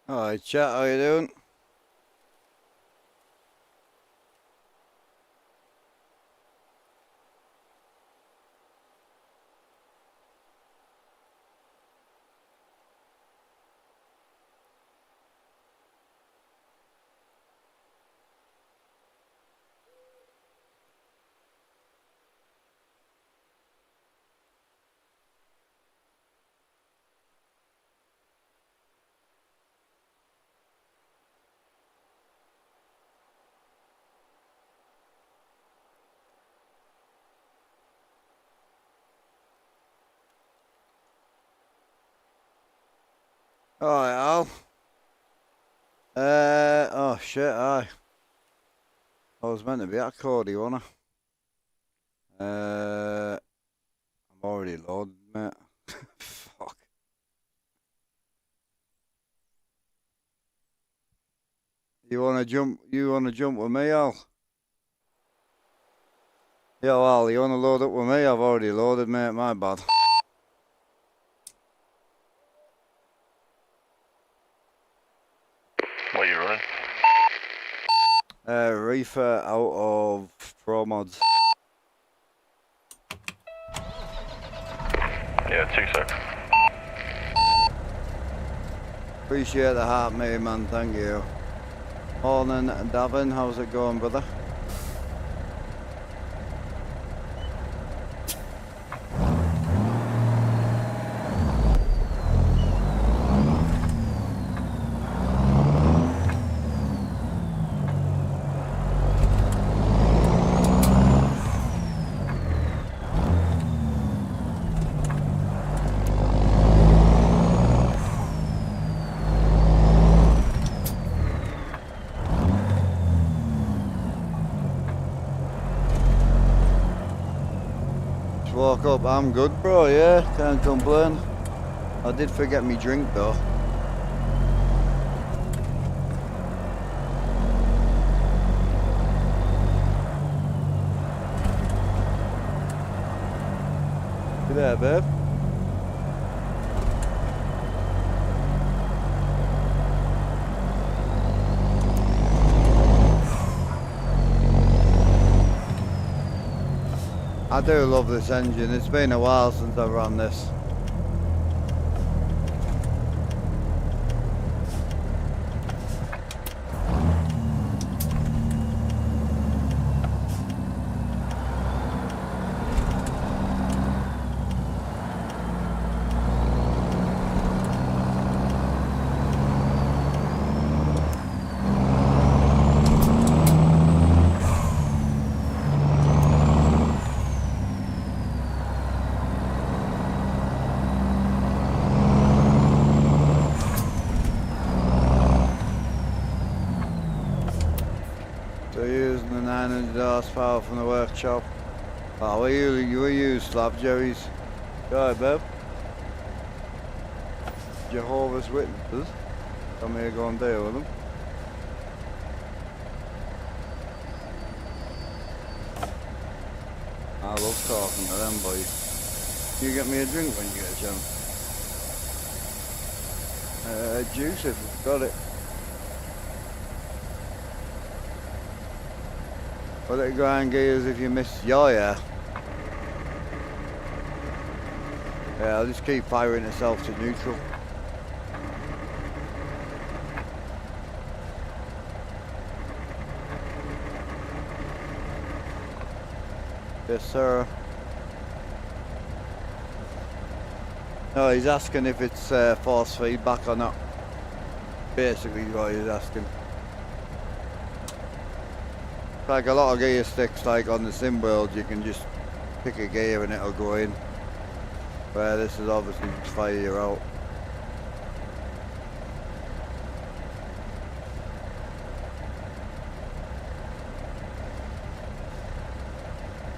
Alright, chat, how you doing? Alright, Al. Oh shit, aye. I was meant to be at Cody, wasn't I? I'm already loaded, mate. Fuck. You wanna jump with me, Al? Yeah, Al, you wanna load up with me? I've already loaded, mate, my bad. What you running? Reefer out of Pro Mods. Yeah, 2 secs. Appreciate the heart, mate, man, thank you. Morning, Davin, how's it going, brother? Woke up, I'm good, bro, yeah, can't complain. I did forget me drink, though. You there, babe? I do love this engine. It's been a while since I've run this. So you're using the 900 horsepower from the workshop. Oh, we use slab Jerry's. Go ahead, babe. Jehovah's Witnesses. Come here, go and deal with them. I love talking to them, boys. You get me a drink when you get a chance. Juice if we've got it. Will it grind gears if you miss your yeah? Yeah, I'll just keep firing itself to neutral. Yes, sir. No, he's asking if it's force feedback or not. Basically what he's asking. Like a lot of gear sticks, like on the sim world, you can just pick a gear and it'll go in. Where this is obviously just fire you out.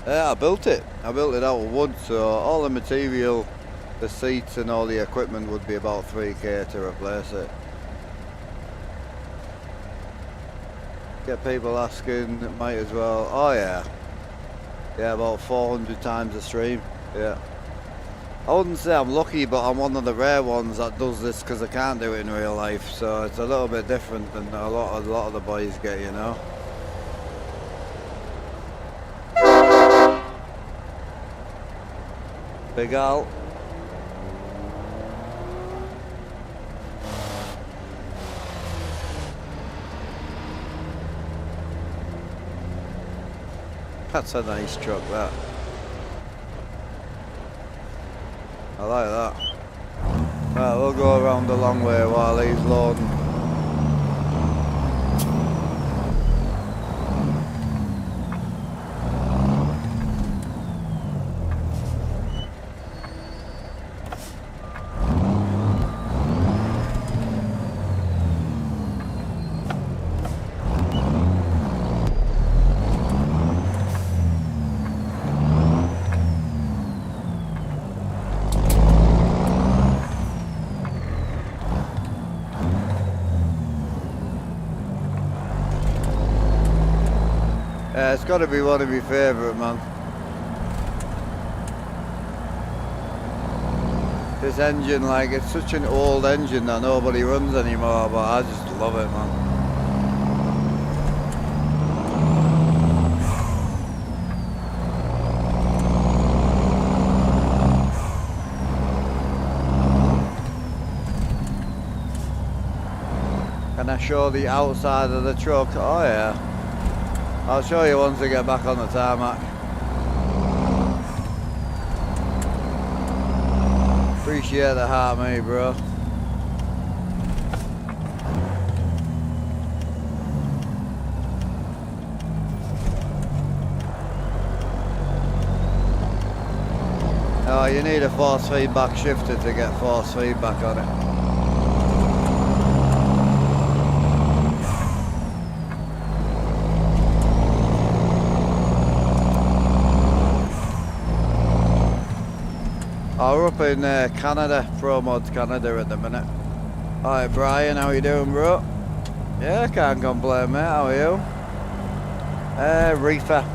Yeah, I built it. I built it out of wood, so all the material, the seats and all the equipment would be about 3k to replace it. Get people asking, might as well. Oh yeah. Yeah, about 400 times a stream. Yeah. I wouldn't say I'm lucky, but I'm one of the rare ones that does this because I can't do it in real life. So it's a little bit different than a lot of the boys get, you know. Big Al. That's a nice truck, that. I like that. Right, we'll go around the long way while he's loading. Yeah, it's got to be one of my favourite, man. This engine, like, it's such an old engine that nobody runs anymore, but I just love it, man. Can I show the outside of the truck? Oh yeah. I'll show you once I get back on the tarmac. Appreciate the heart, mate, bro. Oh, you need a force feedback shifter to get force feedback on it. We're up in Canada, Pro Mods Canada at the minute. Alright Brian, how you doing, bro? Yeah, can't complain, mate, how are you? Reefer,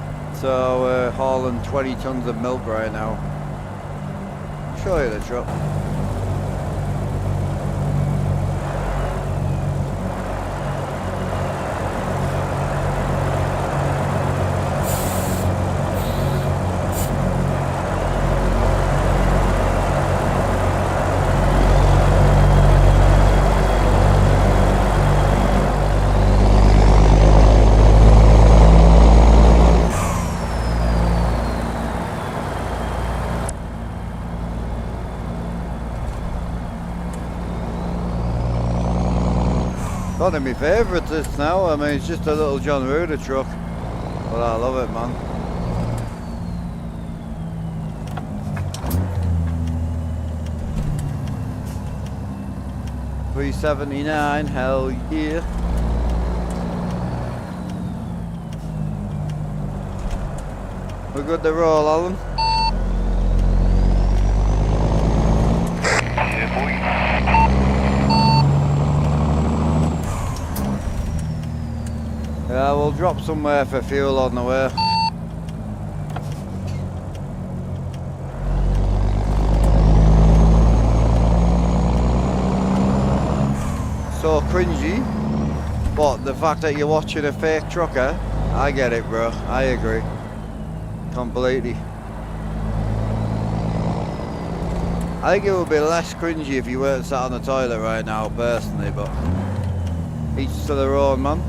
so we're hauling 20 tons of milk right now. I'll show you the truck. One of my favourites this now. I mean, it's just a little John Ruder truck, but I love it, man. $379, hell yeah. We're good to roll, Alan. Yeah, we'll drop somewhere for fuel on the way. So cringy, but the fact that you're watching a fake trucker, I get it, bro. I agree. Completely. I think it would be less cringy if you weren't sat on the toilet right now, personally, but each to their own, man.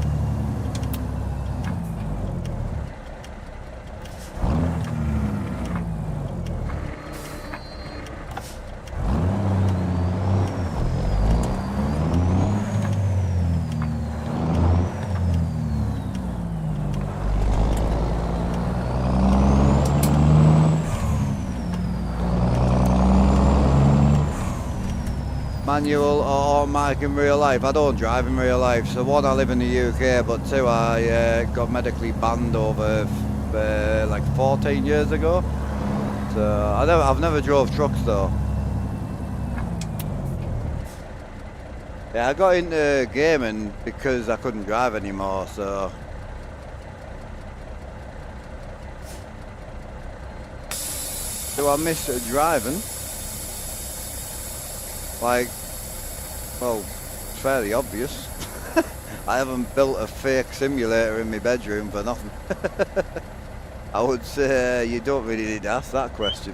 Manual or automatic in real life? I don't drive in real life. So one, I live in the UK, but two, I got medically banned over like 14 years ago. So I've never drove trucks though. Yeah, I got into gaming because I couldn't drive anymore, so. Do I miss driving? Like, well, it's fairly obvious. I haven't built a fake simulator in my bedroom for nothing. I would say you don't really need to ask that question.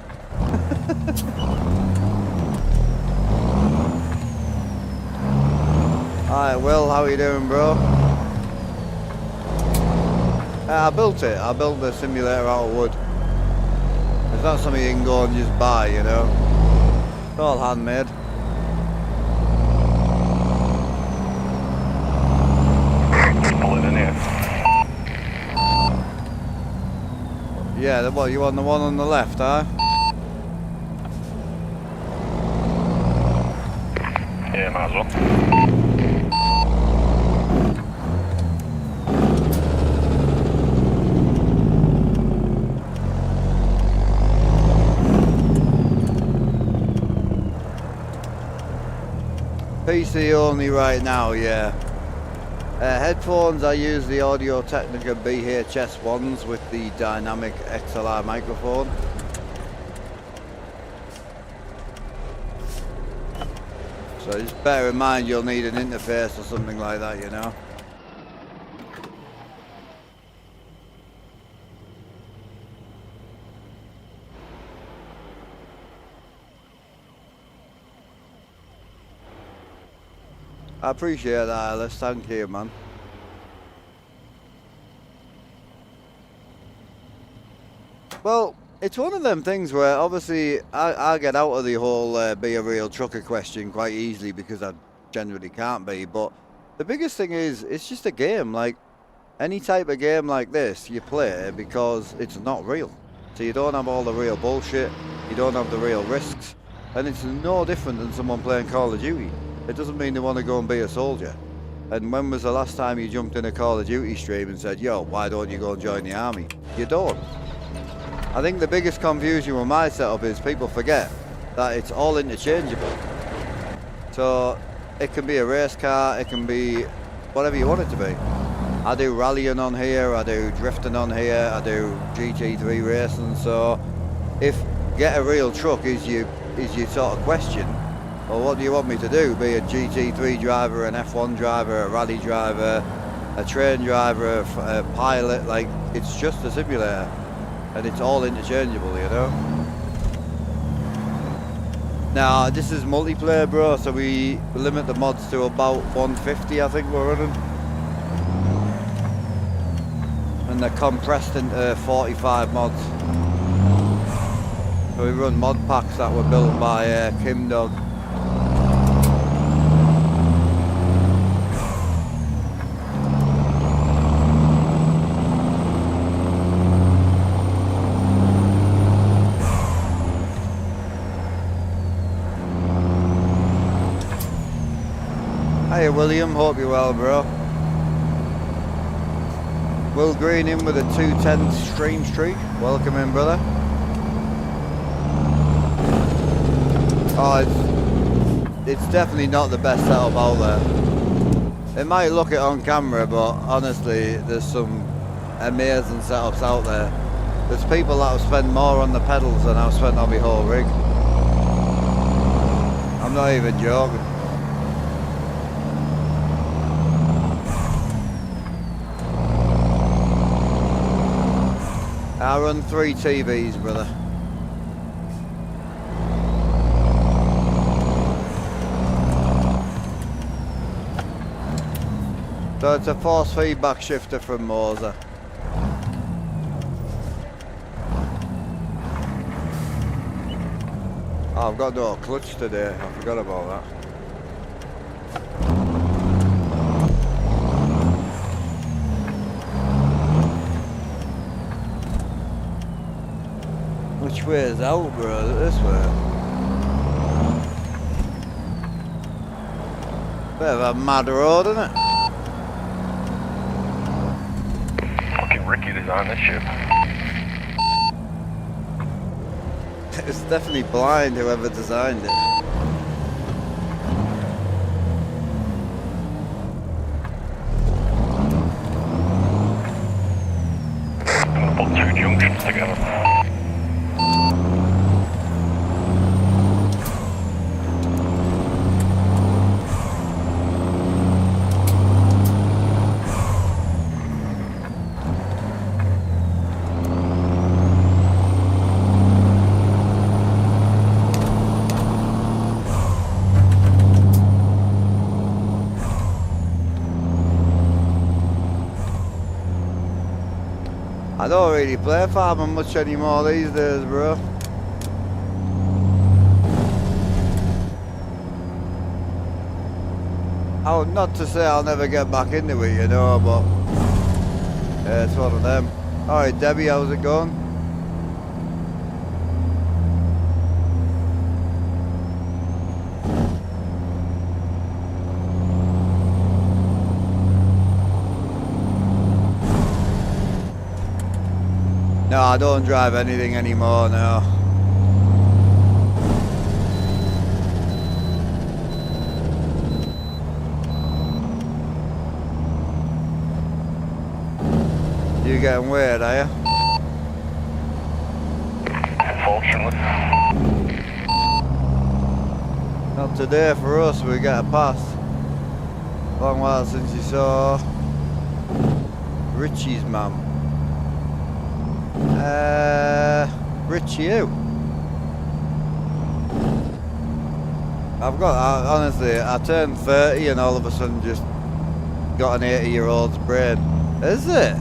Alright, Will, how are you doing, bro? I built it. I built the simulator out of wood. It's not something you can go and just buy, you know. It's all handmade. Pulling in here. Yeah, what, you want the one on the left, huh? Yeah, might as well. PC only right now, yeah. Headphones, I use the Audio Technica BHS ones with the dynamic XLR microphone. So just bear in mind you'll need an interface or something like that, you know. I appreciate that, Alice. Thank you, man. Well, it's one of them things where obviously I get out of the whole be a real trucker question quite easily because I generally can't be. But the biggest thing is it's just a game. Like any type of game like this, you play because it's not real. So you don't have all the real bullshit. You don't have the real risks. And it's no different than someone playing Call of Duty. It doesn't mean they want to go and be a soldier. And when was the last time you jumped in a Call of Duty stream and said, yo, why don't you go and join the army? You don't. I think the biggest confusion with my setup is people forget that it's all interchangeable. So it can be a race car, it can be whatever you want it to be. I do rallying on here, I do drifting on here, I do GT3 racing. So if get a real truck is your sort of question, well, what do you want me to do? Be a GT3 driver, an F1 driver, a rally driver, a train driver, a pilot? Like, it's just a simulator. And it's all interchangeable, you know? Now, this is multiplayer, bro, so we limit the mods to about 150, I think we're running. And they're compressed into 45 mods. So we run mod packs that were built by Kim Dog. Hey William, hope you're well, bro. Will Green in with a 210 stream streak. Welcome in, brother. Oh, it's definitely not the best setup out there. It might look it on camera, but honestly, there's some amazing setups out there. There's people that have spent more on the pedals than I've spent on my whole rig. I'm not even joking. I run 3 TVs, brother. So it's a force feedback shifter from Moser. Oh, I've got no clutch today, I forgot about that. Which way is out, bro? This way. Bit of a mad road, isn't it? Fucking Ricky designed this ship. It's definitely blind, whoever designed it. Put 2 junctions together. I don't really play farming much anymore these days, bro. Oh, not to say I'll never get back into it, you know, but yeah, it's one of them. Alright, Debbie, how's it going? No, I don't drive anything anymore, no. You getting weird, are you? Unfortunately. Not today for us, we get a pass. Long while since you saw Richie's mum. Richie who? Honestly, I turned 30 and all of a sudden just got an 80-year-old's brain. Is it?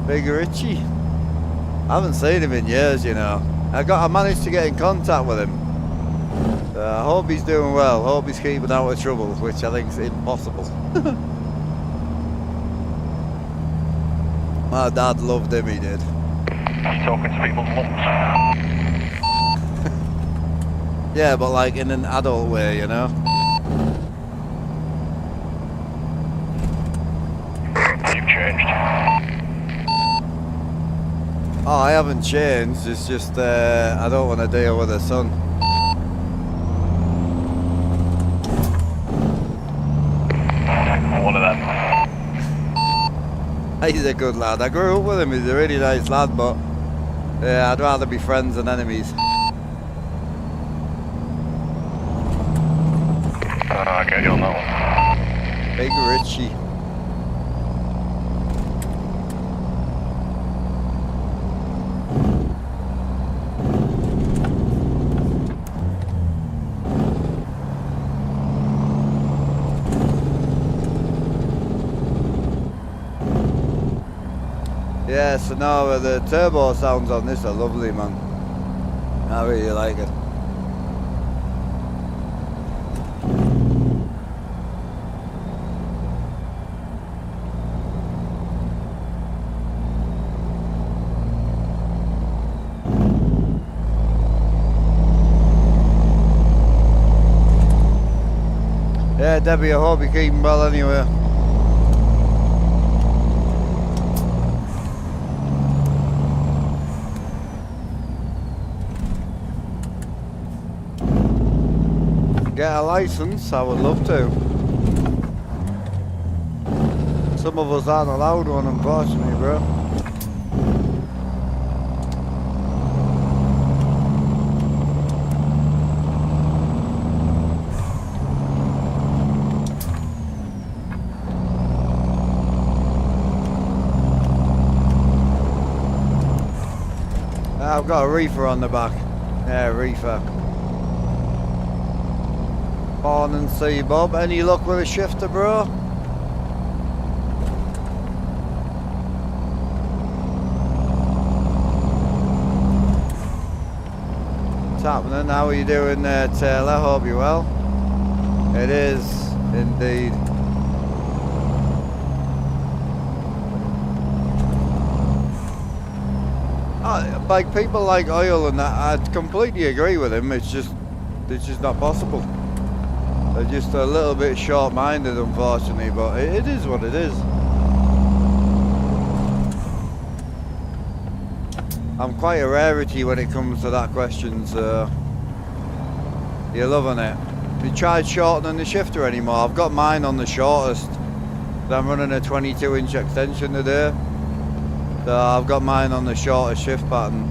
Big Richie? I haven't seen him in years, you know. I managed to get in contact with him. I hope he's doing well. Hope he's keeping out of trouble, which I think is impossible. My dad loved him, he did. He's talking to people's mums. Yeah, but like in an adult way, you know? You've changed. Oh, I haven't changed, it's just I don't want to deal with her son. One of them. He's a good lad. I grew up with him, he's a really nice lad, but yeah, I'd rather be friends than enemies. I get you on that one. Big Richie. Yeah, so now the turbo sounds on this are lovely, man. I really like it. Yeah, Debbie, I hope you're keeping well anyway. Get a license, I would love to. Some of us aren't allowed one, unfortunately, bro. I've got a reefer on the back. Yeah, reefer. Born and see, Bob. Any luck with a shifter, bro? What's happening? How are you doing there, Taylor? Hope you're well. It is, indeed. Like people like oil and that, I'd completely agree with him. It's just not possible. They're just a little bit short-minded, unfortunately, but it is what it is. I'm quite a rarity when it comes to that question, so you're loving it. Have you tried shortening the shifter anymore? I've got mine on the shortest. I'm running a 22-inch extension today. So I've got mine on the shortest shift pattern.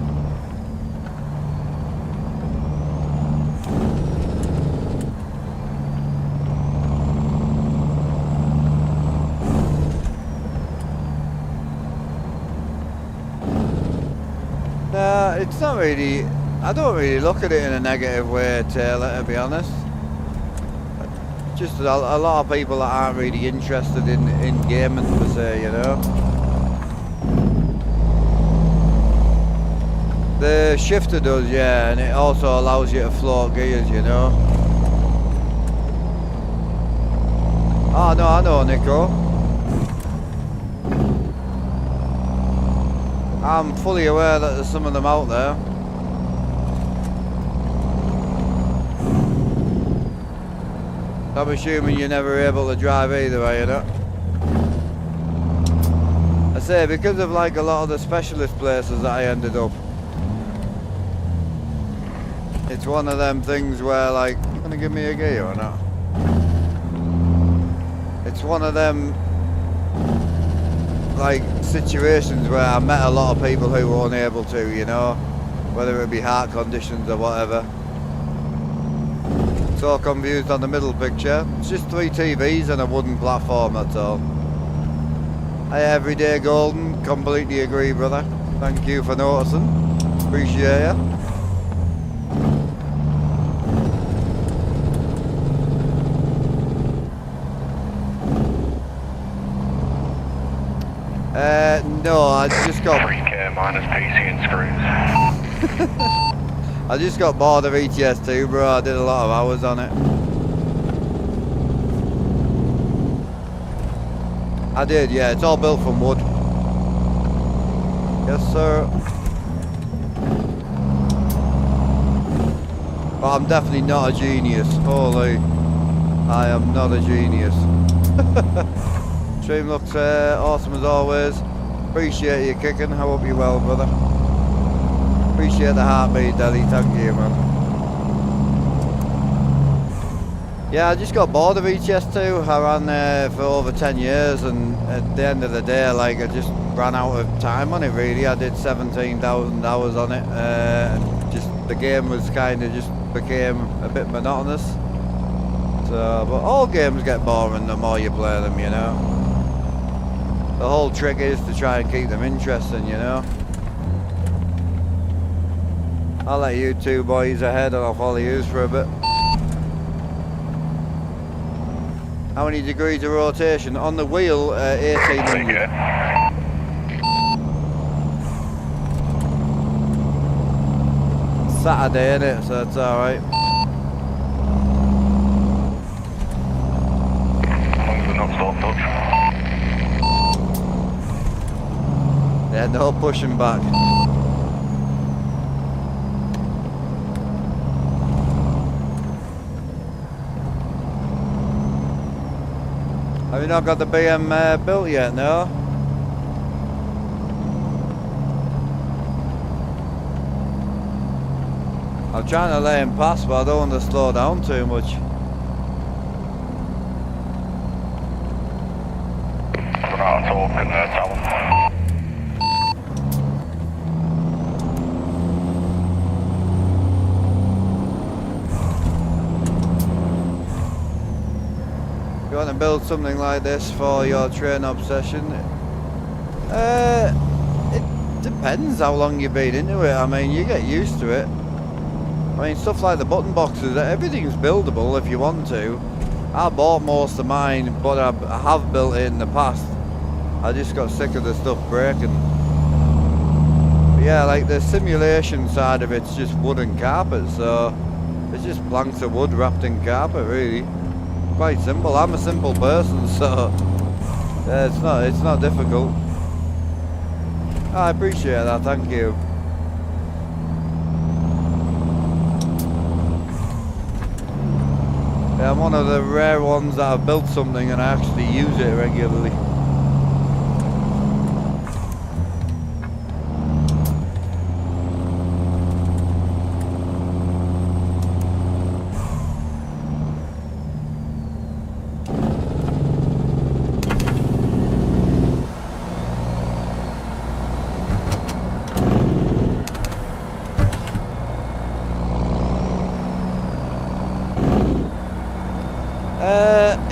Nah, it's not really, I don't really look at it in a negative way, Taylor, to be honest. Just a lot of people that aren't really interested in gaming per se, you know. The shifter does, yeah, and it also allows you to float gears, you know. Oh no, I know, Nico. I'm fully aware that there's some of them out there. I'm assuming you're never able to drive either, are you not? I say, because of like a lot of the specialist places that I ended up, it's one of them things where like, you gonna give me a gear or not? It's one of them like situations where I met a lot of people who were unable to, you know, whether it be heart conditions or whatever. So confused on the middle picture. It's just 3 TVs and a wooden platform, that's all. Hey, everyday golden, completely agree, brother. Thank you for noticing. Appreciate ya. No, I just got 3k minus PC and screws. I just got bored of ATS 2, bro. I did a lot of hours on it. I did, yeah. It's all built from wood. Yes, sir. But I'm definitely not a genius. Holy, I am not a genius. Stream looks awesome as always. Appreciate you kicking. I hope you're well, brother. Appreciate the heartbeat, Daddy. Thank you, man. Yeah, I just got bored of ETS2. I ran for over 10 years, and at the end of the day, like, I just ran out of time on it, really. I did 17,000 hours on it. Just the game was kind of just became a bit monotonous. So, but all games get boring the more you play them, you know. The whole trick is to try and keep them interesting, you know. I'll let you two boys ahead and I'll follow yous for a bit. How many degrees of rotation? On the wheel, 1800. Saturday, innit? So that's alright. As long as we're not stop touch. Yeah, no pushing back. Have you not got the BM built yet, no? I'm trying to let him pass, but I don't want to slow down too much. We're out of talk in there, Talon. You want to build something like this for your train obsession? It depends how long you've been into it. I mean, you get used to it. I mean, stuff like the button boxes, everything's buildable if you want to. I bought most of mine, but I have built it in the past. I just got sick of the stuff breaking. But yeah, like the simulation side of it's just wood and carpet, so it's just planks of wood wrapped in carpet, really. Quite simple. I'm a simple person, so yeah, it's not difficult. I appreciate that, thank you. Yeah, I'm one of the rare ones that have built something and I actually use it regularly.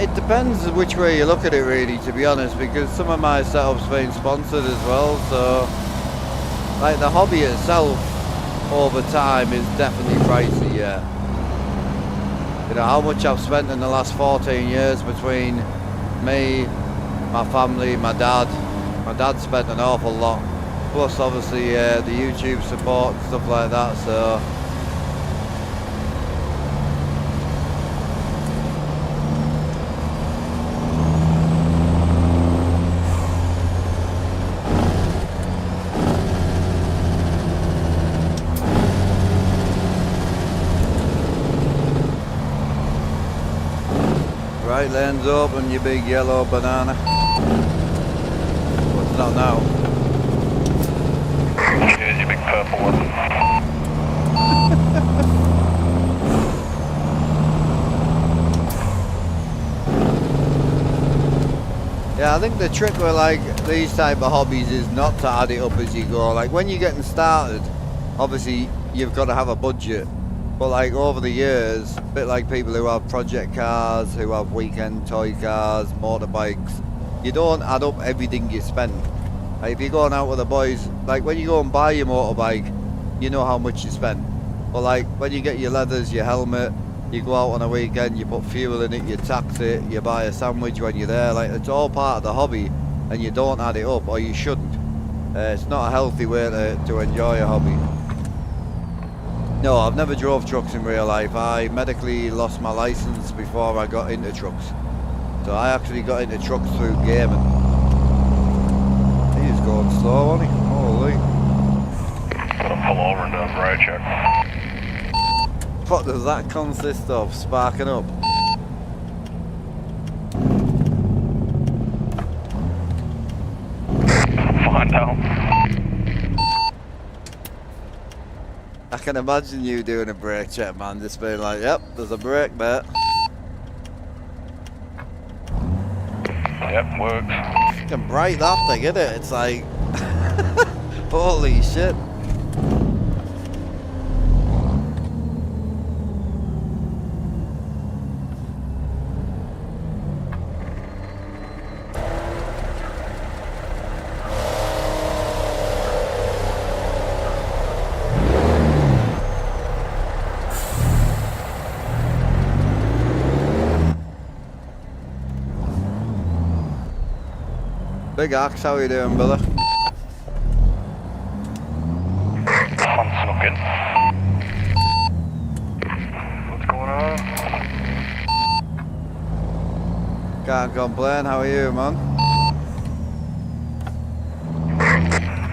It depends which way you look at it, really, to be honest, because some of my setups been sponsored as well, so like the hobby itself over time is definitely pricey, yeah. You know, how much I've spent in the last 14 years between me, my family, my dad. My dad spent an awful lot Plus obviously the YouTube support and stuff like that, so right lane's open, you big yellow banana. Well, it's not now. Here's your big purple one. Yeah, I think the trick with like these type of hobbies is not to add it up as you go. Like when you're getting started, obviously you've got to have a budget. But like over the years, a bit like people who have project cars, who have weekend toy cars, motorbikes, you don't add up everything you spend. Like if you're going out with the boys, like when you go and buy your motorbike, you know how much you spend. But like when you get your leathers, your helmet, you go out on a weekend, you put fuel in it, you tax it, you buy a sandwich when you're there, like it's all part of the hobby and you don't add it up, or you shouldn't. It's not a healthy way to enjoy a hobby. No, I've never drove trucks in real life. I medically lost my license before I got into trucks. So I actually got into trucks through gaming. He's going slow, isn't he? Holy. Gotta pull over and do a brake check. What does that consist of? Sparking up? Find out. I can imagine you doing a brake check, man, just being like, yep, there's a brake there. Yep, works. Fucking bright that thing, isn't it? It's like, holy shit. Big Axe, how you doing, brother? I'm snuck in. What's going on? Can't complain, how are you, man?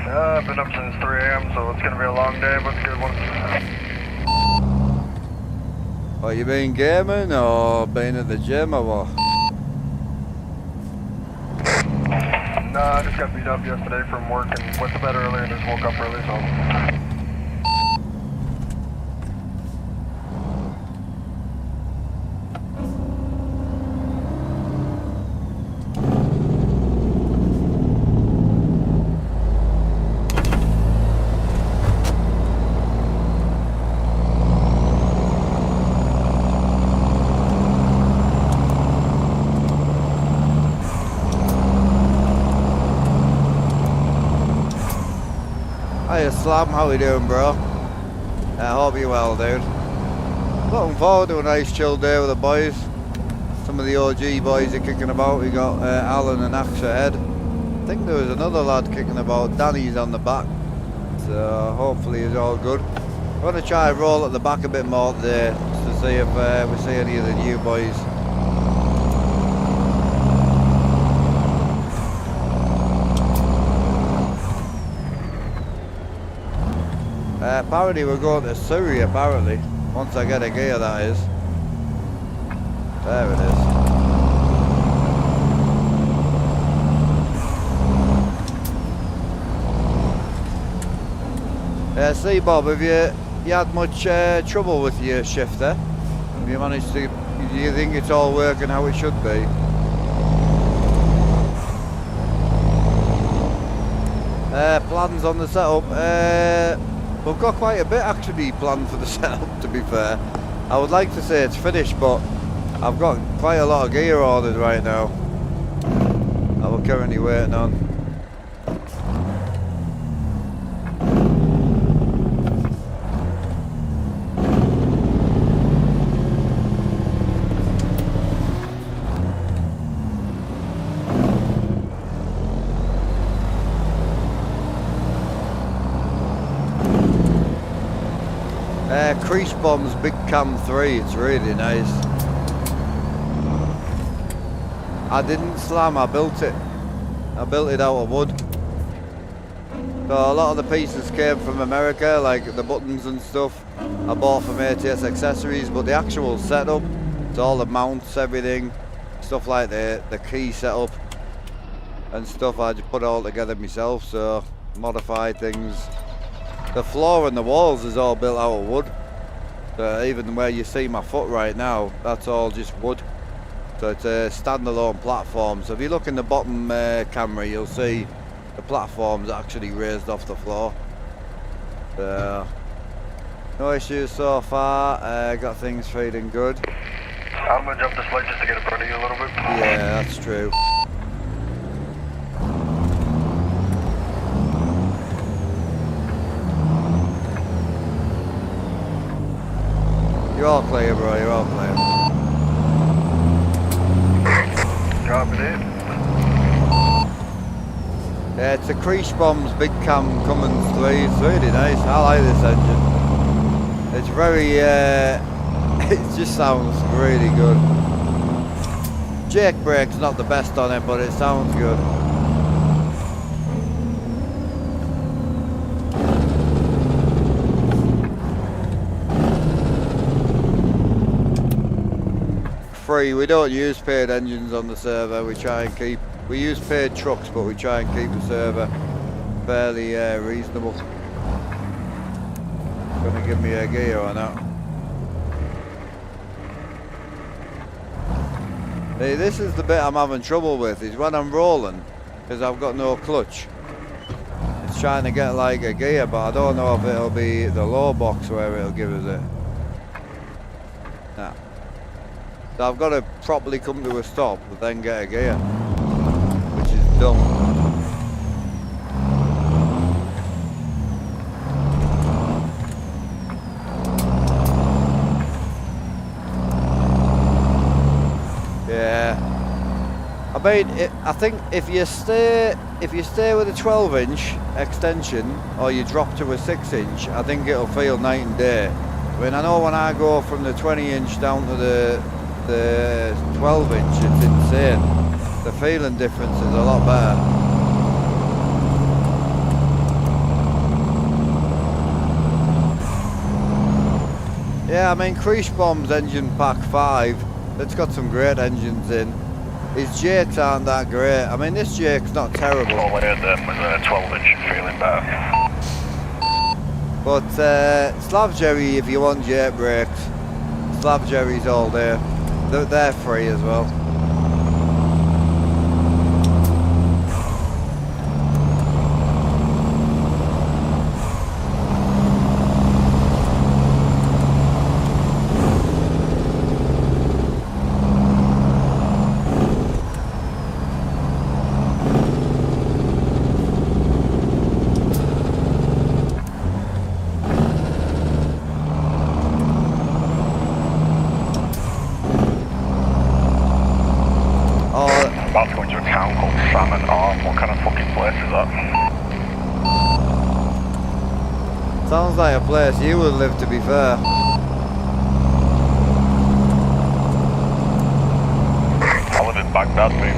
Yeah, I've been up since 3 a.m., so it's gonna be a long day, but it's a good one. Are you been gaming or been at the gym or what? Nah, I just got beat up yesterday from work and went to bed early and just woke up early, so. Hiya Slam, how you doing, bro? I hope you're well, dude. Looking forward to a nice chill day with the boys. Some of the OG boys are kicking about. We got Alan and Axe ahead. I think there was another lad kicking about. Danny's on the back, so hopefully he's all good. I'm going to try and roll at the back a bit more today, just to see if we see any of the new boys. Apparently we're going to Surrey, apparently. Once I get a gear, that is. There it is. See Bob, have you had much trouble with your shift there? Have you managed to, do you think it's all working how it should be? Plans on the setup? We've got quite a bit actually planned for the setup, to be fair. I would like to say it's finished, but I've got quite a lot of gear ordered right now that we're currently waiting on. Crease Bomb's Big Cam 3, it's really nice. I didn't slam, I built it. I built it out of wood. So a lot of the pieces came from America, like the buttons and stuff. I bought from ATS accessories, but the actual setup, it's all the mounts, everything, stuff like the key setup and stuff, I just put it all together myself, so modified things. The floor and the walls is all built out of wood. So even where you see my foot right now, that's all just wood. So it's a standalone platform. So if you look in the bottom camera, you'll see the platform's actually raised off the floor. So no issues so far. Got things feeling good. I'm gonna jump this ledge just to get in front of you a little bit. Yeah, that's true. You're all clear, bro. You're all clear. Dropping it. Yeah, it's a Crease Bomb's Big Cam Cummins 3. It's really nice. I like this engine. It's very, it just sounds really good. Jake brake's not the best on it, but it sounds good. We don't use paid engines on the server. We use paid trucks, but we try and keep the server fairly reasonable. Gonna give me a gear or not? Hey, this is the bit I'm having trouble with, is when I'm rolling, because I've got no clutch. It's trying to get like a gear, but I don't know if it'll be the low box where it'll give us it. Nah. So I've got to properly come to a stop, but then get a gear, which is dumb. Yeah. I mean, I think if you stay with a 12-inch extension, or you drop to a 6-inch, I think it'll feel night and day. I mean, I know when I go from the 20-inch down to the 12-inch, it's insane. The feeling difference is a lot better. Yeah, I mean, Crease Bomb's engine pack 5, it's got some great engines in. His Jakes aren't that great. I mean, this Jake's not terrible. All I had then was a 12-inch feeling better. But Slav Jerry, if you want Jake brakes, Slav Jerry's all there. They're free as well. About to go into a town called Salmon Arm. What kind of fucking place is that? Sounds like a place you would live, to be fair. I live in Baghdad, mate.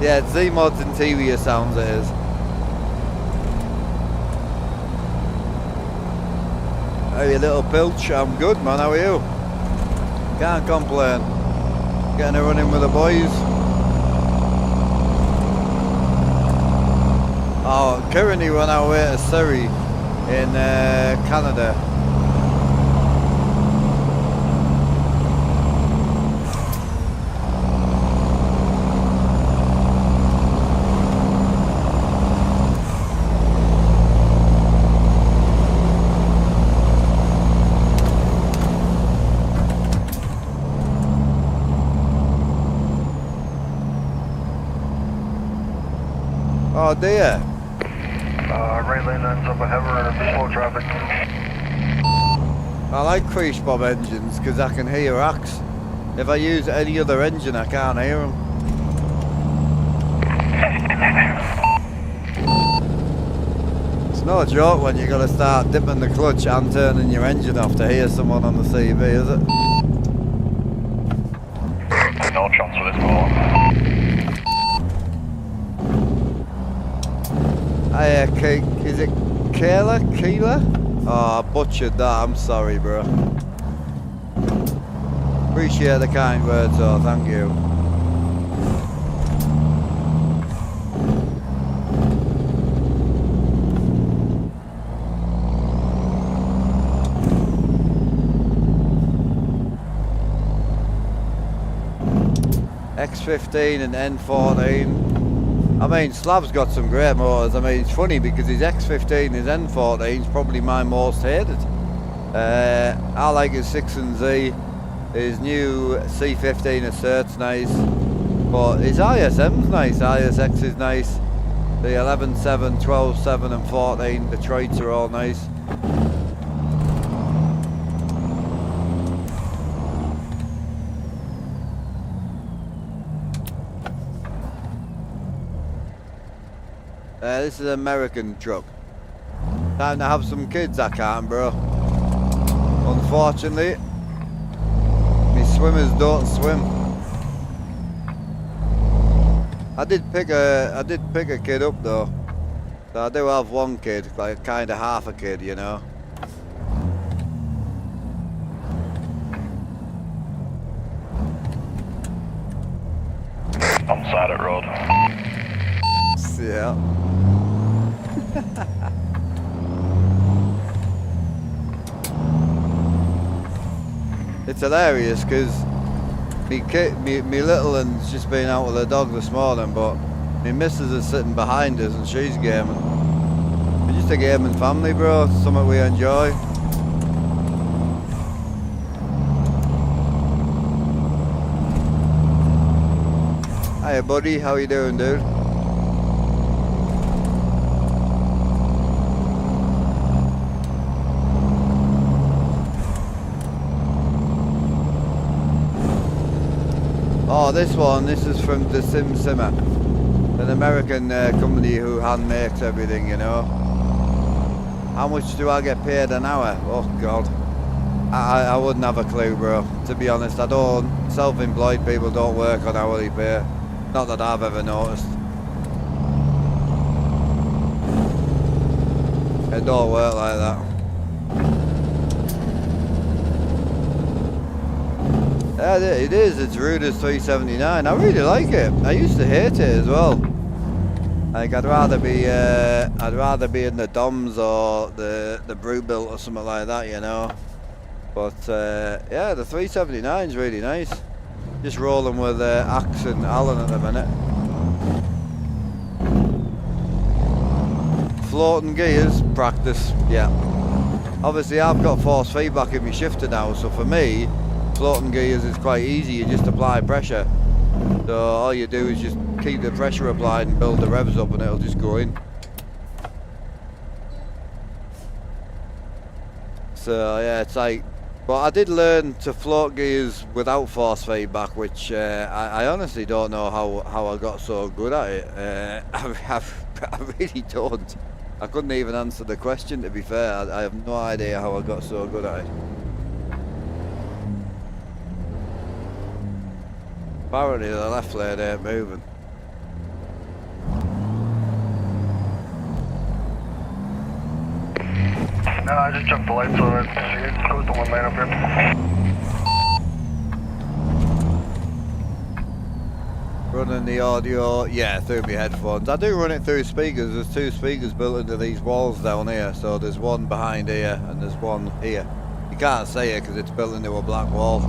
Yeah, it's Z-Mods interior sounds it is. Hey, you little pilch, I'm good, man, how are you? Can't complain. Getting a run in with the boys. Oh, currently we're on our way to Surrey in Canada. Oh dear. Right lane ends up ahead of slow traffic. I like Crease Bomb engines because I can hear racks. If I use any other engine, I can't hear them. It's no joke when you got to start dipping the clutch and turning your engine off to hear someone on the CV, is it? No chance for this ball. Is it Keeler? Oh, I butchered that, I'm sorry, bro. Appreciate the kind words, though, thank you. X15 and N14. I mean, Slav's got some great motors. I mean, it's funny because his X15, his N14 is probably my most hated. I like his 6 and Z. His new C15 Assert's nice. But his ISM's nice. ISX is nice. The 11.7, 12.7 and 14 Detroits are all nice. This is an American truck. Time to have some kids, I can't, bro. Unfortunately, me swimmers don't swim. I did pick a kid up though. So I do have one kid, like kind of half a kid, you know. On side at road. Yeah. It's hilarious because me little one's just been out with the dog this morning, but my missus is sitting behind us and she's gaming. We're just a gaming family, bro. It's something we enjoy. Hiya, buddy. How you doing, dude? Oh, this is from the Simmer, an American company who hand makes everything, you know. How much do I get paid an hour? Oh God, I wouldn't have a clue, bro. To be honest, I don't. Self-employed people don't work on hourly pay. Not that I've ever noticed. It don't work like that. Yeah, it is. It's Ruder's 379. I really like it. I used to hate it as well. Like I'd rather be in the Doms or the Brew Built or something like that, you know. But yeah, the 379 is really nice. Just rolling with Axe and Allen at the minute. Floating gears practice. Yeah. Obviously, I've got force feedback in my shifter now, so for me, floating gears is quite easy. You just apply pressure. So all you do is just keep the pressure applied and build the revs up and it'll just go in. So yeah, it's like, but I did learn to float gears without force feedback, which I honestly don't know how I got so good at it. I really don't. I couldn't even answer the question, to be fair. I have no idea how I got so good at it. Apparently the left lane ain't moving. No, I just jumped the light so it goes to one lane up here. Running the audio, yeah, through my headphones. I do run it through speakers. There's 2 speakers built into these walls down here. So there's one behind here and there's one here. You can't see it because it's built into a black wall.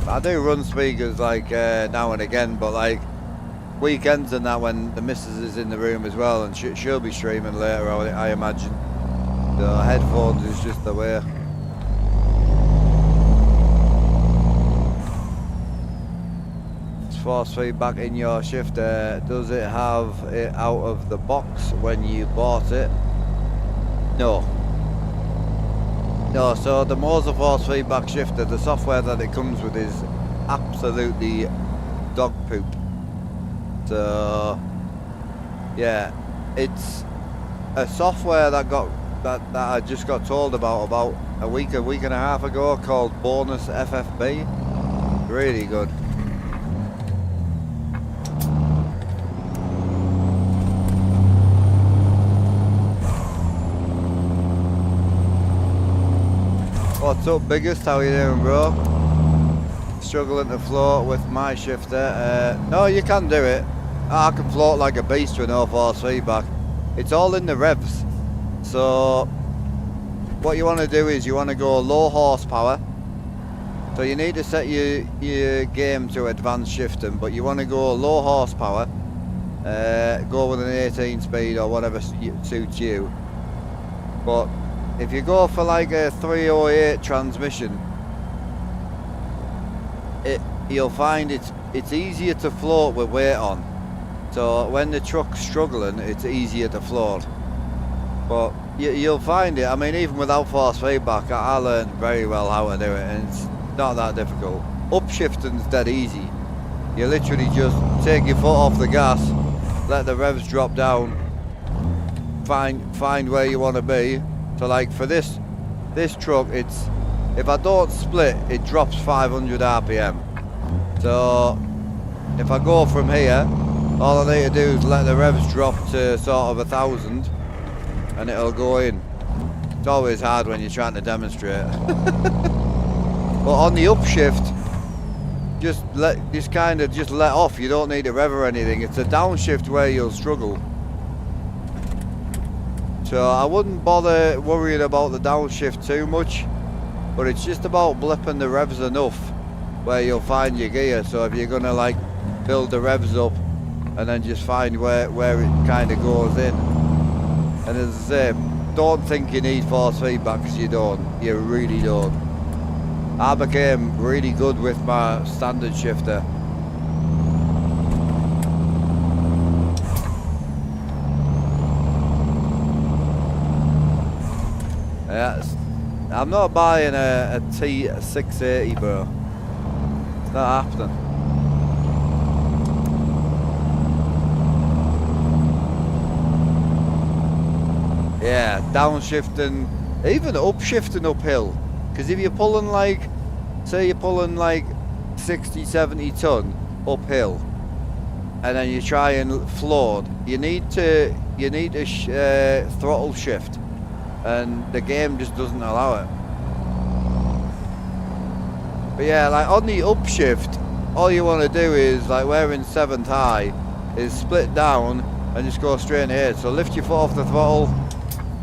I do run speakers like now and again, but like weekends and that when the missus is in the room as well, and she'll be streaming later, I imagine. So headphones is just the way. It's force feedback in your shifter. Does it have it out of the box when you bought it? No. No, so the Moser force feedback shifter, the software that it comes with is absolutely dog poop. So yeah, it's a software that I just got told about a week and a half ago called Bonus FFB. Really good. What's up, biggest? How you doing, bro? Struggling to float with my shifter. No, you can do it. I can float like a beast with no force feedback. It's all in the revs. So what you want to do is you want to go low horsepower. So you need to set your game to advanced shifting, but you want to go low horsepower. Go with an 18 speed or whatever suits you. But if you go for like a 308 transmission, you'll find it's easier to float with weight on. So when the truck's struggling, it's easier to float. But you'll find it. I mean, even without force feedback, I learned very well how to do it, and it's not that difficult. Upshifting's dead easy. You literally just take your foot off the gas, let the revs drop down, find where you want to be. So like for this truck, if I don't split, it drops 500 RPM. So if I go from here, all I need to do is let the revs drop to sort of 1,000 and it'll go in. It's always hard when you're trying to demonstrate. But on the upshift, just let off. You don't need to rev or anything. It's a downshift where you'll struggle. So I wouldn't bother worrying about the downshift too much, but it's just about blipping the revs enough where you'll find your gear. So if you're gonna like build the revs up and then just find where it kind of goes in. And as I say, don't think you need force feedback, because you don't. You really don't. I became really good with my standard shifter. Yeah, I'm not buying a T680, bro. It's not happening. Yeah, downshifting, even upshifting uphill. Because if you're pulling like, say you're pulling like 60, 70 ton uphill, and then you try and float, you need to throttle shift, and the game just doesn't allow it. But yeah, like on the upshift, all you want to do is, like we're in 7th high, is split down and just go straight ahead. So lift your foot off the throttle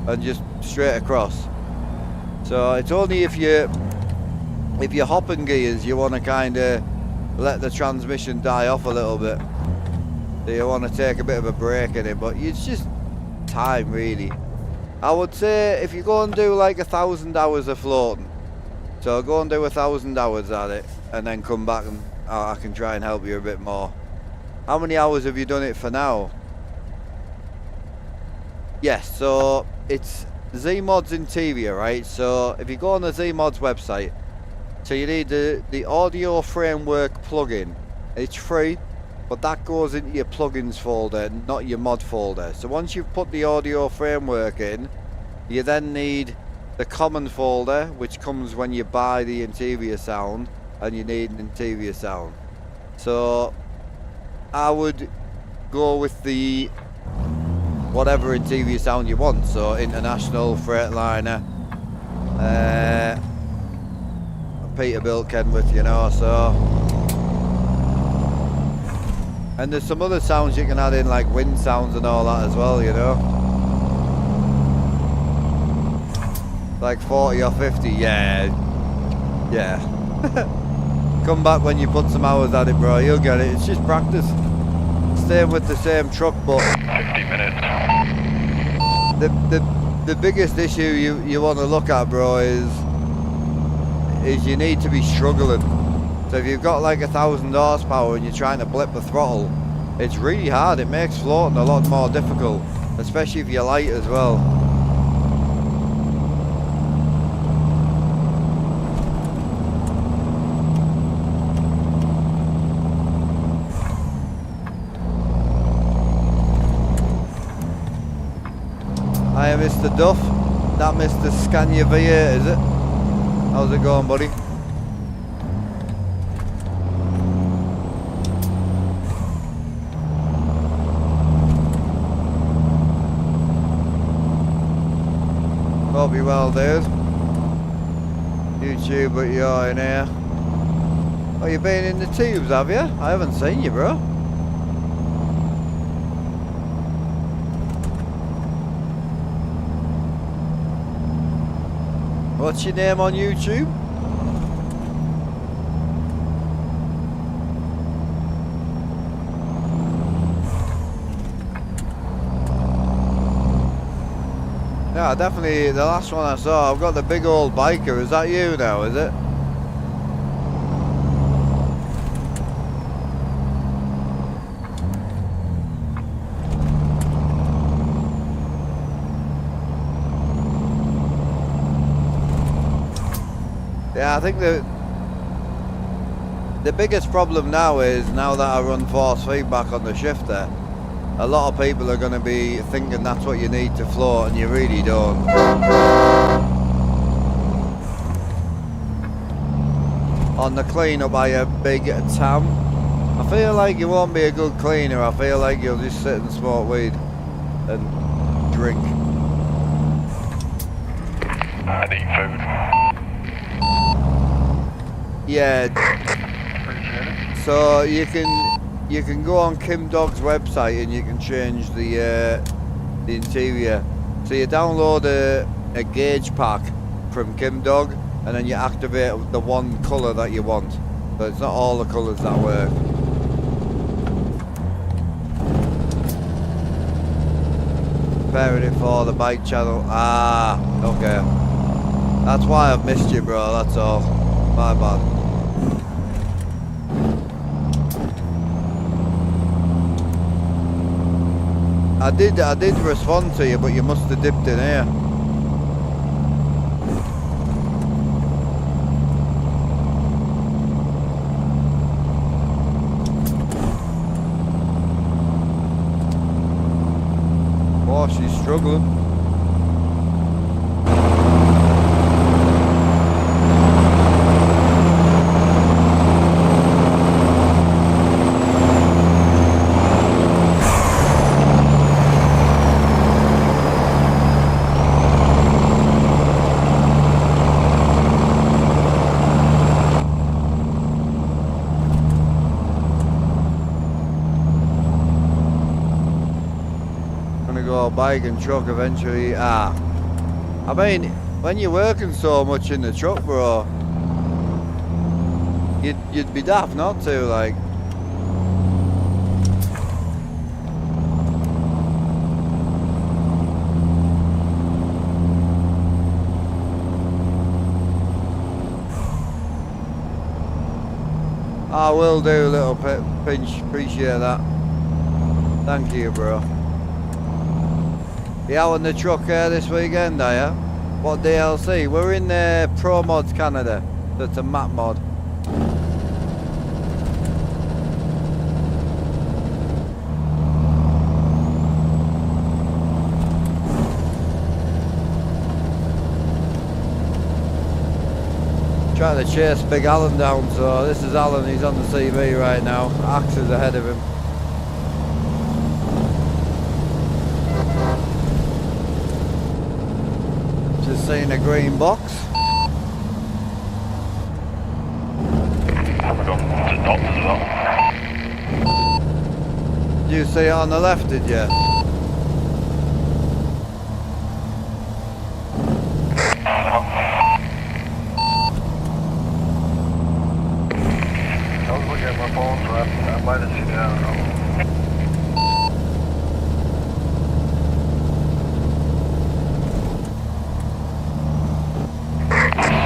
and just straight across. So it's only if you're hopping gears, you want to kind of let the transmission die off a little bit. So you want to take a bit of a break in it, but it's just time really. I would say if you go and do like 1,000 hours of floating, so go and do 1,000 hours at it, and then come back and I can try and help you a bit more. How many hours have you done it for now? Yes, so it's Z-Mods Interior, right? So if you go on the Z-Mods website, so you need the audio framework plugin. It's free, but that goes into your plugins folder, not your mod folder. So once you've put the audio framework in, you then need the common folder, which comes when you buy the interior sound, and you need an interior sound. So I would go with the whatever interior sound you want. So International, Freightliner, Peterbilt, Kenworth, you know. So, and there's some other sounds you can add in, like wind sounds and all that as well, you know. Like 40 or 50, yeah. Come back when you put some hours at it, bro, you'll get it. It's just practice. Staying with the same truck, but 50 minutes. The biggest issue you want to look at, bro, is you need to be struggling. So if you've got like 1,000 horsepower and you're trying to blip the throttle, it's really hard. It makes floating a lot more difficult, especially if you're light as well. Hiya, Mr. Duff. That Mr. Scania V8, is it? How's it going, buddy? Hope you're well, dude. YouTube, but you're in here. Oh, you've been in the tubes, have you? I haven't seen you, bro. What's your name on YouTube? Yeah, definitely the last one I saw, I've got the big old biker. Is that you now, is it? Yeah, I think the biggest problem now is, now that I run force feedback on the shifter, a lot of people are going to be thinking that's what you need to float, and you really don't. On the cleanup, I have big Tam. I feel like you won't be a good cleaner. I feel like you'll just sit and smoke weed and drink. I need food. Yeah. So you can go on Kim Dog's website and you can change the interior. So you download a gauge pack from Kim Dog, and then you activate the one colour that you want. But it's not all the colours that work. Preparing it for the bike channel. Ah, okay. That's why I've missed you, bro. That's all. My bad. I did respond to you, but you must have dipped in here. Oh, she's struggling. Bike and truck eventually. I mean, when you're working so much in the truck, bro, you'd be daft not to, like. I will do, little pinch. Appreciate that. Thank you, bro. You out on the truck this weekend, are you? What DLC? We're in Pro Mods Canada. That's a map mod. Trying to chase Big Alan down, so this is Alan, he's on the CV right now. Axe is ahead of him. Just seen a green box. Did you see it on the left, did you? I was looking at my phone, so I might have seen it, I don't know.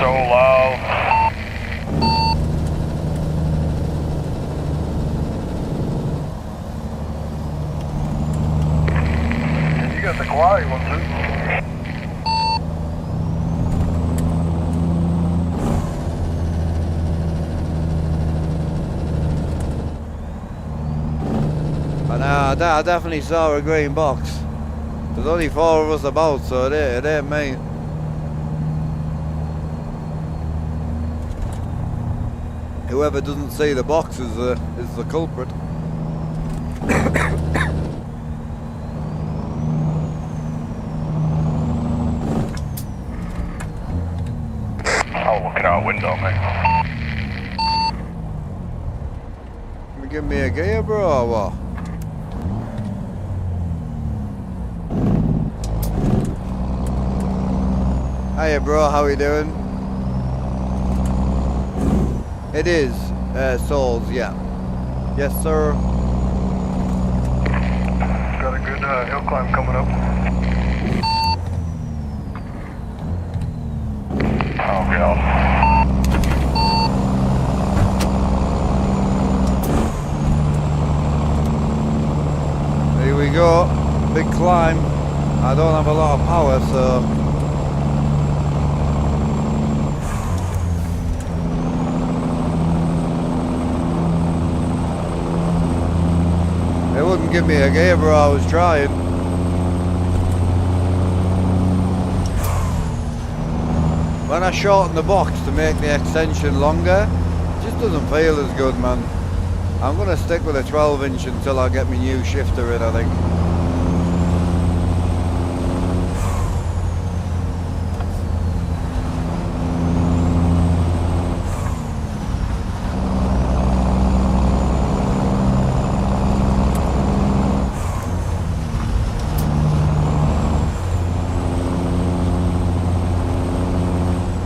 So loud. You got the quiet one too. I know, I definitely saw a green box. There's only 4 of us about, so it ain't me. Whoever doesn't see the box is the culprit. I'll look out window, mate. You give me a gear, bro, or what? Hiya, bro, how you doing? It is, Souls, yeah. Yes, sir. Got a good hill climb coming up. Oh, God. Here we go. Big climb. I don't have a lot of power, so... It wouldn't give me a gear, bro, I was trying. When I shorten the box to make the extension longer, it just doesn't feel as good, man. I'm gonna stick with a 12-inch until I get my new shifter in, I think.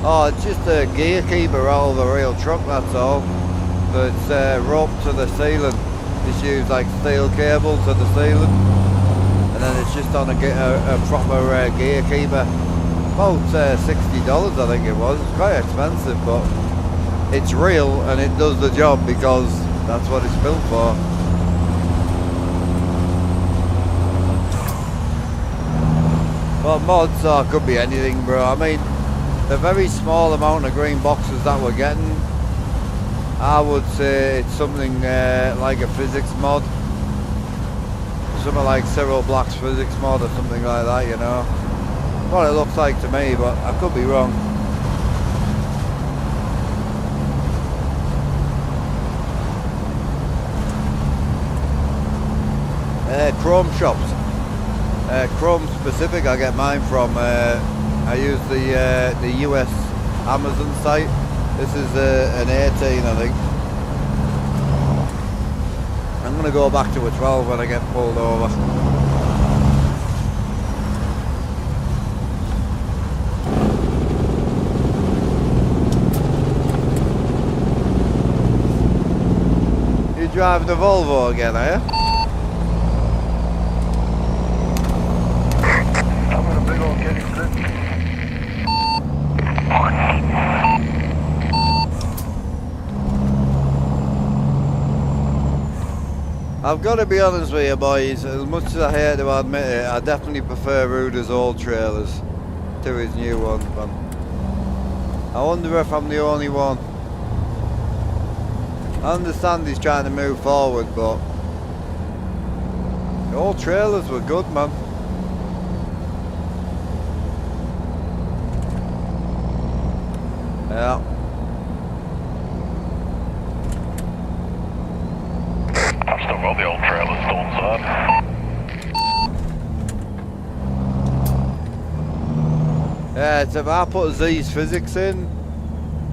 Oh, it's just a gear keeper out of the real truck, that's all. So it's roped to the ceiling. Just use like steel cable to the ceiling. And then it's just on a proper gear keeper. About $60 I think it was. It's quite expensive, but it's real and it does the job because that's what it's built for. Well, mods, or could be anything, bro. I mean, the very small amount of green boxes that we're getting, I would say it's something like a physics mod. Something like Cyril Black's physics mod or something like that, you know. What it looks like to me, but I could be wrong. Chrome shops. Chrome specific, I get mine from. I use the US Amazon site. This is an 18, I think. I'm gonna go back to a 12 when I get pulled over. You driving the Volvo again, are you? I'm in a big old kitty fit. I've got to be honest with you, boys, as much as I hate to admit it, I definitely prefer Ruder's old trailers to his new ones, man. I wonder if I'm the only one. I understand he's trying to move forward, but the old trailers were good, man. Yeah. I've still got the old trailers still inside. Yeah, it's if I put Z's physics in,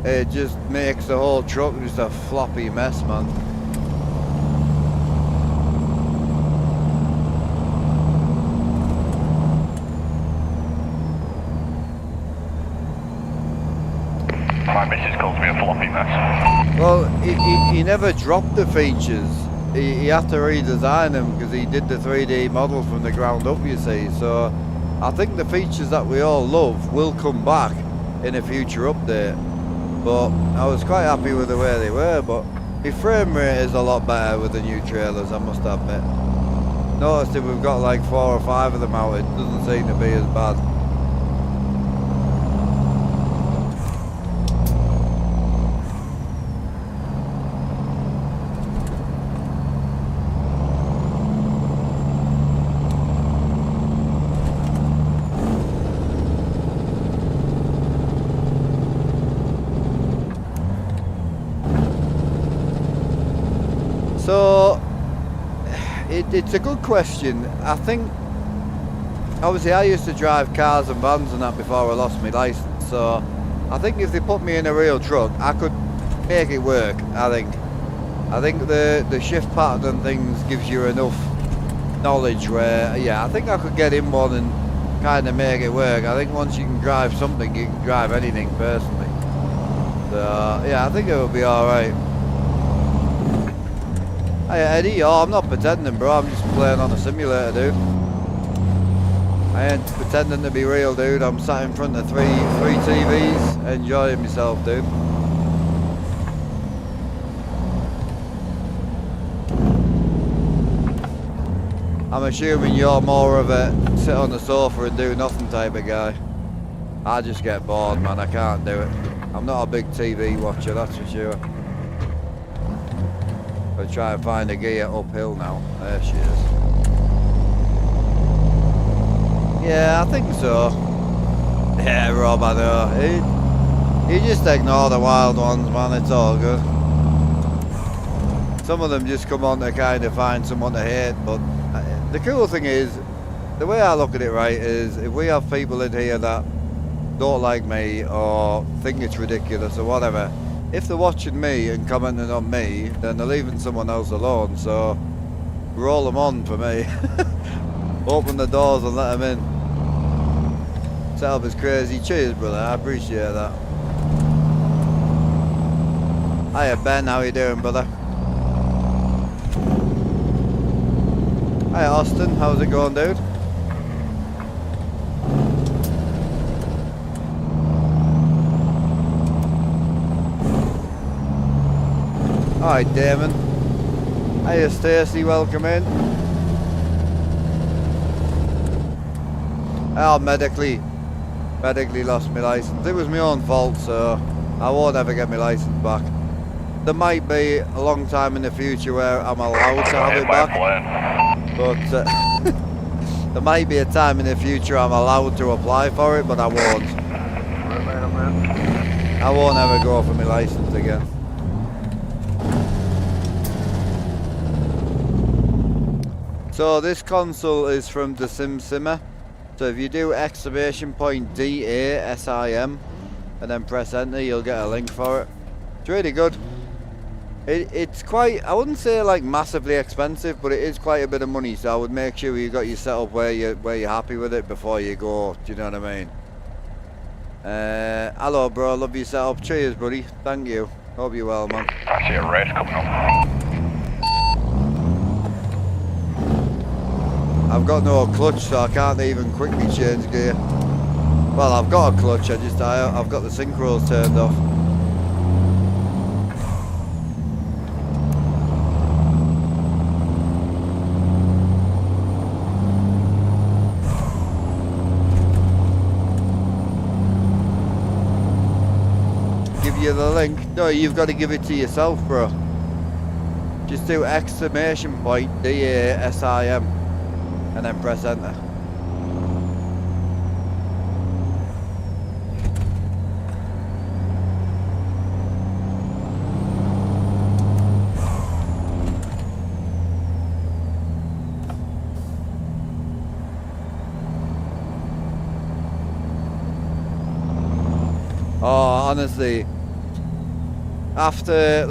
it just makes the whole truck just a floppy mess, man. My missus calls me a floppy mess. Well, he never dropped the features. He had to redesign them because he did the 3D model from the ground up, you see. So I think the features that we all love will come back in a future update. But I was quite happy with the way they were, but the frame rate is a lot better with the new trailers, I must admit. Noticed if we've got like 4 or 5 of them out, it doesn't seem to be as bad. So, it's a good question. I think, obviously I used to drive cars and vans and that before I lost my licence, so I think if they put me in a real truck, I could make it work, I think. I think the shift pattern and things gives you enough knowledge where, yeah, I think I could get in one and kind of make it work. I think once you can drive something, you can drive anything personally. So, yeah, I think it will be alright. Hey Eddie, oh, I'm not pretending, bro, I'm just playing on a simulator, dude. I ain't pretending to be real, dude. I'm sat in front of three TVs, enjoying myself, dude. I'm assuming you're more of a sit on the sofa and do nothing type of guy. I just get bored, man. I can't do it. I'm not a big TV watcher, that's for sure. I'll try and find a gear uphill now. There she is. Yeah, I think so. Yeah, Rob, I know. You just ignore the wild ones, man. It's all good. Some of them just come on to kind of find someone to hate, but the cool thing is, the way I look at it, right, is if we have people in here that don't like me or think it's ridiculous or whatever, if they're watching me and commenting on me, then they're leaving someone else alone, so roll them on for me. Open the doors and let them in. Setup is crazy. Cheers, brother, I appreciate that. Hiya Ben, how you doing, brother? Hi Austin, how's it going, dude? Alright, Damon. Hiya Stacey, welcome in. I medically lost my license. It was my own fault, so I won't ever get my license back. There might be a long time in the future where I'm allowed to have it back. But there might be a time in the future I'm allowed to apply for it, but I won't. I won't ever go for my license again. So this console is from the Simmer. So if you do exclamation point DASIM and then press enter, you'll get a link for it. It's really good. It's quite, I wouldn't say like massively expensive, but it is quite a bit of money, so I would make sure you got your setup where you're happy with it before you go, do you know what I mean? Hello bro, love your setup. Cheers buddy, thank you. Hope you're well, man. I see a red coming up. I've got no clutch, so I can't even quickly change gear. Well, I've got a clutch, I've got the synchros turned off. You the link? No, you've got to give it to yourself, bro. Just do exclamation point DASIM and then press enter. Oh, honestly, after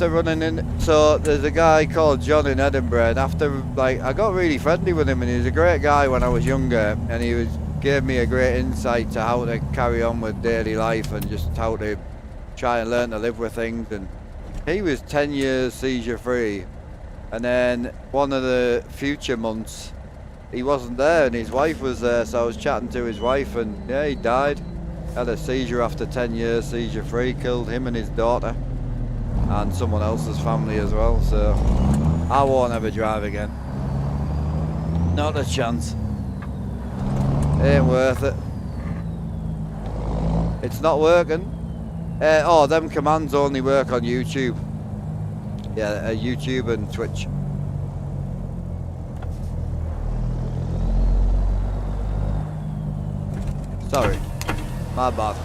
running in, so there's a guy called John in Edinburgh, and after I got really friendly with him, and he was a great guy when I was younger, and he gave me a great insight to how to carry on with daily life and just how to try and learn to live with things. And he was 10 years seizure free, and then one of the future months he wasn't there and his wife was there, so I was chatting to his wife, and yeah, he died. Had a seizure after 10 years seizure free, killed him and his daughter and someone else's family as well, so I won't ever drive again. Not a chance. Ain't worth it. It's not working. Oh, them commands only work on YouTube. Yeah, YouTube and Twitch. Sorry. My bad.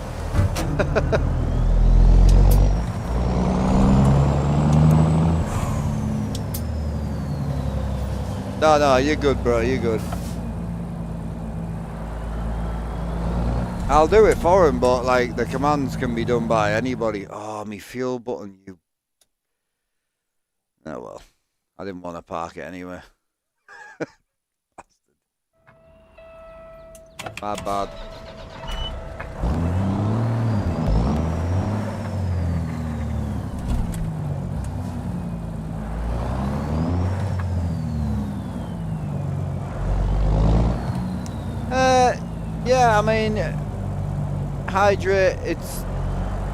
No, you're good, bro. You're good. I'll do it for him, but like the commands can be done by anybody. Oh, me fuel button, you. Oh well, I didn't want to park it anyway. My bad. Yeah, I mean, hydrate, it's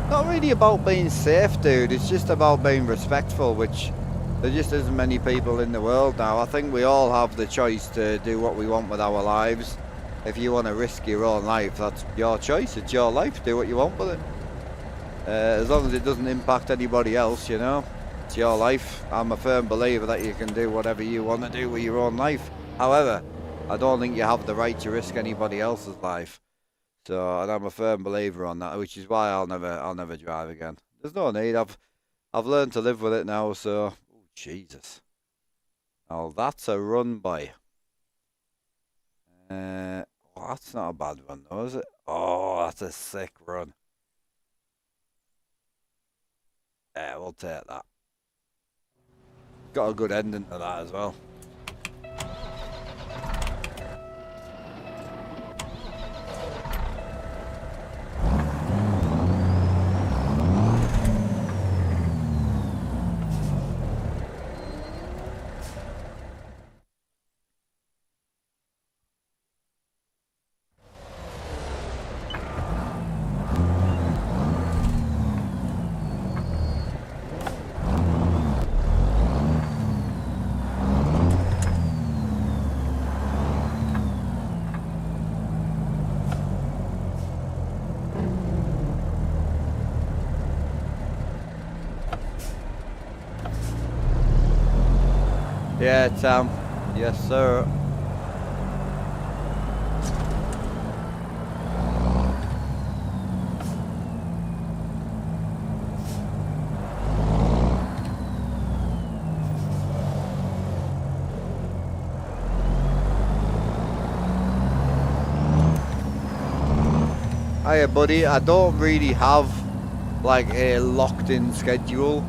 not really about being safe, dude. It's just about being respectful, which there just isn't many people in the world now. I think we all have the choice to do what we want with our lives. If you want to risk your own life, that's your choice. It's your life. Do what you want with it. As long as it doesn't impact anybody else, you know. It's your life. I'm a firm believer that you can do whatever you want to do with your own life. However, I don't think you have the right to risk anybody else's life. So, and I'm a firm believer on that, which is why I'll never drive again. There's no need. I've learned to live with it now. So, oh, Jesus. Oh, that's a run, boy. Oh, that's not a bad run, though, is it? Oh, that's a sick run. Yeah, we'll take that. Got a good ending to that as well. Yeah, Tom. Yes, sir. Hiya, buddy. I don't really have like a locked-in schedule,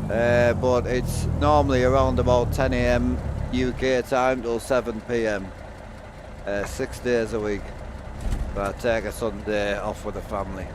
but it's normally around about 10 AM UK time till 7 PM, 6 days a week. But I take a Sunday off with the family.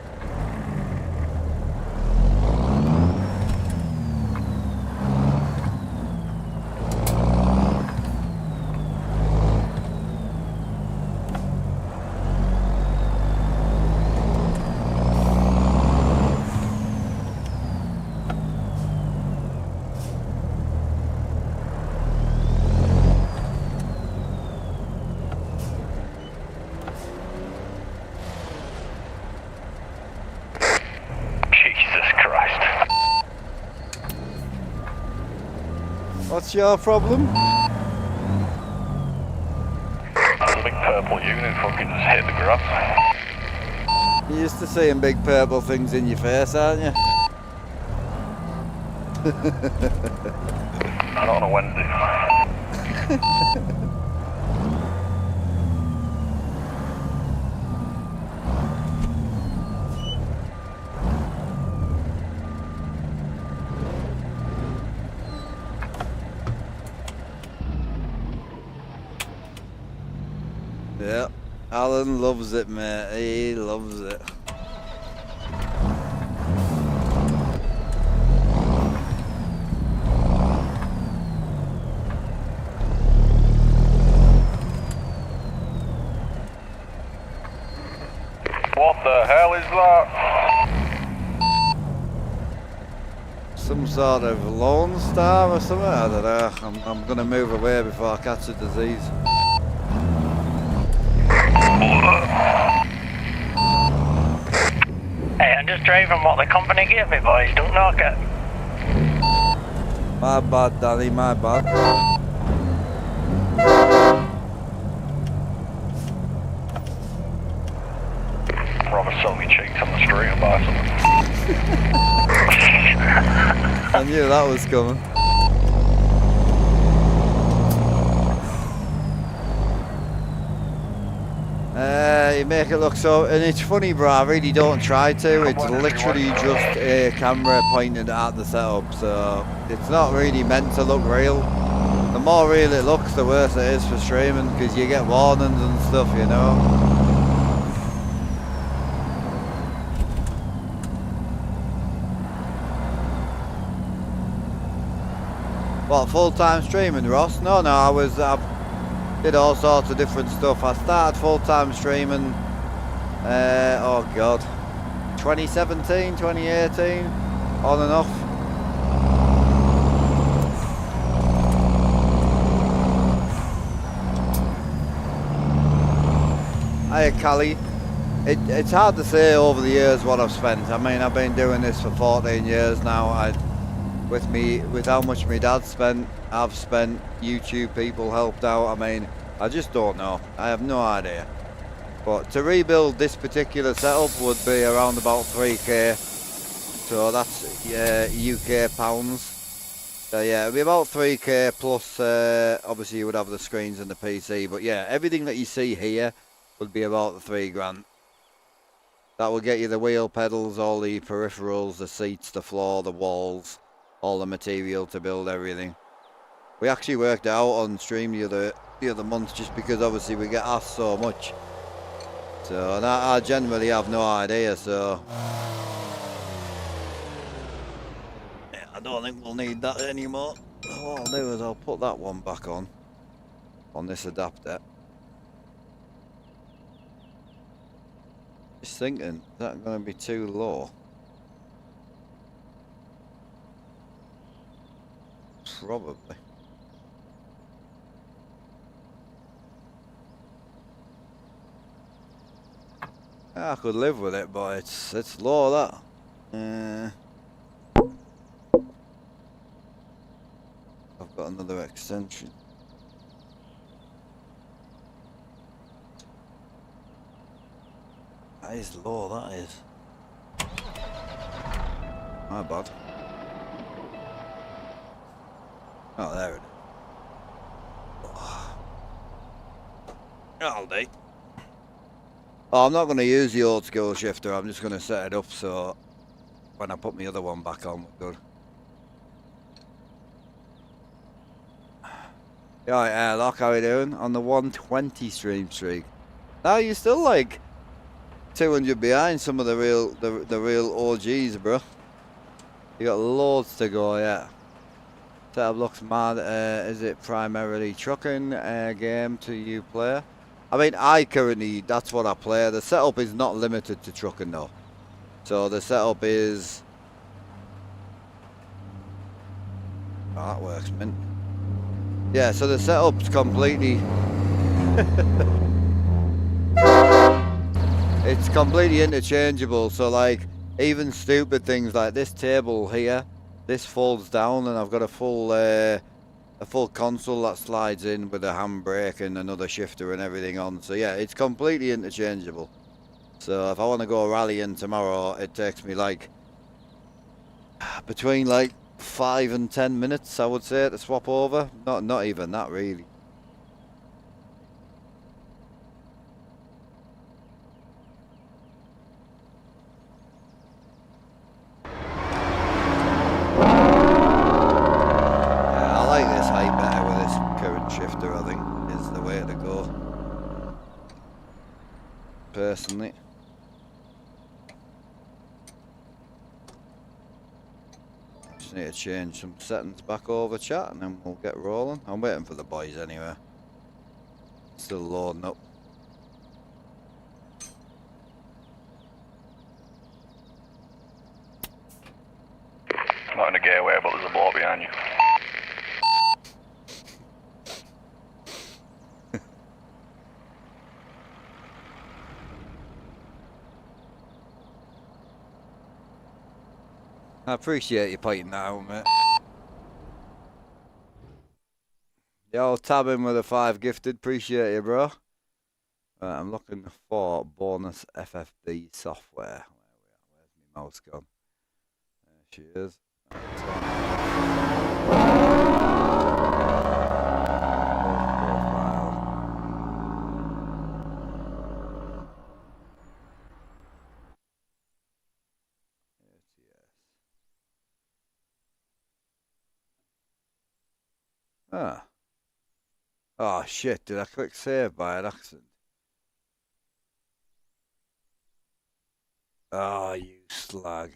What's your problem? The big purple unit fucking just hit the grass. You're used to seeing big purple things in your face, aren't you? Not on a Wednesday. Yeah, Alan loves it, mate. He loves it. What the hell is that? Some sort of Lone Star or something? I don't know. I'm gonna move away before I catch a disease. Hey, I'm just driving what the company gave me, boys. Don't knock it. My bad, Danny, my bad. Rather sell me cheeks on the street and buy something. I knew that was coming. You make it look so, and it's funny, bro. I really don't try to. It's literally just a camera pointed at the setup, so it's not really meant to look real. The more real it looks, the worse it is for streaming, because you get warnings and stuff, you know. What, full-time streaming, Ross? No, I did all sorts of different stuff. I started full-time streaming, oh god, 2017, 2018, on and off. Hey, Callie. It's hard to say over the years what I've spent. I mean, I've been doing this for 14 years now. With how much my dad spent, I've spent, YouTube people helped out. I mean, I just don't know. I have no idea. But to rebuild this particular setup would be around about 3k. So that's UK pounds. So yeah, it'd be about 3k plus, obviously you would have the screens and the PC. But yeah, everything that you see here would be about the 3 grand. That will get you the wheel pedals, all the peripherals, the seats, the floor, the walls, all the material to build everything. We actually worked it out on stream the other month, just because obviously we get asked so much. So, and I generally have no idea, so yeah, I don't think we'll need that anymore. What I'll do is I'll put that one back on this adapter. Just thinking, is that going to be too low? Probably. I could live with it, but it's low, that. I've got another extension. That is low, that is. My bad. Oh, there it is. All day. Oh, I'm not going to use the old school shifter. I'm just going to set it up so when I put my other one back on, we're good. Alright, Airlock, how are you doing? On the 120 stream streak. Now you're still like 200 behind some of the real OGs, bro. You got loads to go, yeah. Setup looks mad. Is it primarily trucking game to you play? I mean, that's what I play. The setup is not limited to trucking though. So the setup is... Oh, that works, mint. Yeah, so the setup's completely... It's completely interchangeable. So like, even stupid things like this table here, this folds down and I've got a full console that slides in with a handbrake and another shifter and everything on. So yeah, it's completely interchangeable. So if I want to go rallying tomorrow, it takes me like between like 5 and 10 minutes, I would say, to swap over. Not even that, really. Shifter, I think, is the way to go, personally. Just need to change some settings back over, chat, and then we'll get rolling. I'm waiting for the boys anyway. Still loading up. Not in a gateway, but there's a boat behind you. I appreciate you pointing that out, mate. Yo, tabbing with a 5 gifted. Appreciate you, bro. I'm looking for bonus FFB software. Where's my mouse gone? There she is. Ah. Oh shit, did I click save by an accident? Oh, you slag.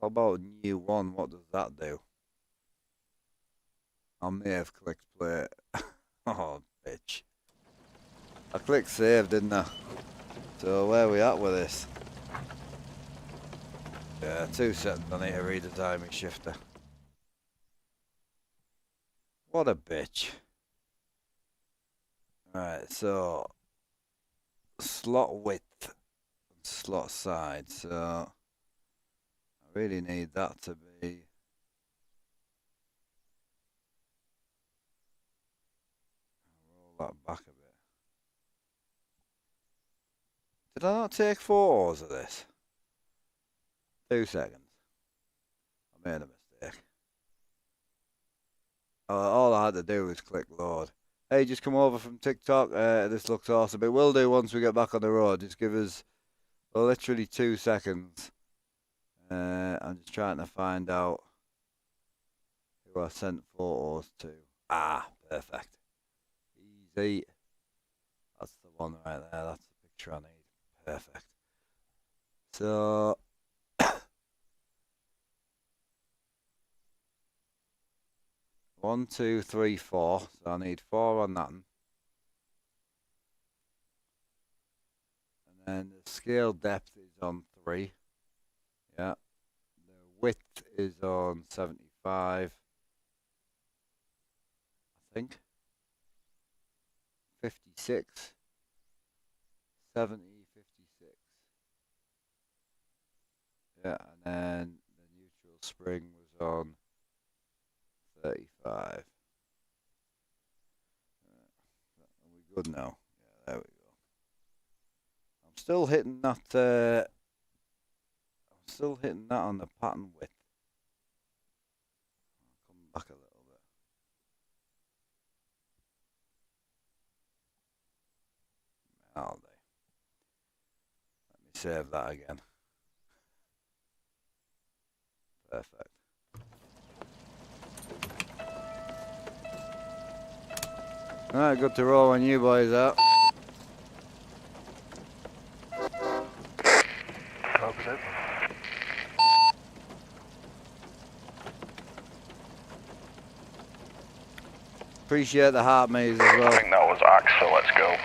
How about new one? What does that do? I may have clicked play. Oh, bitch. I clicked save, didn't I? So where are we at with this? Yeah, 2 seconds. I need to read the timing shifter. What a bitch. Alright, so slot width and slot side. So I really need that to be roll that back a bit. Did I not take photos of this? 2 seconds. I made a mistake. All I had to do was click load. Hey, just come over from TikTok. This looks awesome. It will do once we get back on the road. Just give us literally 2 seconds. I'm just trying to find out who I sent photos to. Ah, perfect. Easy. That's the one right there. That's the picture I need. Perfect. So 1, 2, 3, 4. So I need 4 on that one. And then the scale depth is on 3. Yeah. The width is on 75. I think. 56. 70, 56. Yeah, and then the neutral spring was on 35. Are we good now? Yeah, there we go. I'm still hitting that. I'm still hitting that on the pattern width. I'll come back a little bit. All day. Let me save that again. Perfect. Alright, good to roll when you boys out. Copy that. Appreciate the heart maze as I well. think that was Axe, so let's go.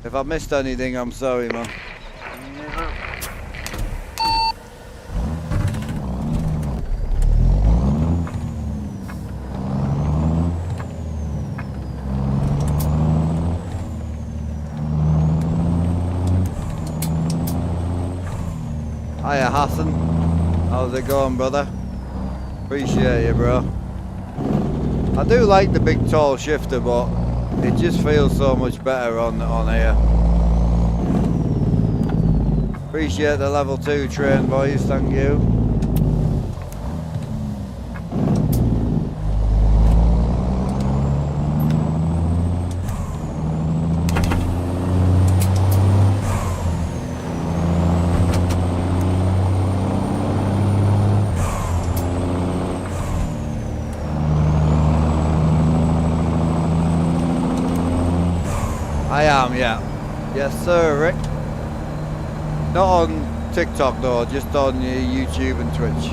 If I missed anything, I'm sorry, man. Hiya Hassan, how's it going, brother? Appreciate you, bro. I do like the big tall shifter, but it just feels so much better on here. Appreciate the level 2 train, boys, thank you. I am, yeah. Yes, sir, Rick. Not on TikTok, though, just on YouTube and Twitch.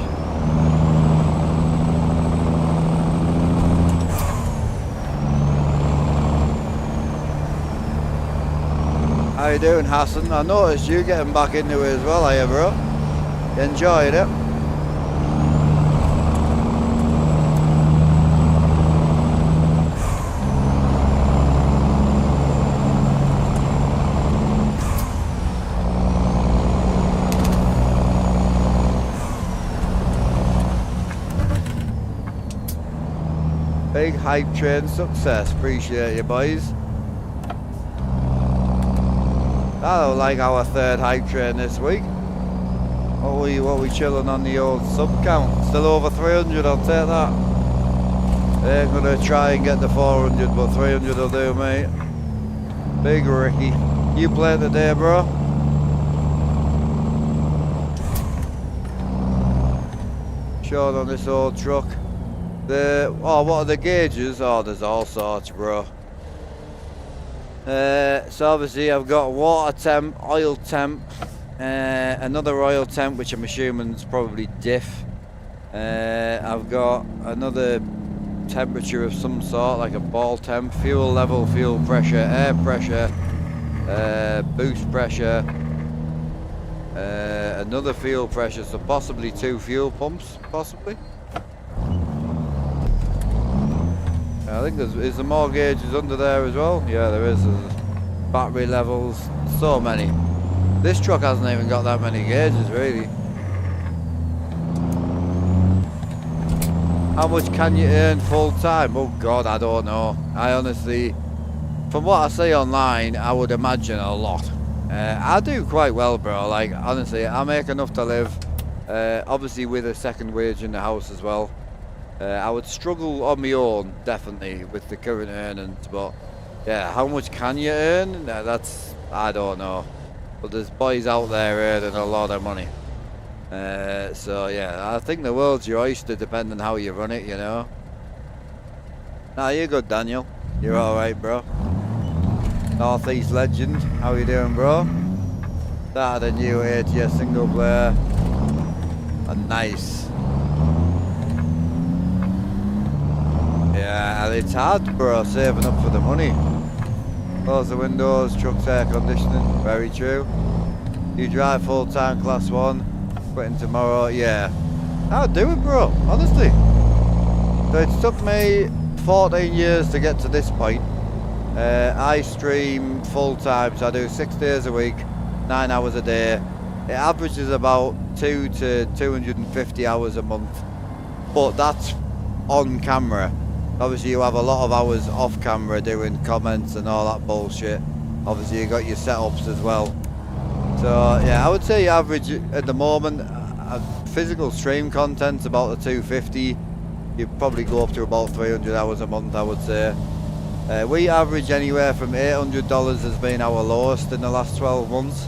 How you doing, Hassan? I noticed you getting back into it as well, are you, bro? You enjoyed it? Big hype train success, appreciate you boys. I don't like our 3rd hype train this week. What we chilling on the old sub count? Still over 300, I'll take that. Ain't gonna try and get the 400, but 300 will do, mate. Big Ricky. You play today, bro? shown on this old truck. What are the gauges? Oh, there's all sorts, bro. So obviously I've got water temp, oil temp, another oil temp, which I'm assuming is probably diff. I've got another temperature of some sort, like a ball temp, fuel level, fuel pressure, air pressure, boost pressure, another fuel pressure, so possibly 2 fuel pumps, possibly. I think is there more gauges under there as well? Yeah, there is. There's battery levels, so many. This truck hasn't even got that many gauges, really. How much can you earn full time? Oh God, I don't know. I honestly, from what I see online, I would imagine a lot. I do quite well, bro. Like, honestly, I make enough to live. Obviously with a second wage in the house as well. I would struggle on my own, definitely, with the current earnings, but yeah, how much can you earn? That's, I don't know. But there's boys out there earning a lot of money. So yeah, I think the world's your oyster, depending on how you run it, you know. Nah, you're good, Daniel. You're alright, bro. Northeast legend, how you doing, bro? Started a new ATS single player. Nice. Yeah, it's hard, bro, saving up for the money. Close the windows, truck's air conditioning, very true. You drive full-time class 1, quitting tomorrow, yeah. I'll do it, bro, honestly. So it took me 14 years to get to this point. I stream full-time, so I do 6 days a week, 9 hours a day. It averages about 2 to 250 hours a month, but that's on camera. Obviously you have a lot of hours off camera doing comments and all that bullshit. Obviously you got your setups as well. So yeah, I would say average at the moment, physical stream content's about the 250. You'd probably go up to about 300 hours a month, I would say. We average anywhere from $800 has been our lowest in the last 12 months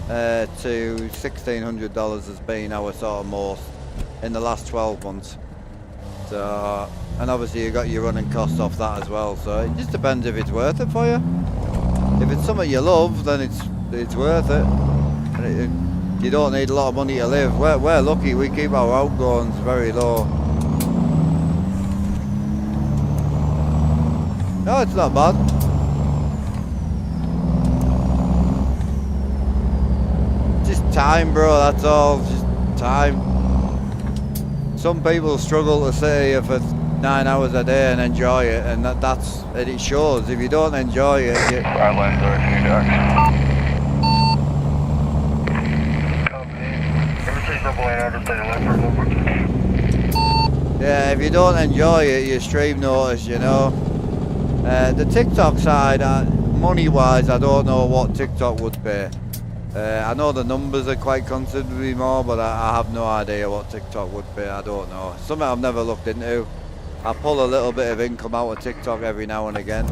to $1,600 has been our sort of most in the last 12 months. So, and obviously you got your running costs off that as well, so it just depends if it's worth it for you. If it's something you love, then it's worth it. And you don't need a lot of money to live. We're lucky, we keep our outgoings very low. No, it's not bad. Just time, bro, that's all, just time. Some people struggle to sit here for 9 hours a day and enjoy it, and it shows. If you don't enjoy it, yeah, if you don't enjoy it, you stream notice, you know. The TikTok side, money-wise, I don't know what TikTok would pay. I know the numbers are quite considerably more, but I have no idea what TikTok would pay. I don't know. Something I've never looked into. I pull a little bit of income out of TikTok every now and again.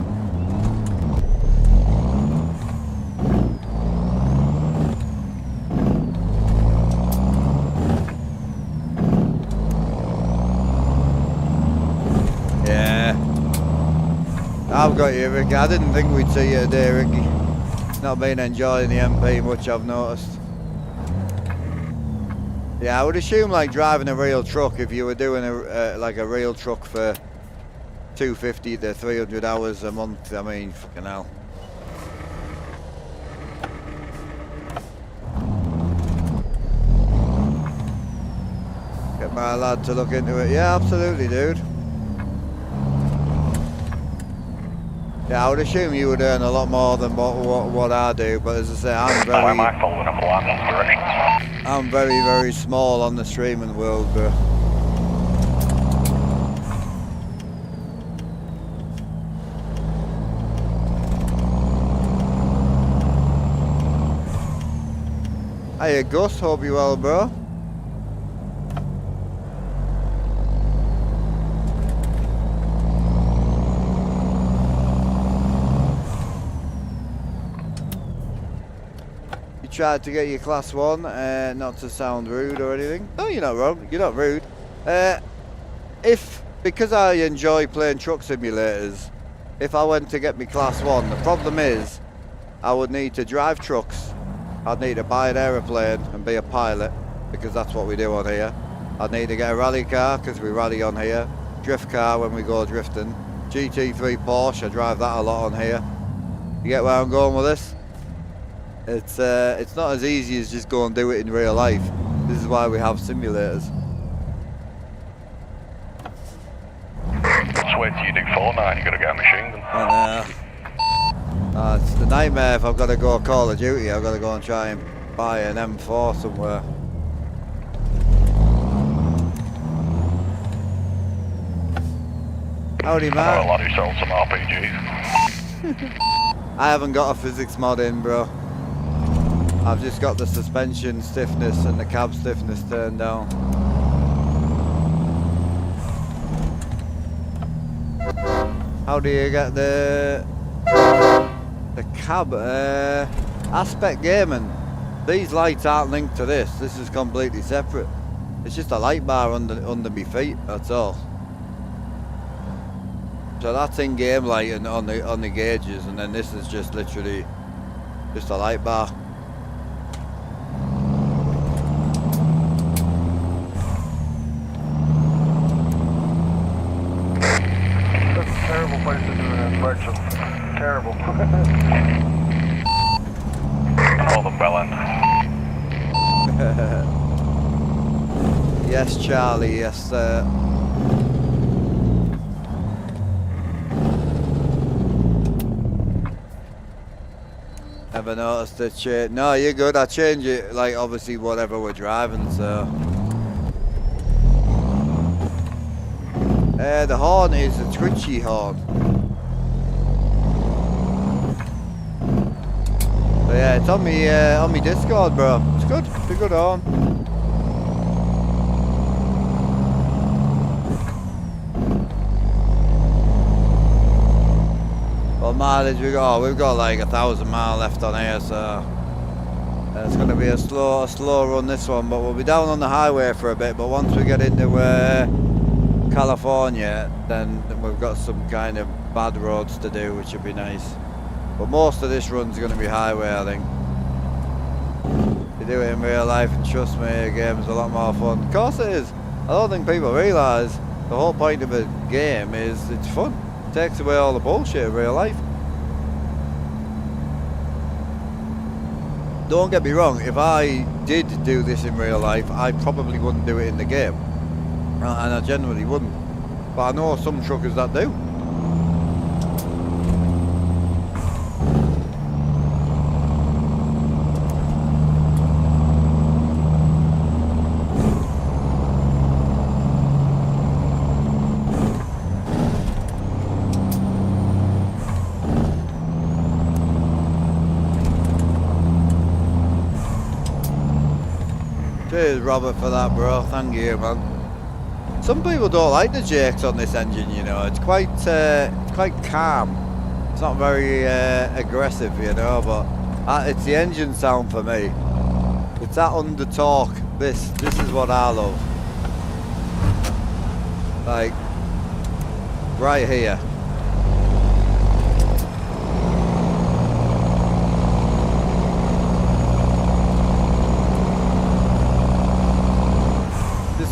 Yeah. I've got you, Ricky. I didn't think we'd see you today, Ricky. Not been enjoying the MP much, I've noticed. Yeah, I would assume like driving a real truck, if you were doing like a real truck for 250 to 300 hours a month, I mean, fucking hell. Get my lad to look into it. Yeah, absolutely, dude. Yeah, I would assume you would earn a lot more than what I do, but as I say, I'm very, very small on the streaming world, bro. Hiya, Gus, hope you're well, bro. Tried to get your class 1, not to sound rude or anything. No, you're not wrong. You're not rude. Because I enjoy playing truck simulators, if I went to get me class 1, the problem is I would need to drive trucks. I'd need to buy an aeroplane and be a pilot, because that's what we do on here. I'd need to get a rally car, because we rally on here. Drift car when we go drifting. GT3 Porsche, I drive that a lot on here. You get where I'm going with this? It's not as easy as just go and do it in real life. This is why we have simulators. Just wait till you do Fortnite, you gotta get a machine gun. And, it's the nightmare if I've got to go Call of Duty. I've got to go and try and buy an M4 somewhere. Howdy, I know a man. lad who sells some RPGs. I haven't got a physics mod in, bro. I've just got the suspension stiffness and the cab stiffness turned down. How do you get the cab? Aspect gaming. These lights aren't linked to this. This is completely separate. It's just a light bar under my feet. That's all. So that's in-game lighting on the gauges, and then this is just literally just a light bar. That's a terrible place to do an inspection. Terrible. Call them bell end. Yes, Charlie. Yes, sir. Ever noticed the change? No, you're good. I change it, like, obviously whatever we're driving, so. The horn is a twitchy horn. So yeah, it's on me Discord, bro. It's good. It's a good horn. What mileage we got? Oh, we've got like 1,000 miles left on here, so it's going to be a slow run this one. But we'll be down on the highway for a bit. But once we get into California, then we've got some kind of bad roads to do, which would be nice. But most of this run's going to be highway, I think. You do it in real life, and trust me, a game's a lot more fun. Of course it is. I don't think people realise the whole point of a game is it's fun. It takes away all the bullshit of real life. Don't get me wrong, if I did do this in real life, I probably wouldn't do it in the game. And I generally wouldn't. But I know some truckers that do. Cheers, Robert, for that, bro. Thank you, man. Some people don't like the jakes on this engine, you know. It's quite calm. It's not very aggressive, you know, but it's the engine sound for me. It's that under torque. This is what I love. Like, right here.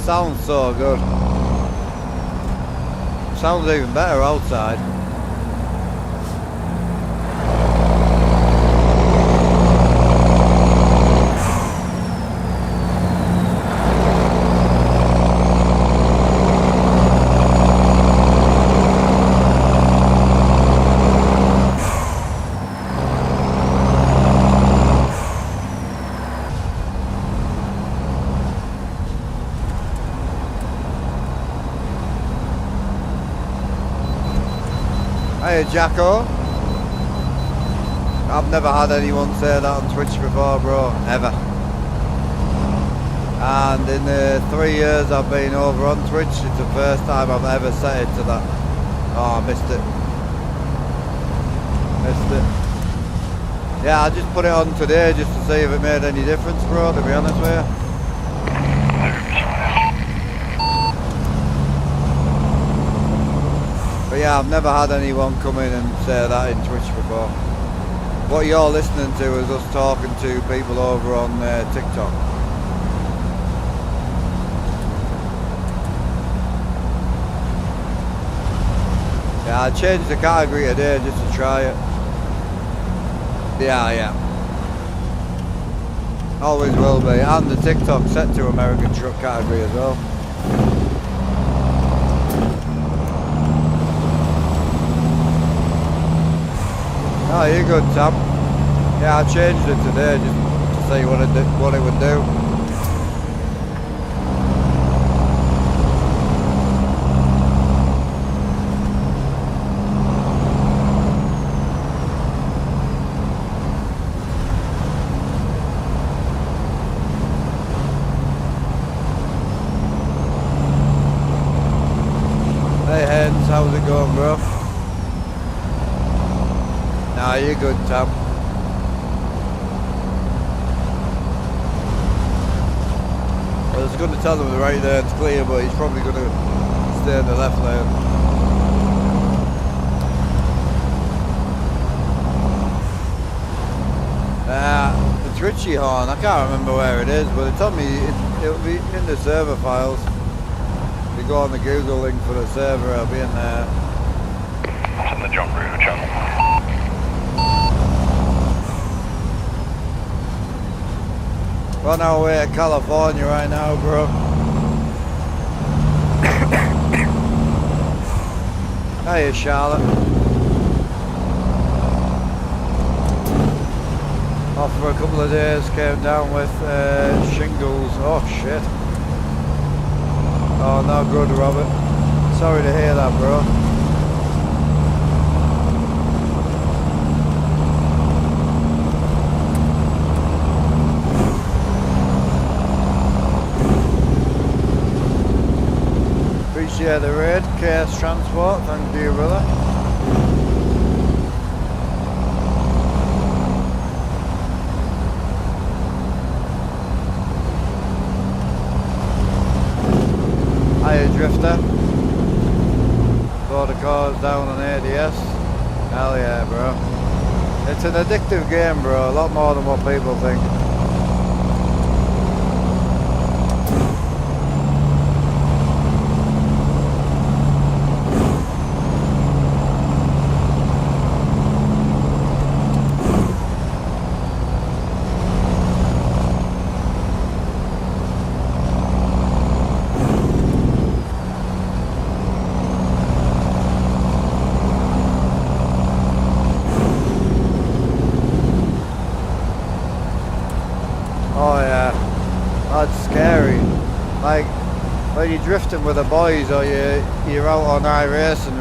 Sounds so good. Sounds even better outside. Hey Jacko, I've never had anyone say that on Twitch before, bro, ever. And in the 3 years I've been over on Twitch, it's the first time I've ever said it to that. Oh, I missed it. Yeah, I just put it on today just to see if it made any difference, bro, to be honest with you. Yeah, I've never had anyone come in and say that in Twitch before. What you're listening to is us talking to people over on TikTok. Yeah, I changed the category today just to try it. Yeah. Always will be. And the TikTok set to American truck category as well. Oh, you're good, Tom. Yeah, I changed it today just to see what it would do. Hey, Hens, how's it going, bro? Nah, you're good, Tom. I was going to tell him right there it's clear, but he's probably going to stay in the left lane. The Twitchy horn, I can't remember where it is, but it told me it'll be in the server files. If you go on the Google link for the server, it'll be in there. It's in the jump router channel. We're on our way to California right now, bro. Hiya, Charlotte. Off for a couple of days, came down with shingles. Oh shit. Oh, not good, Robert. Sorry to hear that, bro. Appreciate the raid, KS Transport, thank you, brother. Hiya, Drifter. Border cars down on ATS. Hell yeah, bro. It's an addictive game, bro, a lot more than what people think. When you're drifting with the boys or you're out on racing.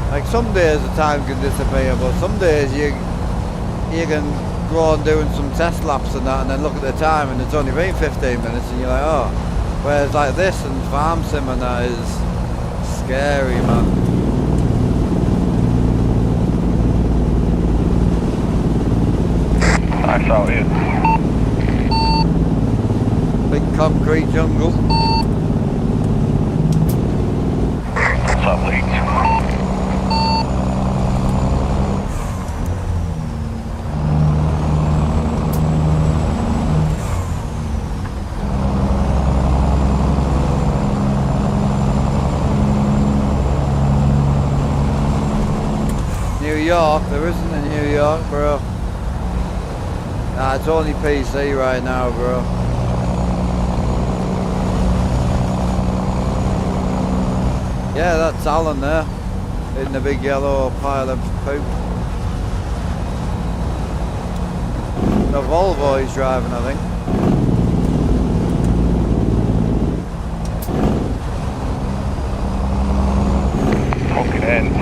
Like some days the time can disappear, but some days you can go on doing some test laps and that and then look at the time and it's only been 15 minutes and you're like, oh. Whereas like this and farm sim and that is scary, man. Nice out here. Big concrete jungle. What's up, Leeds? New York, there isn't a New York, bro. Nah, it's only PC right now, bro. Yeah, that's Alan there, in the big yellow pile of poop. The Volvo he's driving, I think. Fucking in.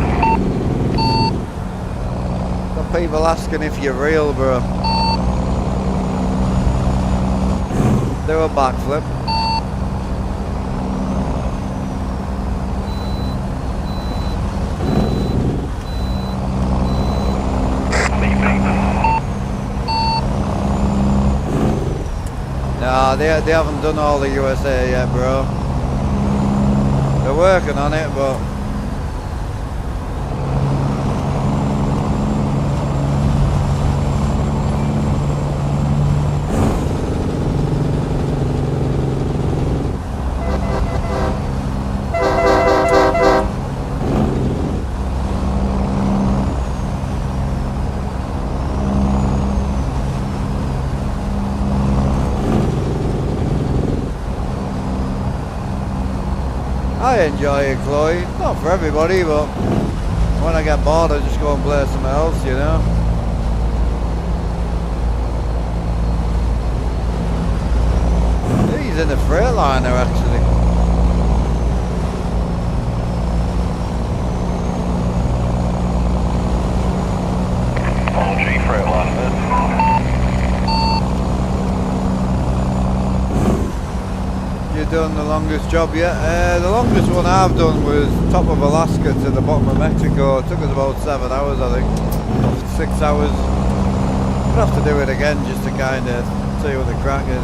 Got people asking if you're real, bro. Do a backflip. Nah, they haven't done all the USA yet, bro. They're working on it, but I enjoy it, Chloe. Not for everybody, but when I get bored, I just go and play something else, you know. He's in the Freightliner, actually. OG Freightliner. You done the longest job yet? The longest one I've done was top of Alaska to the bottom of Mexico. It took us about 7 hours, I think. 6 hours. We'll have to do it again just to kind of see what the crack is.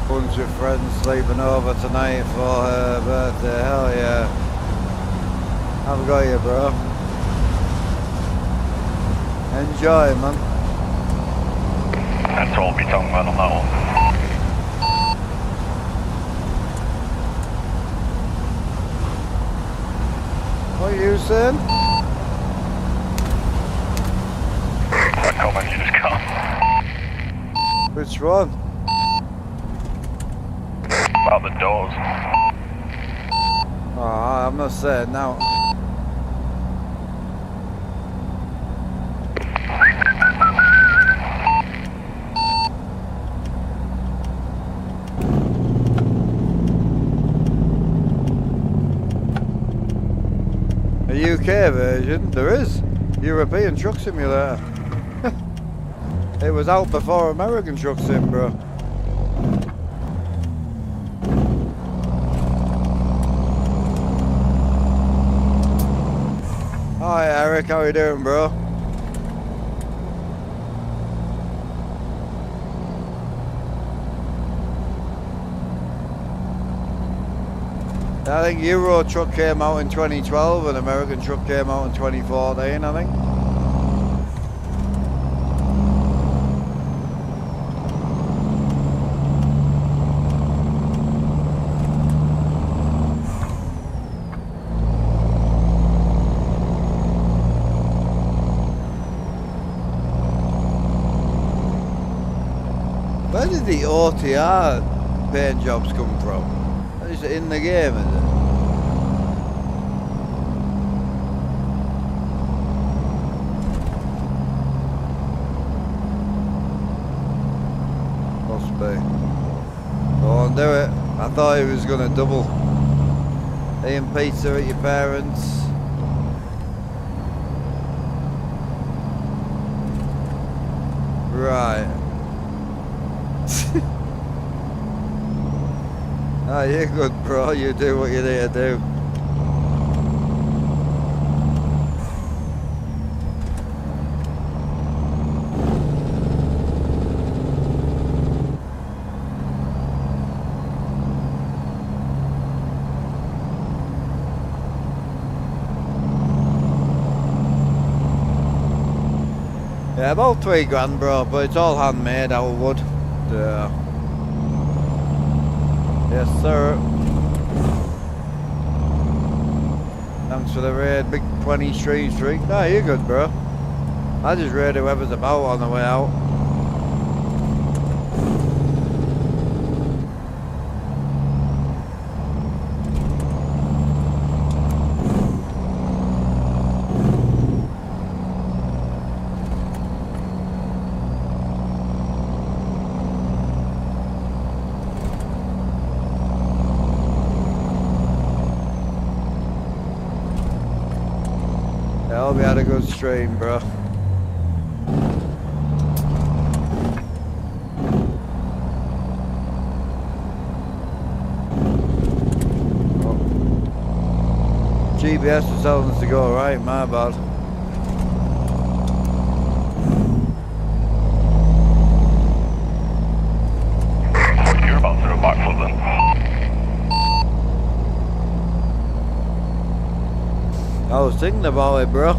Bunch of friends sleeping over tonight for her birthday. Hell yeah. I've got you, bro. Enjoy, man. That's all me tongue, man, on that one. What are you saying? That comment you just got. Which one? About the doors. Oh, I'm not saying now. A UK version? There is. European Truck Simulator. It was out before American Truck Sim, bro. Hi Eric, how you doing, bro? I think Euro Truck came out in 2012 and American Truck came out in 2014, I think. Where did the OTR paint jobs come from? Is it in the game, is it? Must be. Go on, do it. I thought he was going to double. Eating pizza at your parents'. Right. Ah, you're good, bro. You do what you need to do. Yeah, about $3 bro, but it's all handmade out of wood. Yeah. Yes, sir. Thanks for the raid, big 20 Street. Nah, you're good, bro. I just read whoever's about on the way out. I hope you had a good stream, bro. GPS was telling us to go right, my bad. Well, you're about to do a backflip then. I was thinking about it, bro.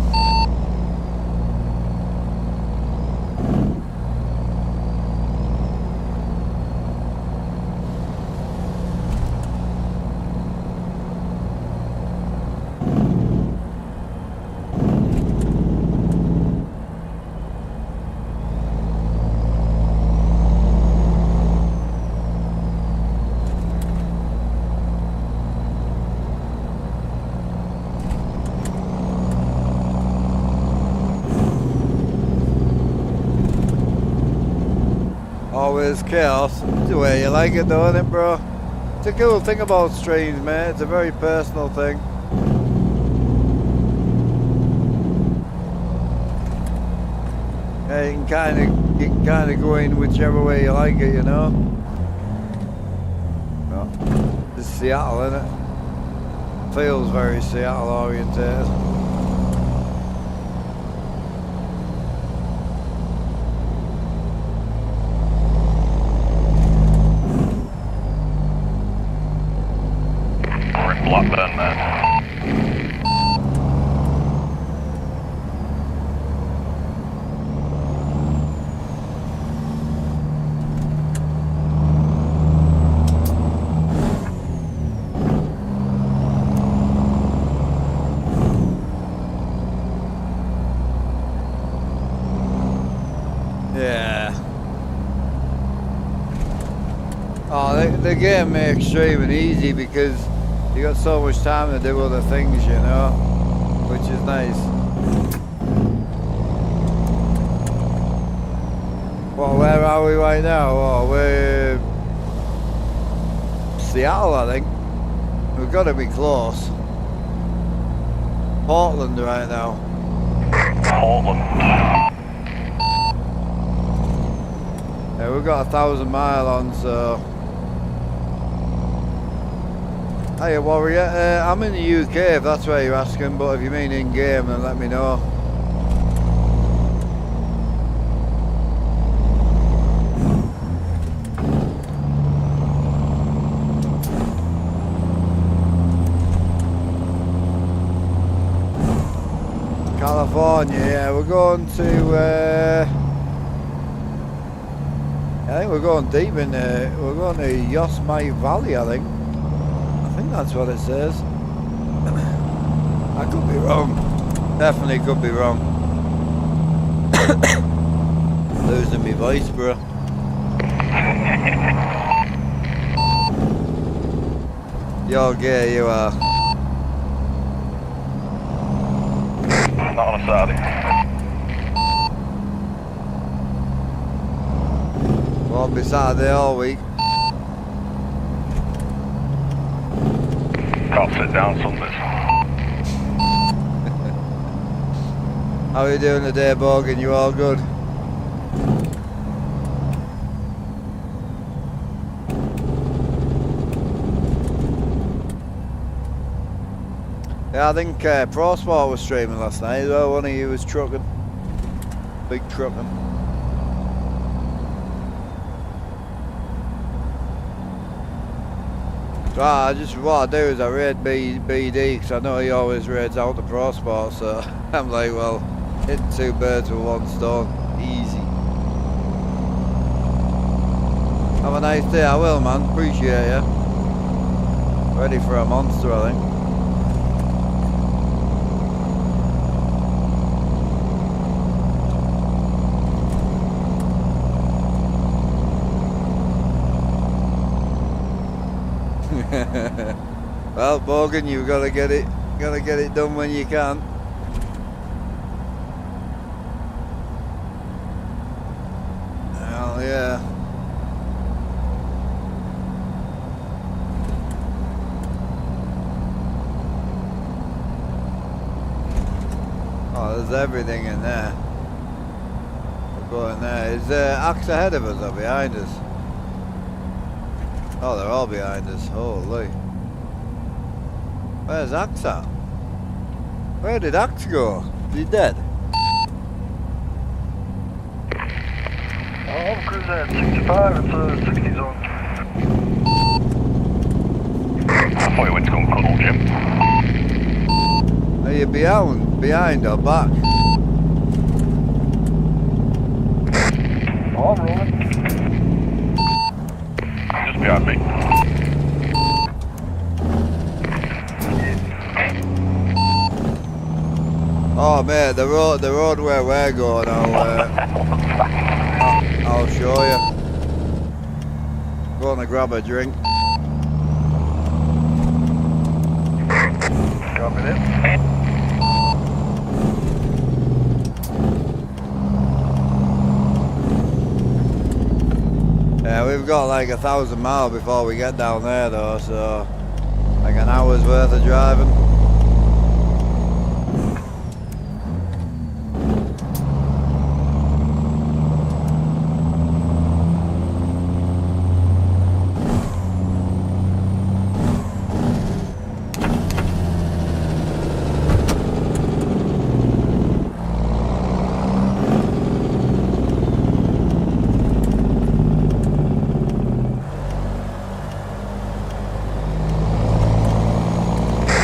Always chaos. The way you like it, though, isn't it, bro? It's a cool thing about streams, mate. It's a very personal thing. Yeah, you can kind of go in whichever way you like it, you know. Well, it's Seattle, isn't it? Feels very Seattle oriented. Blackburn, man. Yeah. Oh, the game makes streaming easy because you got so much time to do other things, you know, which is nice. Well, where are we right now? Oh, we're Seattle, I think. We've got to be close. Portland right now. Portland. Yeah, we've got 1,000 mile on, so. Hiya Warrior, I'm in the UK if that's where you're asking, but if you mean in game then let me know. California, yeah, we're going to, I think we're going deep in, we're going to Yosemite Valley, I think. I think that's what it says. I could be wrong. Definitely could be wrong. Losing my voice, bro. You're gay, you are. Not on a Saturday. Won't be Saturday all week. Can't sit down Sundays. How are you doing today, Bogan? You all good? Yeah, I think Pro Sport was streaming last night. Well, one of you was trucking. Big trucking. Right, what I do is I raid BD because I know he always raids out the Pro Sport, so I'm like, well, hit 2 birds with 1 stone. Easy. Have a nice day, I will, man. Appreciate you. Ready for a monster, I think. Well, Morgan, you've got to get it done when you can. Hell yeah. Oh, there's everything in there. We'll go in there. Is Axe ahead of us or behind us? Oh, they're all behind us. Holy. Where's Axe at? Where did Axe go? Is he dead? I'm cruising at 65, it's a 60 zone. I thought you went to go and cuddle, Jim. Are you behind or back? Oh, I'm rolling. Just behind me. Oh mate, the road where we're going, I'll show you. Going to grab a drink. Copy that. Yeah, we've got like 1,000 miles before we get down there though, so like an hour's worth of driving.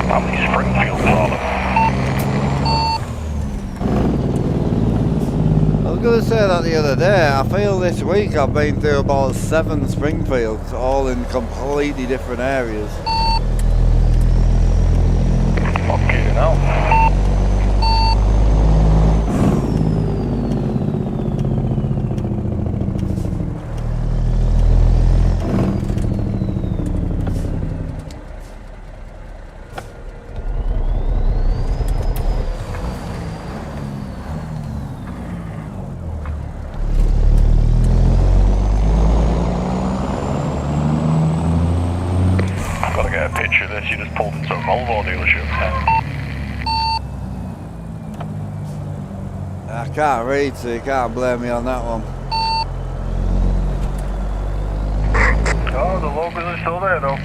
How many Springfields are there? I was going to say that the other day. I feel this week I've been through about 7 Springfields, all in completely different areas. Okay, now. I've got to get a picture of this. You just pulled into a Volvo dealership. I can't read, so you can't blame me on that one. Oh, the locals are still there though.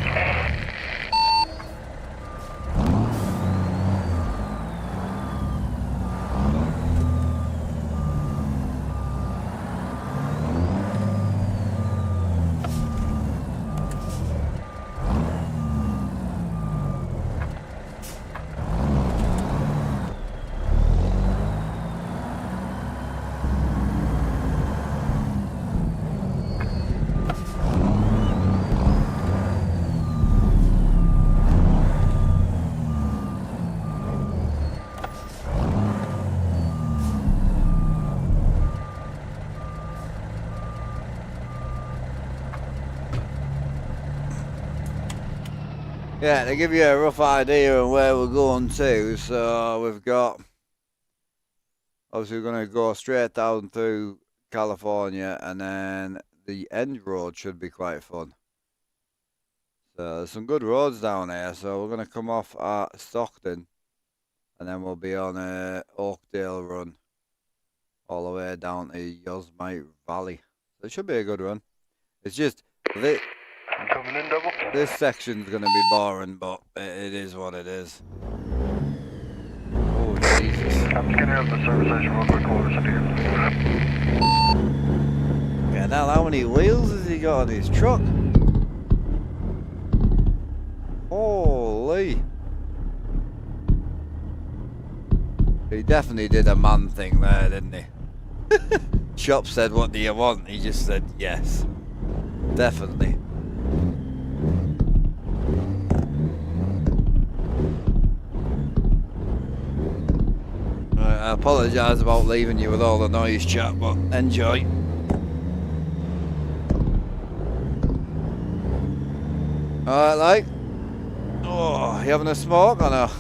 Yeah, to give you a rough idea of where we're going to, so we've got, obviously we're going to go straight down through California, and then the end road should be quite fun. So there's some good roads down here, so we're going to come off at Stockton, and then we'll be on a Oakdale run all the way down to Yosemite Valley. So it should be a good run. It's just, Coming in double. this section's going to be boring, but it is what it is. Oh, Jesus. I'm just getting up the service station real quick. We'll listen to you. Yeah, now how many wheels has he got on his truck? Holy. He definitely did a man thing there, didn't he? Shop said, "What do you want?" He just said, "Yes." Definitely. Right, I apologise about leaving you with all the noise, chat, but enjoy. Alright, like. Oh, you having a smoke or no?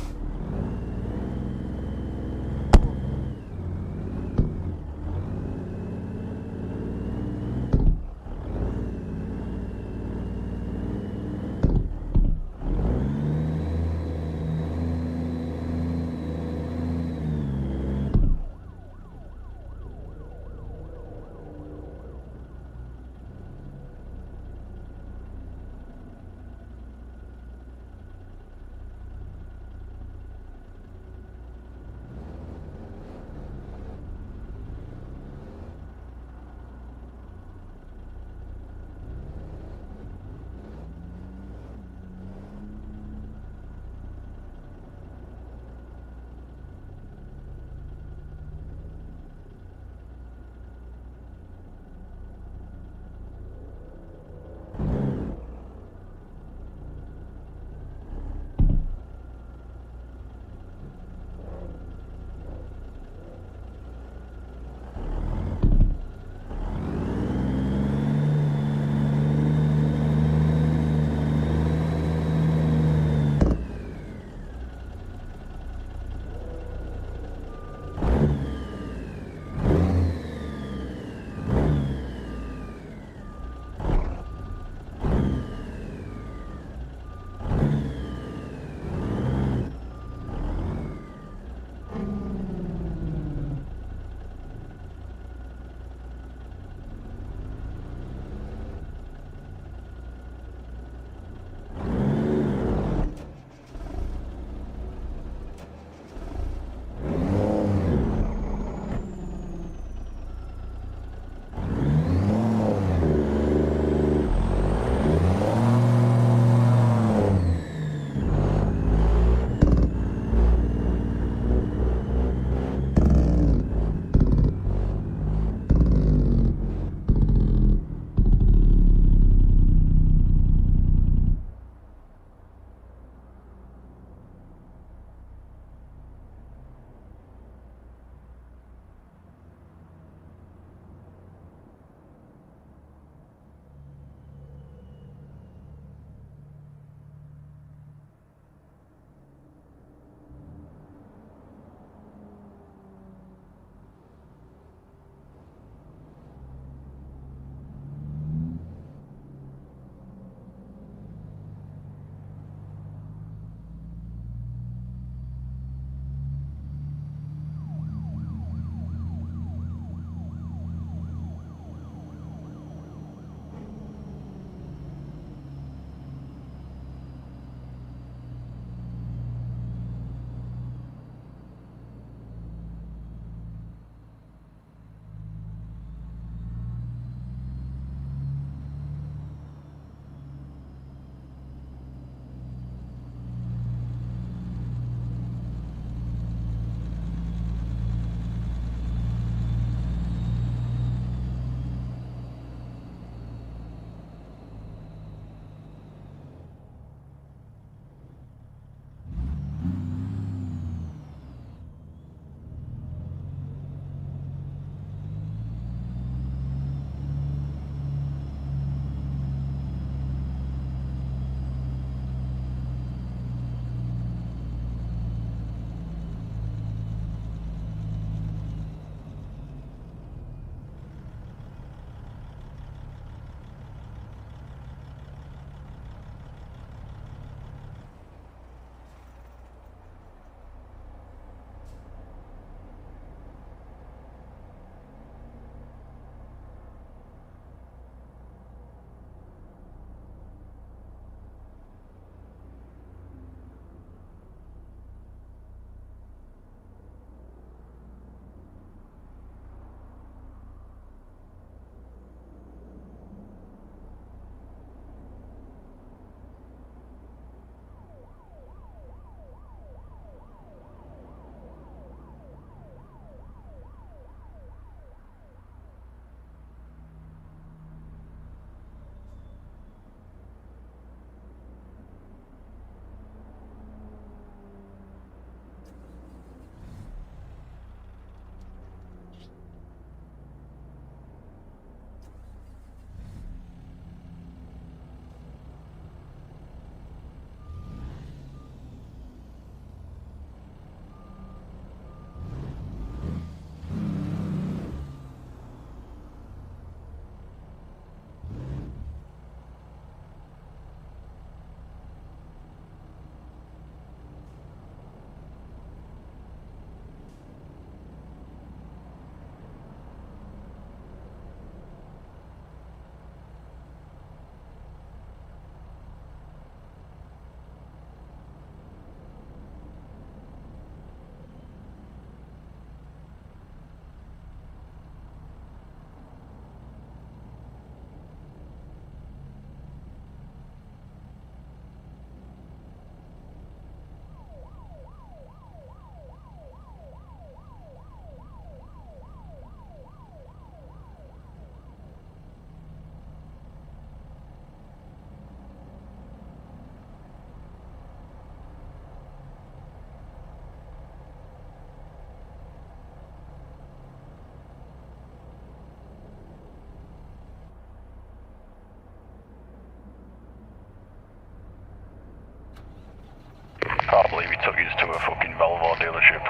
I believe he took you to a fucking Volvo dealership.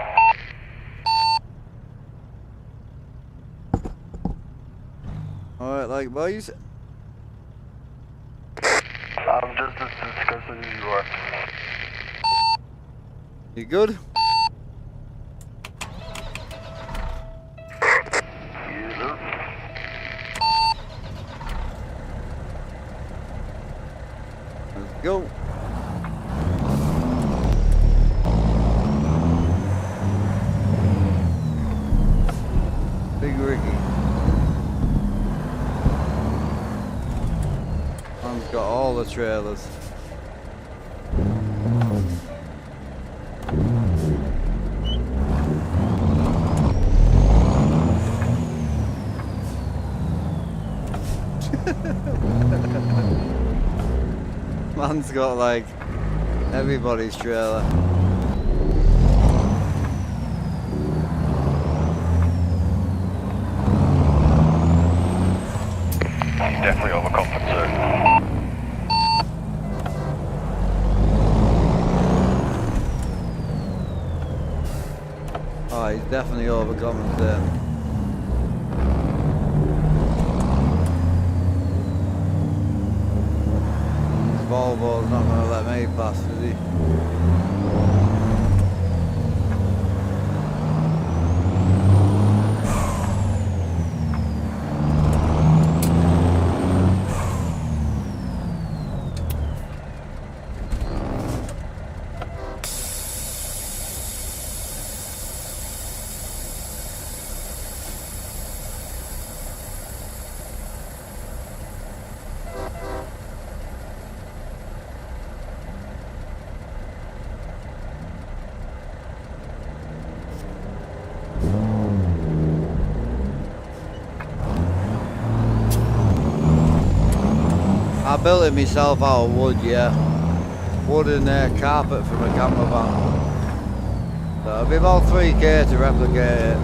Alright, like boys. I'm just as disgusted as you are. You good? Yes, sir. Let's go. Big Ricky. Man's got all the trailers. Man's got like everybody's trailer. He's definitely overcompensating. Oh, he's definitely overcompensating. Volvo's not going to let me pass, is he? I built it myself out of wood, yeah. Wood and carpet from a camper van. So it'll be about 3k to replicate it.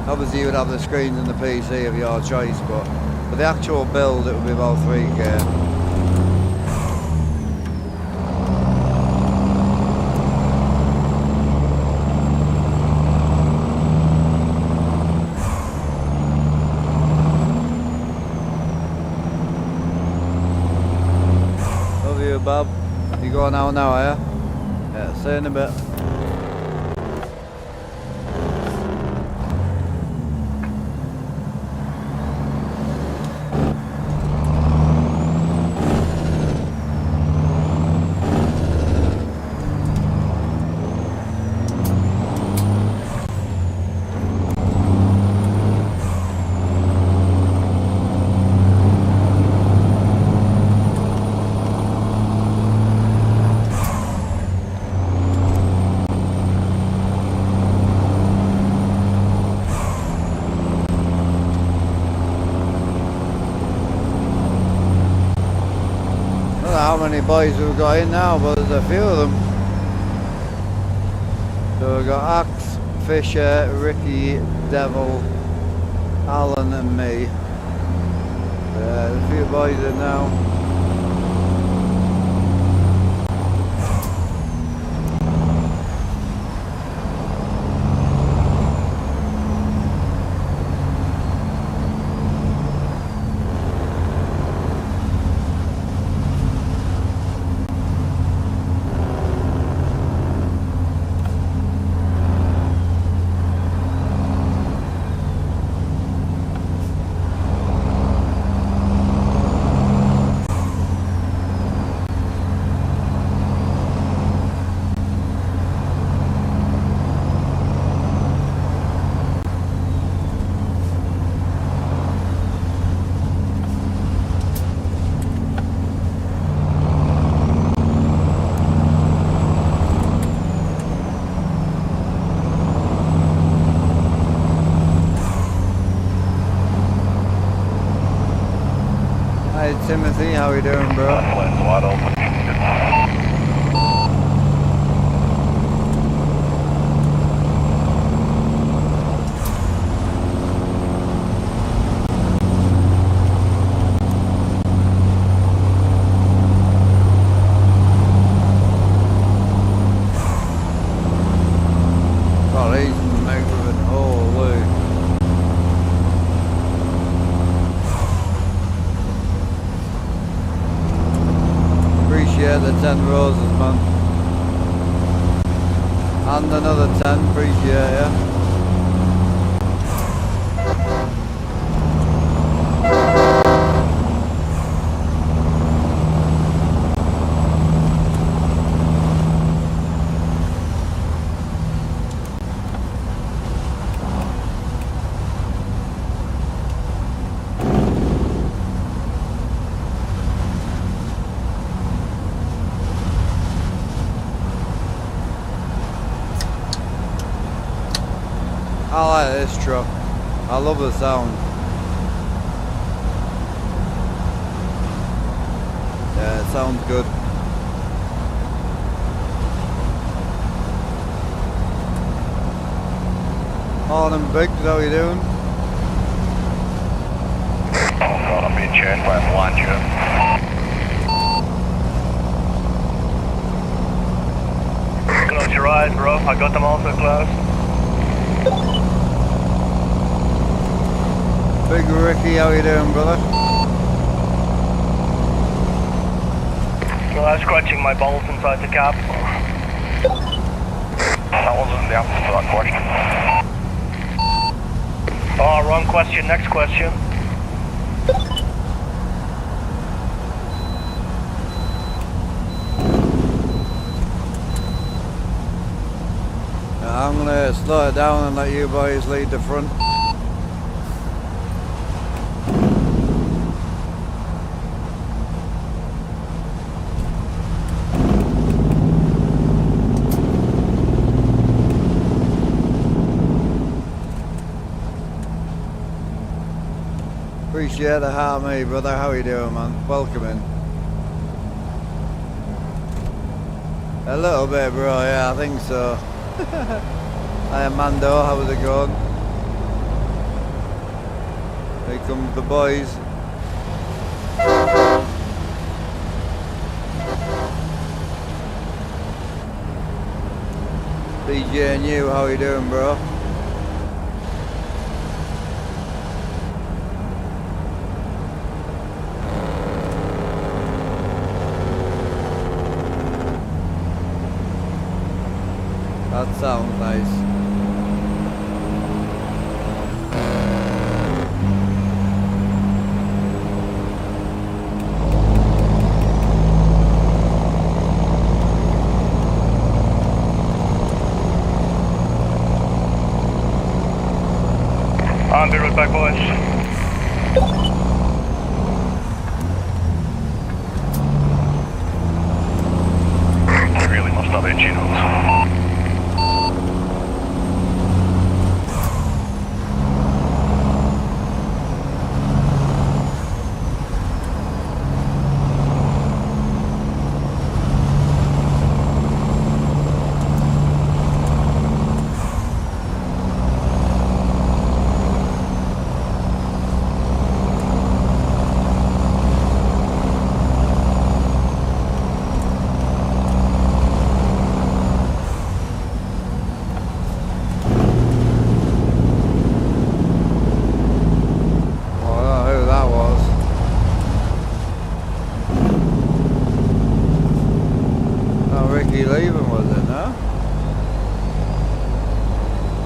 Obviously you would have the screens and the PC of your choice, but for the actual build it would be about 3k. Bob, you going out now, are you? Yeah, see you in a bit. How many boys we've got in now, but there's a few of them. So we've got Axe, Fisher, Ricky, Devil, Alan and me. There's a few boys in now. Hi Timothy, how you doing, bro? Lane's wide open. moving. Holy. Appreciate the 10 roses, man. And another 10, appreciate ya. I like this truck. I love the sound. Yeah, it sounds good. Morning, Biggs, how you doing? Oh god, I'm being chased by a blind jet. Close your eyes, bro. I got them all so close. Big Ricky, how you doing, brother? No, I'm scratching my balls inside the cab. That wasn't the answer to that question. Oh, wrong question. Next question. I'm gonna slow it down and let you boys lead the front. Appreciate the harmony, brother. How you doing, man? Welcome in. A little bit, bro. Yeah, I think so. Hi, Mando. How's it going? Here comes the boys. DJ and you, how you doing, bro? That sounds nice. I'll be right back, boys. They really must have itchy nose. Leaving, was it, no?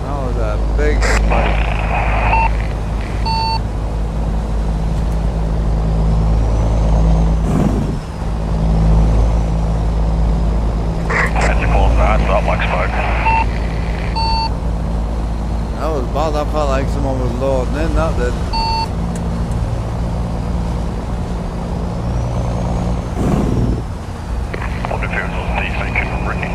That was a big spike. Had to close that, felt like smoke. That was bad. That felt like someone was loading in, that did. What if it was DC and Ricky?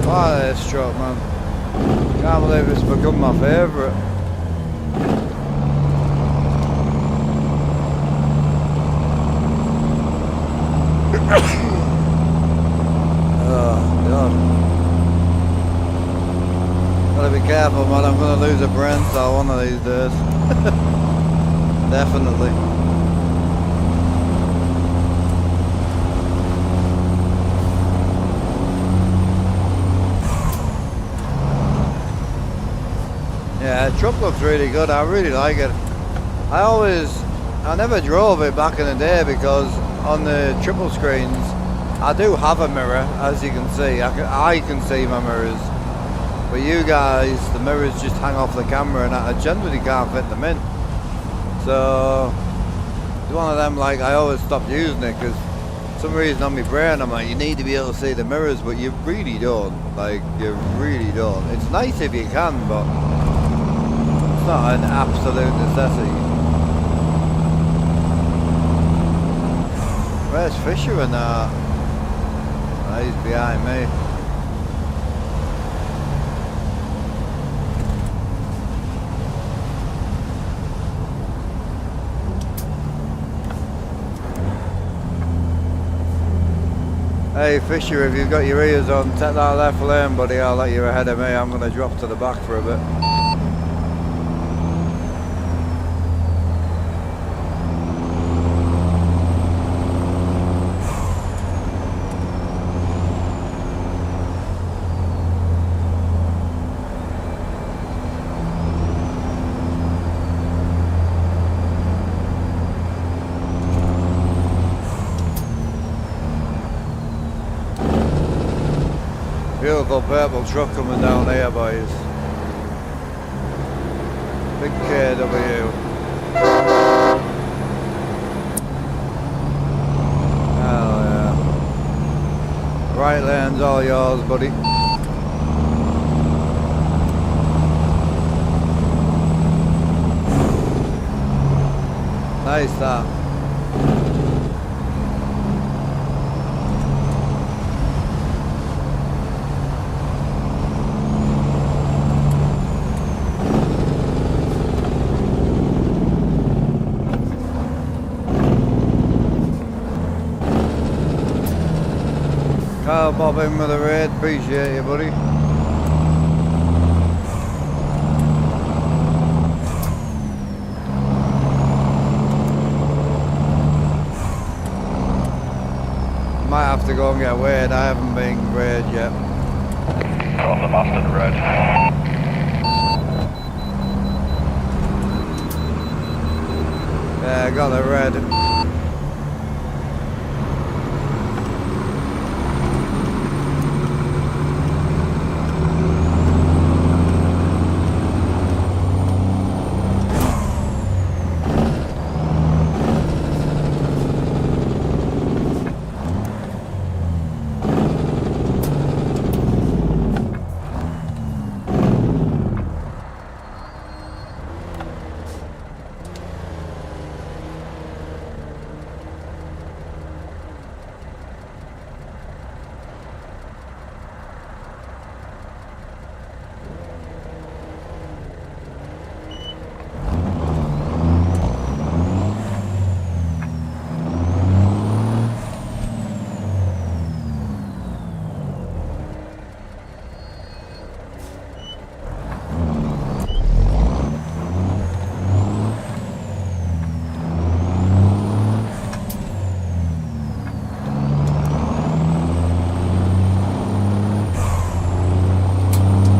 far this truck, man. Can't believe it's become my favourite. Oh God. Gotta be careful, man. I'm gonna lose a brain cell one of these days. Definitely. Yeah, the truck looks really good. I really like it. I never drove it back in the day because on the triple screens, I do have a mirror, as you can see. I can see my mirrors. But you guys, the mirrors just hang off the camera and I generally can't fit them in. So, it's one of them, like, I always stopped using it because for some reason on my brain I'm like, you need to be able to see the mirrors, but you really don't. Like, you really don't. It's nice if you can, but it's not an absolute necessity. Where's Fisher and that? Oh, he's behind me. Hey Fisher, if you've got your ears on, take that left lane, buddy. I'll let you ahead of me. I'm going to drop to the back for a bit. Beautiful purple truck coming down here, boys. Big KW. Hell yeah. Right lane's all yours, buddy. Nice that. Kyle Bob in with a raid, appreciate you, buddy. Might have to go and get weighed, I haven't been weighed yet. Off the mustard red. Yeah, I got the red.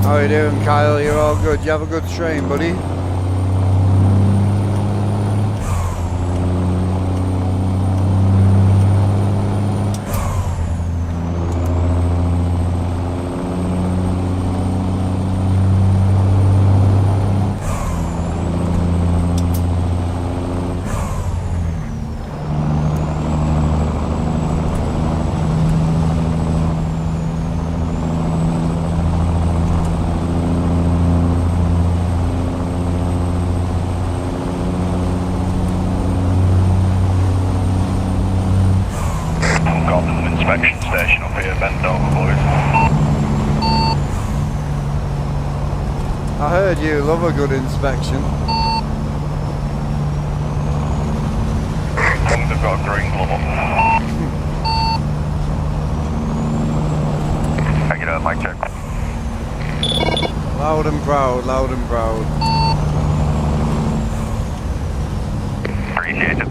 How you doing, Kyle? You're all good. You have a good stream, buddy. I heard you love a good inspection. As long as they've got a green glove on. Hang it up, mic check. Loud and proud, loud and proud. Appreciate it.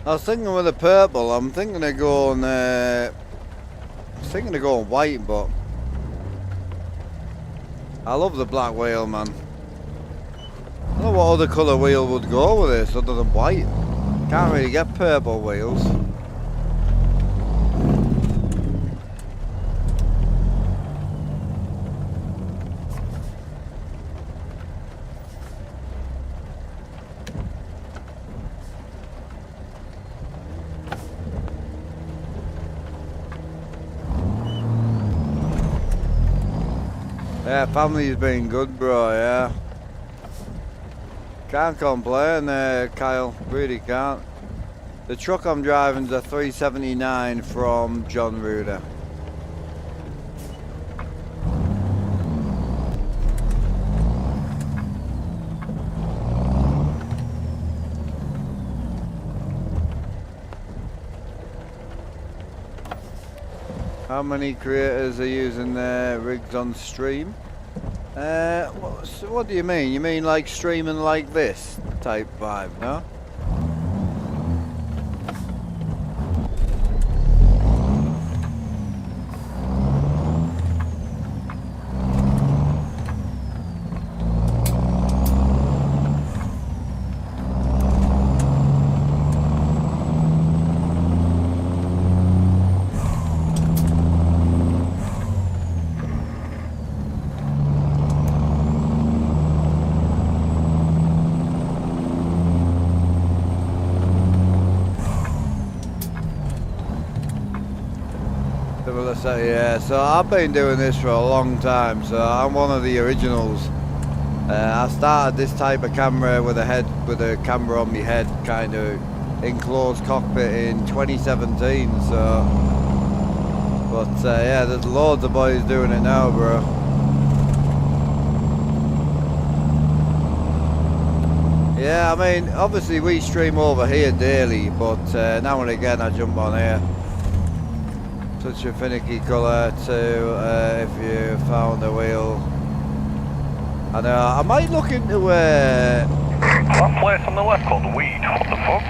I was thinking with the purple, I'm thinking of going white, but I love the black wheel, man. I don't know what other colour wheel would go with this other than white. Can't really get purple wheels. Yeah, family's been good, bro, yeah. Can't complain, Kyle, really can't. The truck I'm driving's a 379 from John Ruder. How many creators are using their rigs on stream? What do you mean? You mean like streaming like this type vibe, no? So yeah, so I've been doing this for a long time, so I'm one of the originals. I started this type of camera with a camera on my head, kind of enclosed cockpit in 2017. So, but yeah, there's loads of boys doing it now, bro. Yeah, I mean, obviously we stream over here daily, but now and again I jump on here. Such a finicky colour too, if you found a wheel. I know, I might look into That place on the left called Weed, what the fuck?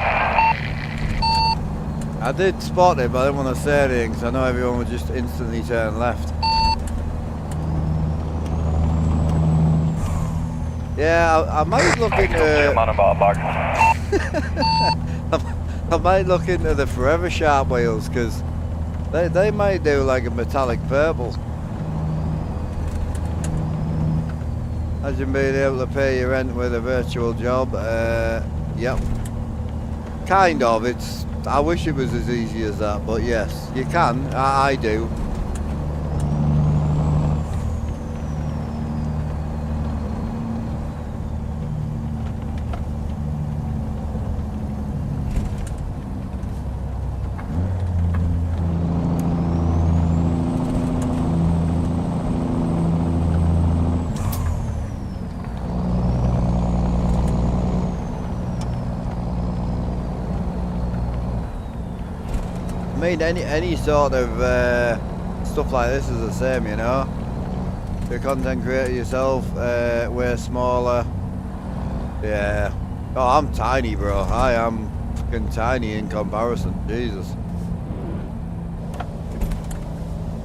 I did spot it, but I didn't want to say anything because I know everyone would just instantly turn left. Yeah, I might look into... Man about a bag. I might look into the Forever Sharp wheels because they might do like a metallic purple. Imagine being able to pay your rent with a virtual job. Yep. Kind of. I wish it was as easy as that, but yes, you can. I do. I mean, any sort of stuff like this is the same, you know. You're a content creator yourself, we're smaller. Yeah. Oh, I'm tiny, bro. I am fucking tiny in comparison. Jesus.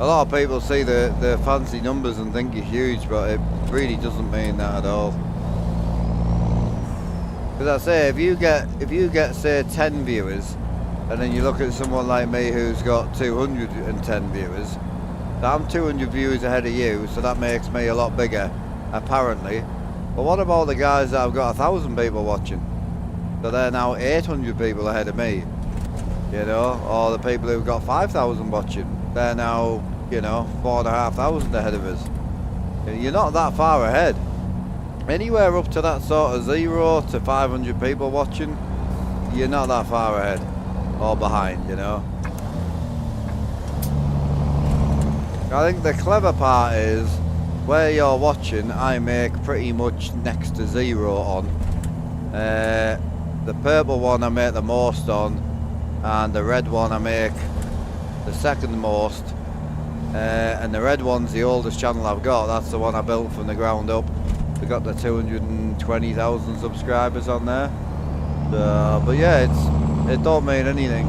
A lot of people see the fancy numbers and think you're huge, but it really doesn't mean that at all. Because I say, if you get say 10 viewers, And then you look at someone like me who's got 210 viewers. So I'm 200 viewers ahead of you, so that makes me a lot bigger, apparently. But what about the guys that have got 1,000 people watching? So they're now 800 people ahead of me, you know, or the people who've got 5,000 watching, they're now, you know, 4,500 ahead of us. You're not that far ahead. Anywhere up to that sort of 0 to 500 people watching, you're not that far ahead or behind, you know. I think the clever part is where you're watching, I make pretty much next to 0 on. The purple one I make the most on, and the red one I make the second most. And the red one's the oldest channel I've got. That's the one I built from the ground up. We got the 220,000 subscribers on there. But yeah, it don't mean anything.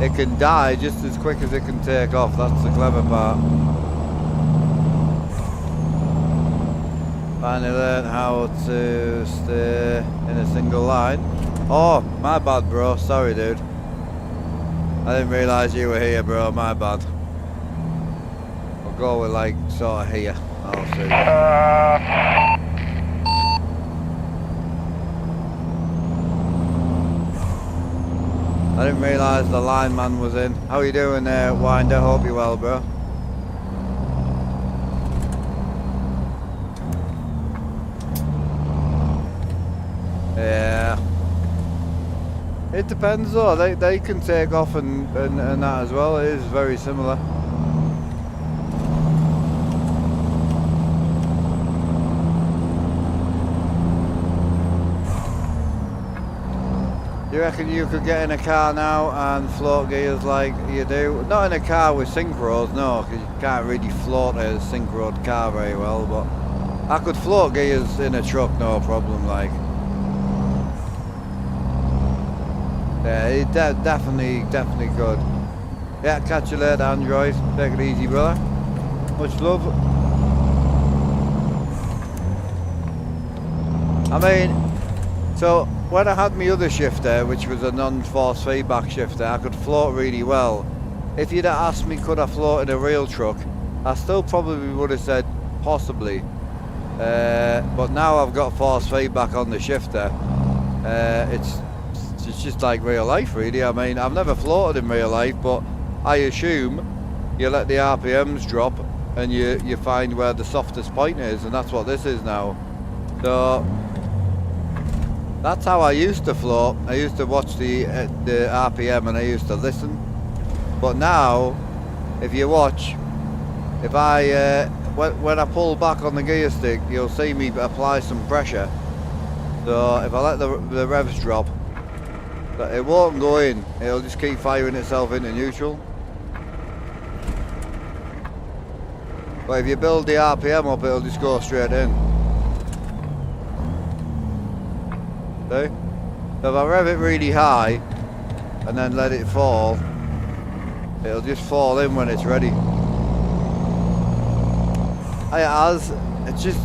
It can die just as quick as it can take off. That's the clever part. Finally learned how to stay in a single line. Oh, my bad, bro. Sorry, dude. I didn't realise you were here, bro. My bad. I'll go with like sort of here. I'll see. I didn't realise the lineman was in. How you doing there, Winder? Hope you're well, bro. Yeah. It depends though, they can take off and that as well. It is very similar. You reckon you could get in a car now and float gears like you do? Not in a car with synchros, no, because you can't really float a synchroed car very well, but I could float gears in a truck, no problem, like. Yeah, it definitely good. Yeah, catch you later, Android. Take it easy, brother. Much love. I mean, so when I had my other shifter, which was a non-force feedback shifter, I could float really well. If you'd have asked me could I float in a real truck, I still probably would have said possibly. But now I've got force feedback on the shifter. It's just like real life, really. I mean, I've never floated in real life, but I assume you let the RPMs drop and you find where the softest point is, and that's what this is now. So that's how I used to float. I used to watch the RPM and I used to listen. But now, if you watch, if I when I pull back on the gear stick, you'll see me apply some pressure. So if I let the revs drop, it won't go in. It'll just keep firing itself into neutral. But if you build the RPM up, it'll just go straight in. See? So if I rev it really high and then let it fall, it'll just fall in when it's ready. It's just,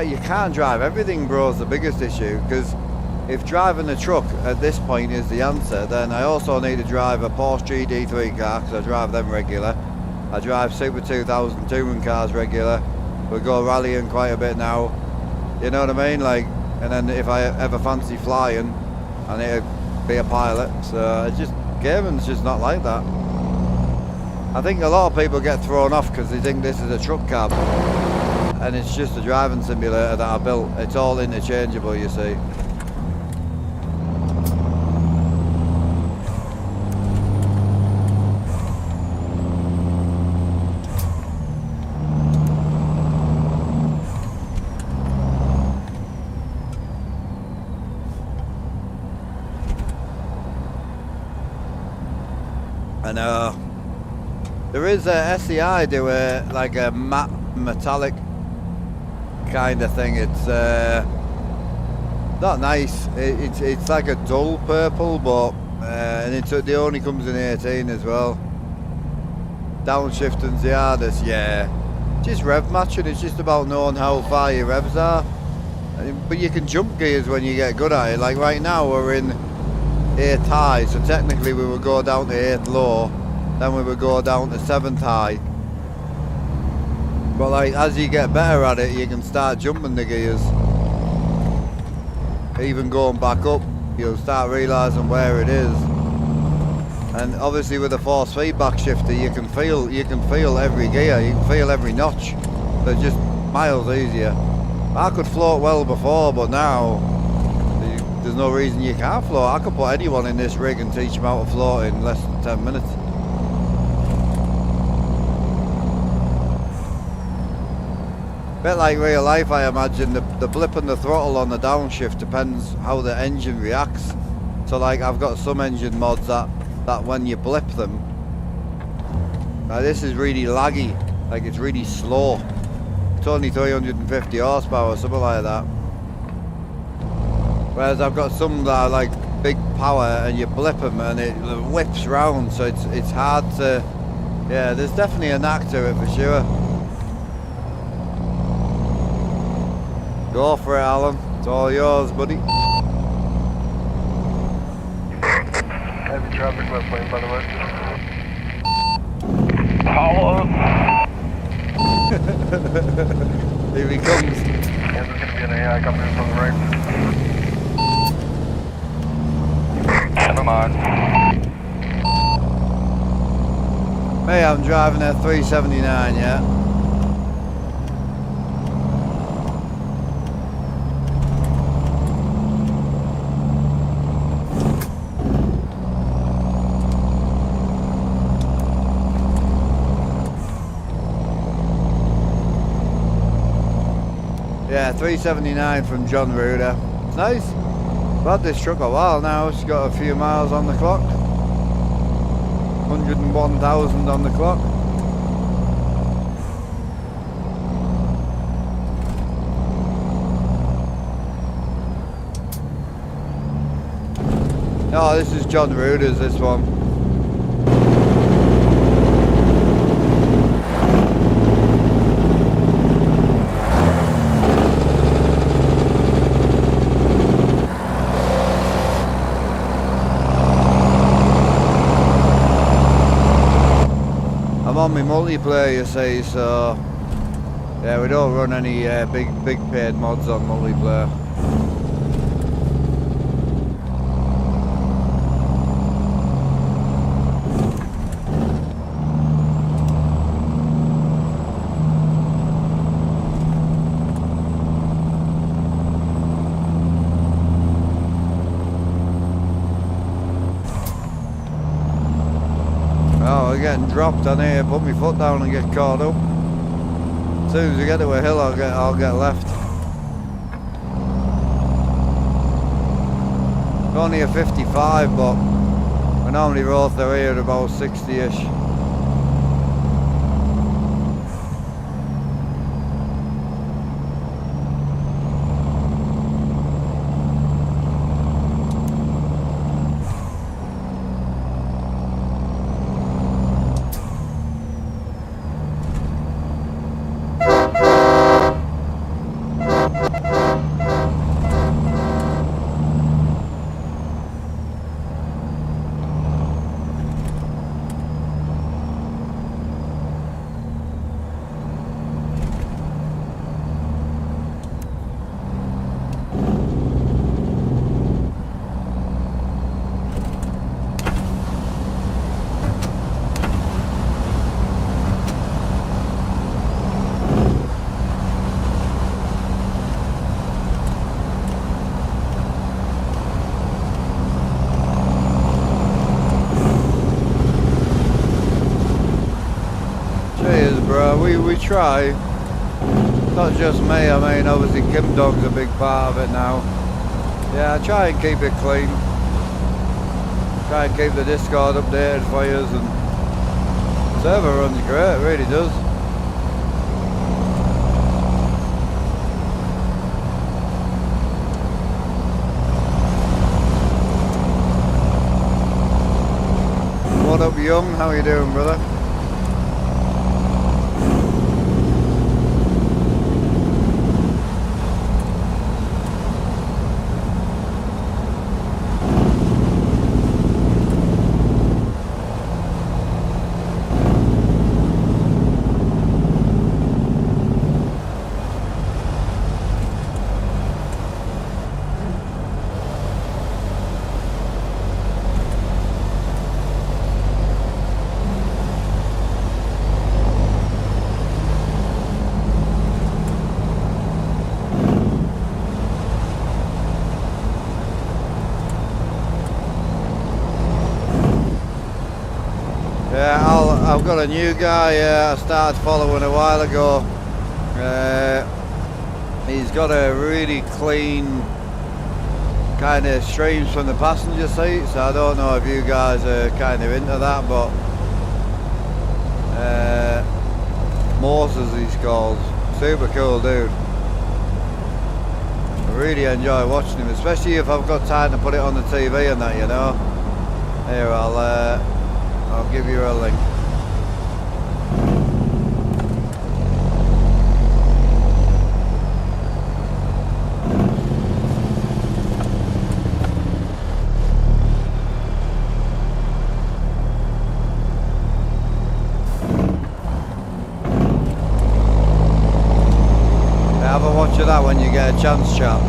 you can't drive everything, bro, is the biggest issue, because if driving a truck at this point is the answer, then I also need to drive a Porsche GT3 car, because I drive them regular. I drive Super 2000 touring cars regular. We go rallying quite a bit now. You know what I mean? Like, and then if I ever fancy flying, I need to be a pilot. So it's just, gaming's just not like that. I think a lot of people get thrown off because they think this is a truck cab, and it's just a driving simulator that I built. It's all interchangeable, you see. And there is a SEI do like a matte metallic kind of thing. It's not nice. It's like a dull purple, but and it only comes in 18 as well. Downshifting's the hardest, yeah. Just rev matching. It's just about knowing how far your revs are. But you can jump gears when you get good at it. Like right now, we're in 8th high, so technically we would go down to 8th low, then we would go down to 7th high. But like, as you get better at it, you can start jumping the gears. Even going back up, you'll start realising where it is. And obviously with the force feedback shifter, you can feel every gear, you can feel every notch. They're just miles easier. I could float well before, but now there's no reason you can't float. I could put anyone in this rig and teach them how to float in less than 10 minutes. Bit like real life, I imagine. The blip and the throttle on the downshift depends how the engine reacts. So like, I've got some engine mods that when you blip them, now this is really laggy, like it's really slow. It's only 350 horsepower, something like that. Whereas I've got some that are like big power, and you blip them and it whips round, so it's hard to. Yeah, there's definitely a knack to it for sure. Go for it, Alan. It's all yours, buddy. Heavy traffic left lane, by the way. Hello. Here he comes. And there's going to be an AI coming in from the right. Never mind. Hey, I'm driving at 379, yeah. Yeah, 379 from John Ruder. It's nice. I've had this truck a while now. It's got a few miles on the clock. 101,000 on the clock. Oh, this is John Ruder's, this one. I'm on my multiplayer, you see, so yeah, we don't run any big paid mods on multiplayer. Oh, we're getting dropped on here. Put my foot down and get caught up. As soon as we get to a hill, I'll get left. It's only a 55, but we normally roll through here at about 60-ish. We try. Not just me, I mean obviously Kim Dog's a big part of it now. Yeah, I try and keep it clean. Try and keep the Discord updated for you, and the server runs great, it really does. What up, Young? How you doing, brother? I've got a new guy I started following a while ago. He's got a really clean kind of streams from the passenger seat, so I don't know if you guys are kind of into that, but Moses he's called. Super cool dude. I really enjoy watching him, especially if I've got time to put it on the TV and that, you know. Here, I'll give you a link. Have a watch of that when you get a chance, chap.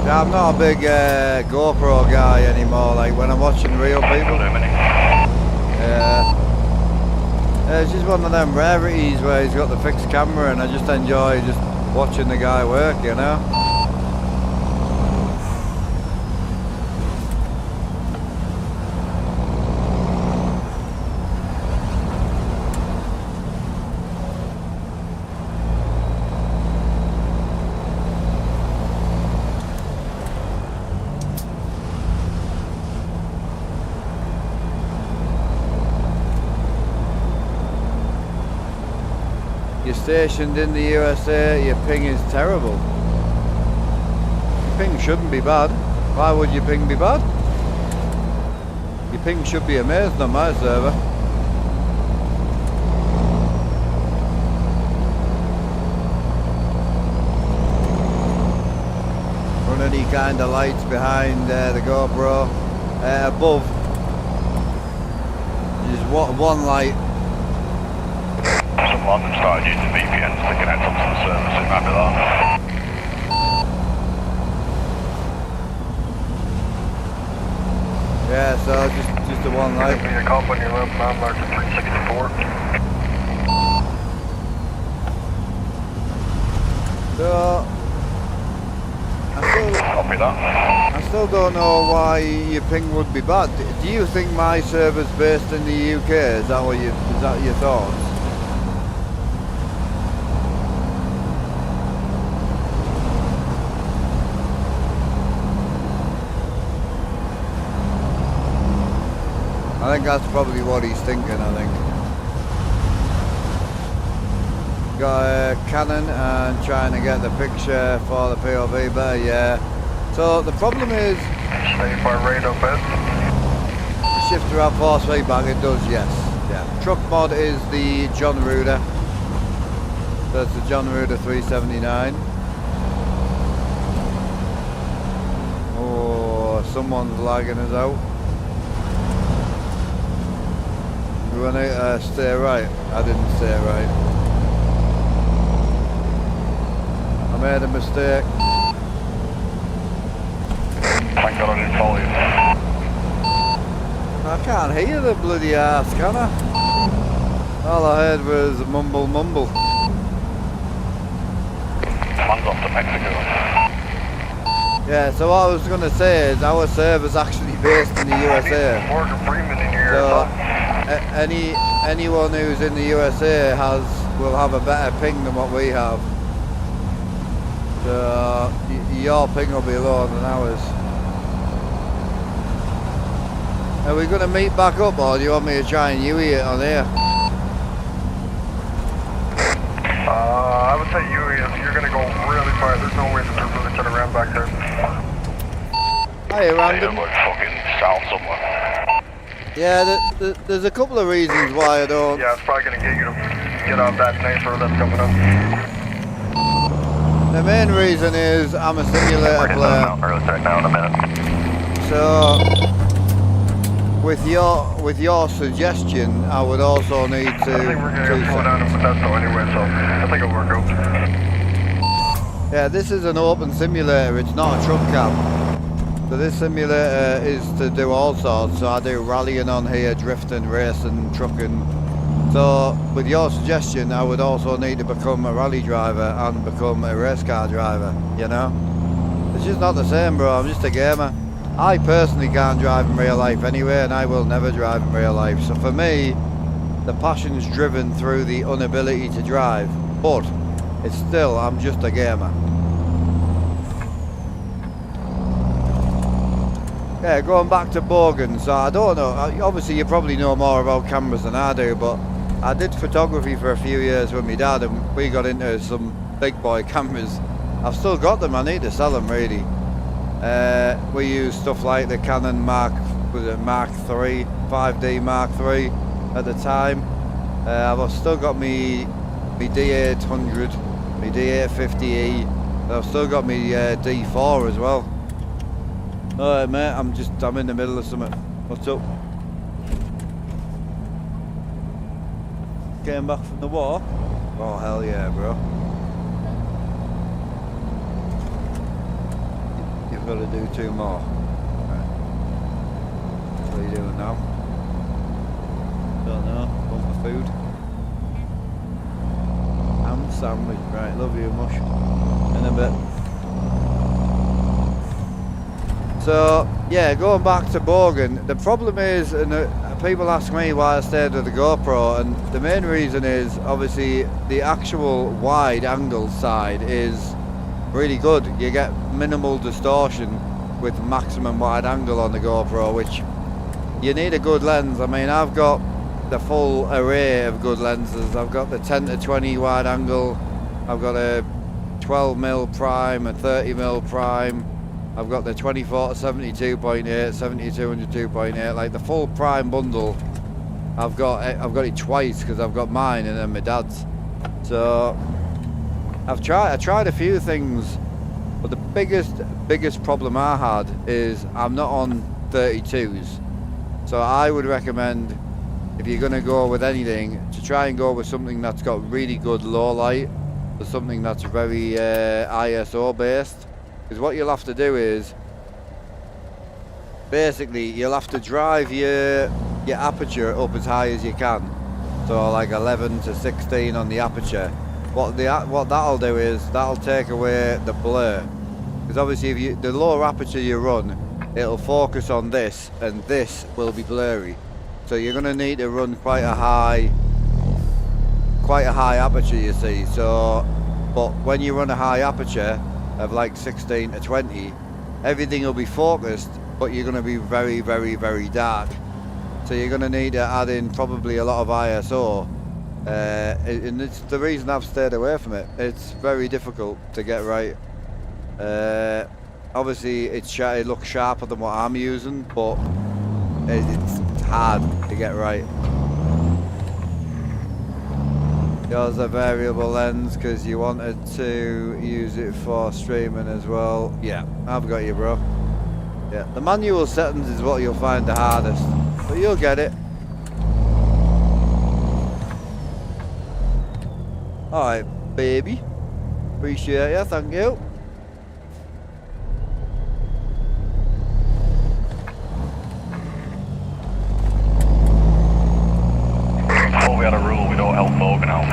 Yeah, I'm not a big GoPro guy anymore, like when I'm watching real people. It's just one of them rarities where he's got the fixed camera and I just enjoy just watching the guy work, you know? You're stationed in the USA, your ping is terrible. Your ping shouldn't be bad. Why would your ping be bad? Your ping should be amazing on my server. Run any kind of lights behind the GoPro. Above, just one light. Some London started using VPNs to connect up to the server, so it might be that. Yeah, so just the one light. Be a cop on your left, mile marker 364. So Copy that. I still don't know why your ping would be bad. Do you think my server's based in the UK? Is that your thoughts? I think that's probably what he's thinking, I think. Got a Canon and trying to get the picture for the POV better, yeah. So the problem is... Stay by radar bed. Shifter have force feedback, it does, yes. Yeah. Truck mod is the John Ruder. That's the John Ruder 379. Oh, someone's lagging us out. We want to stay right. I didn't stay right. I made a mistake. Thank God I didn't follow you. I can't hear the bloody ass, can I? All I heard was mumble mumble. Man's off to Mexico. Yeah, so what I was going to say is our server's actually based in the USA. Morgan Freeman in your So ear. anyone who's in the USA will have a better ping than what we have. So your ping will be lower than ours. Are we going to meet back up, or do you want me to try and Yui it on here? I would say you're going to go really far. There's no way to really turn around back there. Hey, random. Like fucking south somewhere. Yeah, there's a couple of reasons why I don't. Yeah, it's probably going to get you to get off that nice road that's coming up. The main reason is I'm a simulator player. Now in a minute. So, with your suggestion, I would also need to. I think we're going to slow down and put that though anyway, so I think it'll work out. Yeah, this is an open simulator. It's not a truck cam. So this simulator is to do all sorts. So I do rallying on here, drifting, racing, trucking. So with your suggestion, I would also need to become a rally driver and become a race car driver, you know? It's just not the same, bro. I'm just a gamer. I personally can't drive in real life anyway, and I will never drive in real life. So for me, the passion's driven through the inability to drive, but it's still, I'm just a gamer. Yeah, going back to Bogan, so I don't know, obviously you probably know more about cameras than I do, but I did photography for a few years with my dad, and we got into some big boy cameras. I've still got them, I need to sell them really. We use stuff like the Canon Mark 3, 5D Mark 3 at the time. I've still got me D800, me D850E, and I've still got me D4 as well. Alright mate, I'm in the middle of something. What's up? Came back from the war? Oh hell yeah, bro. You've got to do 2 more. Right. What are you doing now? Don't know. Want my food? Ham sandwich. Right, love you much. In a bit. So, yeah, going back to Bogan, the problem is, and people ask me why I stayed with the GoPro, and the main reason is, obviously, the actual wide angle side is really good. You get minimal distortion with maximum wide angle on the GoPro, which you need a good lens. I mean, I've got the full array of good lenses. I've got the 10 to 20 wide angle, I've got a 12mm prime, a 30mm prime, I've got the 24 to 72.8, 70 to 2.8, like the full prime bundle. I've got it twice because I've got mine and then my dad's. So I tried a few things, but the biggest problem I had is I'm not on 32s. So I would recommend, if you're going to go with anything, to try and go with something that's got really good low light, or something that's very ISO based. Because what you'll have to do is, basically, you'll have to drive your aperture up as high as you can. So like 11 to 16 on the aperture. What that'll do is, that'll take away the blur. Because obviously, if the lower aperture you run, it'll focus on this, and this will be blurry. So you're going to need to run quite a high aperture, you see. So, but when you run a high aperture of like 16 to 20, everything will be focused, but you're going to be very, very, very dark. So you're going to need to add in probably a lot of ISO, and it's the reason I've stayed away from it. It's very difficult to get right. Obviously it looks sharper than what I'm using, but it's hard to get right. Yours a variable lens because you wanted to use it for streaming as well. Yeah, I've got you, bro. Yeah, the manual settings is what you'll find the hardest, but you'll get it. Alright, baby. Appreciate you, thank you. Before we had a rule, we don't help Bogan out.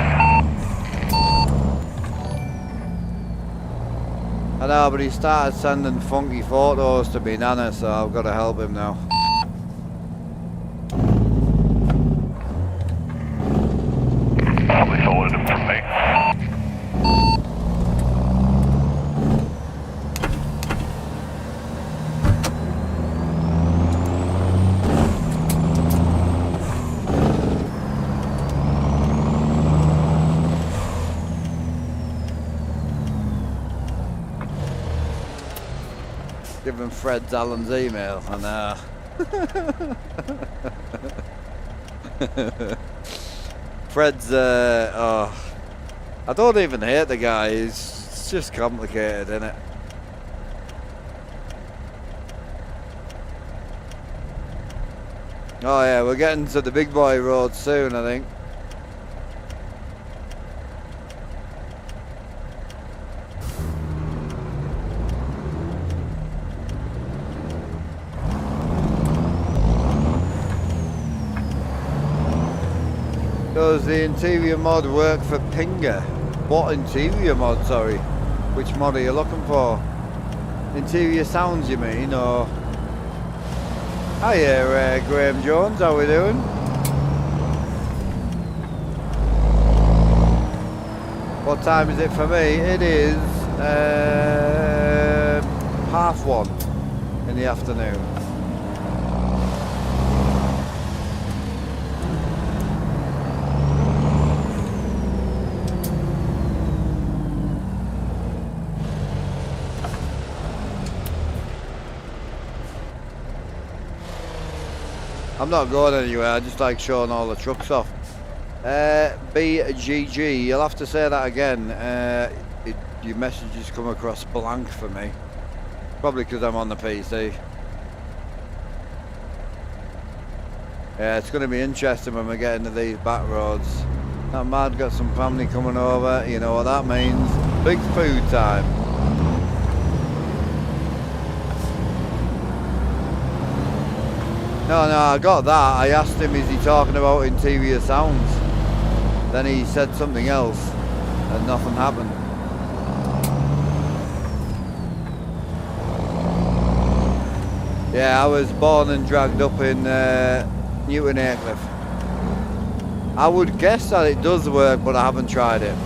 I know, but he started sending funky photos to me nana, so I've got to help him now. Probably forwarded him from me. Give him Fred Allen's email, I know. Fred's, I don't even hate the guy, it's just complicated, isn't it? Oh yeah, we're getting to the big boy road soon, I think. Does the interior mod work for Pinger? What interior mod, sorry? Which mod are you looking for? Interior sounds you mean, or Hiya, Graham Jones, how we doing? What time is it for me? It is 1:30 in the afternoon. I'm not going anywhere, I just like showing all the trucks off. BGG, you'll have to say that again. Your messages come across blank for me. Probably because I'm on the PC. Yeah, it's going to be interesting when we get into these back roads. That mad, got some family coming over, you know what that means. Big food time. No, I got that. I asked him, is he talking about interior sounds? Then he said something else, and nothing happened. Yeah, I was born and dragged up in Newton Aycliffe. I would guess that it does work, but I haven't tried it.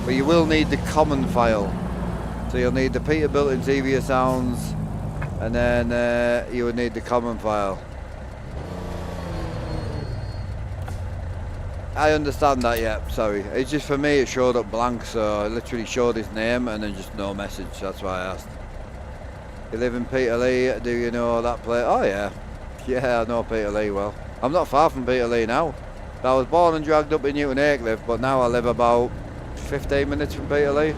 But you will need the common file. So you'll need the Peterbilt interior sounds, and then you would need the common file. I understand that, yeah, sorry. It's just for me it showed up blank, so I literally showed his name and then just no message, that's why I asked. You live in Peterlee, do you know that place? Oh yeah, yeah, I know Peterlee well. I'm not far from Peterlee now. I was born and dragged up in Newton Aycliffe, but now I live about 15 minutes from Peterlee.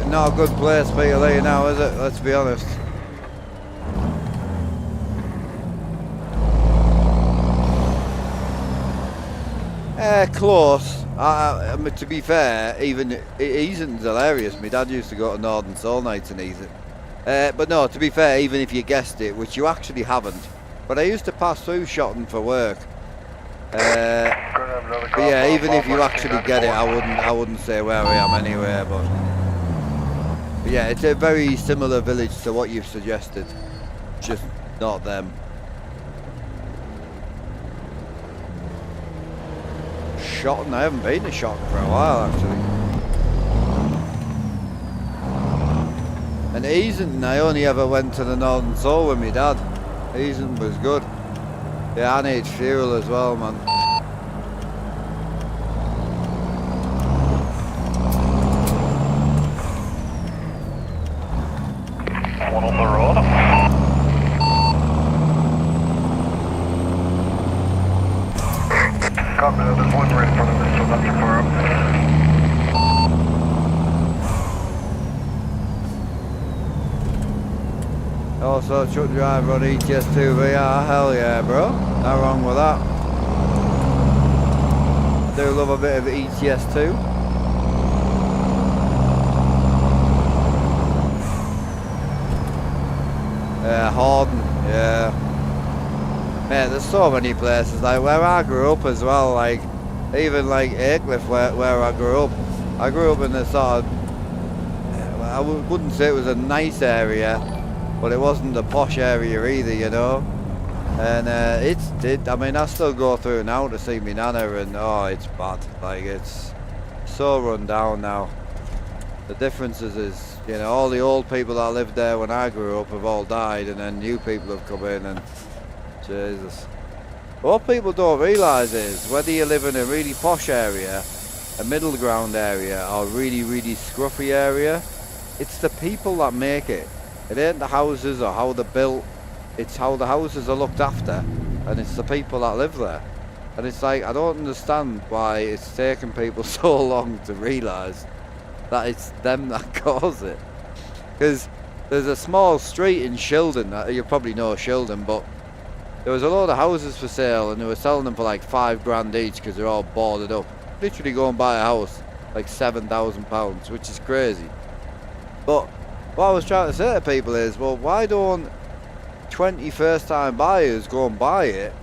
Not a good place, Peterlee now, is it? Let's be honest. Close. I mean, to be fair, even Eason's hilarious. My dad used to go to Northern Soul Nights in Eason. But no, to be fair, even if you guessed it, which you actually haven't, but I used to pass through Shotton for work. But yeah, even if you actually get it, I wouldn't say where I am anywhere, but yeah, it's a very similar village to what you've suggested, just not them. Shotton, I haven't been to Shotton for a while actually. And Eason, I only ever went to the Northern Soul with my dad. Eason was good. Yeah, I need fuel as well, man. One on the road. Copy that, there's one right in front of me, so not too far up. Also, truck driver on ETS2 VR, hell yeah, bro. No wrong with that. I do love a bit of ETS2. Yeah, Horden, yeah. Man, there's so many places, like where I grew up as well, like, even like Aycliffe where I grew up. I grew up in a sort of, I wouldn't say it was a nice area, but it wasn't a posh area either, you know. And I mean, I still go through now to see me nana, and oh, it's bad. Like, it's so run down now. The difference is, you know, all the old people that lived there when I grew up have all died, and then new people have come in, and Jesus. What people don't realise is, whether you live in a really posh area, a middle ground area, or really, really scruffy area, it's the people that make it. It ain't the houses or how they're built, it's how the houses are looked after, and it's the people that live there. And it's like, I don't understand why it's taken people so long to realise that it's them that cause it. Because there's a small street in Shildon, you probably know Shildon, but there was a load of houses for sale and they were selling them for like £5 each because they're all boarded up. Literally go and buy a house, like £7,000, which is crazy. But what I was trying to say to people is, well, why don't 20 first time buyers go and buy it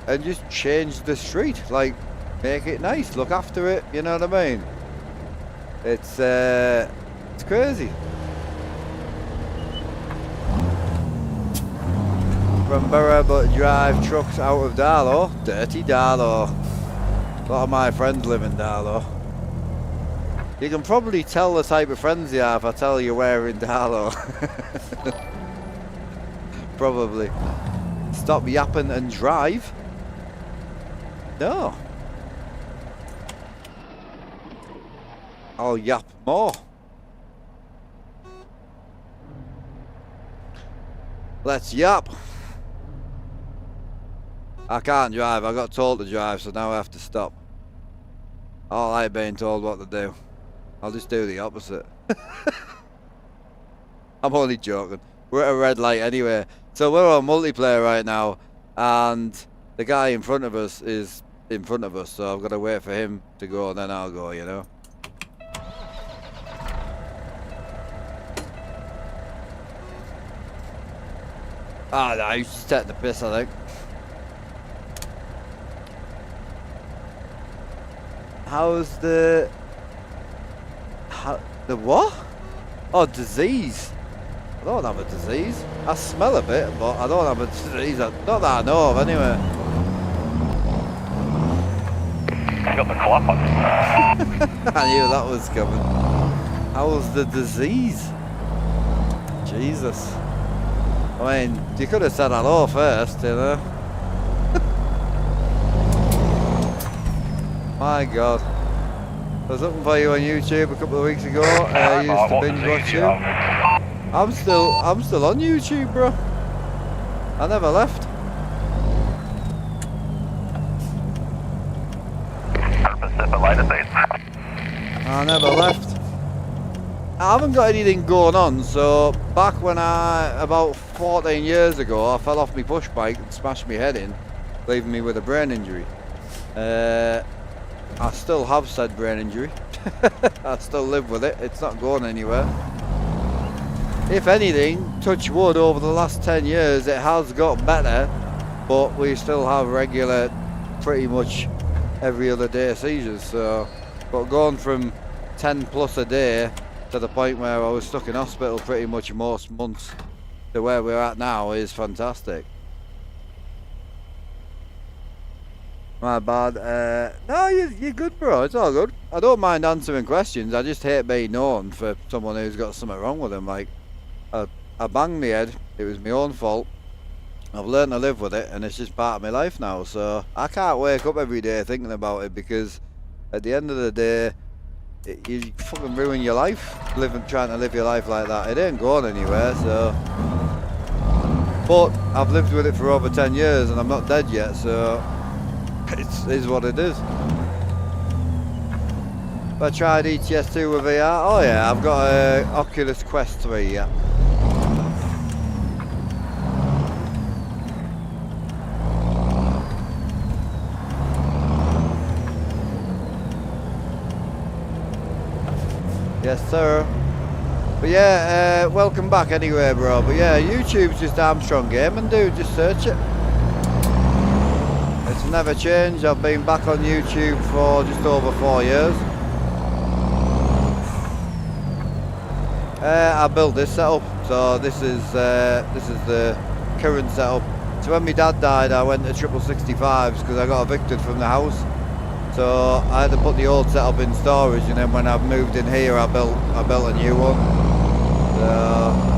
and just change the street, like make it nice, look after it, you know what I mean? It's crazy. From Borough but drive trucks out of Darlow. Dirty Darlow. A lot of my friends live in Darlow. You can probably tell the type of friends you are if I tell you where in Darlow. Probably. Stop yapping and drive? No. I'll yap more. Let's yap. I can't drive. I got told to drive, so now I have to stop. I don't like being told what to do. I'll just do the opposite. I'm only joking. We're at a red light anyway. So we're on multiplayer right now, and the guy in front of us is in front of us, so I've got to wait for him to go and then I'll go, you know. Ah, no, he's just taking the piss, I think. How's the what? Oh, disease. I don't have a disease. I smell a bit, but I don't have a disease. Not that I know of, anyway. You got the clap. I knew that was coming. How's the disease? Jesus. I mean, you could have said hello first, you know. My God. I was looking for you on YouTube a couple of weeks ago. I used to binge watch you. I'm still on YouTube, bro. I never left. I never left. I haven't got anything going on, so back when about 14 years ago, I fell off my push bike and smashed my head in, leaving me with a brain injury. I still have said brain injury. I still live with it. It's not going anywhere. If anything, touch wood, over the last 10 years it has got better, but we still have regular, pretty much every other day seizures. So, but going from 10 plus a day to the point where I was stuck in hospital pretty much most months to where we're at now is fantastic. My bad. No, you're good, bro. It's all good. I don't mind answering questions. I just hate being known for someone who's got something wrong with them. Like, I banged my head. It was my own fault. I've learned to live with it, and it's just part of my life now. So I can't wake up every day thinking about it, because at the end of the day, you fucking ruin your life trying to live your life like that. It ain't going anywhere. So, but I've lived with it for over 10 years, and I'm not dead yet. So. It is what it is. I tried ATS 2 with VR. Oh yeah, I've got a Oculus Quest 3, yeah. Yes sir. But yeah, welcome back anyway, bro. But yeah, YouTube's just Armstrong Gaming, dude. Just search it. It's never changed. I've been back on YouTube for just over 4 years. I built this setup, so this is the current setup. So when my dad died, I went to 6665s because I got evicted from the house. So I had to put the old setup in storage, and then when I've moved in here, I built a new one. So.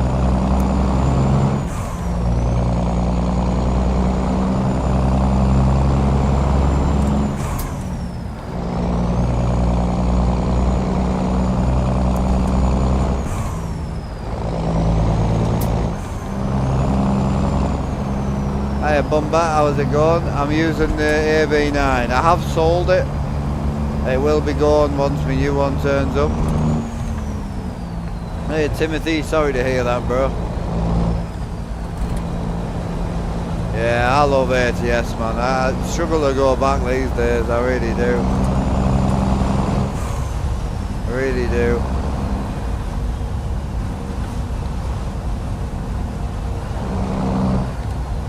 Hey Bumba, how's it going? I'm using the AB9. I have sold it. It will be gone once my new one turns up. Hey Timothy, sorry to hear that, bro. Yeah, I love ATS, man. I struggle to go back these days, I really do. I really do.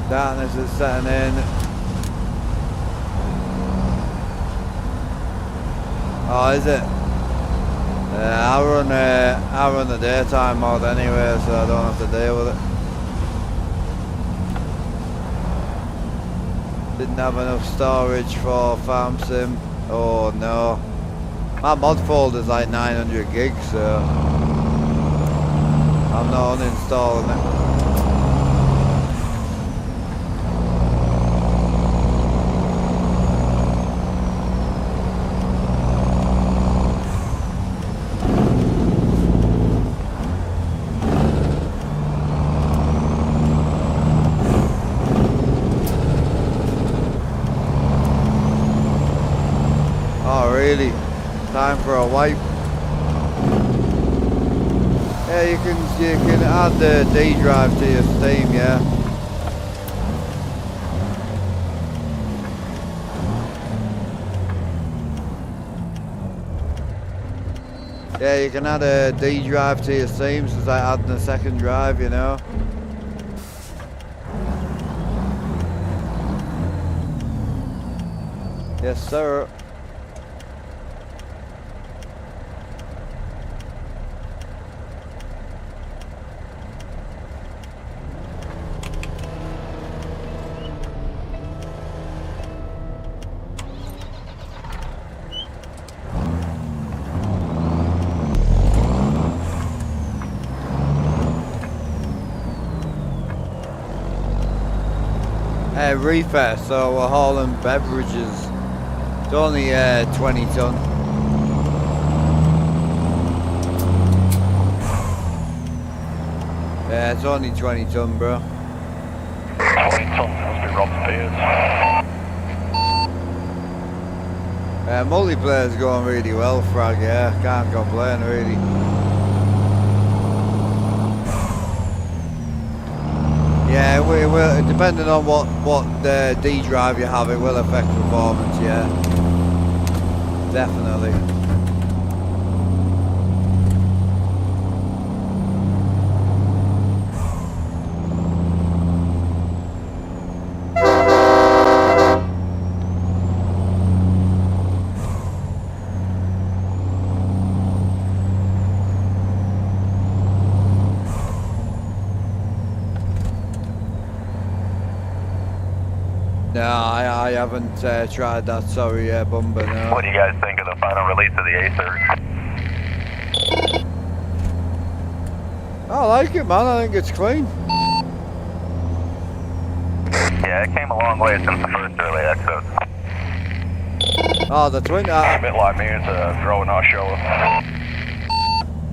Darkness is setting in. Oh, is it? I run the daytime mod anyway, so I don't have to deal with it. Didn't have enough storage for Farm Sim. Oh no. My mod folder's like 900 gigs, so I'm not uninstalling it. Oh really? Time for a wipe. Yeah, you can add the D drive to your Steam, yeah. Yeah, you can add a D drive to your Steam, so it's like adding a second drive, you know. Yes, sir. Reefer, so we're hauling beverages. It's only 20 ton. Yeah, it's only 20 ton, bro. 20 ton, must be Rob Spears. Multiplayer's going really well, Frag, yeah. Can't complain, really. Yeah, we will, depending on what D drive you have, it will affect performance, yeah. Definitely. No, I haven't tried that, sorry, Bumba, no. What do you guys think of the final release of the A30? I like it, man, I think it's clean. Yeah, it came a long way since the first early access. Oh, the twin, A bit like me, it's a throw not show.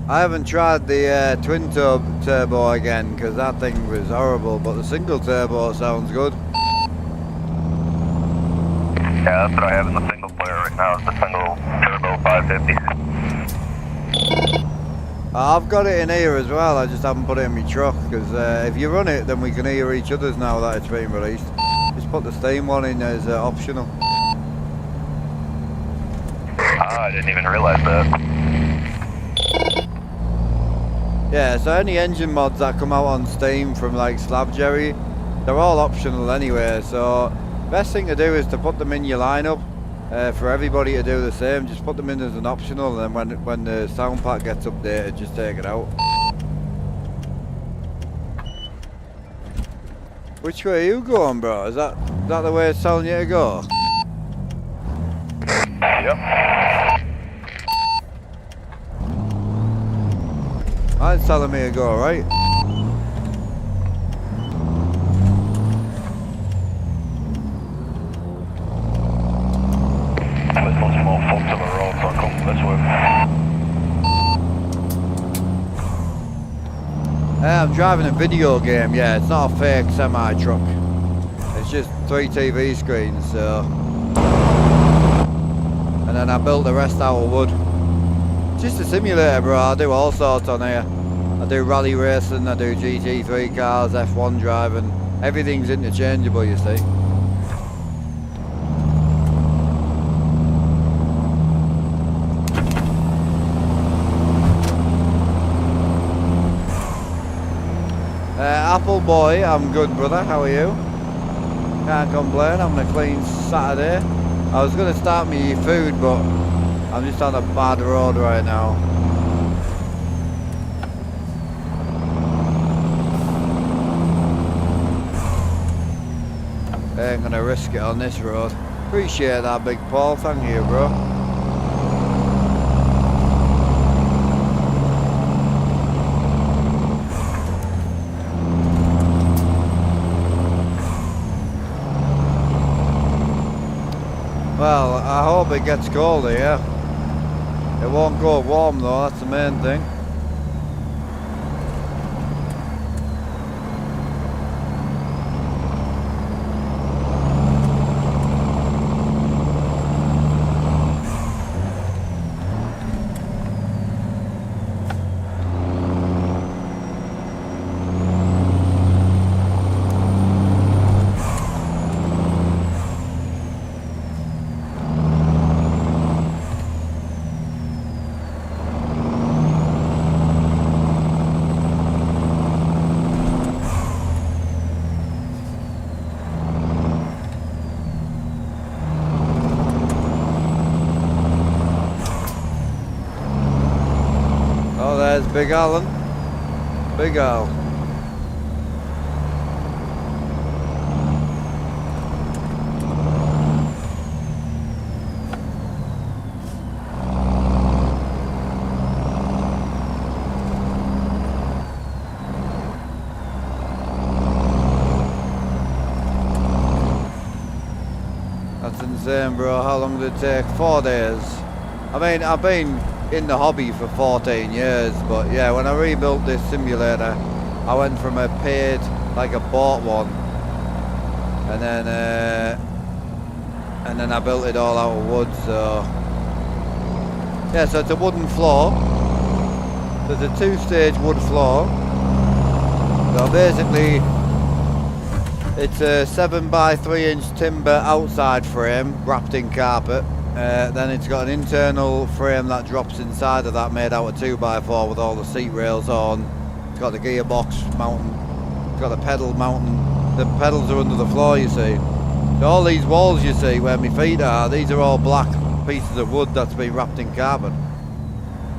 I haven't tried the twin turbo again, because that thing was horrible, but the single turbo sounds good. Yeah, that's what I have in the single player right now, it's the single turbo 550. I've got it in here as well, I just haven't put it in my truck, because if you run it, then we can hear each other's now that it's been released. Just put the Steam one in as optional. Ah, I didn't even realize that. Yeah, so any engine mods that come out on Steam from like Slab Jerry, they're all optional anyway, so best thing to do is to put them in your lineup for everybody to do the same. Just put them in as an optional, and then when the sound pack gets updated, just take it out. Which way are you going, bro? Is that the way it's telling you to go? Yep. Mine's telling me to go right. This one's more foot to the road, so I'll come this way. I'm driving a video game, yeah, it's not a fake semi-truck. It's just 3 TV screens, so... And then I built the rest out of wood. Just a simulator, bro, I do all sorts on here. I do rally racing, I do GT3 cars, F1 driving. Everything's interchangeable, you see. Apple boy, I'm good, brother. How are you? Can't complain. Having a clean Saturday. I was going to start me food, but I'm just on a bad road right now. I ain't gonna risk it on this road. Appreciate that, Big Paul. Thank you, bro. Well, I hope it gets colder, yeah. It won't go warm though, that's the main thing. There's Big Alan. Big Al. That's insane, bro. How long did it take? 4 days. I mean, I've been in the hobby for 14 years, but yeah, when I rebuilt this simulator, I went from a paid, like a bought one, and then I built it all out of wood. So yeah, so it's a wooden floor. There's a 2-stage wood floor. So basically, it's a 7x3" timber outside frame wrapped in carpet. Then it's got an internal frame that drops inside of that, made out of 2x4 with all the seat rails on. It's got the gearbox mounting, it's got the pedal mounting. The pedals are under the floor, you see. So all these walls you see where my feet are, these are all black pieces of wood that's been wrapped in carbon.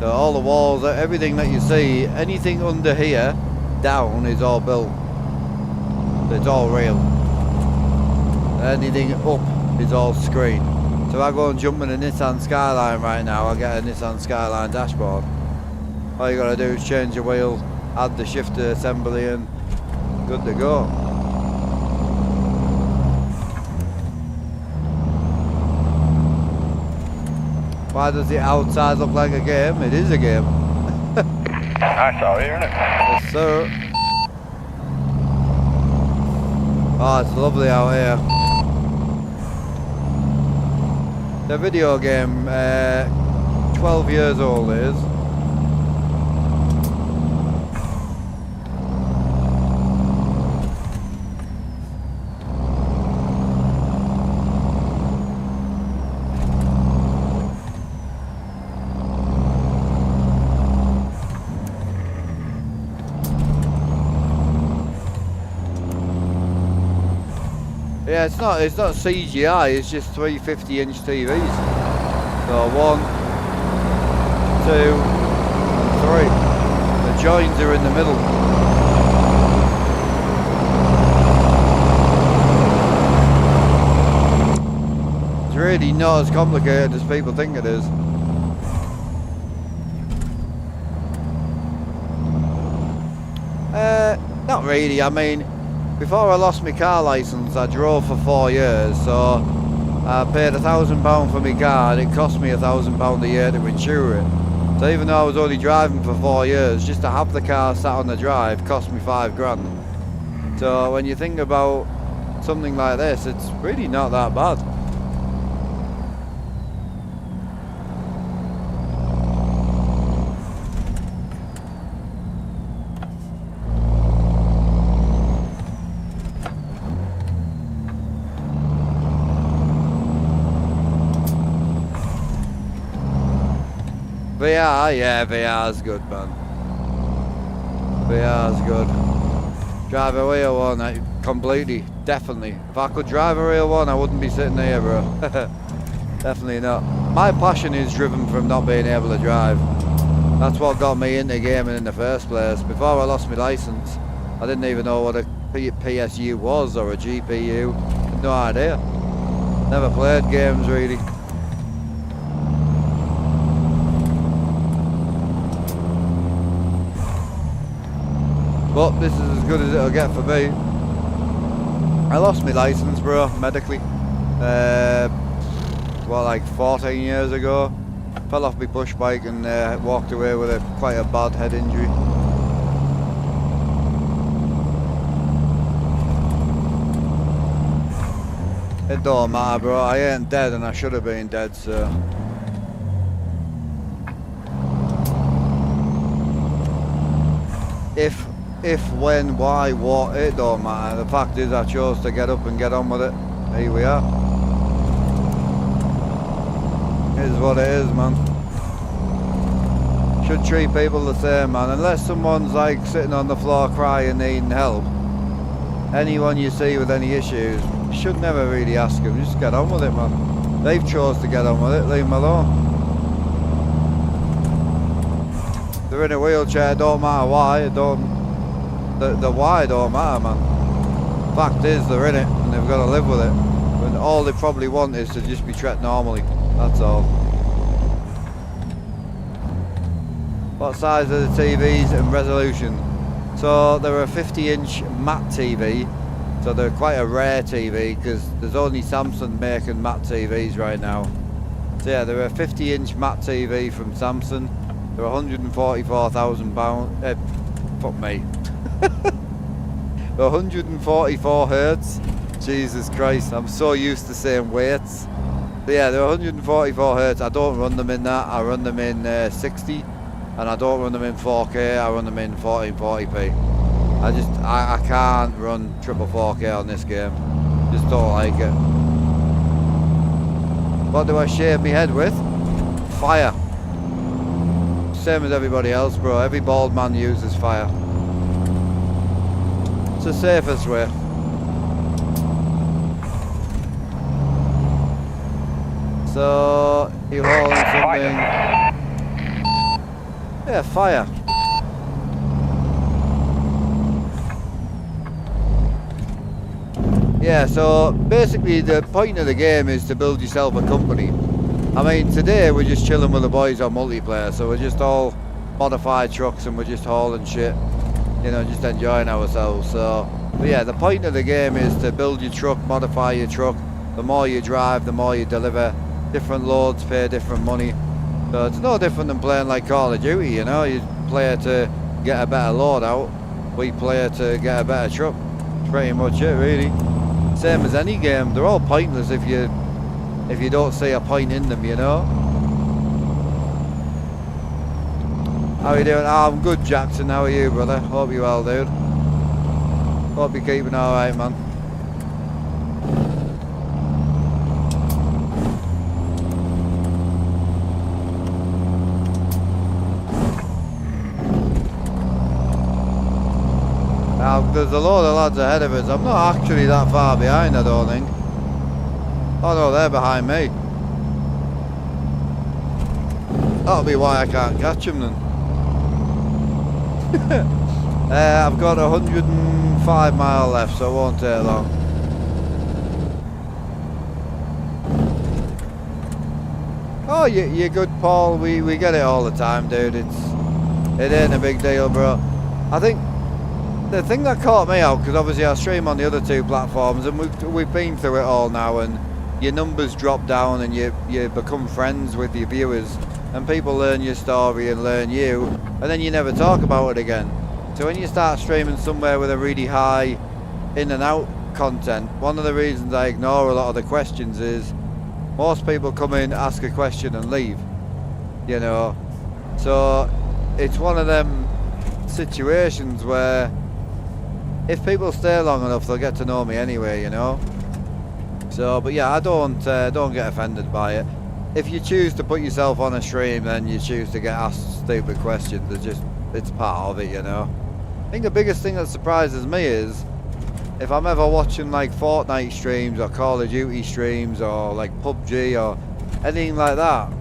So all the walls, everything that you see, anything under here, down, is all built. It's all real. Anything up is all screen. So I go and jump in a Nissan Skyline right now, I get a Nissan Skyline dashboard. All you gotta do is change your wheel, add the shifter assembly and good to go. Why does the outside look like a game? It is a game. Nice out here, isn't it? Yes, sir. Oh, it's lovely out here. The video game, 12 years old is. Yeah, it's not CGI, it's just 350-inch TVs. So 1, 2, and 3. The joins are in the middle. It's really not as complicated as people think it is. Not really, I mean, before I lost my car licence, I drove for 4 years, so I paid £1,000 for my car and it cost me £1,000 a year to insure it. So even though I was only driving for 4 years, just to have the car sat on the drive cost me £5,000. So when you think about something like this, it's really not that bad. VR, yeah, VR's good, man. VR's good. Drive a real one, completely, definitely. If I could drive a real one, I wouldn't be sitting here, bro. Definitely not. My passion is driven from not being able to drive. That's what got me into gaming in the first place. Before I lost my license, I didn't even know what a PSU was or a GPU. No idea. Never played games really. But this is as good as it'll get for me. I lost my license, bro, medically. Well, like 14 years ago. Fell off my push bike and walked away with quite a bad head injury. It don't matter, bro. I ain't dead and I should have been dead, so. If, when, why, what, it don't matter. The fact is I chose to get up and get on with it. Here we are. It is what it is, man. Should treat people the same, man. Unless someone's like sitting on the floor crying, needing help. Anyone you see with any issues, you should never really ask them. Just get on with it, man. They've chose to get on with it. Leave them alone. They're in a wheelchair. Don't matter why. It don't. The why don't matter, man. Fact is, they're in it and they've got to live with it. And all they probably want is to just be treated normally. That's all. What size are the TVs and resolution? So they're a 50-inch matte TV. So they're quite a rare TV because there's only Samsung making matte TVs right now. So yeah, they're a 50-inch matte TV from Samsung. They're £144,000. Fuck me. 144 hertz. Jesus Christ, I'm so used to saying weights. But yeah, they're 144 hertz. I don't run them in that. I run them in 60, and I don't run them in 4K. I run them in 1440p. I can't run triple 4K on this game. Just don't like it. What do I shave my head with? Fire. Same as everybody else, bro. Every bald man uses fire. It's the safest way. So, you're holding something. Yeah, fire. Yeah, so basically the point of the game is to build yourself a company. I mean, today we're just chilling with the boys on multiplayer, so we're just all modified trucks and we're just hauling shit, you know, just enjoying ourselves. So, but yeah, the point of the game is to build your truck, modify your truck. The more you drive, the more you deliver. Different loads pay different money. So it's no different than playing like Call of Duty, you know. You play to get a better load out. We play to get a better truck. It's pretty much it, really. Same as any game. They're all pointless if you don't see a point in them, you know. How are you doing? Oh, I'm good, Jackson. How are you, brother? Hope you're well, dude. Hope you're keeping alright, man. Now, there's a load of lads ahead of us. I'm not actually that far behind, I don't think. Oh no, they're behind me. That'll be why I can't catch them then. I've got 105 mile left, so it won't take long. Oh, you're good, Paul. We get it all the time, dude. It ain't a big deal, bro. I think the thing that caught me out, because obviously I stream on the other two platforms, and we've been through it all now, and your numbers drop down, and you become friends with your viewers, and people learn your story and learn you, and then you never talk about it again. So when you start streaming somewhere with a really high in and out content, one of the reasons I ignore a lot of the questions is most people come in, ask a question and leave, you know. So it's one of them situations where if people stay long enough, they'll get to know me anyway, you know. So, but yeah, I don't get offended by it. If you choose to put yourself on a stream, then you choose to get asked stupid questions. It's part of it, you know. I think the biggest thing that surprises me is if I'm ever watching like Fortnite streams or Call of Duty streams or like PUBG or anything like that.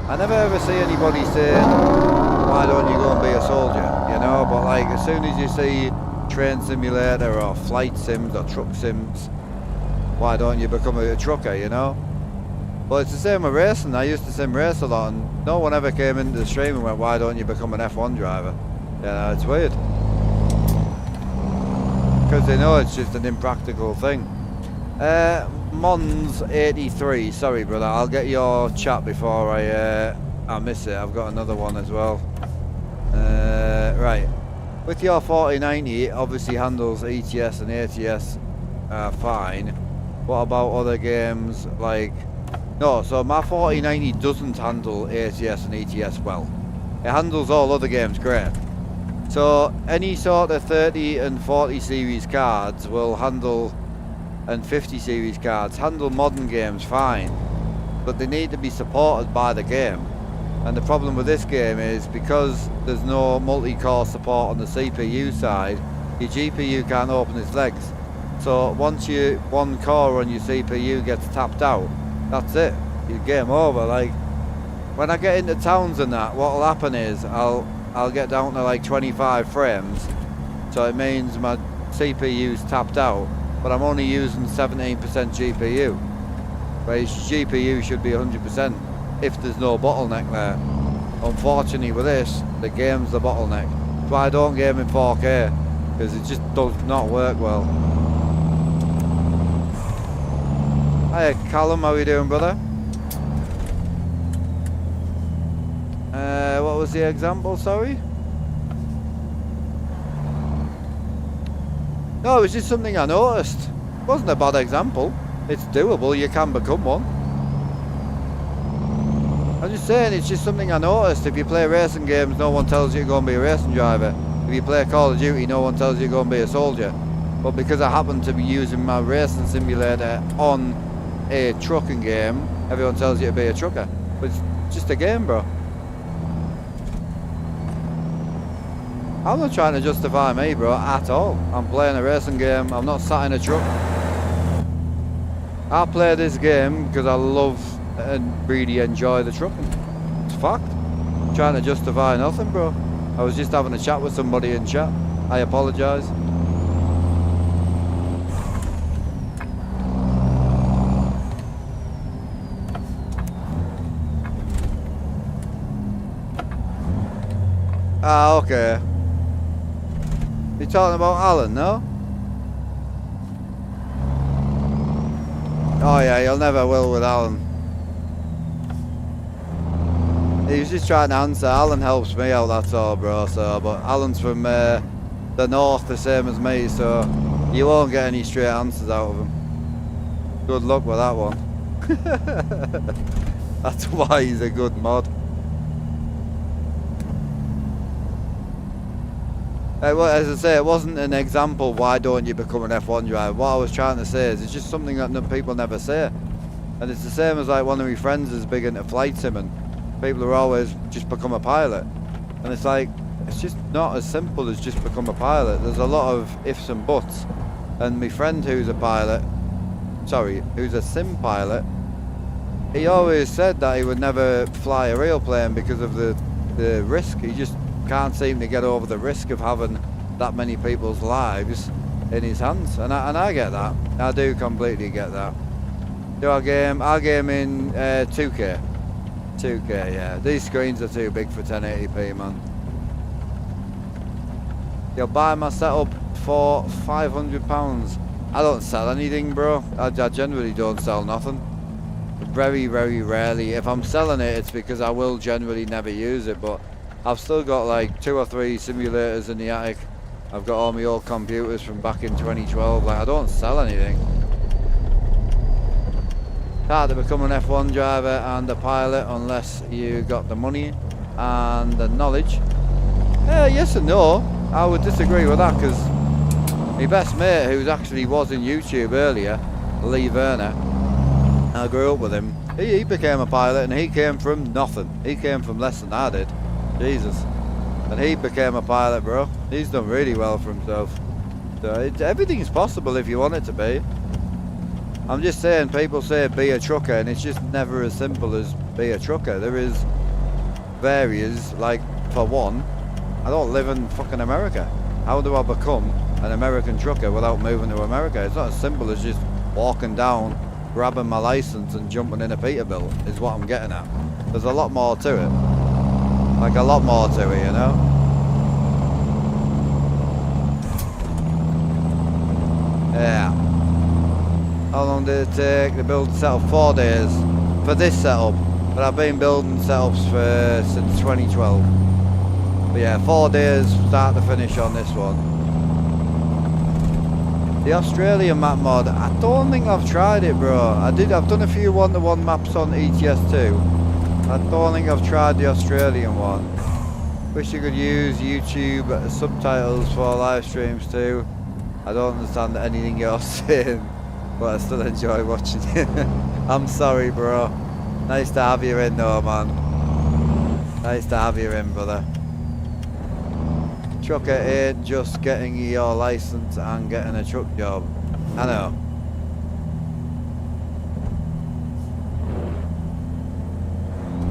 I never ever see anybody saying, why don't you go and be a soldier, you know? But like, as soon as you see train simulator or flight sims or truck sims, why don't you become a trucker, you know? Well, it's the same with racing. I used to sim race a lot, and no one ever came into the stream and went, why don't you become an F1 driver? You know, it's weird. Because they know it's just an impractical thing. Mons83, sorry brother, I'll get your chat before I miss it. I've got another one as well. Right. With your 4090, it obviously handles ETS and ATS fine. What about other games like... No, so my 4090 doesn't handle ATS and ETS well. It handles all other games great. So any sort of 30 and 40 series cards will handle, and 50 series cards handle modern games fine, but they need to be supported by the game. And the problem with this game is because there's no multi-core support on the CPU side, your GPU can't open its legs. So once one core on your CPU gets tapped out, that's it, your game over. Like when I get into towns and that, what'll happen is I'll get down to like 25 frames, so it means my CPU's tapped out, but I'm only using 17% GPU, whereas GPU should be 100% if there's no bottleneck there. Unfortunately with this, the game's the bottleneck. That's why I don't game in 4K, because it just does not work well. Hiya Callum, how you doing brother? What was the example, sorry? No, it was just something I noticed. It wasn't a bad example. It's doable, you can become one. I'm just saying, it's just something I noticed. If you play racing games, no one tells you to go and be a racing driver. If you play Call of Duty, no one tells you to go and be a soldier. But because I happen to be using my racing simulator on a trucking game, everyone tells you to be a trucker. But it's just a game, bro. I'm not trying to justify me, bro, at all. I'm playing a racing game. I'm not sat in a truck. I play this game because I love and really enjoy the trucking. It's a fact. I'm trying to justify nothing, bro. I was just having a chat with somebody in chat. I apologise. Ah, okay. You're talking about Alan, no? Oh yeah, you'll never will with Alan. He was just trying to answer. Alan helps me out, that's all, bro. So, but Alan's from the north, the same as me, so you won't get any straight answers out of him. Good luck with that one. That's why he's a good mod. As I say, it wasn't an example, why don't you become an F1 driver. What I was trying to say is it's just something that people never say. And it's the same as like one of my friends is big into flight simming. People are always just become a pilot. And it's like, it's just not as simple as just become a pilot. There's a lot of ifs and buts. And my friend who's a pilot, who's a sim pilot, he always said that he would never fly a real plane because of the risk. He just can't seem to get over the risk of having that many people's lives in his hands, and I get that. I do completely get that. Do I game? I game in 2K. 2K, yeah. These screens are too big for 1080p, man. You'll buy my setup for £500. I don't sell anything, bro. I generally don't sell nothing. Very, very rarely. If I'm selling it, it's because I will generally never use it, but I've still got like 2 or 3 simulators in the attic. I've got all my old computers from back in 2012. Like, I don't sell anything. It's hard to become an F1 driver and a pilot unless you got the money and the knowledge. Yes and no. I would disagree with that, because my best mate, who actually was in YouTube earlier, Lee Werner, I grew up with him. He became a pilot, and he came from nothing. He came from less than I did. Jesus. And he became a pilot, bro. He's done really well for himself. So everything's possible if you want it to be. I'm just saying, people say be a trucker, and it's just never as simple as be a trucker. There is various, like, for one, I don't live in fucking America. How do I become an American trucker without moving to America? It's not as simple as just walking down, grabbing my license and jumping in a Peterbilt, is what I'm getting at. There's a lot more to it. Like, a lot more to it, you know? Yeah. How long did it take to build the setup? 4 days for this setup, but I've been building setups since 2012. But yeah, 4 days start to finish on this one. The Australian map mod, I don't think I've tried it, bro. I've done a few one-to-one maps on ETS too. I don't think I've tried the Australian one. Wish you could use YouTube subtitles for live streams too. I don't understand anything you're saying, but I still enjoy watching you. I'm sorry, bro. Nice to have you in though, man. Nice to have you in, brother. Trucker ain't just getting your license and getting a truck job. I know.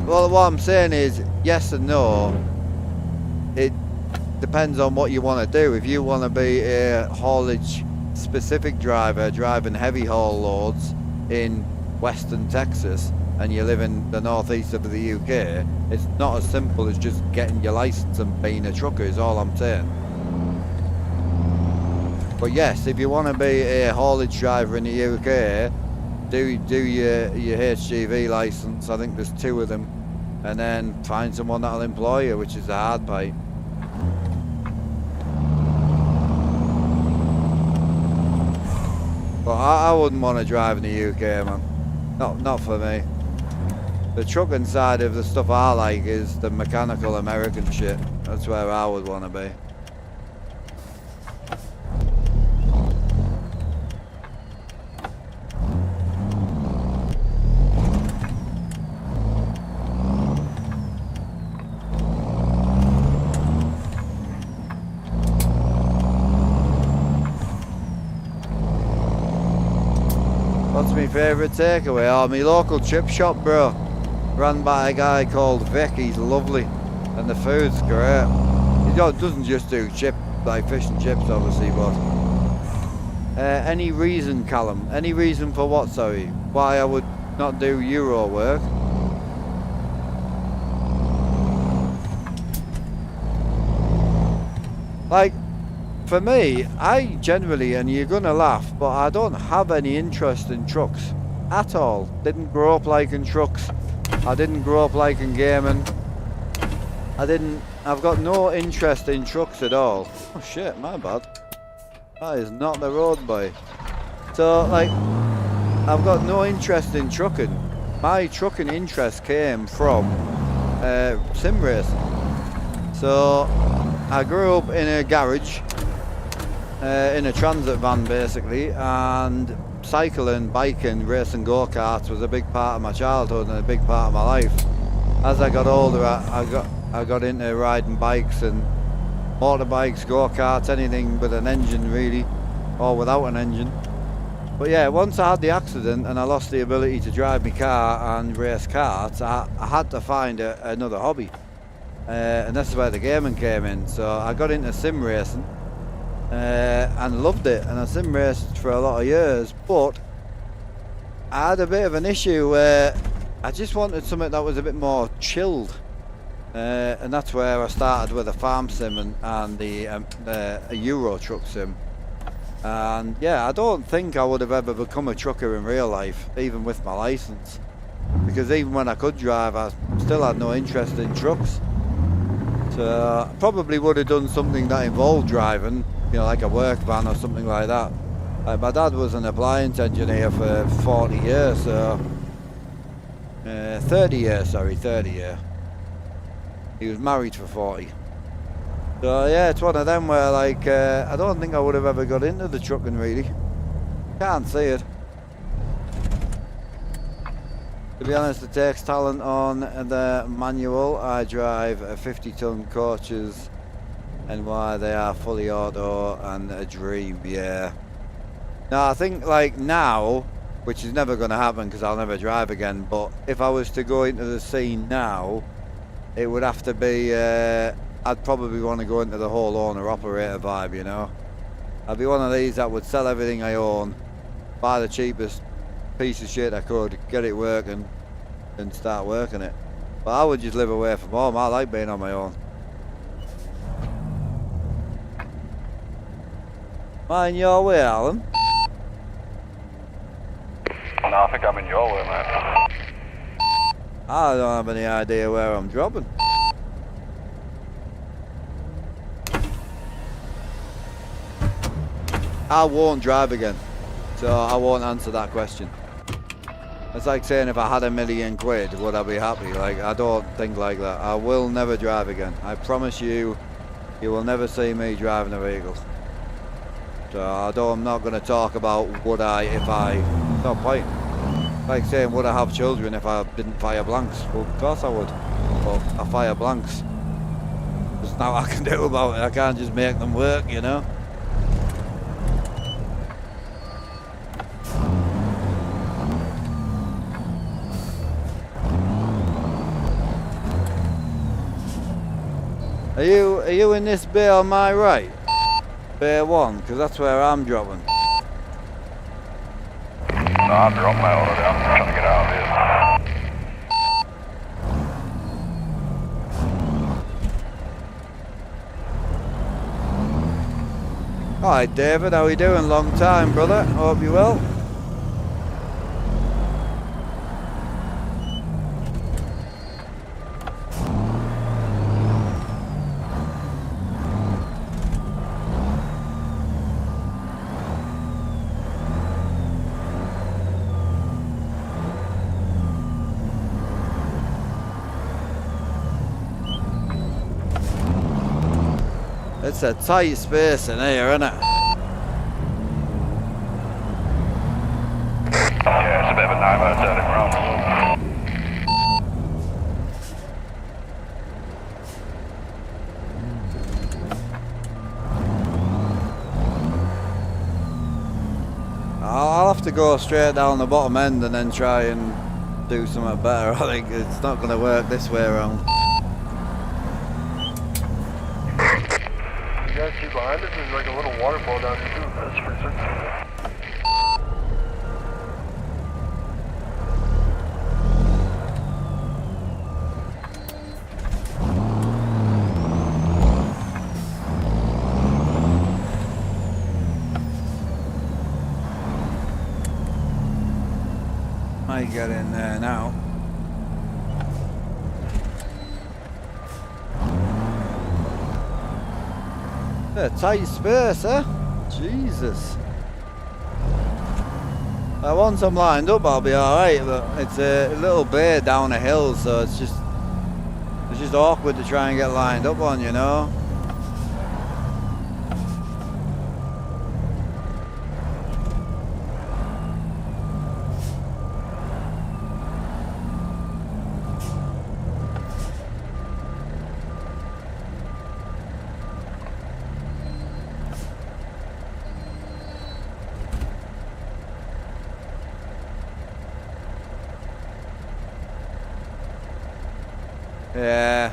Well, what I'm saying is, yes and no. It depends on what you want to do. If you want to be a haulage specific driver driving heavy haul loads in Western Texas and you live in the northeast of the UK, it's not as simple as just getting your license and being a trucker, is all I'm saying. But yes, if you want to be a haulage driver in the UK, do your HGV license. I think there's 2 of them, and then find someone that'll employ you, which is the hard part. But I wouldn't want to drive in the UK, man. Not for me. The trucking side of the stuff I like is the mechanical American shit. That's where I would want to be. What's my favourite takeaway? Oh, my local chip shop, bro. Run by a guy called Vic. He's lovely, and the food's great. He doesn't just do like fish and chips, obviously, but any reason, Callum? Any reason for what? Sorry, why I would not do Euro work? Like, for me, I generally, and you're gonna laugh, but I don't have any interest in trucks at all. Didn't grow up liking trucks. I didn't grow up liking gaming. I've got no interest in trucks at all. Oh shit, my bad. That is not the road, boy. So, like, I've got no interest in trucking. My trucking interest came from sim racing. So, I grew up in a garage, in a transit van basically, and cycling, biking, racing go-karts was a big part of my childhood and a big part of my life. As I got older, I got into riding bikes and motorbikes, go-karts, anything with an engine really, or without an engine. But yeah, once I had the accident and I lost the ability to drive my car and race karts, I had to find another hobby. And that's where the gaming came in. So I got into sim racing. And loved it, and I sim raced for a lot of years, but I had a bit of an issue where I just wanted something that was a bit more chilled, and that's where I started with a farm sim and a Euro truck sim. And yeah, I don't think I would have ever become a trucker in real life, even with my license, because even when I could drive, I still had no interest in trucks. So I probably would have done something that involved driving, you know, like a work van or something like that. My dad was an appliance engineer for 40 years, so 30 years. He was married for 40. So yeah, it's one of them where, like, I don't think I would have ever got into the trucking really. Can't see it. To be honest, it takes talent on the manual. I drive 50-ton coaches, and why they are fully auto and a dream, yeah. No, I think like now which is never going to happen because I'll never drive again. But if I was to go into the scene now, it would have to be, I'd probably want to go into the whole owner-operator vibe, you know. I'd be one of these that would sell everything I own, buy the cheapest piece of shit I could, get it working, and start working it. But I would just live away from home. I like being on my own. Mind your way, Alan. No, I think I'm in your way, man. I don't have any idea where I'm dropping. I won't drive again, so I won't answer that question. It's like saying if I had £1 million, would I be happy? Like, I don't think like that. I will never drive again. I promise you, you will never see me driving a vehicle. So I'm not going to talk about would I if I, no point. Like saying would I have children if I didn't fire blanks? Well, of course I would. But I fire blanks. There's nothing I can do about it. I can't just make them work, you know. Are you in this bay on my right? Bay 1, because that's where I'm dropping. No, I've dropped my already. I'm trying to get out of here. Hi David, how are you doing? Long time, brother. Hope you're well. It's a tight space in here, isn't it? Yeah, it's a bit of a nightmare turning around. I'll have to go straight down the bottom end and then try and do something better. I think it's not going to work this way around. You guys see behind us? There's like a little waterfall down here too. That's for certain. Might get in there now. A tight space, eh? Jesus. Once I'm lined up, I'll be alright, but it's a little bay down a hill, so it's just awkward to try and get lined up on, you know? Yeah,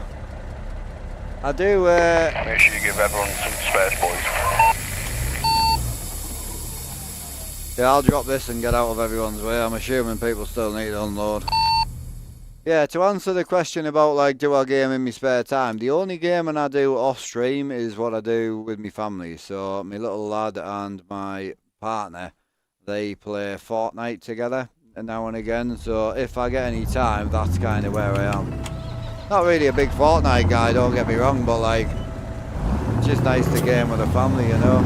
I do. Make sure you give everyone some space, boys. Yeah, I'll drop this and get out of everyone's way. I'm assuming people still need to unload. Yeah, to answer the question about like, do I game in my spare time? The only gaming I do off stream is what I do with my family. So my little lad and my partner, they play Fortnite together now and again. So if I get any time, that's kind of where I am. Not really a big Fortnite guy, don't get me wrong, but like, it's just nice to game with a family, you know.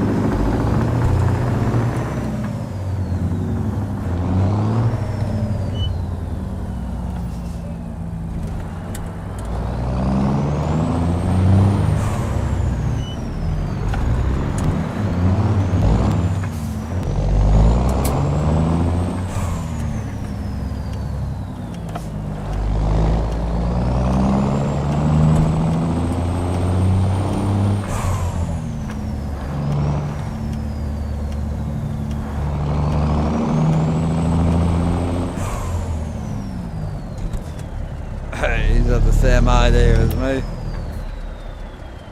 He's had the same idea as me.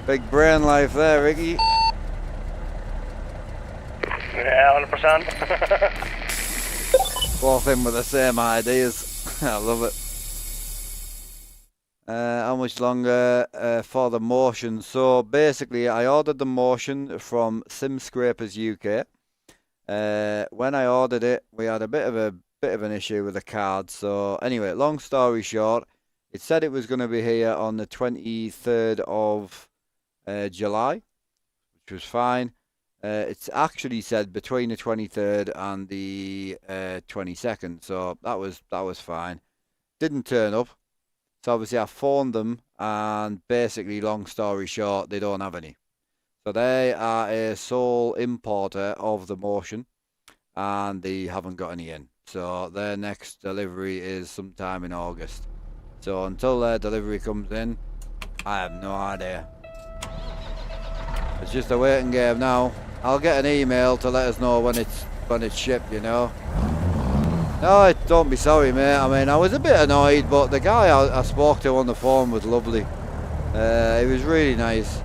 Big brain life there, Ricky. Yeah, 100%. Both in with the same ideas. I love it. How much longer for the motion? So basically, I ordered the motion from SimScrapers UK. When I ordered it, we had a bit of an issue with the card. So anyway, long story short, it said it was going to be here on the 23rd of July, which was fine. It's actually said between the 23rd and the 22nd, so that was fine. Didn't turn up, so obviously I phoned them, and basically, long story short, they don't have any. So they are a sole importer of the motion, and they haven't got any in. So their next delivery is sometime in August. So until their delivery comes in, I have no idea. It's just a waiting game now. I'll get an email to let us know when it's shipped, you know. No, don't be sorry, mate. I mean, I was a bit annoyed, but the guy I spoke to on the phone was lovely. He was really nice.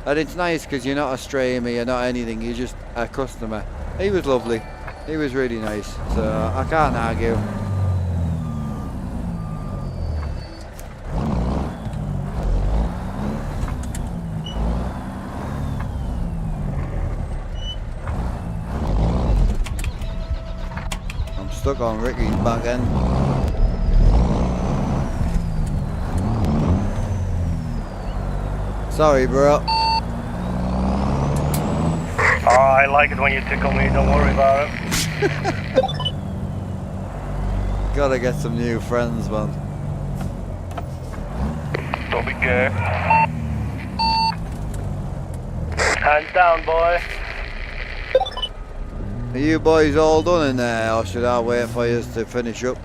And it's nice because you're not a streamer, you're not anything, you're just a customer. He was lovely. He was really nice, so I can't argue. Stuck on Ricky's back end. Sorry, bro. Oh, I like it when you tickle me, don't worry about it. Gotta get some new friends, man. Don't be gay. Hands down, boy. Are you boys all done in there, or should I wait for you to finish up?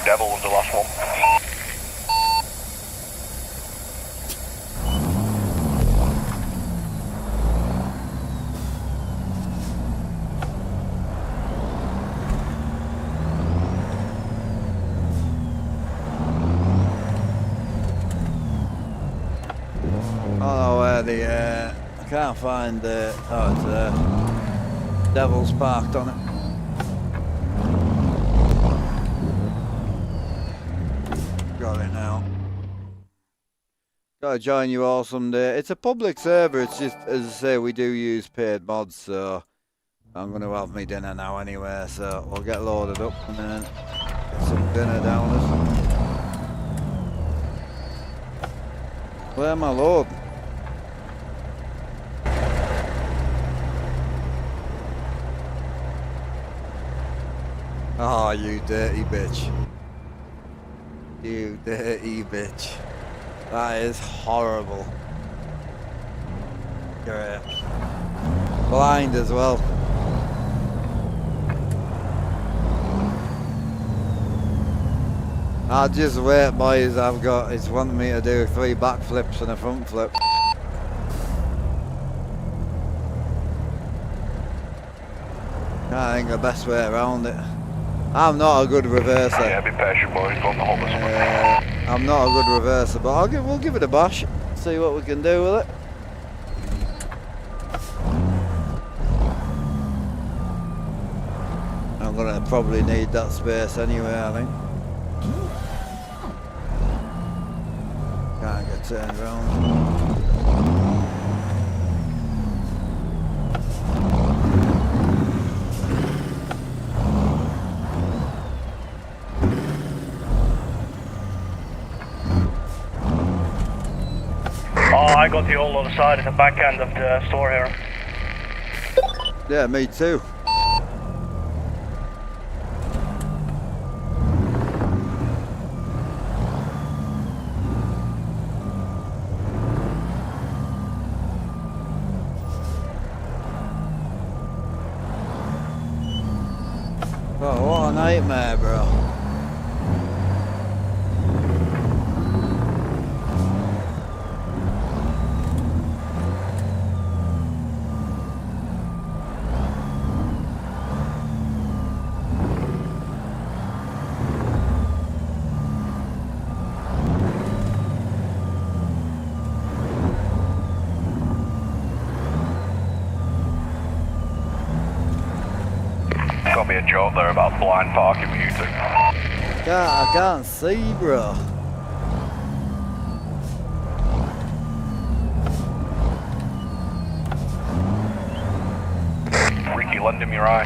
Devil was the last one. I can't find the. Oh, it's Devil's parked on it. Got it now. Gotta join you all someday. It's a public server. It's just, as I say, we do use paid mods, so I'm gonna have me dinner now anyway. So we'll get loaded up and then get some dinner down us. Where am I loading? Oh, you dirty bitch. You dirty bitch. That is horrible. Great. Blind as well. I'll just wait, boys. It's wanting me to do 3 backflips and a front flip. I think the best way around it. I'm not a good reverser. Yeah, be patient, boys. Go on the homeless. I'm not a good reverser, but we'll give it a bash. See what we can do with it. I'm gonna probably need that space anyway, I think. Can't get turned around. I got the whole other side at the back end of the store here. Yeah, me too. Oh, what a nightmare, bro. Got me a joke there about blind parking with you two. I can't see, bro. Ricky, lend him your eye.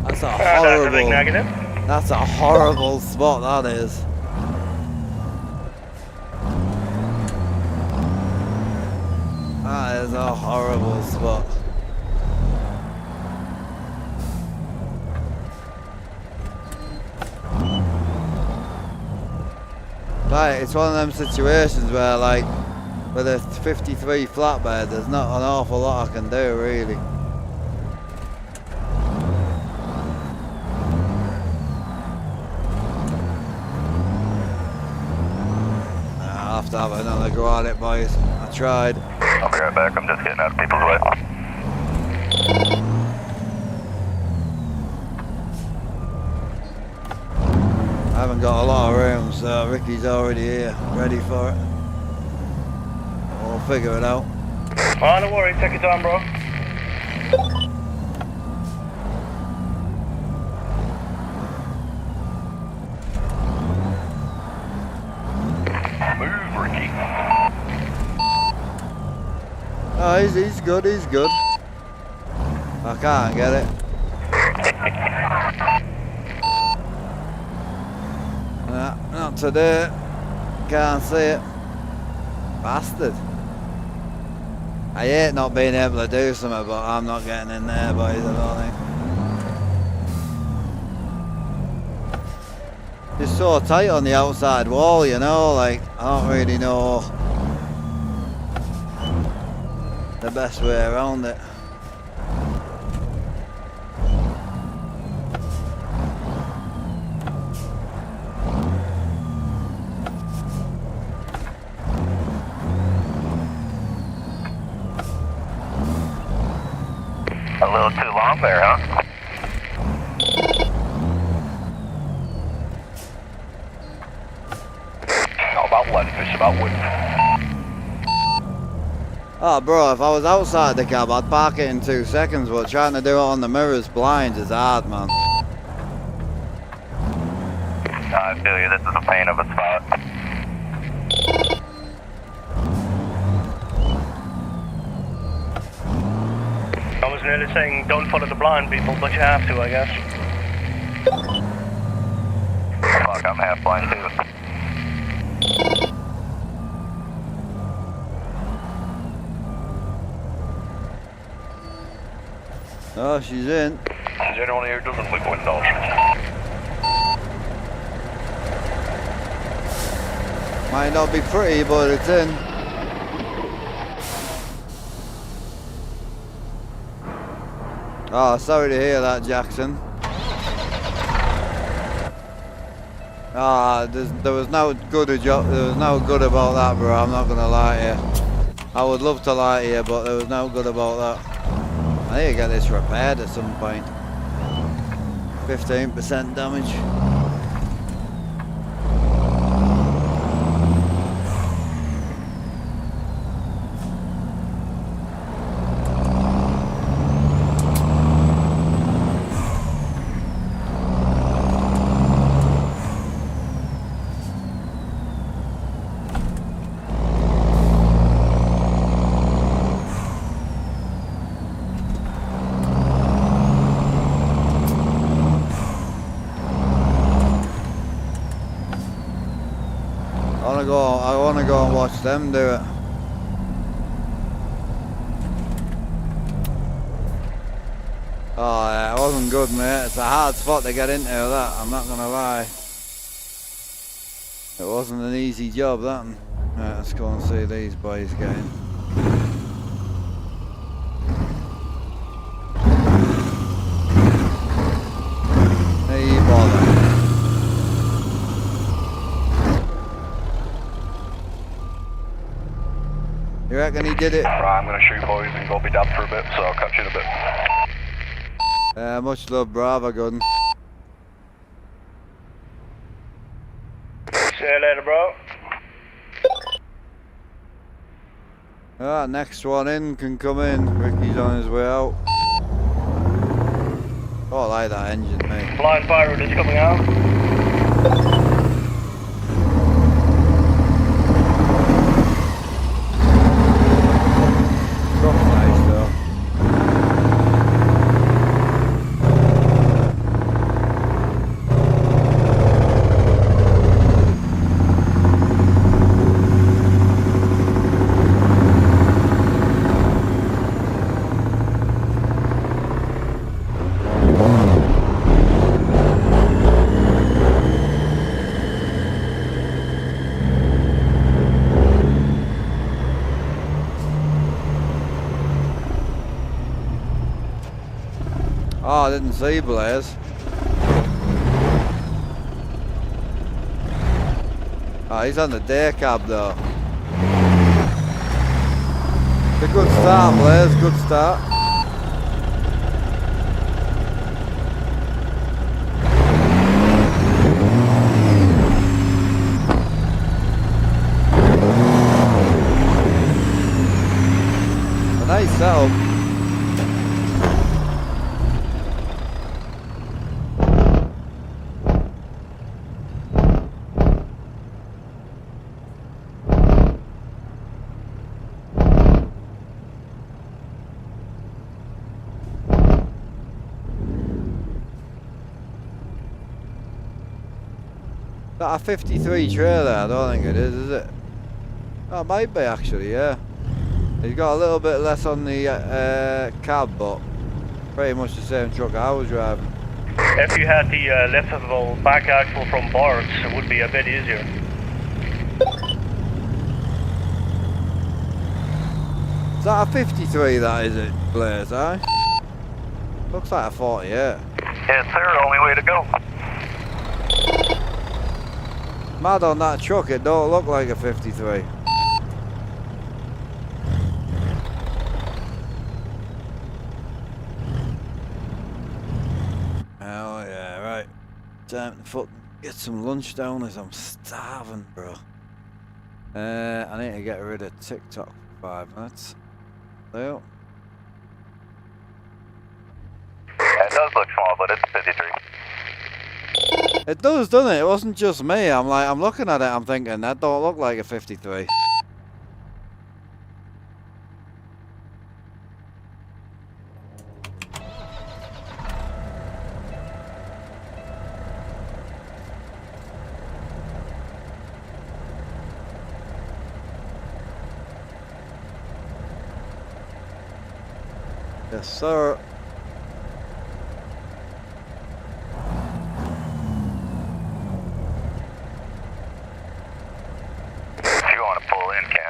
That's a That's a big horrible. negative. That's a horrible spot. That is. That is a horrible spot. Right, it's one of them situations where, like, with a 53 flatbed, there's not an awful lot I can do, really. I'll have to have another go at it, boys. I tried. I'll be right back, I'm just getting out of people's way. I haven't got a lot of room, so Ricky's already here, ready for it. We'll figure it out. Oh, don't worry, take your time, bro. Move, Ricky. Oh, he's good, he's good. I can't get it. Nah, not today. Can't see it. Bastard. I hate not being able to do something, but I'm not getting in there, boys, I don't think. It's so tight on the outside wall, you know, like, I don't really know the best way around it. A little too long there, huh? Not about length, it's about width. Oh, bro, if I was outside the cab, I'd park it in 2 seconds, but trying to do it on the mirrors blinds is hard, man. I feel you, this is a pain of a spot. I was nearly saying don't follow the blind people, but you have to, I guess. Fuck, I'm half blind too. Oh, she's in. Is there anyone here who doesn't look windows? Might not be pretty, but it's in. Oh, sorry to hear that, Jackson. Ah, there was no good about that, bro. I'm not gonna lie to you. I would love to lie to you, but there was no good about that. I need to get this repaired at some point. 15% damage. I wanna go and watch them do it. Oh yeah, it wasn't good, mate. It's a hard spot to get into, that, I'm not gonna lie. It wasn't an easy job, that. Right, let's go and see these boys getting. Hey, bother. You reckon he did it? Right, I'm gonna shoot boys and go be dabbed for a bit, so I'll catch you in a bit. Much love, bravo, Gooden. See you later, bro. Ah, That next one in can come in. Ricky's on his way out. Oh, I like that engine, mate. Blind pirate is coming out. Truck's nice though. Oh, I didn't see Blaze. Oh, he's on the day cab though. It's a good start, Blaze, good start. A nice setup. That a 53 trailer? I don't think it is it? Oh, it might be actually, yeah. He's got a little bit less on the cab, but pretty much the same truck I was driving. If you had the liftable back axle from Bart's, it would be a bit easier. Is that a 53 that is it, Blaze, eh? Looks like a 48. Yes, sir. Only way to go. Mad on that truck, it don't look like a 53. Oh yeah, right. Time to fucking get some lunch down as I'm starving, bro. I need to get rid of TikTok for 5 minutes. So. It does look small, but it's 53. It does, doesn't it? It wasn't just me. I'm looking at it, I'm thinking, that don't look like a 53. Yes, sir.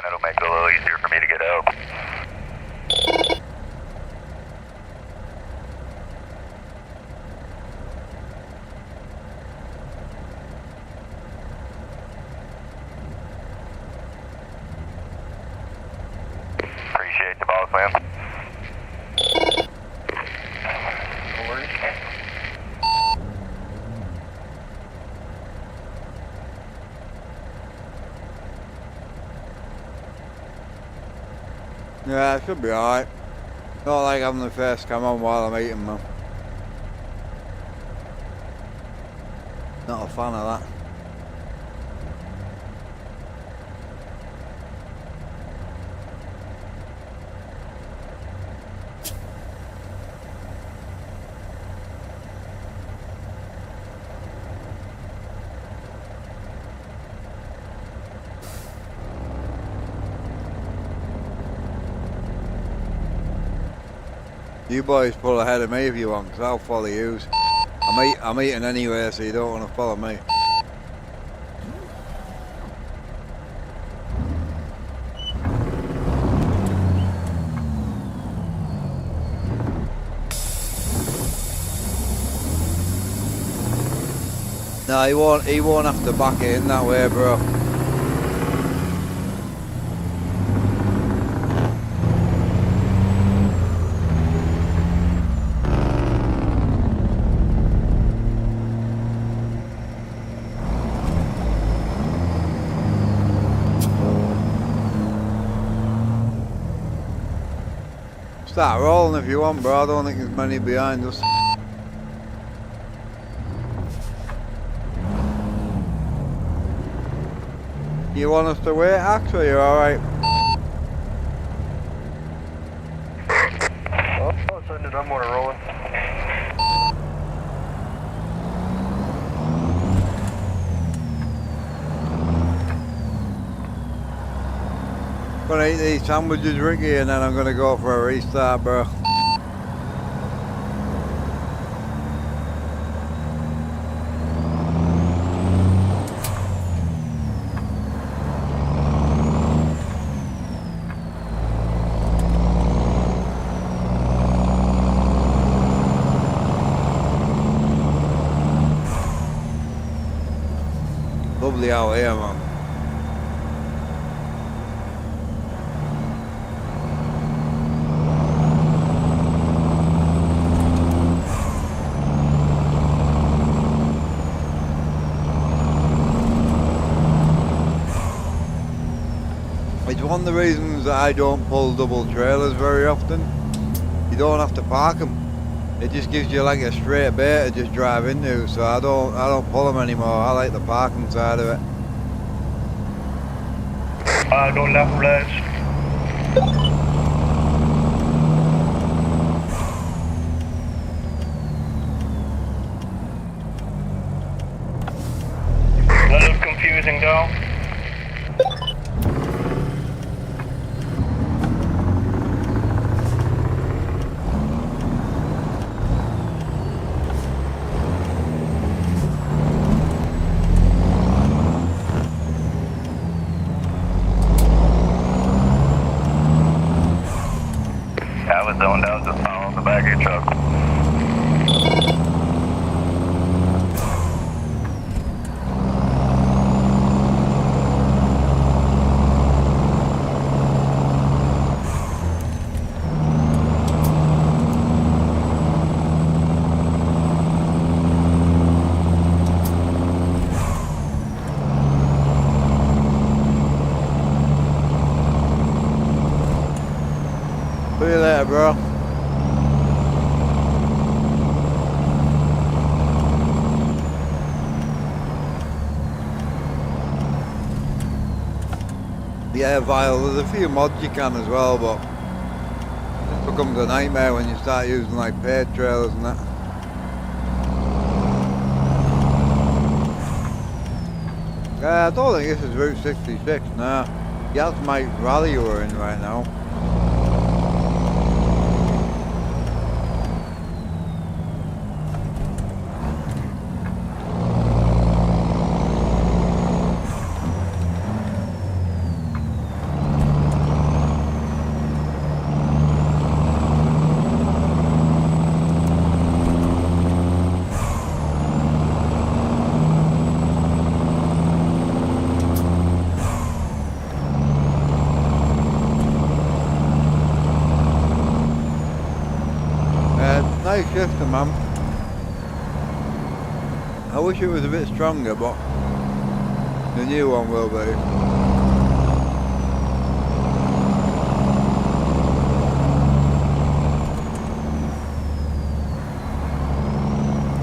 It'll make it a little easier for me to get out. Appreciate the boss, man. No worries. Yeah, it should be alright. Not like having the face come on while I'm eating, man. Not a fan of that. You boys pull ahead of me if you want, because I'll follow yous. I'm eating anyway, so you don't want to follow me. No, he won't have to back it in that way, bro. Start rolling if you want, bro. I don't think there's many behind us. You want us to wait, actually? You're alright. Oh, send it. I'm gonna roll it. Gonna eat these sandwiches, Ricky, and then I'm gonna go for a restart, bro. Lovely out here, man. It's one of the reasons that I don't pull double trailers very often. You don't have to park them. It just gives you like a straight bay to just drive into, so I don't pull them anymore. I like the parking side of it. Go left, please. A little confusing though. Have it zoned out, just follow the back of your truck. See you later, bro. Yeah, Vile, there's a few mods you can as well, but it becomes a nightmare when you start using like paid trailers and that. I don't think this is Route 66, nah. Yeah, that's my rally we're in right now. Nice shifter, man. I wish it was a bit stronger, but the new one will be.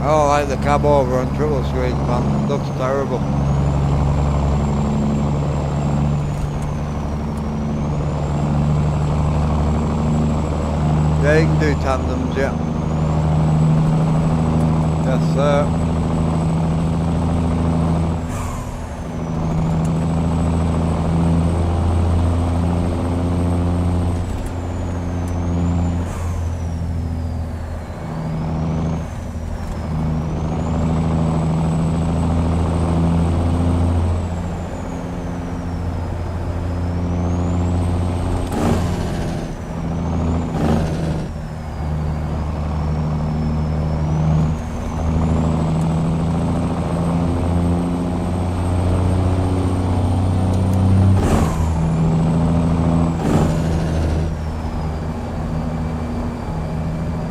I don't like the cab over on triple screens, man. It looks terrible. Yeah, you can do tandems, yeah. Yes, sir.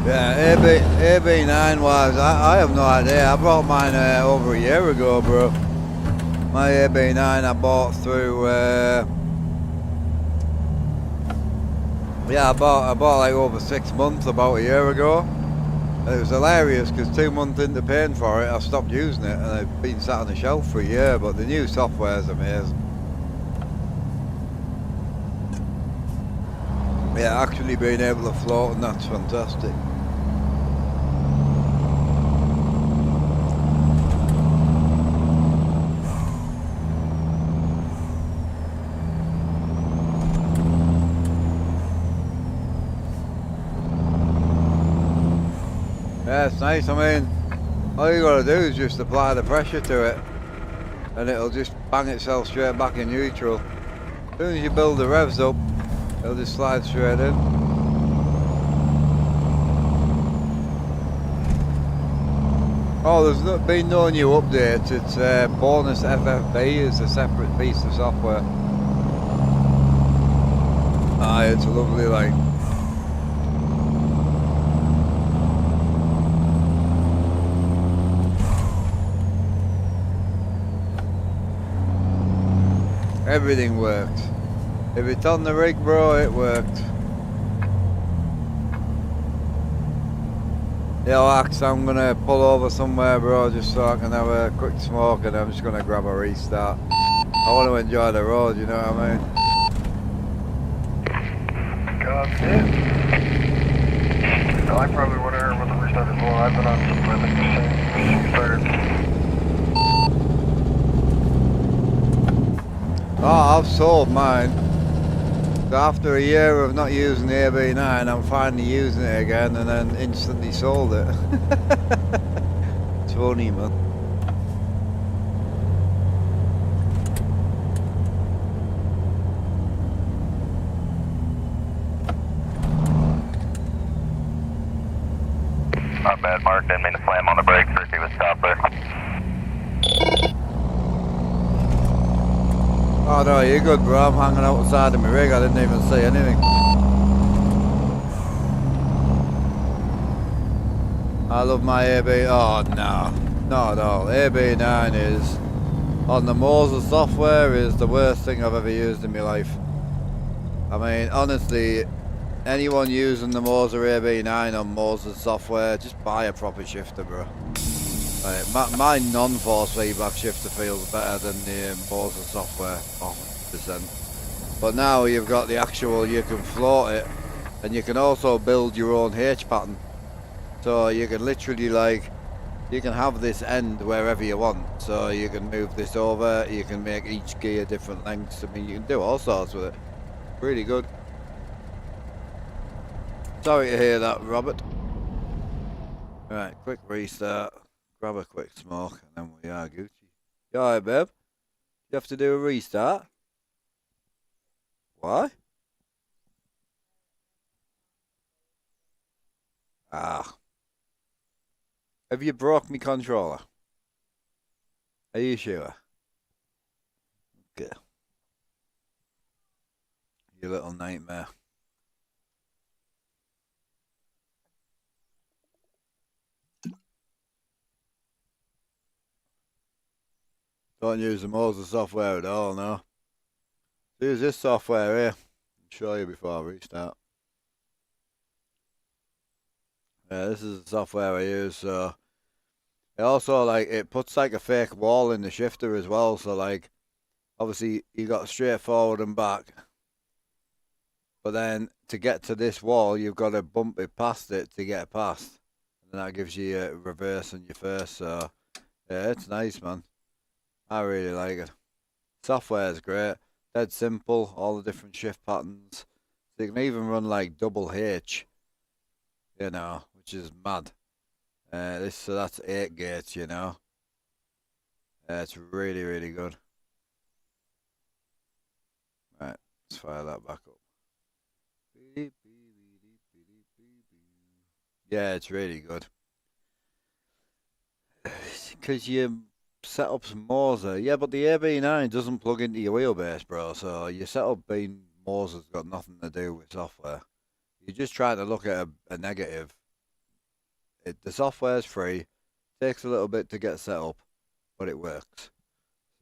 Yeah, AB9 wise, I have no idea. I bought mine over a year ago, bro. My AB9 I bought through Yeah, I bought like over 6 months about a year ago. And it was hilarious because 2 months into paying for it, I stopped using it and I've been sat on the shelf for a year, but the new software is amazing. Yeah, actually being able to float and that's fantastic. Yeah, it's nice. I mean, all you gotta do is just apply the pressure to it and it'll just bang itself straight back in neutral. As soon as you build the revs up, it'll just slide straight in. Oh, there's been no new updates. It's bonus FFB is a separate piece of software. Ah, it's lovely, like. Everything worked. If it's on the rig, bro, it worked. Yo, Axe, I'm gonna pull over somewhere, bro, just so I can have a quick smoke, and I'm just gonna grab a restart. I want to enjoy the road, you know what I mean? Copy it. I probably would have heard with the restart as well. I've been on some equipment since we started. Oh, I've sold mine. So after a year of not using the AB9, I'm finally using it again and then instantly sold it. It's funny, man. Not bad, Mark. Didn't mean to slam on the brakes or if he was stopped there. Oh no, you're good, bro. I'm hanging outside of my rig. I didn't even see anything. I love my AB. Oh no, not at all. AB9 is on the Moses software is the worst thing I've ever used in my life. I mean, honestly, anyone using the Moser AB9 on Moses software, just buy a proper shifter, bro. My non-force feedback shifter feels better than the Moser software, 100%. But now you've got the actual, you can float it, and you can also build your own H pattern. So you can literally you can have this end wherever you want. So you can move this over, you can make each gear different lengths. I mean, you can do all sorts with it. Really good. Sorry to hear that, Robert. Right, quick restart. Grab a quick smoke and then we are Gucci. You alright, babe? You have to do a restart? Why? Ah. Have you broke me controller? Are you sure? Okay. You little nightmare. Don't use the Moses software at all, no. Use this software here. I'll show you before I restart. Yeah, this is the software I use, so it also it puts like a fake wall in the shifter as well, so obviously you got straight forward and back. But then to get to this wall you've got to bump it past it to get past. And that gives you a reverse on your first, so yeah, it's nice, man. I really like it. Software is great. Dead simple, all the different shift patterns. So you can even run like double H, you know, which is mad. So that's 8 gates, you know. It's really, really good. Right, let's fire that back up. Yeah, it's really good. Because you set up some Moser. Yeah, but the AB9 doesn't plug into your wheelbase, bro. So your setup being Moser's got nothing to do with software. You're just trying to look at a negative. The software's free. Takes a little bit to get set up, but it works.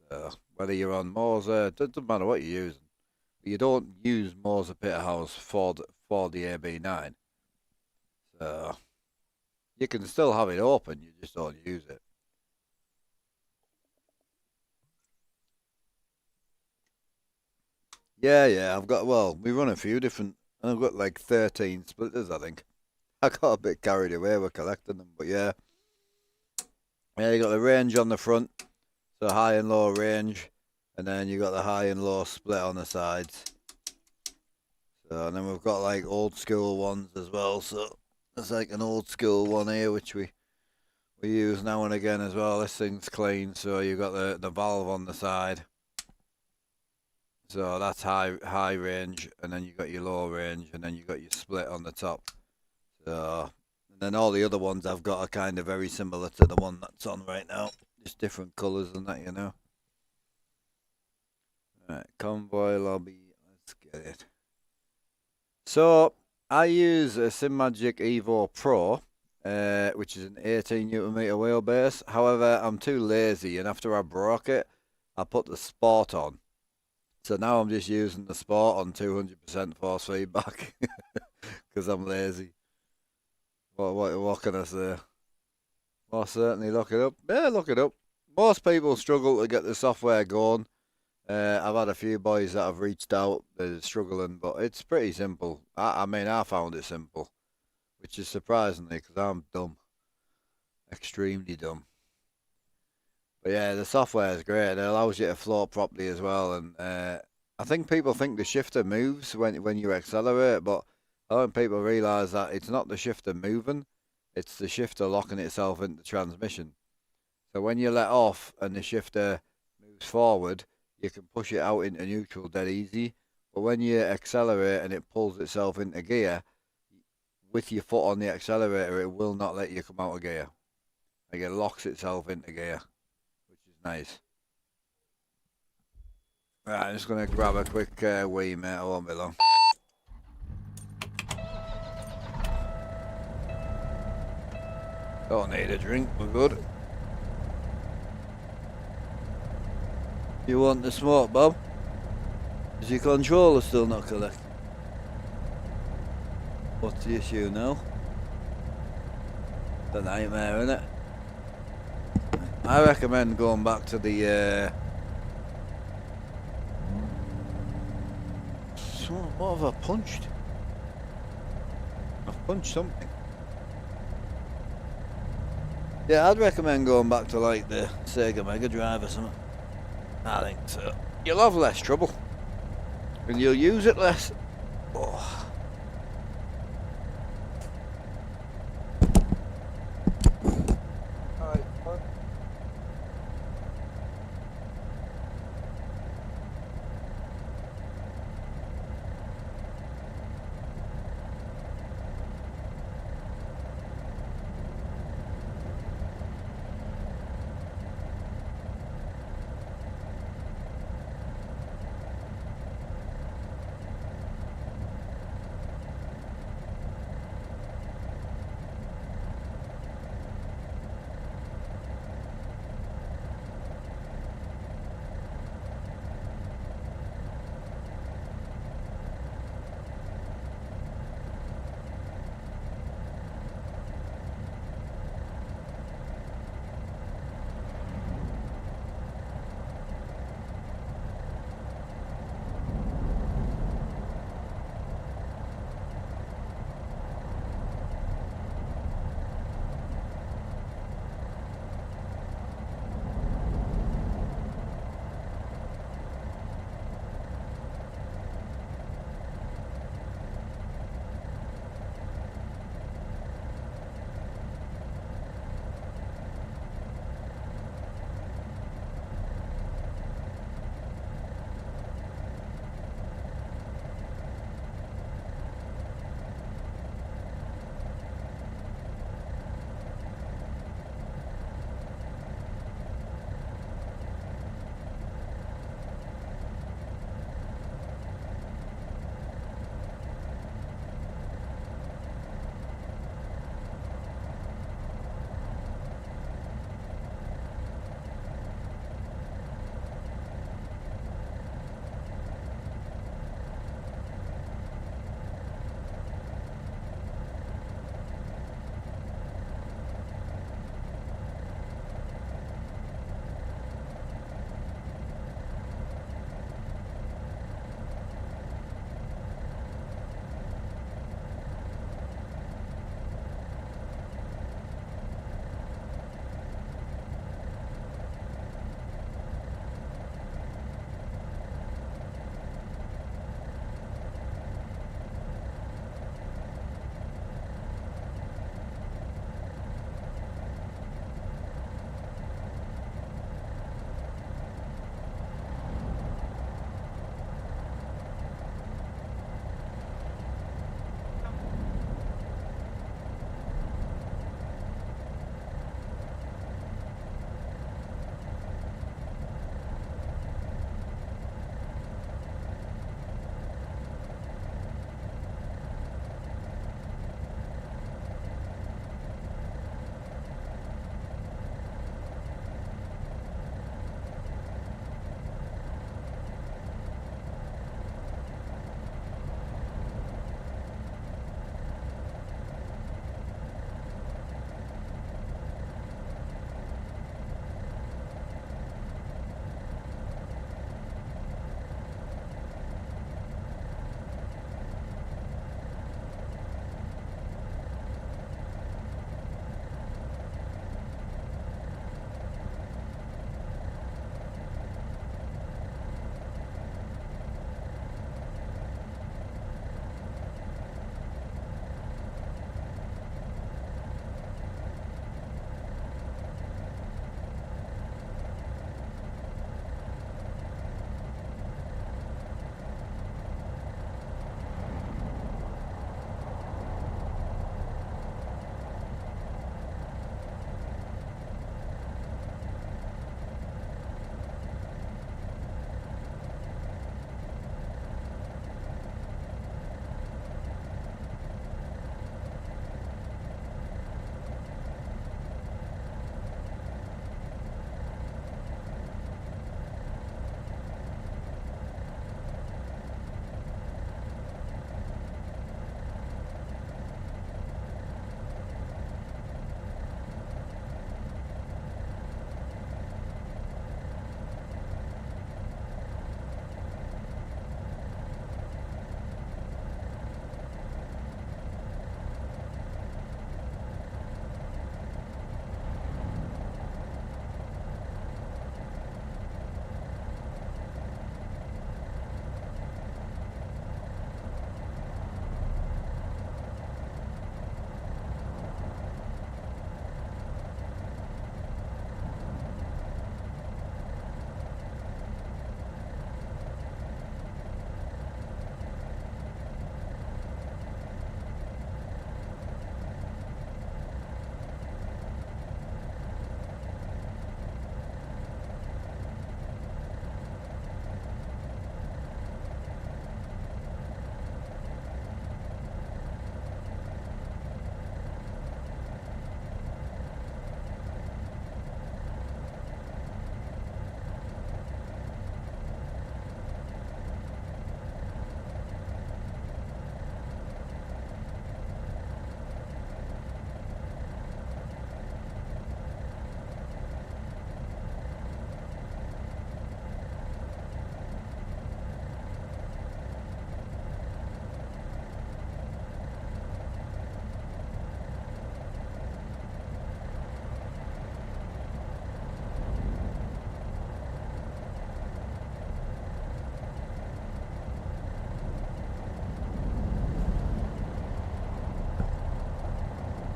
So whether you're on Moser, it doesn't matter what you're using. You don't use Moser Peterhouse for for the AB9. So you can still have it open, you just don't use it. Yeah, I've got, well, we run a few different, I've got like 13 splitters, I think. I got a bit carried away with collecting them, but yeah. Yeah, you got the range on the front, so high and low range, and then you got the high and low split on the sides. So, and then we've got like old school ones as well, so there's like an old school one here, which we use now and again as well. This thing's clean, so you got the valve on the side. So that's high range, and then you got your low range, and then you got your split on the top. So, and then all the other ones I've got are kind of very similar to the one that's on right now, just different colours and that, you know. Right, Convoy lobby, let's get it. So I use a SimMagic Evo Pro, which is an 18 Nm wheelbase. However, I'm too lazy, and after I broke it, I put the Sport on. So now I'm just using the Sport on 200% force feedback because I'm lazy. What can I say? Well, certainly look it up. Yeah, look it up. Most people struggle to get the software going. I've had a few boys that have reached out. They're struggling, but it's pretty simple. I mean, I found it simple, which is surprisingly because I'm dumb. Extremely dumb. But yeah, the software is great. It allows you to float properly as well. And I think people think the shifter moves when you accelerate, but I don't think people realise that it's not the shifter moving, it's the shifter locking itself into transmission. So when you let off and the shifter moves forward, you can push it out into neutral dead easy. But when you accelerate and it pulls itself into gear, with your foot on the accelerator, it will not let you come out of gear. Like it locks itself into gear, which is nice. Right, I'm just going to grab a quick wee, mate. I won't be long. Don't need a drink, we're good. You want the smoke, Bob? Is your controller still not collecting? What's the issue now? It's a nightmare, isn't it? I recommend going back to the what have I punched? I've punched something. Yeah, I'd recommend going back to like the Sega Mega Drive or something. I think so. You'll have less trouble. And you'll use it less. Oh.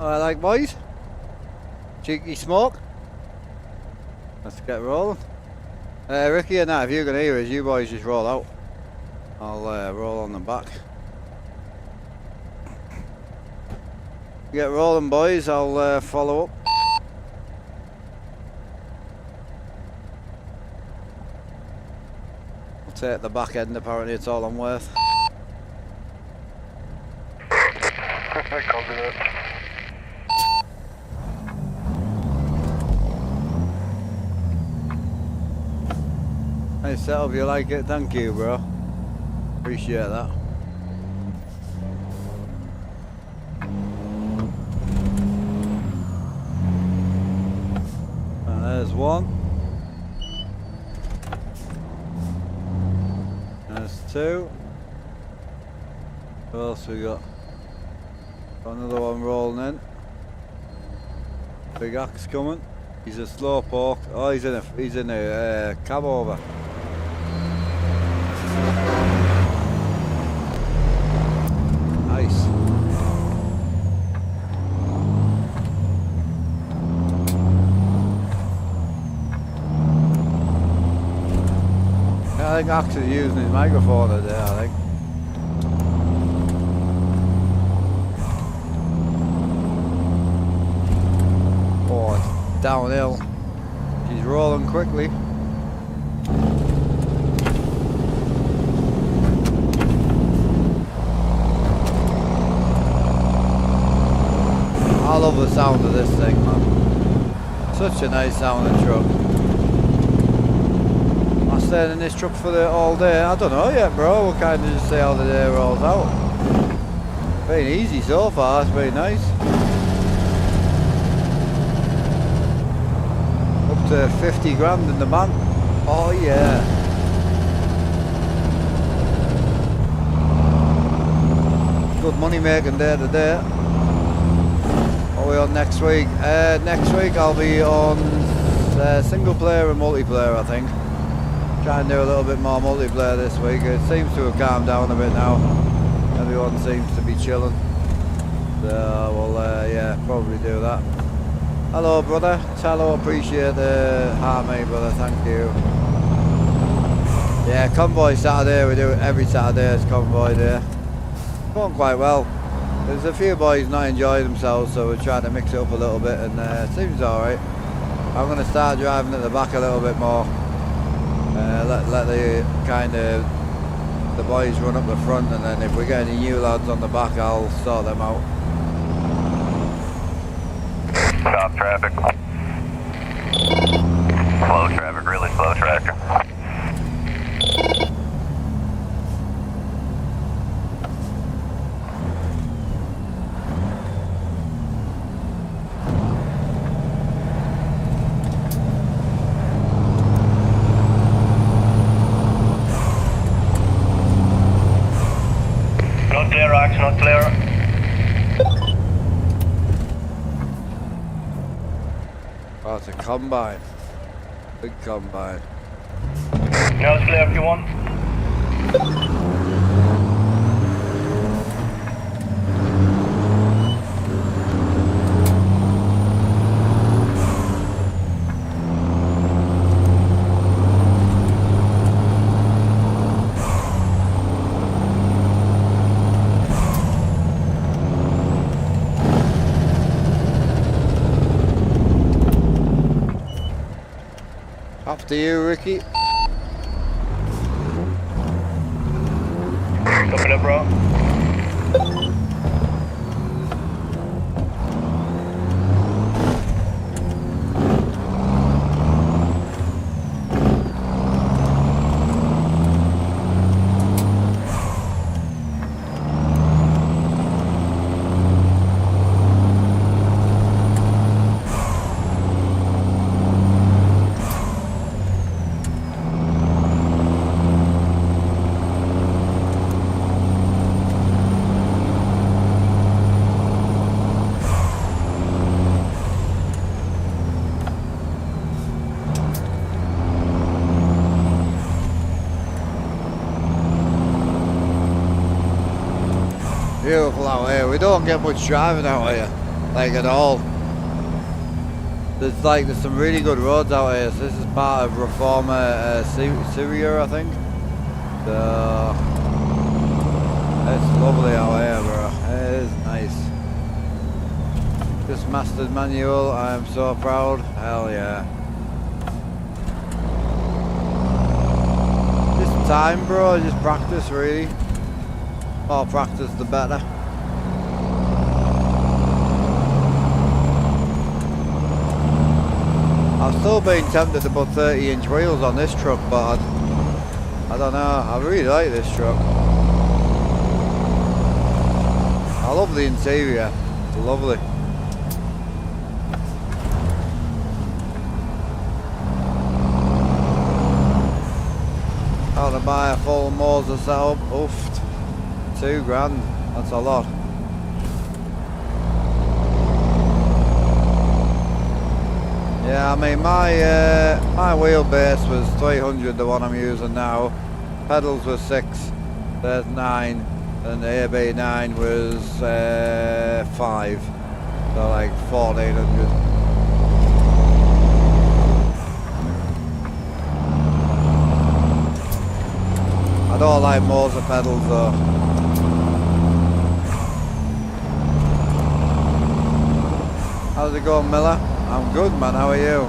Alright, like boys? Cheeky smoke? Let's get rolling. Ricky and that, if you can hear us, you boys just roll out. I'll roll on the back. Get rolling, boys. I'll follow up. I'll take the back end, apparently it's all I'm worth. Copy that. Nice setup, you like it? Thank you, bro. Appreciate that. And there's one. There's two. What else we got? Got another one rolling in. Big axe coming. He's a slow poke. Oh, he's in a cab over. Nice. Yeah, I think Axe is using his microphone today, I think. Oh, it's downhill. She's rolling quickly. I love the sound of this thing, man. Such a nice sounding truck. Am I staying in this truck for all day? I don't know yet, bro. We'll kind of just see how the day rolls out. Been easy so far, it's been nice. Up to 50 grand in the bank. Oh yeah. Good money making day to day. What are we on next week? Next week I'll be on single player and multiplayer, I think. Try and do a little bit more multiplayer this week. It seems to have calmed down a bit now. Everyone seems to be chilling. So we'll yeah, probably do that. Hello brother, hello, appreciate the heart mate brother, thank you. Yeah, Convoy Saturday, we do it every Saturday, it's Convoy day. Going quite well. There's a few boys not enjoying themselves, so we're trying to mix it up a little bit, and it seems alright. I'm going to start driving at the back a little bit more. Let the kind of the boys run up the front, and then if we get any new lads on the back, I'll sort them out. Stop traffic. Slow traffic, really slow traffic. Not clear, Axe, not clear. Oh, it's a combine. Big combine. Now it's clear if you want. Up to you, Ricky. Copy that, bro. Beautiful out here. We don't get much driving out here. like at all. There's some really good roads out here. So this is part of Reformer Syria, I think. So it's lovely out here, bro. It is nice. Just mastered manual. I am so proud. Hell yeah. Just time, bro. Just practice, really. More practice, the better. I've still been tempted to put 30-inch wheels on this truck, but I don't know. I really like this truck. I love the interior. It's lovely. How to buy a full Moser setup? Oof. $2,000. That's a lot. Yeah, I mean my wheelbase was 300, the one I'm using now. Pedals were 6, there's 9, and the AB9 was 5, so like 1400. I don't like Moser pedals though. How's it going, Miller? I'm good, man. How are you?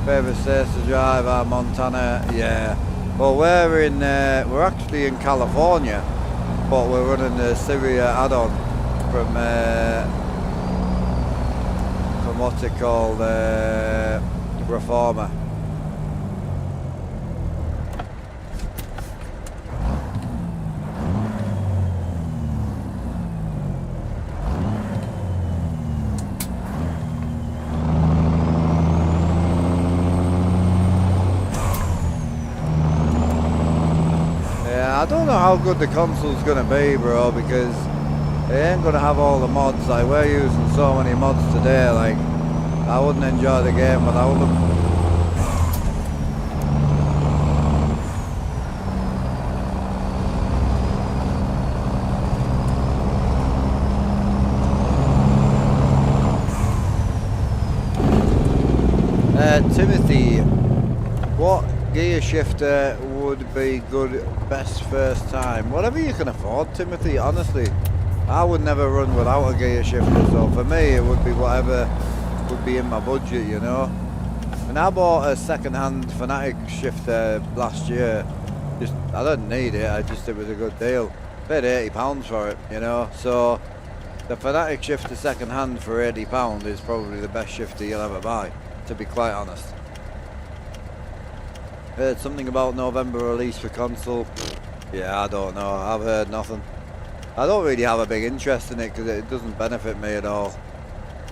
Favourite states to drive? Montana. Yeah. Well, we're actually in California, but we're running the Syria add-on from what's it called, Reformer. I don't know how good the console's gonna be, bro, because it ain't gonna have all the mods. Like, we're using so many mods today, like, I wouldn't enjoy the game without them. Timothy, what gear shifter would be good, best first time? Whatever you can afford, Timothy, honestly. I would never run without a gear shifter, so for me it would be whatever would be in my budget, you know. And I bought a second-hand Fanatic shifter last year. I didn't need it, it was a good deal. Paid £80 for it, you know, so the Fanatic shifter second-hand for £80 is probably the best shifter you'll ever buy, to be quite honest. Heard something about November release for console. Yeah, I don't know. I've heard nothing. I don't really have a big interest in it because it doesn't benefit me at all.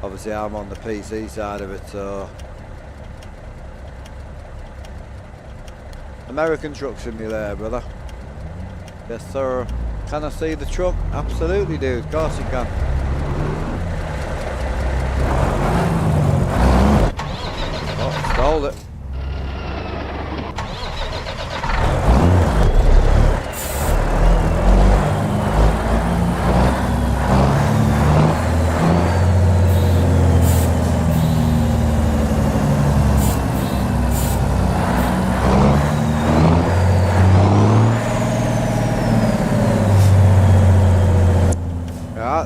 Obviously, I'm on the PC side of it, so. American Truck Simulator, brother. Yes, sir. Can I see the truck? Absolutely, dude. Of course you can. Oh, stole it.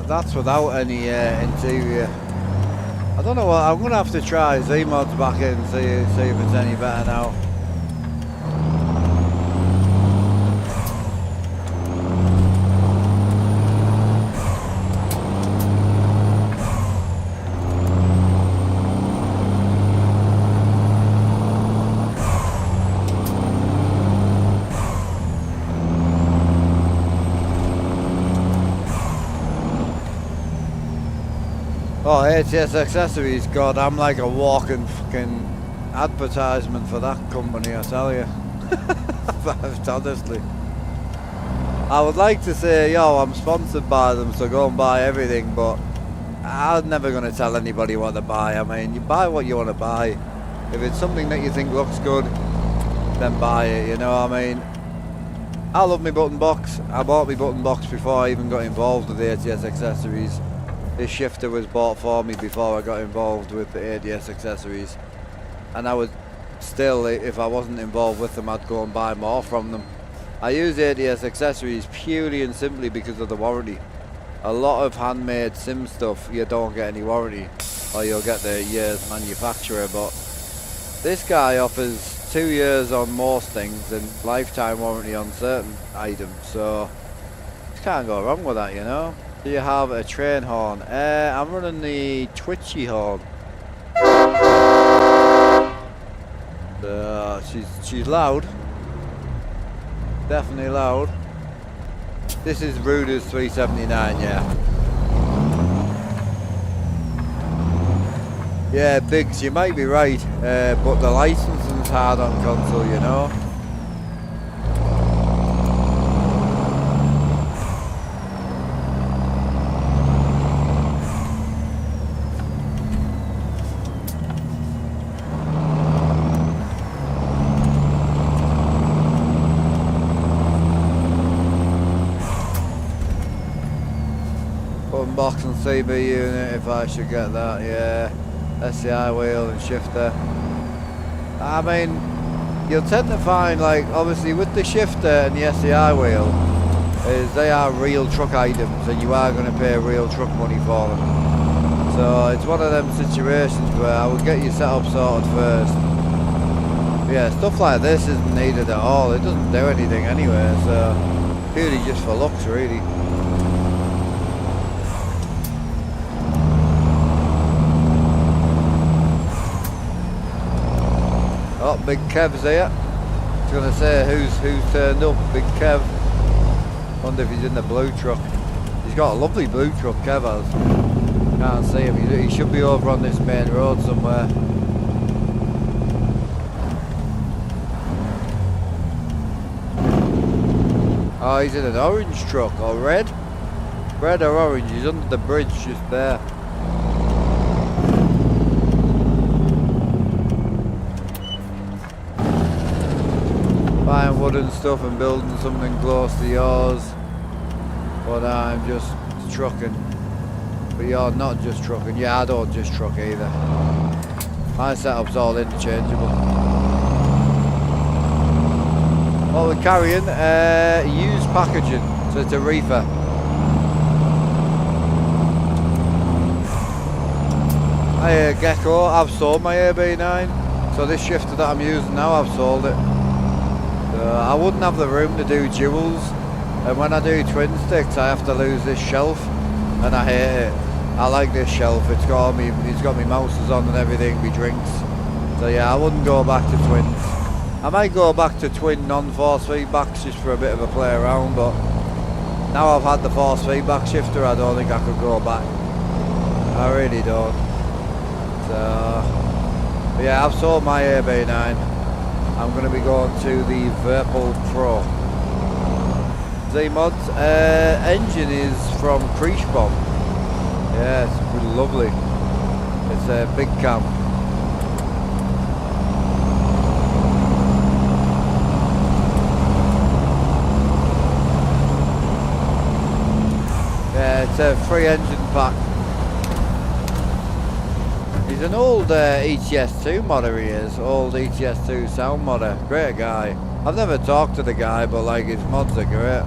That's without any interior. I don't know what, I'm going to have to try Z-mods back in and see if it's any better now. Oh, ATS accessories, God, I'm like a walking fucking advertisement for that company, I tell you. Honestly. I would like to say, yo, I'm sponsored by them, so go and buy everything, but I'm never going to tell anybody what to buy. I mean, you buy what you want to buy. If it's something that you think looks good, then buy it, you know what I mean? I love my button box. I bought my button box before I even got involved with the ATS accessories. This shifter was bought for me before I got involved with the ATS accessories, and I would still, if I wasn't involved with them, I'd go and buy more from them. I use ATS accessories purely and simply because of the warranty. A lot of handmade sim stuff, you don't get any warranty, or you'll get the year's manufacturer, but this guy offers 2 years on most things and lifetime warranty on certain items, so you can't go wrong with that, you know. Do you have a train horn? I'm running the twitchy horn. She's loud. Definitely loud. This is Ruder's 379, yeah. Yeah, Biggs, you might be right, but the licensing's hard on console, you know. Box and CB unit if I should get that, yeah. SCI wheel and shifter. I mean, you'll tend to find, like, obviously with the shifter and the SCI wheel, is they are real truck items and you are going to pay real truck money for them. So it's one of them situations where I would get your setup sorted first. Yeah, stuff like this isn't needed at all. It doesn't do anything anyway, so purely just for looks, really. Oh, Big Kev's here. I was going to say who's turned up. Big Kev. Wonder if he's in the blue truck. He's got a lovely blue truck, Kev has. Can't see him. He should be over on this main road somewhere. Oh, he's in an orange truck. Or red? Red or orange. He's under the bridge just there. Buying wood and stuff and building something close to yours, but I'm just trucking. But you're not just trucking. Yeah, I don't just truck either. My setup's all interchangeable. What we're carrying, used packaging, so it's a reefer. Hi Gecko, I've sold my AB9, so this shifter that I'm using now, I've sold it. I wouldn't have the room to do duals, and when I do twin sticks I have to lose this shelf, and I hate it. I like this shelf. It's got me mouses on and everything, me drinks. So yeah, I wouldn't go back to twins. I might go back to twin non-force feedbacks just for a bit of a play around, but now I've had the force feedback shifter, I don't think I could go back. I really don't. So yeah, I've sold my AB9. I'm going to be going to the Virpal Pro. Z-Mods, engine is from Creechbomb. Yeah, it's pretty lovely. It's a big cam. Yeah, it's a free engine pack. He's an old ETS2 modder, he is. Old ETS2 sound modder. Great guy. I've never talked to the guy, but like his mods are great.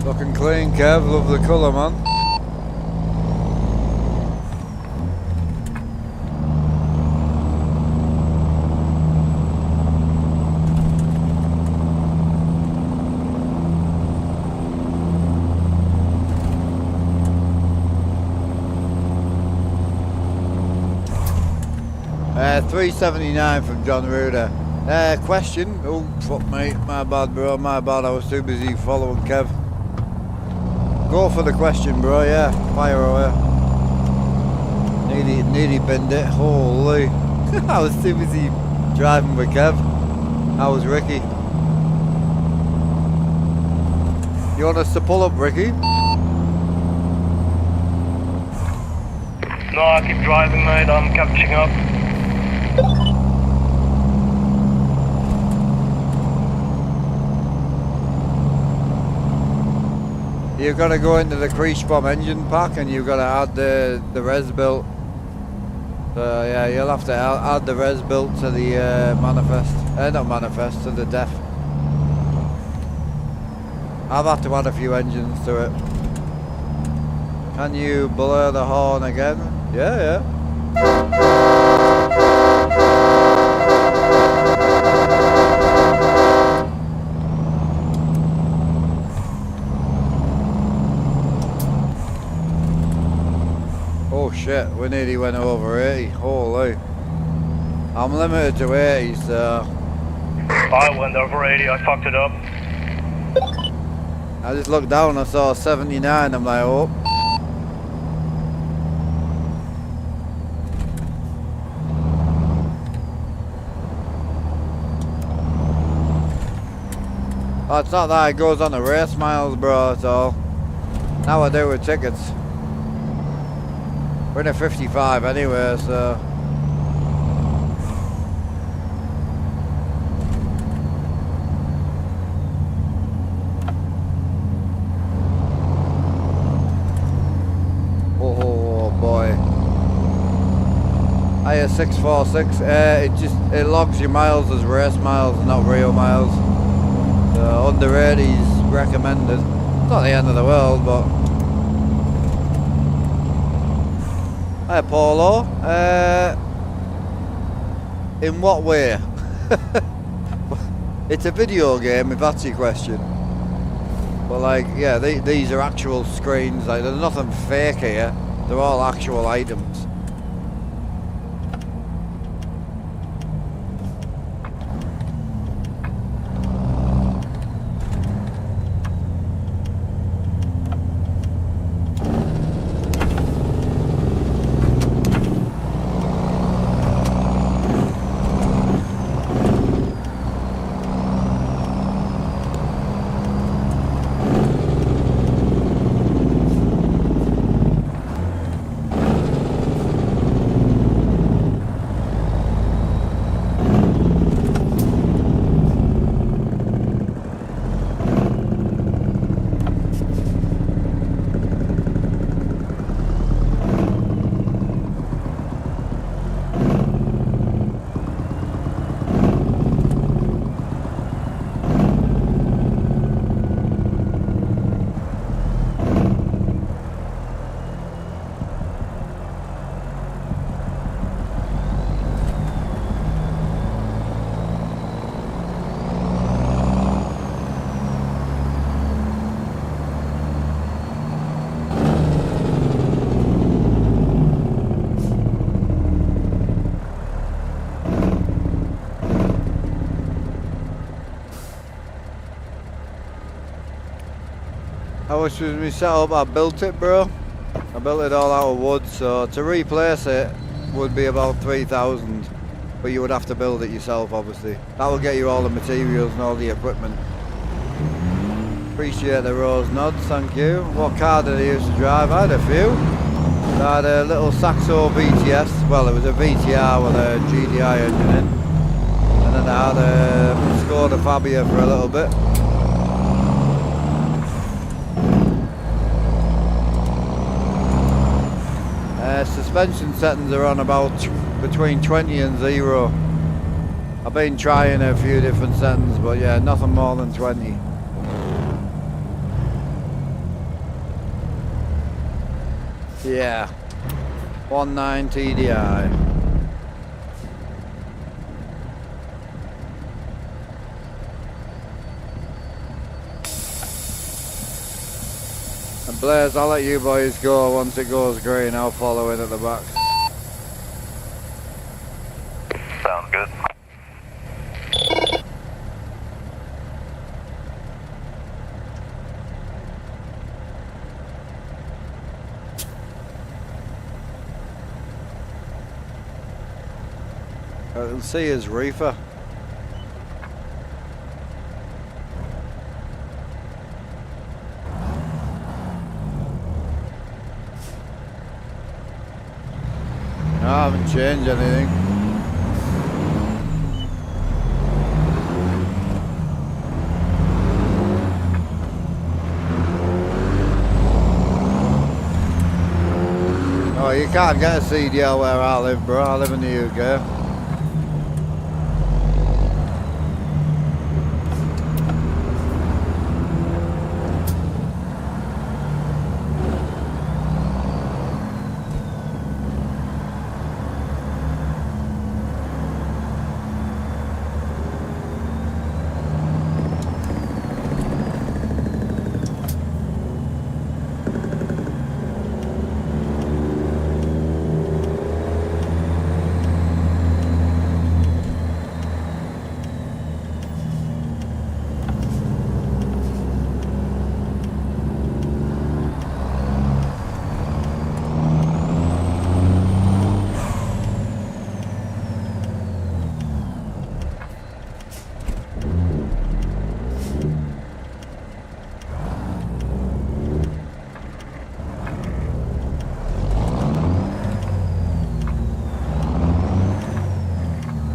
Looking clean, Kev. Love the colour, man. $379 from John Ruder. Question. Oh, fuck mate. My bad, bro. My bad. I was too busy following Kev. Go for the question, bro. Yeah. Fire away. Nearly binned it. Holy. I was too busy driving with Kev. How was Ricky? You want us to pull up, Ricky? No, I keep driving, mate. I'm catching up. You've got to go into the crease bomb engine pack and you've got to add the res built. So yeah, you'll have to add the res built to the manifest. Not manifest, to the def. I've had to add a few engines to it. Can you blur the horn again? Yeah. Oh shit, we nearly went over 80. Holy. I'm limited to 80, so... I went over 80, I fucked it up. I just looked down, I saw 79, I'm like, oh. Oh, it's not that, it goes on the race miles, bro, so... Now I do with tickets. We're in a 55 anyway, so... Oh boy. I 646, it logs your miles as race miles, not real miles. So under 80 is recommended. It's not the end of the world, but... Hi Paulo, in what way? It's a video game if that's your question. But like, yeah, these are actual screens, like there's nothing fake here, they're all actual items. How much was my setup? I built it, bro. I built it all out of wood, so to replace it would be about 3,000. But you would have to build it yourself, obviously. That will get you all the materials and all the equipment. Appreciate the rose nods, thank you. What car did I used to drive? I had a few. I had a little Saxo VTS. Well, it was a VTR with a GDI engine in. And then I had a Skoda Fabia for a little bit. Suspension settings are on about between 20 and 0. I've been trying a few different settings, but yeah, nothing more than 20. Yeah, 1.9 TDI. And Blaze, I'll let you boys go. Once it goes green, I'll follow in at the back. Sounds good. I can see his reefer. No, I haven't changed anything. Oh, you can't get a CDL where I live, bro. I live in the UK.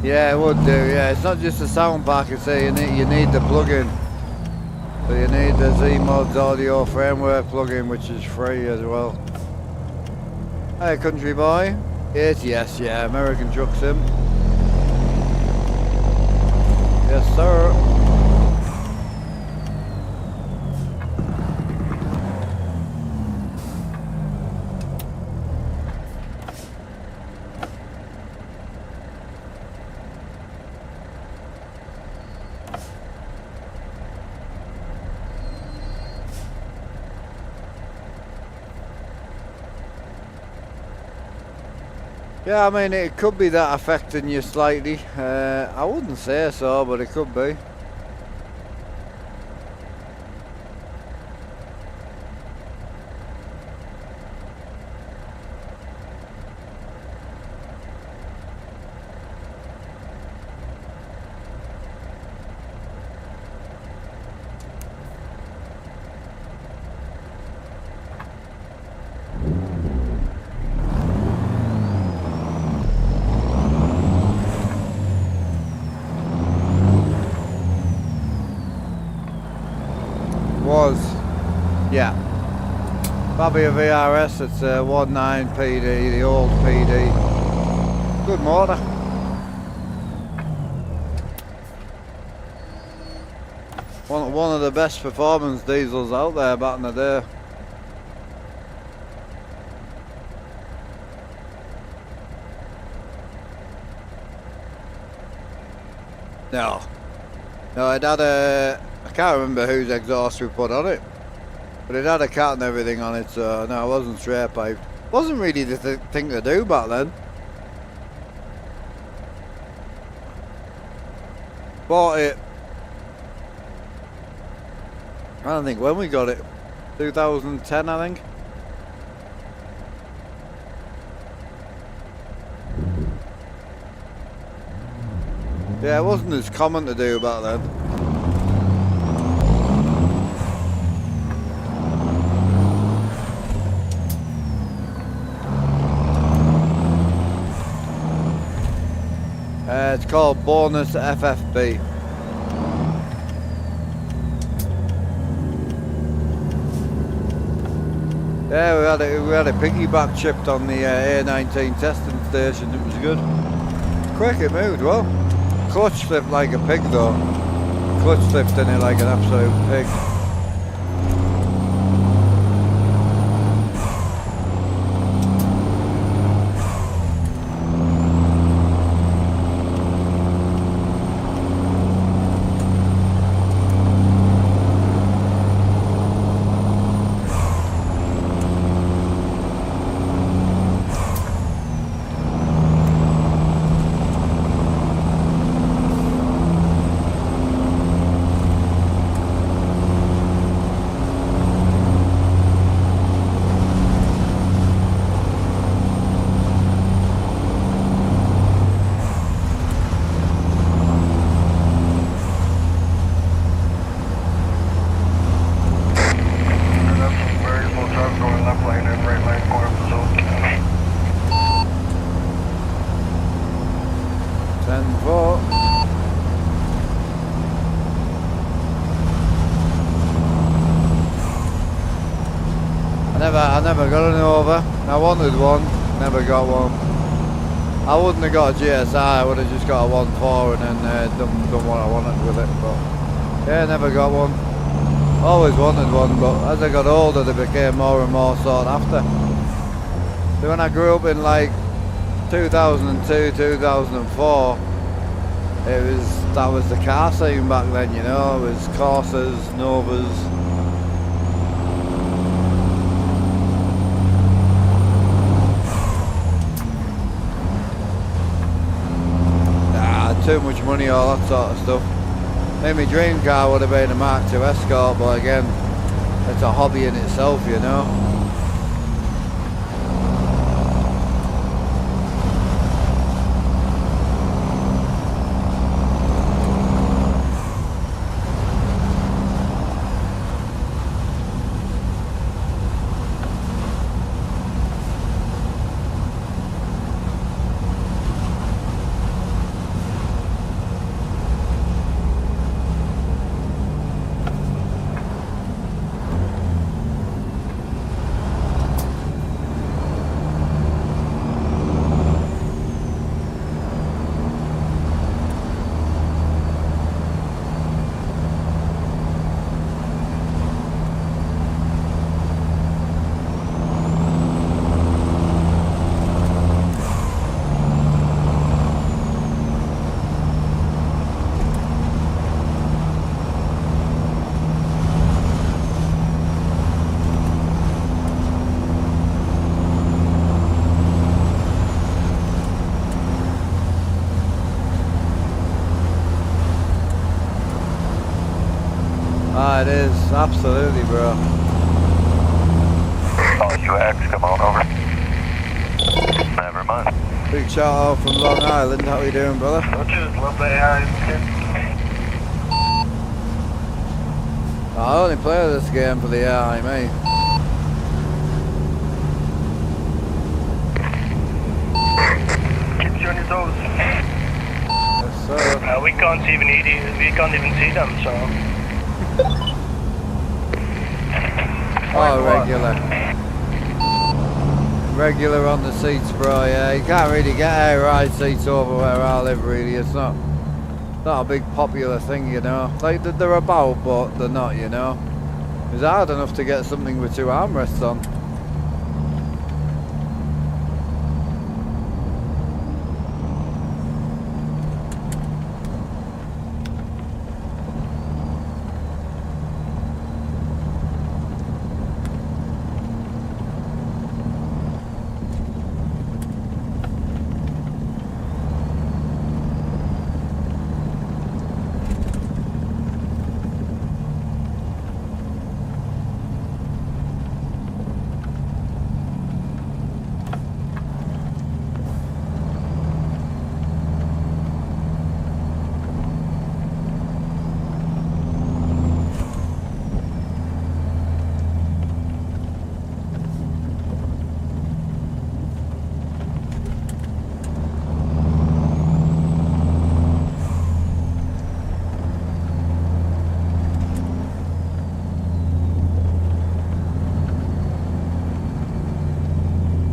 Yeah, it would do, yeah. It's not just the sound pack, it's you need the plug-in. So you need the Z-Mods audio framework plug-in, which is free as well. Hey, country boy. ATS, yeah, American Truck Sim. Yes, sir. Yeah, I mean, it could be that affecting you slightly. I wouldn't say so, but it could be. Was, yeah. Probably a VRS, it's a 19 PD, the old PD. Good motor. One of the best performance diesels out there back in the day. No, it had a, I can't remember whose exhaust we put on it, but it had a cat and everything on it, so no, it wasn't straight piped. Wasn't really the thing to do back then. Bought it, I don't think when we got it, 2010 I think. Yeah, it wasn't as common to do back then. It's called Bonus FFB. Yeah, we had a piggyback chipped on the A19 testing station. It was good. Quick, it moved well. Clutch flipped like a pig though. Clutch flipped in it like an absolute pig. I never got an over. I wanted one, never got one. I wouldn't have got a GSI, I would have just got a 1.4 and then done what I wanted with it, but yeah, never got one. Always wanted one, but as I got older they became more and more sought after. So when I grew up in like 2002, 2004, that was the car scene back then, you know. It was Corsas, Novas. Too much money, all that sort of stuff. Maybe my dream car would have been a Mark II Escort, but again, it's a hobby in itself, you know. Ah, it is, absolutely, bro. Oh, UX, come on over. Never mind. Big shout out from Long Island, how you doing, brother? Don't you just love the AI, kid? I only play this game for the AI, mate. Keeps you on your toes. Yes, sir. We can't even see them, so. Oh, regular on the seats, bro. Yeah, you can't really get air ride seats over where I live, really. It's not a big popular thing, you know. Like they're about, but they're not, you know. It's hard enough to get something with 2 armrests on.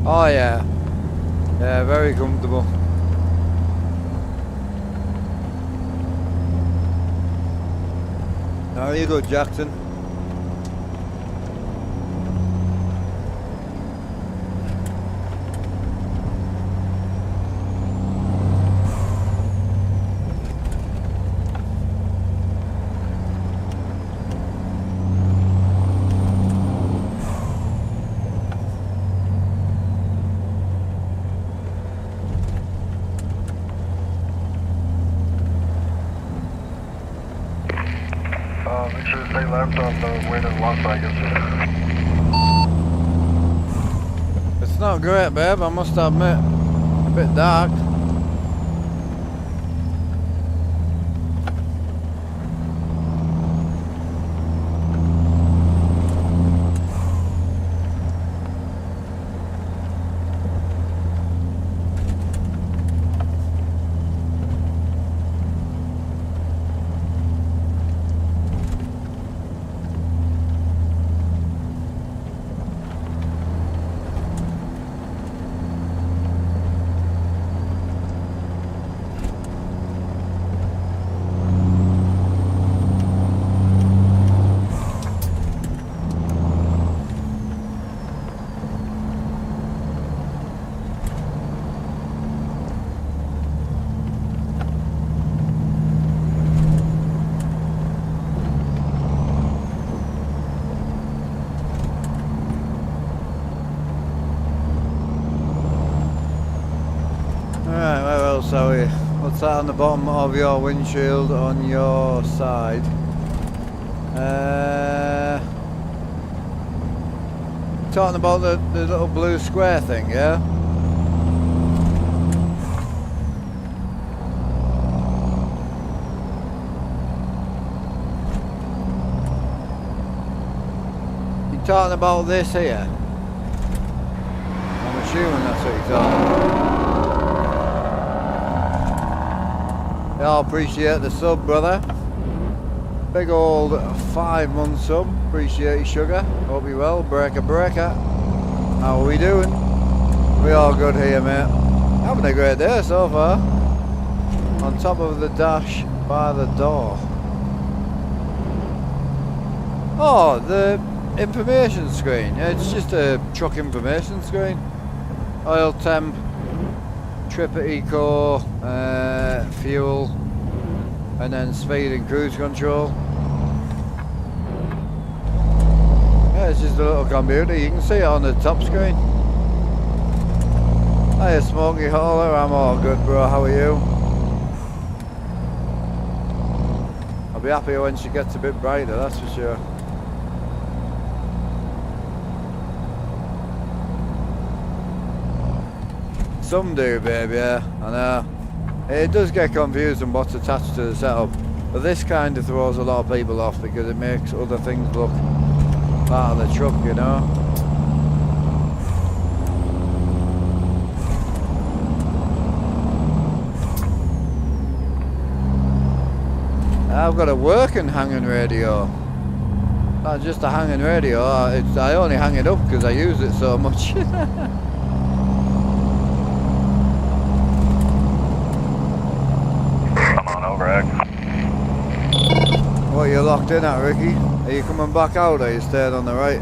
Oh yeah, yeah, very comfortable. How are you good, Jackson? Make sure to stay left on the way to Las Vegas. It's not great, babe, I must admit. A bit dark. sorry. What's that on the bottom of your windshield on your side? Talking about the little blue square thing, yeah? You talking about this here? I'm assuming that's what you're talking about. Yeah, I appreciate the sub, brother. Big old 5-month sub. Appreciate you, sugar. Hope you're well. Breaker. How are we doing? We all good here, mate. Having a great day so far. On top of the dash by the door. Oh, the information screen. Yeah, it's just a truck information screen. Oil temp, trip eco, fuel, and then speed and cruise control. Yeah, it's just a little computer. You can see it on the top screen. Hiya, Smokey Hauler. I'm all good, bro. How are you? I'll be happier when she gets a bit brighter, that's for sure. Some do, baby, yeah, I know. It does get confusing what's attached to the setup, but this kind of throws a lot of people off because it makes other things look part of the truck, you know. I've got a working hanging radio. Not just a hanging radio, I only hang it up because I use it so much. What are you locked in at, Ricky? Are you coming back out or are you staying on the right?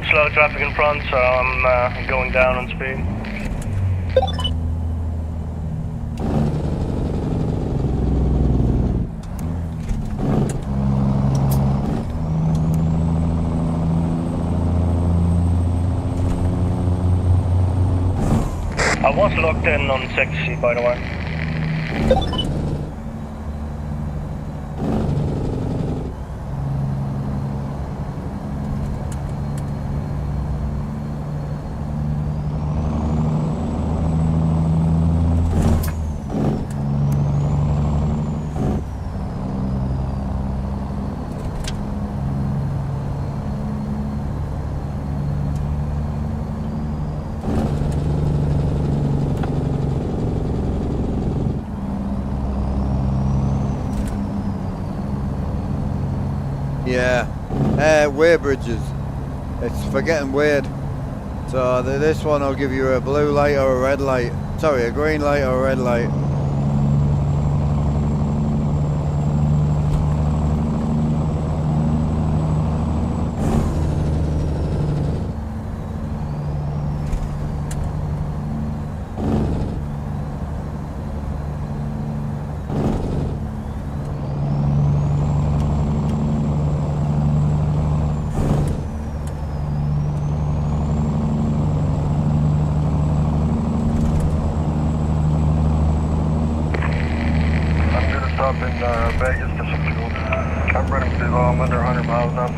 Slow traffic in front, so I'm going down on speed. I was locked in on 60, by the way. Yeah, weir bridges. It's for getting weird. So this one will give you a blue light or a red light. Sorry, a green light or a red light. Stop in Vegas for some fuel. I'm running through low. I'm under 100 miles now.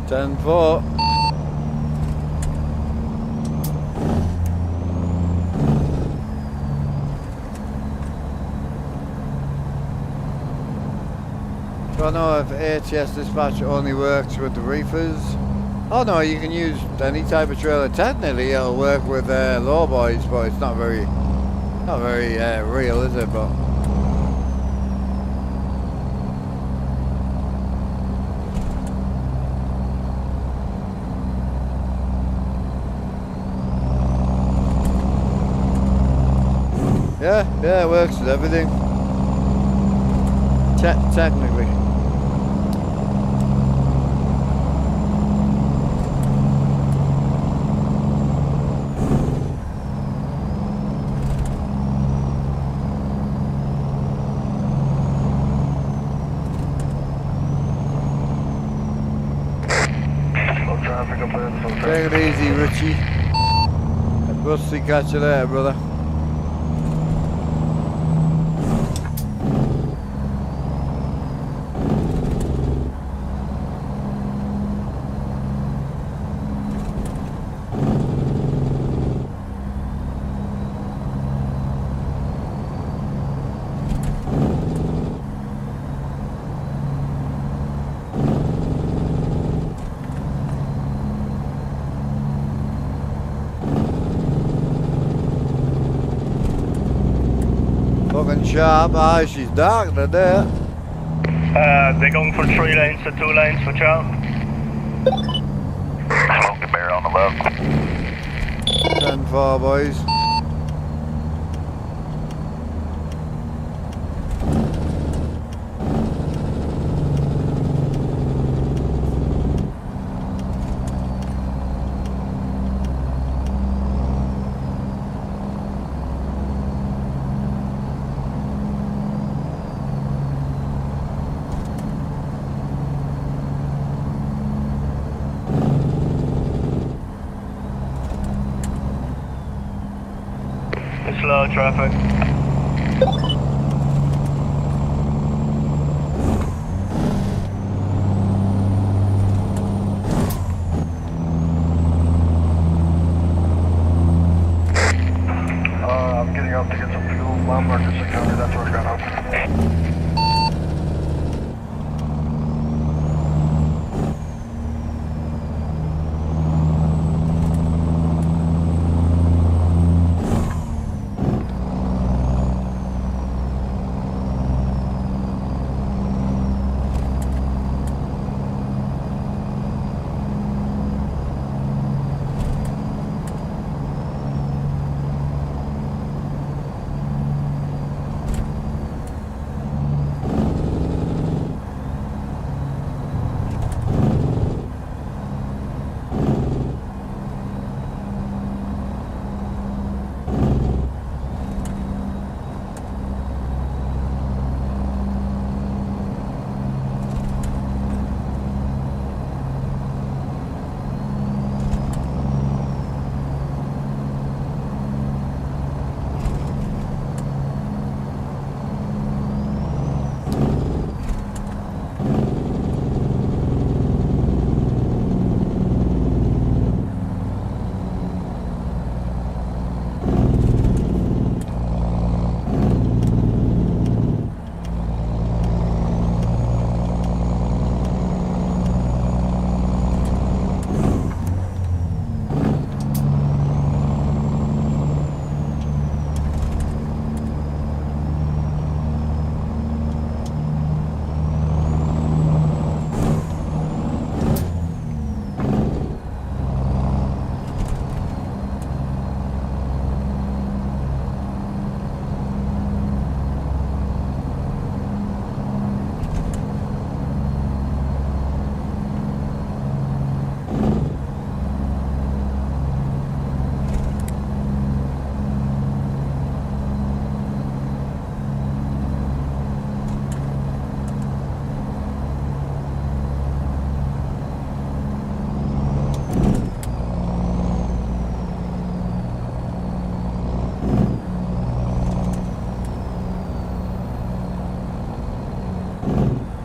Ten 4. Do I know if ATS dispatch only works with the reefers? Oh no, you can use any type of trailer. Technically, it'll work with low boys, but it's not very real, is it? But yeah, it works with everything. Technically. Traffic jump in. So Take it easy, Richie. Rusty, catch you later, brother. Fucking sharp. Aye, she's dark today. They're going from 3 lanes to 2 lanes, watch out. Smoky Bear on the left. 10-4, boys. Slow traffic. I'm getting out to get some fuel. Mile marker 600, that's where I got up.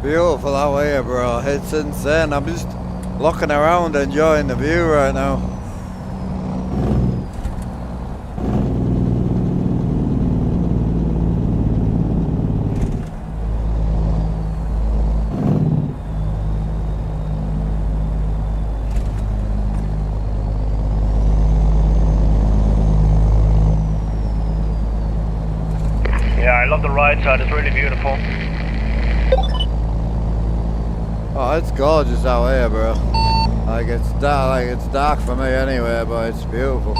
Beautiful out here, bro. It's insane. I'm just looking around enjoying the view right now. Yeah, I love the right side, it's really beautiful. Oh, it's gorgeous out here, bro. Like it's dark for me anyway, but it's beautiful.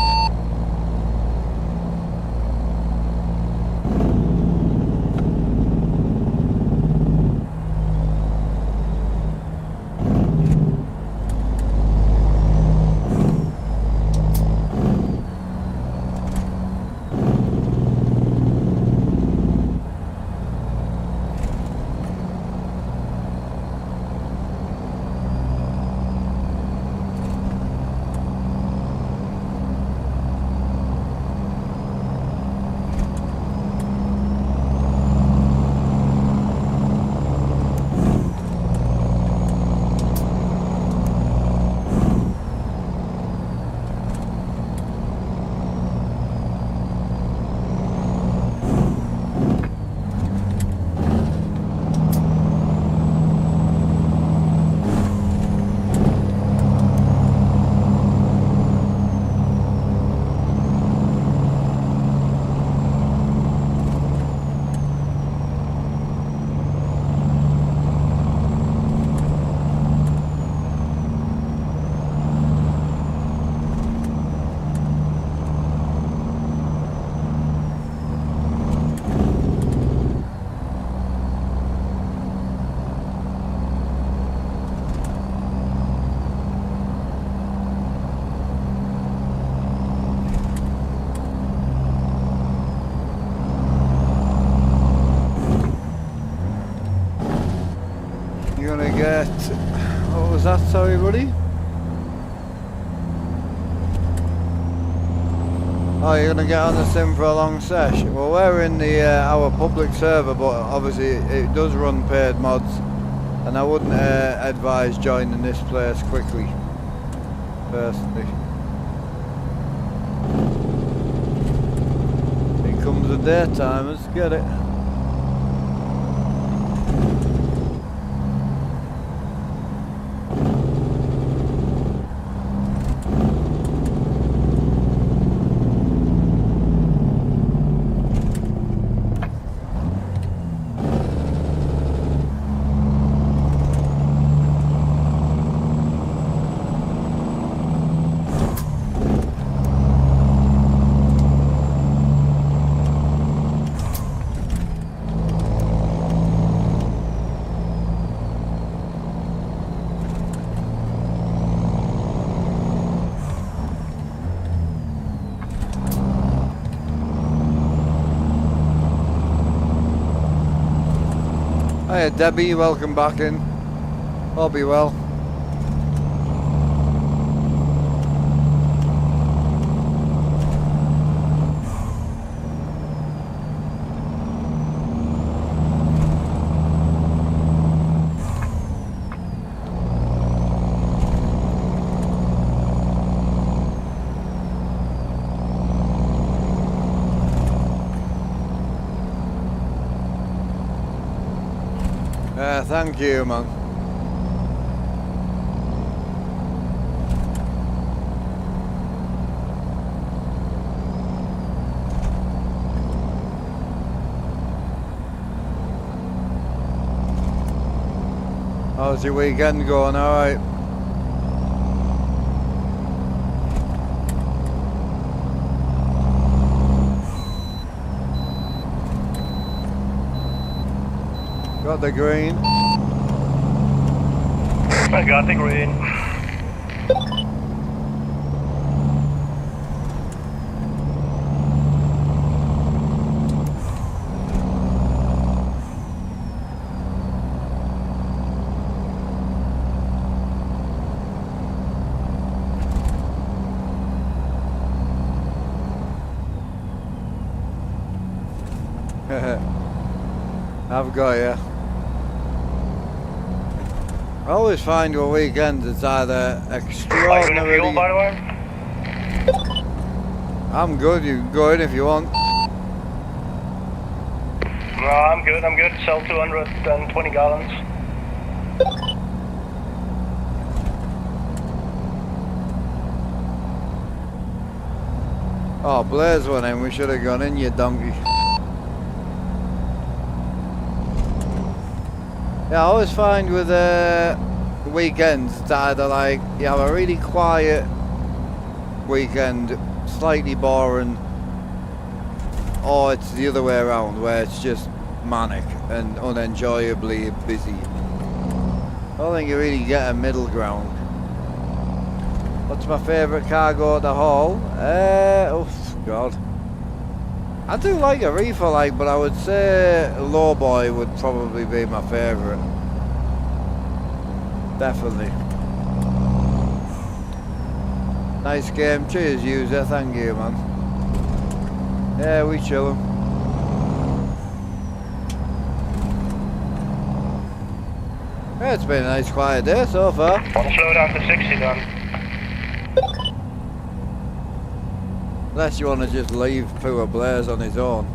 get... What was that, sorry buddy? Oh, you're gonna get on the sim for a long sesh? Well, we're in the our public server, but obviously it does run paid mods, and I wouldn't advise joining this place quickly, personally. Here comes the daytime, let's get it. Hiya Debbie, welcome back in. Hope you well. Thank you, man. How's your weekend going? All right. Got the green. I got the green. I've got you. I always find your weekends it's either extraordinarily... Fuel, by the way? I'm good, you can go in if you want. No, I'm good. Sell 220 gallons. Oh, Blaze went in, we should have gone in, you donkey. Yeah, I always find with weekends, it's either like you have a really quiet weekend, slightly boring, or it's the other way around where it's just manic and unenjoyably busy. I don't think you really get a middle ground. What's my favourite cargo to haul? Oh god. I do like a reefer, like, but I would say Lowboy would probably be my favourite. Definitely. Nice game. Cheers, user. Thank you, man. Yeah, we chillin'. Yeah, it's been a nice quiet day so far. Want to slow down to 60 then? Unless you want to just leave Pua Blaze on his own.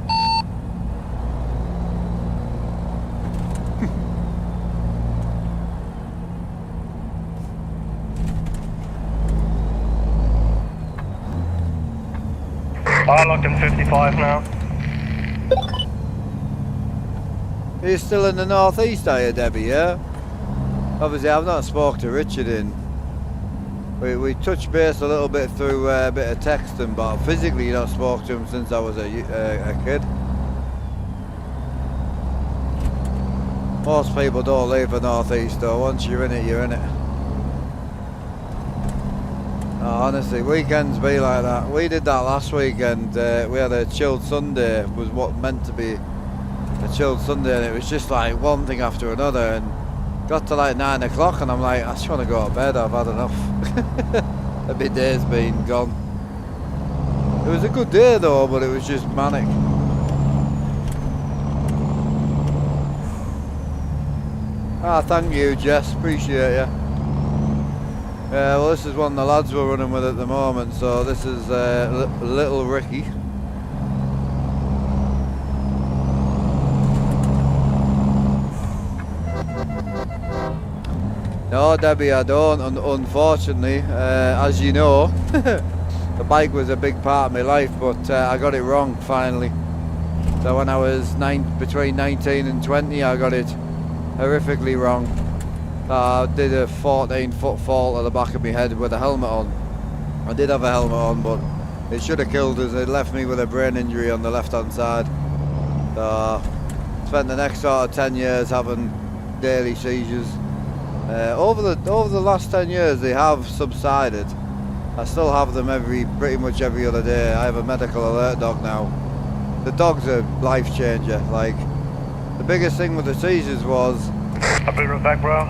I locked in 55 now. Are you still in the northeast, are you, Debbie, yeah? Obviously, I've not spoke to Richard in. We touched base a little bit through a bit of texting, but physically not spoke to him since I was a kid. Most people don't leave the northeast though. Once you're in it, you're in it. Oh, honestly, weekends be like that. We did that last weekend. We had a chilled Sunday. It was what meant to be a chilled Sunday, and it was just like one thing after another. And Got to like 9 o'clock and I'm like, I just want to go to bed, I've had enough. A bit day's been gone. It was a good day though, but it was just manic. Ah, thank you, Jess, appreciate you. Yeah, well this is one the lads we're running with at the moment, so this is little Ricky. No, Debbie, I don't, unfortunately. As you know, the bike was a big part of my life, but I got it wrong, finally. So when I was between 19 and 20, I got it horrifically wrong. I did a 14-foot fall to the back of my head with a helmet on. I did have a helmet on, but it should have killed us. It left me with a brain injury on the left-hand side. So spent the next sort of 10 years having daily seizures. Over the last 10 years they have subsided. I still have them pretty much every other day. I have a medical alert dog now. The dog's a life changer. Like, the biggest thing with the seizures was I'll be right back, bro.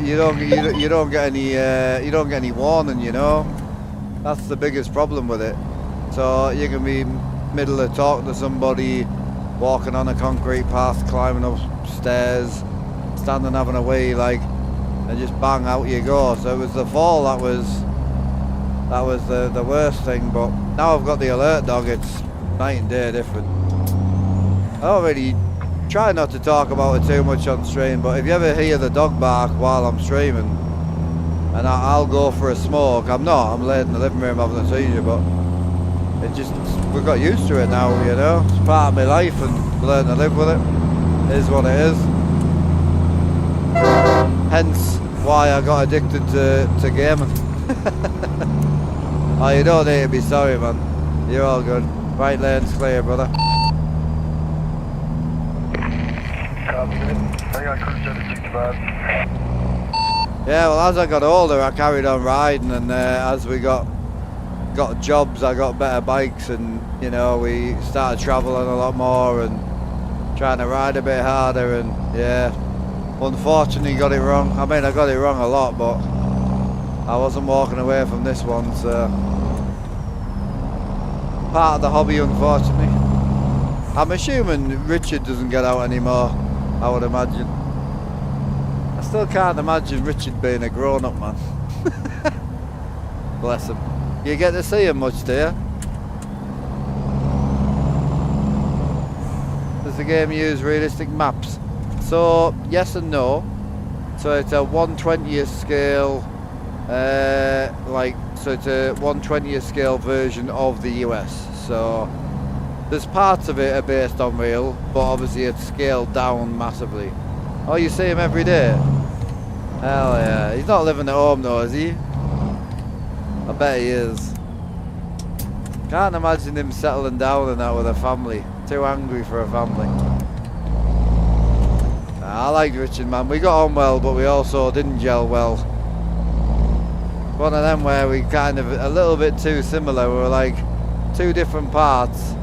you don't get any warning, you know. That's the biggest problem with it. So you can be middle of talking to somebody, walking on a concrete path, climbing up stairs, standing having a wee, like, and just bang, out you go. So it was the fall that was the worst thing. But now I've got the alert dog, it's night and day different. I don't really try not to talk about it too much on stream, but if you ever hear the dog bark while I'm streaming and I'll go for a smoke, I'm laying in the living room having a seizure, but we've got used to it now, you know. It's part of my life and learn to live with it. It is what it is. Hence why I got addicted to gaming. Oh, you don't need to be sorry, man. You're all good. Right lane's clear, brother. Yeah, well, as I got older, I carried on riding, and as we got jobs, I got better bikes, and you know, we started traveling a lot more and trying to ride a bit harder, and yeah, unfortunately got it wrong. I mean, I got it wrong a lot, but I wasn't walking away from this one, so part of the hobby, unfortunately. I'm assuming Richard doesn't get out anymore, I would imagine. I still can't imagine Richard being a grown-up man. Bless him. You get to see him much, do you? Does the game use realistic maps? So, yes and no. So it's a 1/20th scale, so it's a 1/20th scale version of the US. So there's parts of it are based on real, but obviously it's scaled down massively. Oh, you see him every day? Hell yeah. He's not living at home though, is he? I bet he is. Can't imagine him settling down and that with a family. Too angry for a family. I like Richard, man. We got on well, but we also didn't gel well. One of them where we kind of a little bit too similar. We were like two different parts.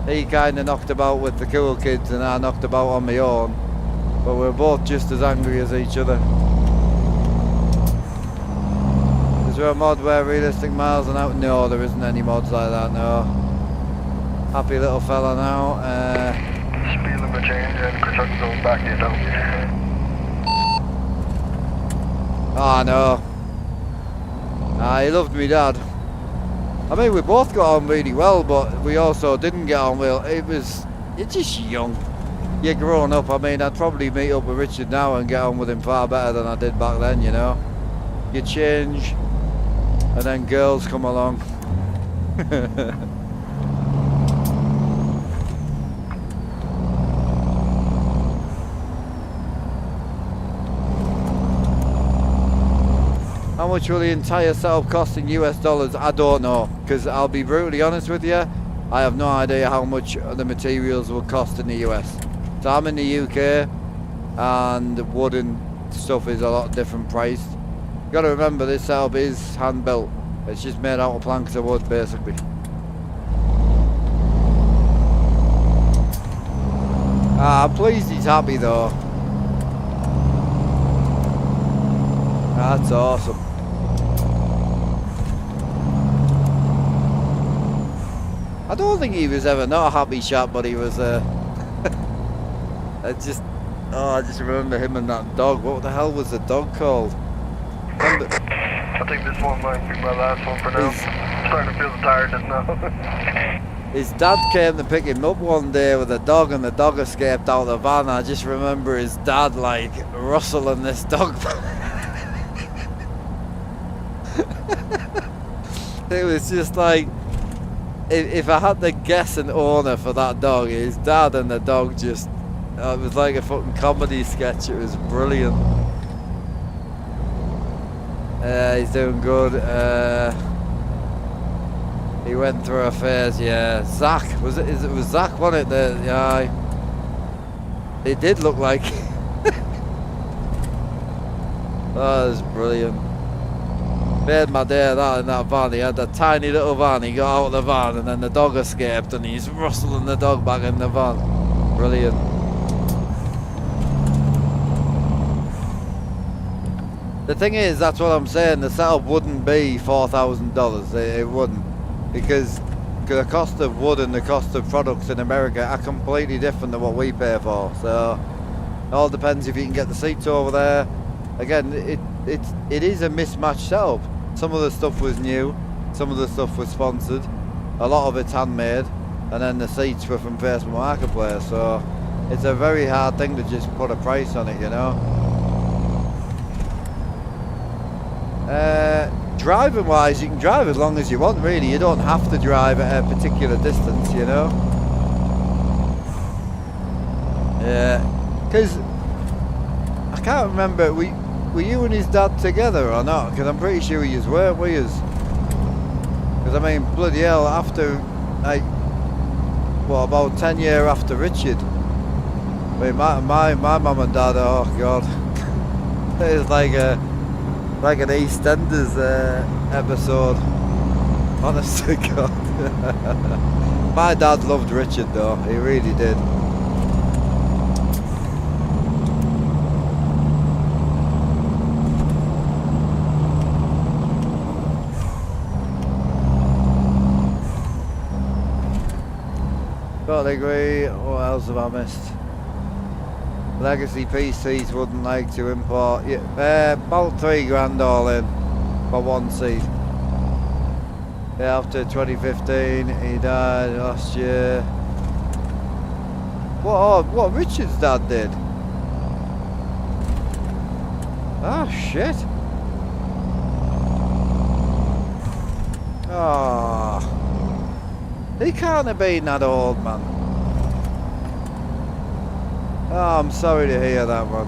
He kind of knocked about with the cool kids and I knocked about on my own. But we're both just as angry as each other. Is there a mod where realistic miles and out? No, there isn't any mods like that, no. Happy little fella now. Speed limit change and construction going back to you, don't. Oh no. He loved me dad. I mean, we both got on really well, but we also didn't get on well. You're just young. You're grown up. I mean, I'd probably meet up with Richard now and get on with him far better than I did back then, you know. You change, and then girls come along. How much will the entire setup cost in US dollars? I don't know, because I'll be brutally honest with you, I have no idea how much the materials will cost in the US. So I'm in the UK, and wood and stuff is a lot different priced. You got to remember, this setup is hand built. It's just made out of planks of wood, basically. I'm pleased he's happy though. That's awesome. I don't think he was ever not a happy chap, but he was I just remember him and that dog. What the hell was the dog called? I think this one might be my last one for now. Starting to feel the tiredness now. His dad came to pick him up one day with a dog, and the dog escaped out of the van. I just remember his dad like rustling this dog. It was just like, if I had to guess an owner for that dog, his dad and the dog just, it was like a fucking comedy sketch. It was brilliant. He's doing good. He went through a phase, yeah. Zach, it was Zach, wasn't it? Yeah, it did look like. That was brilliant. Made my day that in that van. He had that tiny little van. He got out of the van and then the dog escaped and he's rustling the dog back in the van. Brilliant. The thing is, that's what I'm saying, the setup wouldn't be $4,000. It wouldn't. Because the cost of wood and the cost of products in America are completely different than what we pay for. So it all depends if you can get the seats over there. Again, it is a mismatched setup. Some of the stuff was new, some of the stuff was sponsored, a lot of it's handmade, and then the seats were from Facebook Marketplace. So it's a very hard thing to just put a price on it, you know. Driving wise, you can drive as long as you want, really. You don't have to drive at a particular distance, you know. Yeah, because I can't remember, were you and his dad together or not? Because I'm pretty sure you weren't, were you? Because I mean, bloody hell, after, like, what, about 10 years after Richard? I mean, my mum and dad, oh god, it was like an EastEnders episode. Honest to God. My dad loved Richard though, he really did. Totally agree. What else have I missed? Legacy PCs wouldn't like to import. Yeah, about $3,000 all in for one seat. Yeah, after 2015, he died last year. What Richard's dad did? Oh shit! Oh, he can't have been that old, man. Oh, I'm sorry to hear that one.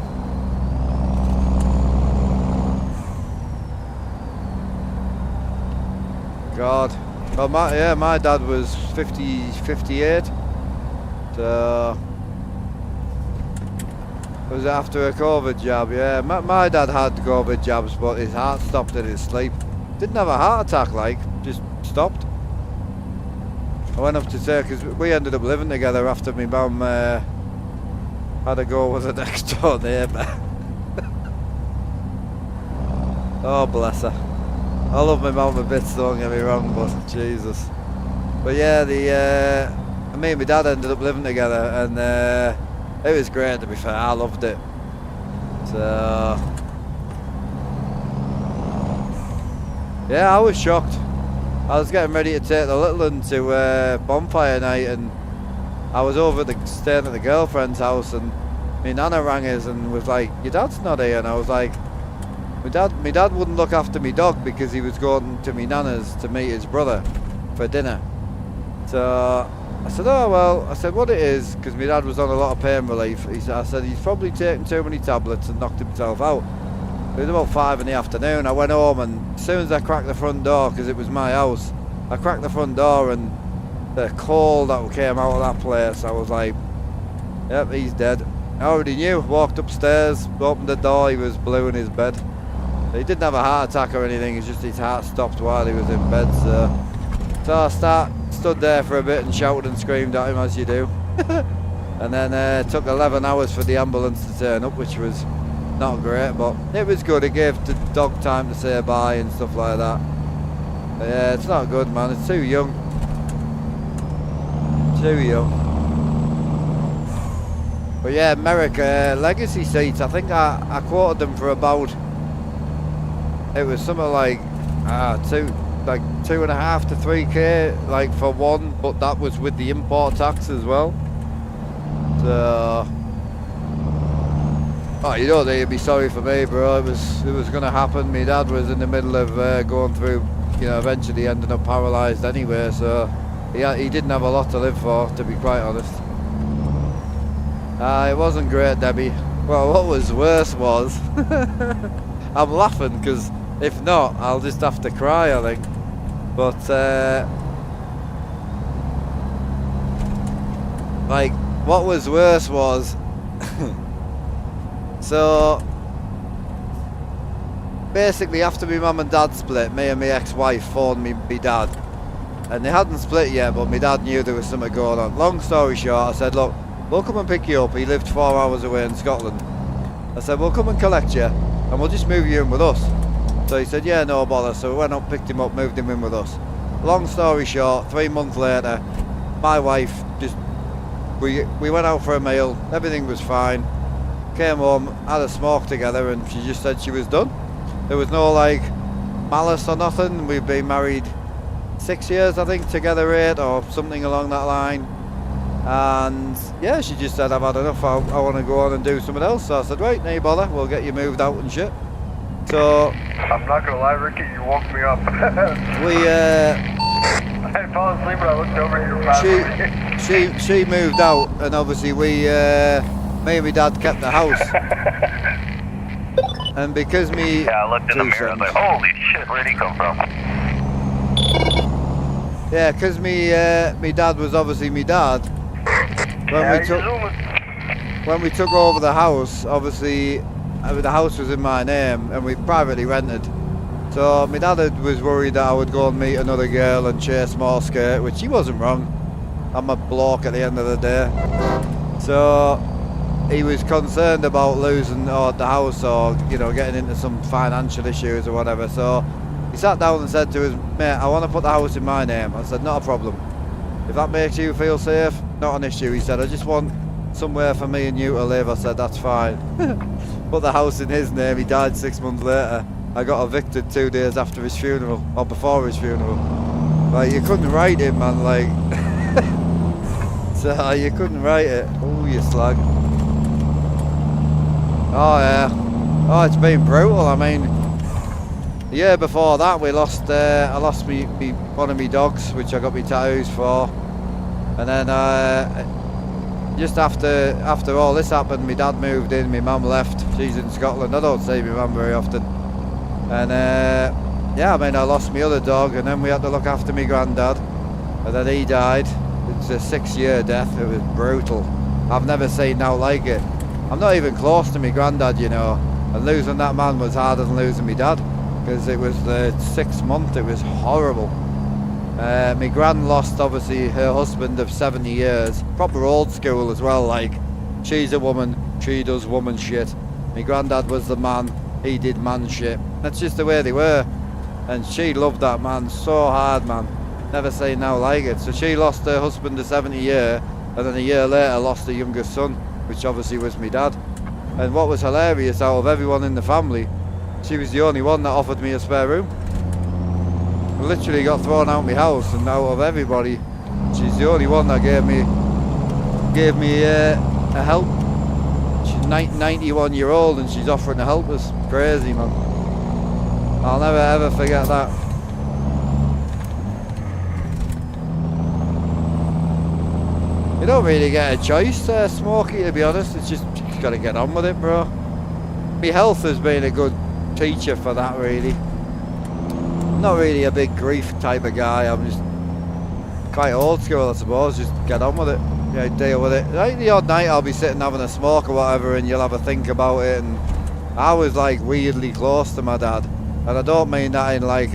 God. Well, my dad was 58. So it was after a COVID jab, yeah. My dad had COVID jabs, but his heart stopped in his sleep. Didn't have a heart attack, like, just stopped. I went up to say, because we ended up living together after my mum had a go with the next door neighbour. Oh, bless her. I love my mum a bit, so don't get me wrong, but Jesus. But yeah, me and my dad ended up living together, and it was great, to be fair. I loved it. So yeah, I was shocked. I was getting ready to take the little one to bonfire night, and I was over staying at the girlfriend's house, and my nana rang us and was like, "Your dad's not here," and I was like, my dad wouldn't look after me dog because he was going to me nana's to meet his brother for dinner. So I said, "Oh well," I said, "what it is," because my dad was on a lot of pain relief. I said, "He's probably taken too many tablets and knocked himself out." It was about 5 in the afternoon. I went home, and as soon as I cracked the front door, because it was my house, I cracked the front door, and the cold that came out of that place, I was like, "Yep, he's dead." I already knew. Walked upstairs, opened the door, he was blue in his bed. He didn't have a heart attack or anything, it's just his heart stopped while he was in bed. So I stood there for a bit and shouted and screamed at him, as you do. And then it took 11 hours for the ambulance to turn up, which was not great, but it was good. It gave the dog time to say bye and stuff like that. Yeah, it's not good, man. It's too young. Too young. But yeah, America, legacy seats, I think I quoted them for about, it was something like 2.5 to 3k, like for one, but that was with the import tax as well. So, oh, you don't need to be sorry for me, bro. It was gonna happen. My dad was in the middle of going through, you know, eventually ending up paralysed anyway, so he didn't have a lot to live for, to be quite honest. It wasn't great, Debbie. Well, what was worse was, I'm laughing because if not, I'll just have to cry, I think. But, like, what was worse was, so, basically after my mum and dad split, me and my ex-wife phoned me dad. And they hadn't split yet, but my dad knew there was something going on. Long story short, I said, look, we'll come and pick you up. He lived 4 hours away in Scotland. I said, we'll come and collect you, and we'll just move you in with us. So he said, yeah, no bother. So we went up, picked him up, moved him in with us. Long story short, 3 months later, my wife just, we went out for a meal, everything was fine. Came home, had a smoke together, and she just said she was done. There was no like malice or nothing. We've been married 6 years, I think, together 8 or something along that line. And yeah, she just said, I've had enough, I want to go on and do something else. So I said, right, no bother, we'll get you moved out and shit. So I'm not gonna lie, Ricky, you woke me up. we I fell asleep and I looked over at your bathroom. she moved out, and obviously me and my dad kept the house. And because me, Yeah, I looked in the mirror, I was like, holy shit, where'd he come from? yeah, because me dad was obviously me dad. When we took over the house, obviously the house was in my name and we privately rented. So my dad was worried that I would go and meet another girl and chase more skirt, which he wasn't wrong. I'm a bloke at the end of the day. So he was concerned about losing the house or, you know, getting into some financial issues or whatever. So he sat down and said to us, mate, I want to put the house in my name. I said, not a problem. If that makes you feel safe, not an issue. He said, I just want somewhere for me and you to live. I said, that's fine. Put the house in his name. He died 6 months later. I got evicted 2 days after his funeral, or before his funeral. Like, you couldn't write it, man, like. So you couldn't write it. Oh, you slag. Oh yeah. Oh, it's been brutal. I mean, the year before that, I lost one of my dogs, which I got my tattoos for. And then just after all this happened, my dad moved in, my mum left. She's in Scotland. I don't see my mum very often. And yeah, I mean, I lost my other dog, and then we had to look after my granddad, and then he died. It's a 6-year death. It was brutal. I've never seen now like it. I'm not even close to my granddad, you know, and losing that man was harder than losing my dad, because it was the 6th month. It was horrible. My gran lost, obviously, her husband of 70 years, proper old school as well, like, she's a woman, she does woman shit. My granddad was the man, he did man shit. That's just the way they were, and she loved that man so hard, man. Never seen now like it. So she lost her husband of 70 years, and then a year later lost her youngest son, which obviously was my dad. And what was hilarious, out of everyone in the family, she was the only one that offered me a spare room. I literally got thrown out of my house, and out of everybody, she's the only one that gave me a help. She's 91-year-old and she's offering to help us. Crazy, man. I'll never ever forget that. You don't really get a choice, Smokey, to be honest. It's just, you gotta get on with it, bro. My health has been a good teacher for that, really. Not really a big grief type of guy. I'm just quite old school, I suppose. Just get on with it. Yeah, deal with it. Like the odd night I'll be sitting having a smoke or whatever, and you'll have a think about it. And I was like weirdly close to my dad, and I don't mean that in like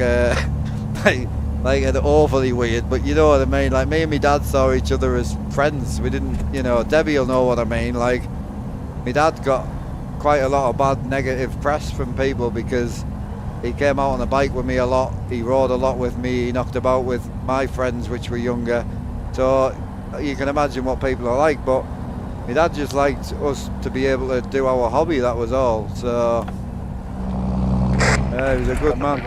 like an overly weird, but you know what I mean. Like, me and my dad saw each other as friends. We didn't, you know. Debbie will know what I mean. Like, my dad got quite a lot of bad negative press from people because he came out on a bike with me a lot, he rode a lot with me, he knocked about with my friends which were younger, so you can imagine what people are like. But my dad just liked us to be able to do our hobby, that was all. So yeah, he was a good man.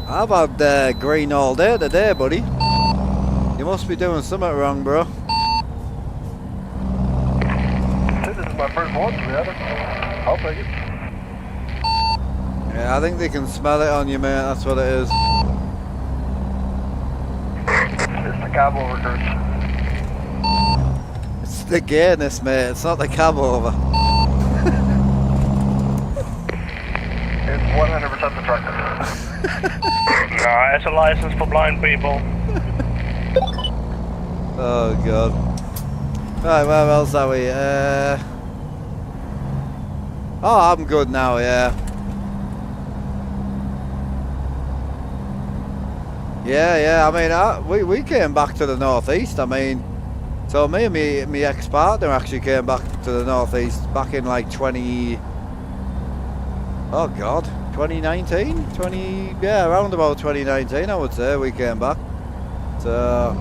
I've had green all day today, buddy. You must be doing something wrong, bro. This is my first one, to be honest. I'll take it. Yeah, I think they can smell it on you, mate, that's what it is. It's the cab over curse. It's the gayness, mate, it's not the cab over. It's 100% the trucker. Nah, it's a license for blind people. Oh god. Right, where else are we? Oh, I'm good now, yeah. Yeah, I mean, we came back to the northeast. I mean, so me and my ex-partner actually came back to the northeast back in like 2019? Yeah, around about 2019 I would say we came back. So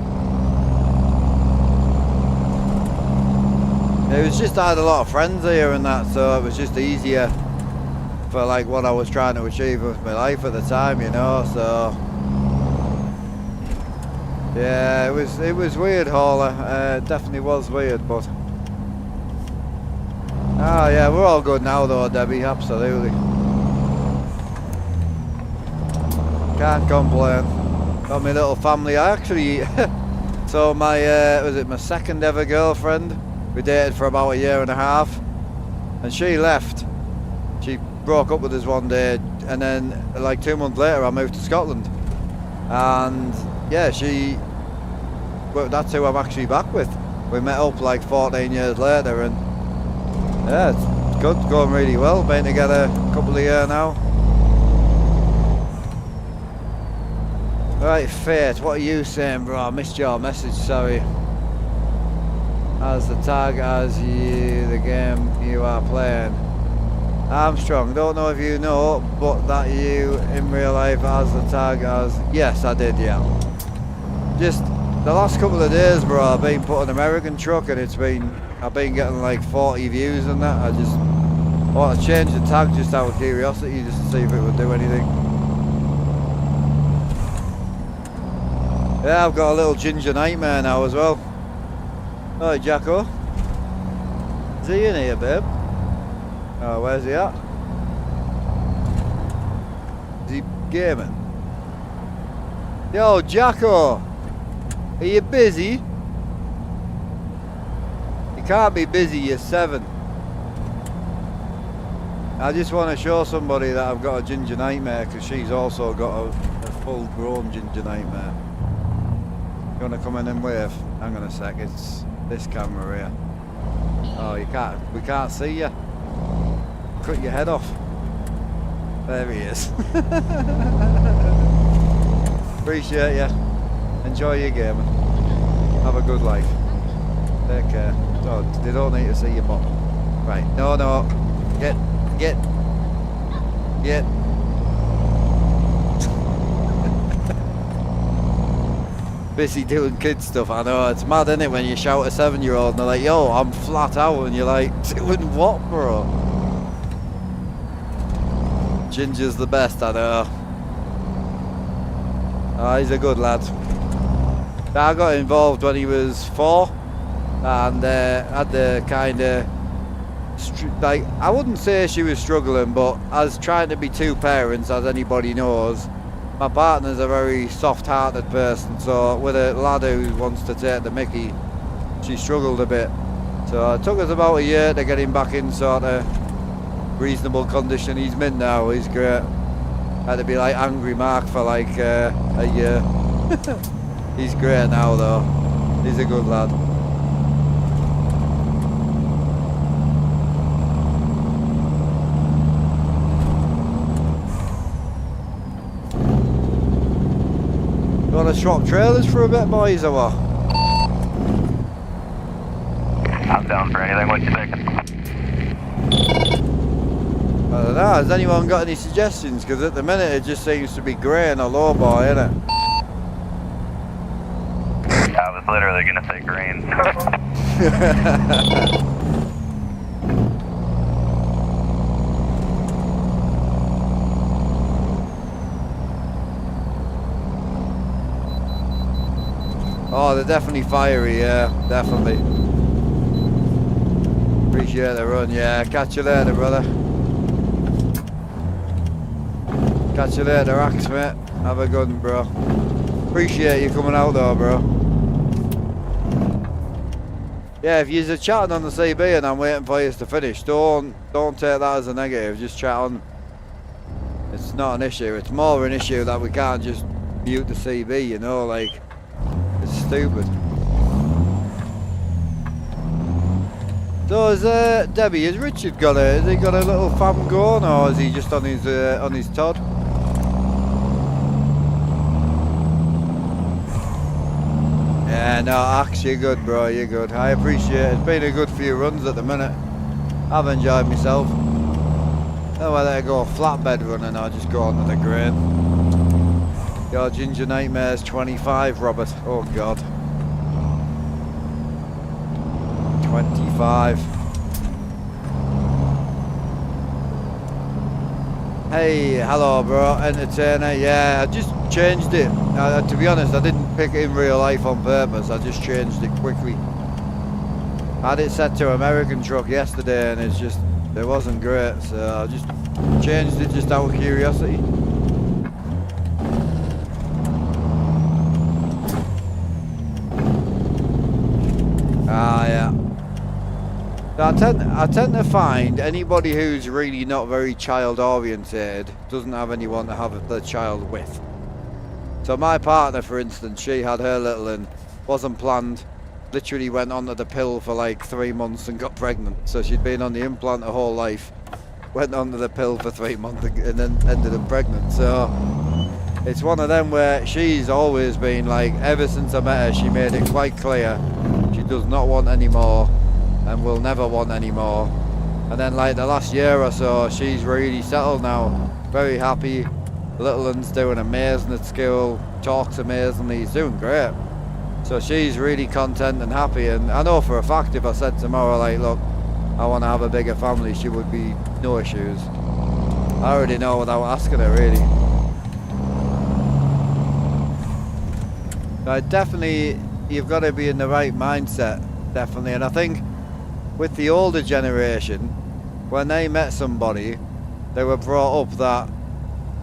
it was just I had a lot of friends here and that, so it was just easier for like what I was trying to achieve with my life at the time, you know. So yeah, it was weird, Hauler. It definitely was weird, but oh yeah, we're all good now though, Debbie, absolutely. Can't complain. Got my little family. I actually so my was it my second ever girlfriend? We dated for about a year and a half, and she left. She broke up with us one day, and then like 2 months later I moved to Scotland, and yeah, well, that's who I'm actually back with. We met up like 14 years later, and yeah, it's good, going really well. Been together a couple of years now. Right, Fate, what are you saying, bro? I missed your message, sorry. As the tag as the game you are playing. Armstrong, don't know if you know, but that you in real life as the tag as... Yes, I did, yeah. Just the last couple of days, bro, I've been put an American truck and I've been getting like 40 views and that. I just want to change the tag just out of curiosity, just to see if it would do anything. Yeah, I've got a little ginger nightmare now as well. Hi, Jacko. Is he in here, babe? Oh, where's he at? Is he gaming? Yo, Jacko! Are you busy? You can't be busy, you're 7. I just want to show somebody that I've got a ginger nightmare, because she's also got a full-grown ginger nightmare. You want to come in and wave? Hang on a sec, it's this camera here. Oh, we can't see you. Cut your head off. There he is. Appreciate you. Enjoy your game. Have a good life. Take care. Oh, they don't need to see your bottom. Right, no. Get. Busy doing kid stuff, I know. It's mad, isn't it, when you shout a 7-year-old and they're like, yo, I'm flat out, and you're like, doing what, bro? Ginger's the best, I know. Oh, he's a good lad. I got involved when he was 4, and had the kind of, like, I wouldn't say she was struggling, but as trying to be 2 parents, as anybody knows, my partner's a very soft-hearted person, so with a lad who wants to take the mickey, she struggled a bit. So it took us about a year to get him back in sort of reasonable condition. He's mint now, he's great. Had to be like Angry Mark for like a year. He's great now though, he's a good lad. You want to swap trailers for a bit, boys, or what? anything what you thinking? I don't know, has anyone got any suggestions? Because at the minute it just seems to be grey and a low boy, innit? I was literally gonna say green. Oh, they're definitely fiery, yeah, definitely. Appreciate the run, yeah. Catch you later, brother. Catch you later, Axe, mate. Have a good one, bro. Appreciate you coming out though, bro. Yeah, if you're chatting on the CB and I'm waiting for you to finish, don't take that as a negative, just chat on. It's not an issue, it's more an issue that we can't just mute the CB, you know, like, it's stupid. So is Debbie, has Richard got has he got a little fam going, or is he just on his Todd? Yeah, no, Axe, you're good, bro, you're good. I appreciate it. It's been a good few runs at the minute. I've enjoyed myself. Now whether I go flatbed running or just go onto the grain. Your Ginger Nightmares 25, Robert. Oh, God. 25. Hey, hello, bro. Entertainer. Yeah, I just changed it. To be honest, I didn't pick it in real life on purpose. I just changed it quickly. I had it set to American truck yesterday and it's just, it wasn't great. So I just changed it just out of curiosity. Ah, yeah. So I tend to find anybody who's really not very child oriented doesn't have anyone to have the child with. So my partner, for instance, she had her little and wasn't planned. Literally went onto the pill for like 3 months and got pregnant. So she'd been on the implant her whole life, went onto the pill for 3 months and then ended up pregnant. So it's one of them where she's always been like, ever since I met her, she made it quite clear she does not want any more and will never want any more. And then like the last year or so, she's really settled now, very happy. Little one's doing amazing at school, talks amazingly, he's doing great. So she's really content and happy, and I know for a fact if I said tomorrow like, look, I want to have a bigger family, she would be no issues. I already know without asking her really. But definitely, you've got to be in the right mindset, definitely. And I think with the older generation, when they met somebody, they were brought up that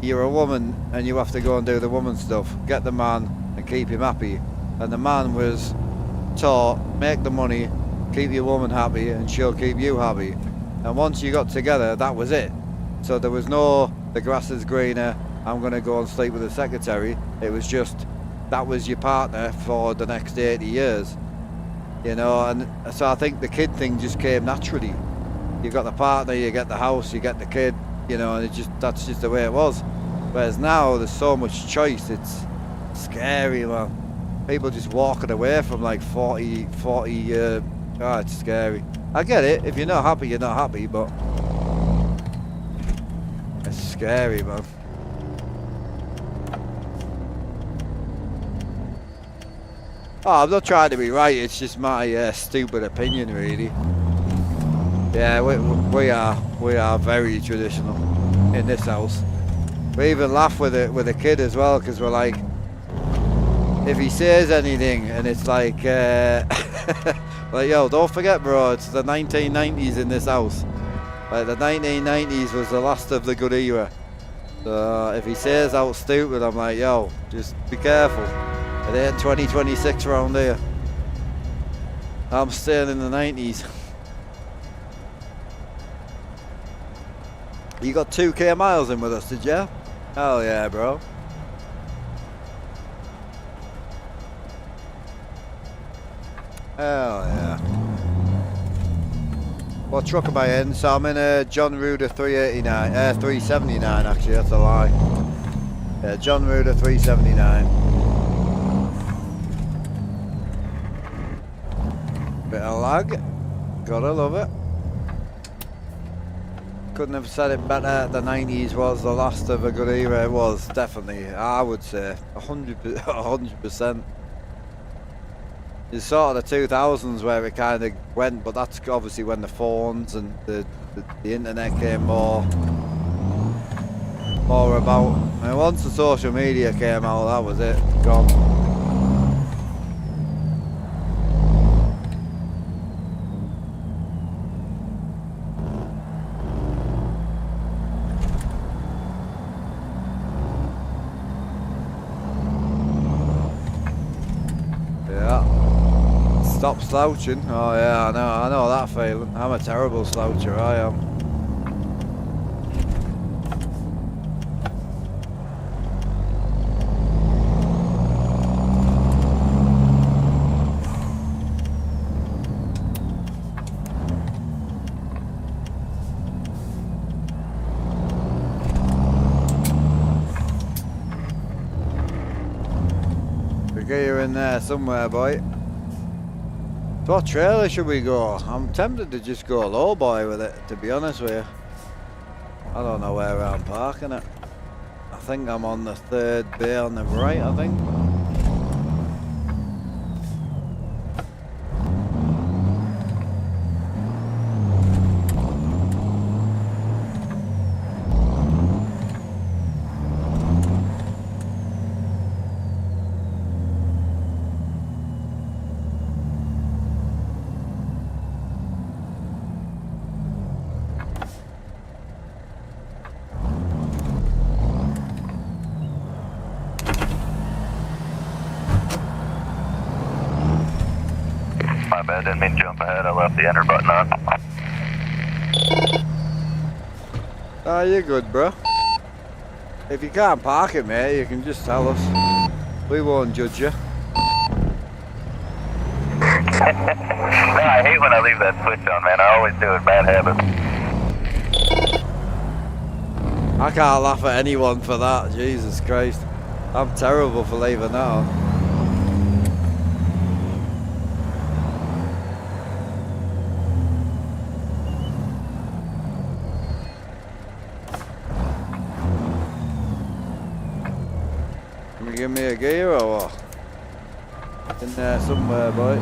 you're a woman and you have to go and do the woman stuff, get the man and keep him happy. And the man was taught, make the money, keep your woman happy and she'll keep you happy. And once you got together, that was it. So there was no, the grass is greener, I'm going to go and sleep with the secretary. It was just, that was your partner for the next 80 years. You know, and so I think the kid thing just came naturally. You got the partner, you get the house, you get the kid, you know, and it just, that's just the way it was. Whereas now there's so much choice, it's scary, man. People just walking away from like 40, it's scary. I get it, if you're not happy, you're not happy, but it's scary, man. Oh, I'm not trying to be right, it's just my stupid opinion, really. Yeah, we are very traditional in this house. We even laugh with it with a kid as well, because we're like, if he says anything and it's like, like, yo, don't forget, bro, it's the 1990s in this house. Like, the 1990s was the last of the good era. So if he says out stupid, I'm like, yo, just be careful. It ain't 2026 around here. I'm still in the 90s. You got 2k miles in with us, did you? Hell yeah, bro. Hell yeah. What truck am I in? So I'm in a John Ruder 379 actually, that's a lie. Yeah, John Ruder 379. Bit of lag. Gotta love it. Couldn't have said it better. The 90s was the last of a good era. It was, definitely. I would say 100%. It's sort of the 2000s where it kind of went, but that's obviously when the phones and the internet came more about. And once the social media came out, that was it. Gone. Stop slouching. Oh yeah, I know that feeling. I'm a terrible sloucher, I am. We get you in there somewhere, boy. So what trailer should we go? I'm tempted to just go low boy with it, to be honest with you. I don't know where I'm parking it. I think I'm on the third bay on the right, I think. My bad, didn't mean to jump ahead. I left the enter button on. Ah, you're good, bro. If you can't park it, mate, you can just tell us. We won't judge you. No, I hate when I leave that switch on, man. I always do it. Bad habit. I can't laugh at anyone for that. Jesus Christ. I'm terrible for leaving that on. Can you give me a gear or what? In there somewhere, boy.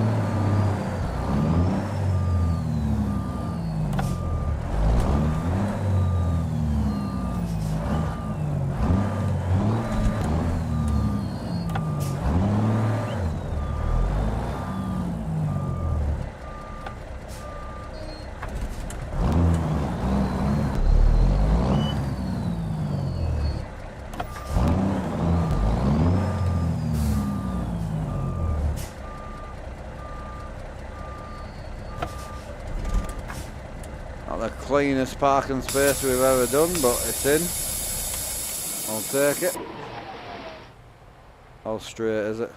Not the cleanest parking space we've ever done, but it's in. I'll take it. How straight is it?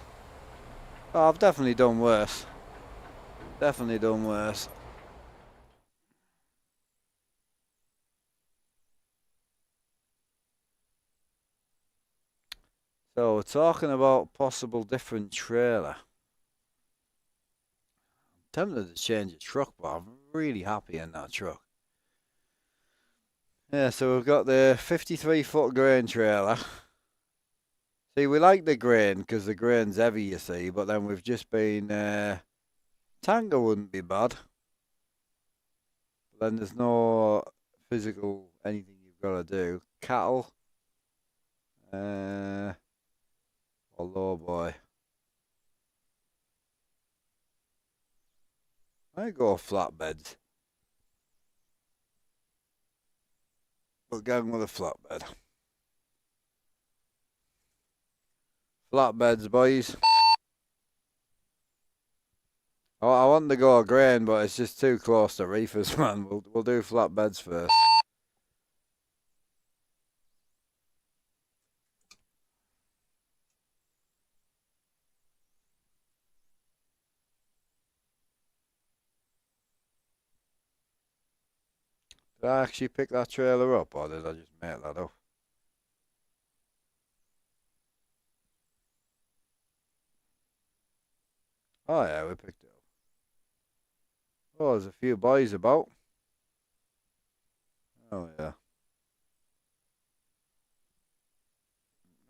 Oh, I've definitely done worse. Definitely done worse. So we're talking about possible different trailer. I'm tempted to change the truck, but I'm really happy in that truck. Yeah, so we've got the 53-foot grain trailer. See, we like the grain because the grain's heavy, you see, but then we've just been... tanker wouldn't be bad. But then there's no physical anything you've got to do. Cattle. Or low boy. I go flatbeds. We're going with a flatbed. Flatbeds, boys. Oh, I want to go grain, but it's just too close to reefers, man. We'll do flatbeds first. Did I actually pick that trailer up, or did I just make that up? Oh yeah, we picked it up. Oh, there's a few boys about. Oh yeah.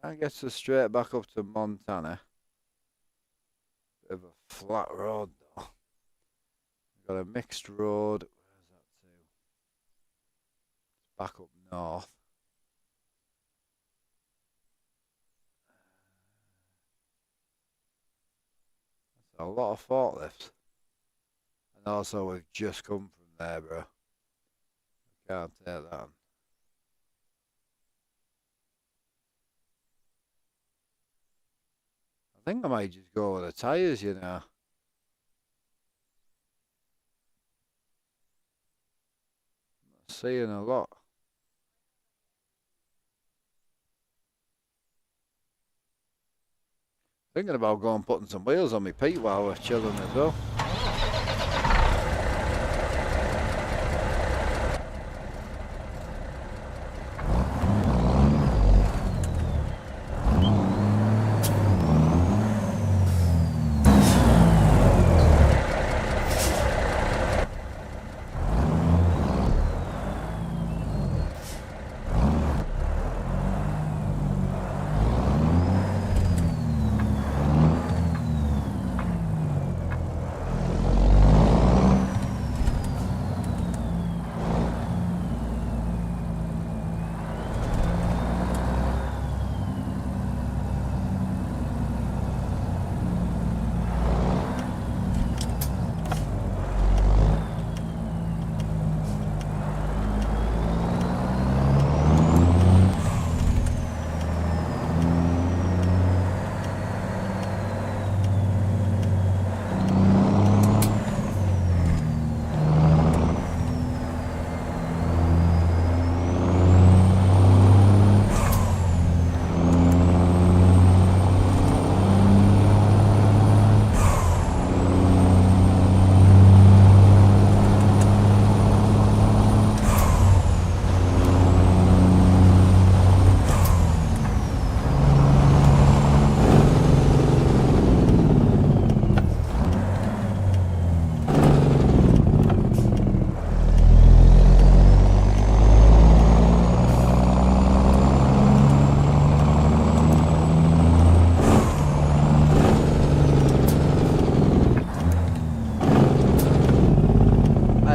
That gets us straight back up to Montana. Bit of a flat road though. We've got a mixed road. Where's that to? It's back up north. That's a lot of forklifts. And also we've just come from there, bro. Can't take that. I think I might just go with the tyres, you know. Not seeing a lot. Thinking about going putting some wheels on my Pete while we're chilling as well.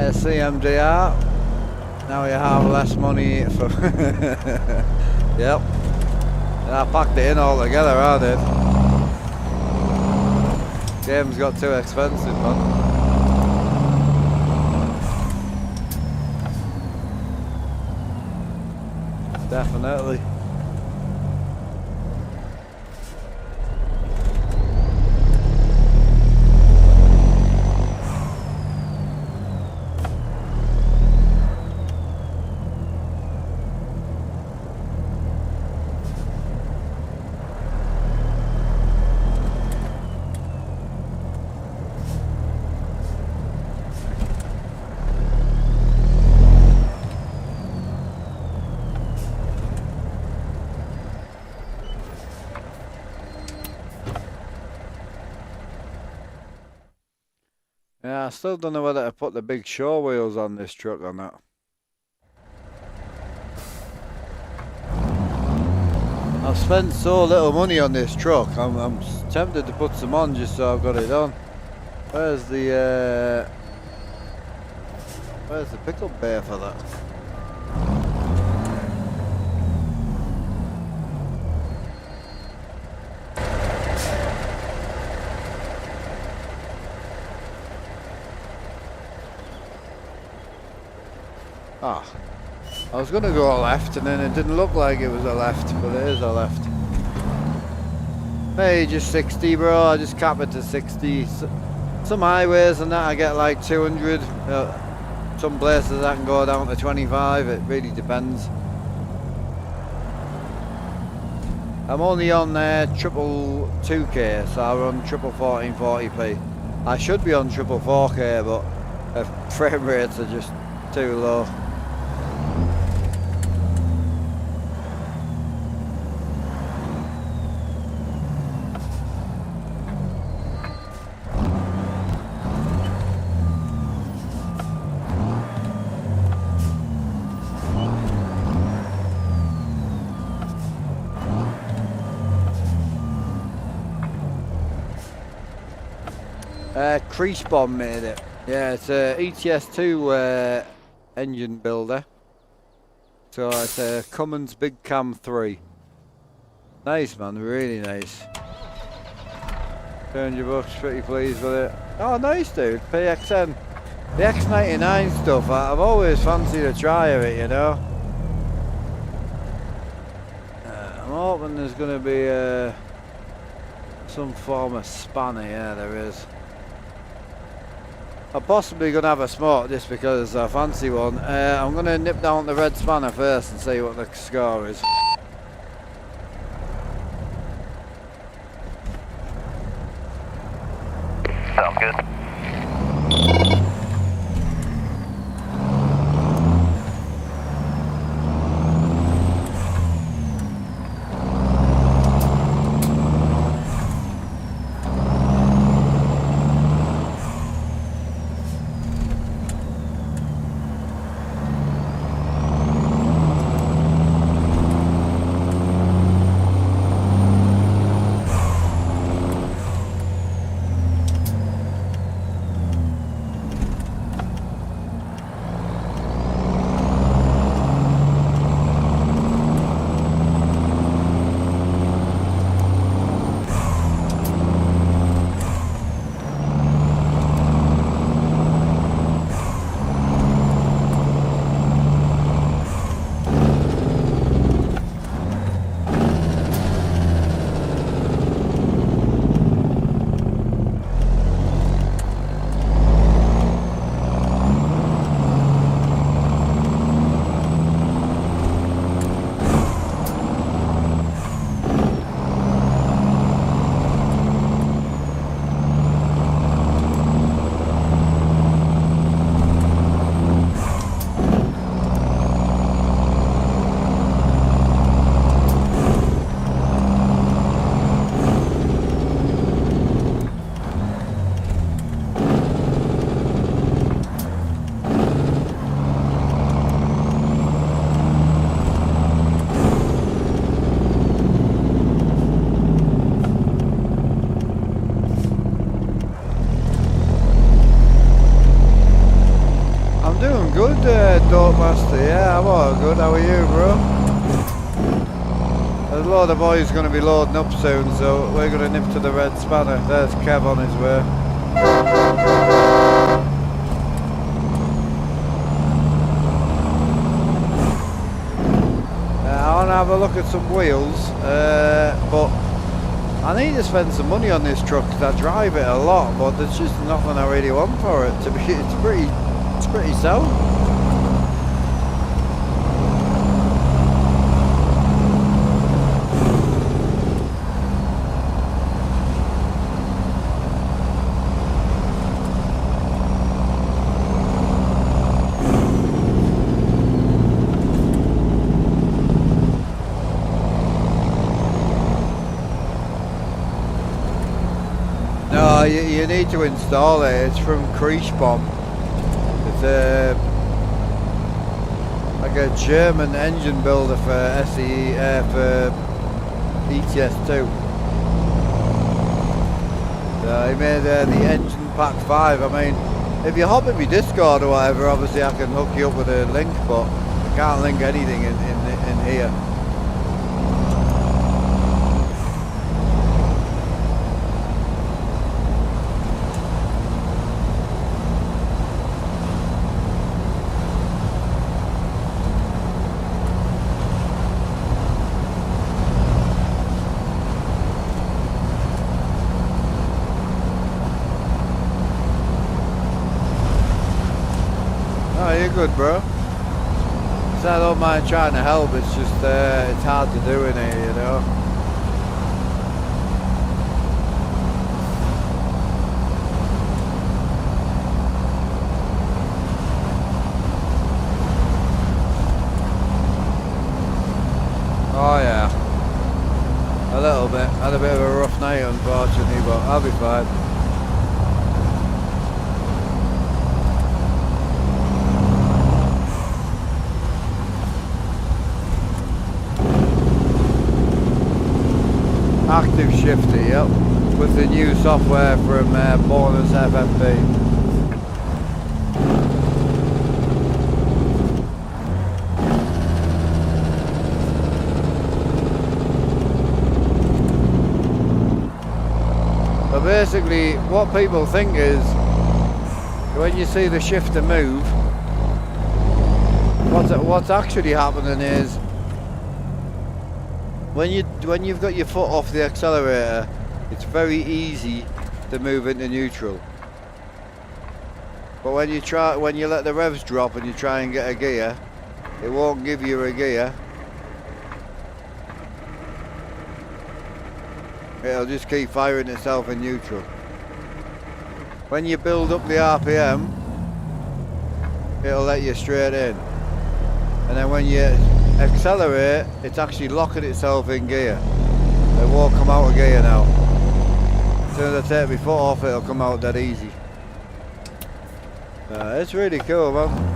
CMDR. Now you have less money for. Yep. I packed it in all together, I did. Game's got too expensive, man. Definitely. Yeah, I still don't know whether to put the big show wheels on this truck or not. I've spent so little money on this truck, I'm tempted to put some on just so I've got it on. Where's the pickup bay for that? Ah, I was gonna go left and then it didn't look like it was a left, but it is a left. Hey, just 60, bro. I just cap it to 60. Some highways and that I get like 200. Some places I can go down to 25. It really depends. I'm only on triple 2K, so I run triple 1440p. I should be on triple 4K, but frame rates are just too low. Crease Bomb made it. Yeah, it's a ETS2 engine builder. So it's a Cummins Big Cam 3. Nice, man, really nice. $200, pretty pleased with it. Oh, nice, dude. PXN. The X99 stuff, I've always fancied a try of it, you know. I'm hoping there's going to be some form of spanner. Yeah, there is. I'm possibly going to have a smoke just because I fancy one. I'm going to nip down the red spanner first and see what the score is. Sounds good. Dope Master, yeah, I'm all good. How are you, bro? There's a lot of boys going to be loading up soon, so we're going to nip to the red spanner. There's Kev on his way. I want to have a look at some wheels, but I need to spend some money on this truck because I drive it a lot, but there's just nothing I really want for it. It's pretty sound. No, you need to install it. It's from Crease Bomb. It's like a German engine builder for for ETS2. So he made the engine pack 5. I mean, if you hop at my Discord or whatever, obviously I can hook you up with a link, but I can't link anything in here. Oh, you're good, bro. So I don't mind trying to help, it's just it's hard to do in here, you know. Oh yeah, a little bit. Had a bit of a rough night unfortunately, but I'll be fine. Active shifter, yep. with the new software from Bonus FFP. So basically, what people think is, when you see the shifter move, what's actually happening is, when you've got your foot off the accelerator, it's very easy to move into neutral. But when you let the revs drop and you try and get a gear, it won't give you a gear. It'll just keep firing itself in neutral. When you build up the RPM, it'll let you straight in. And then when you accelerate, it's actually locking itself in gear. It won't come out of gear now. As soon as I take my foot off, it'll come out dead easy. It's really cool, man.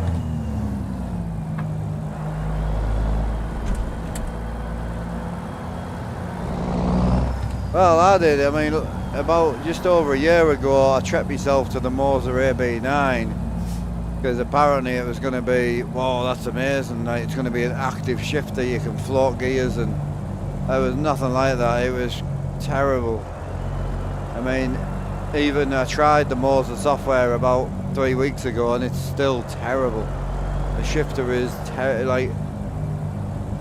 Well, I did. I mean, about just over a year ago, I trekked myself to the Moser AB9 because apparently it was going to be, wow, that's amazing. Like, it's going to be an active shifter. You can float gears, and there was nothing like that. It was terrible. I mean, even I tried the Moser software about 3 weeks ago, and it's still terrible. The shifter is like,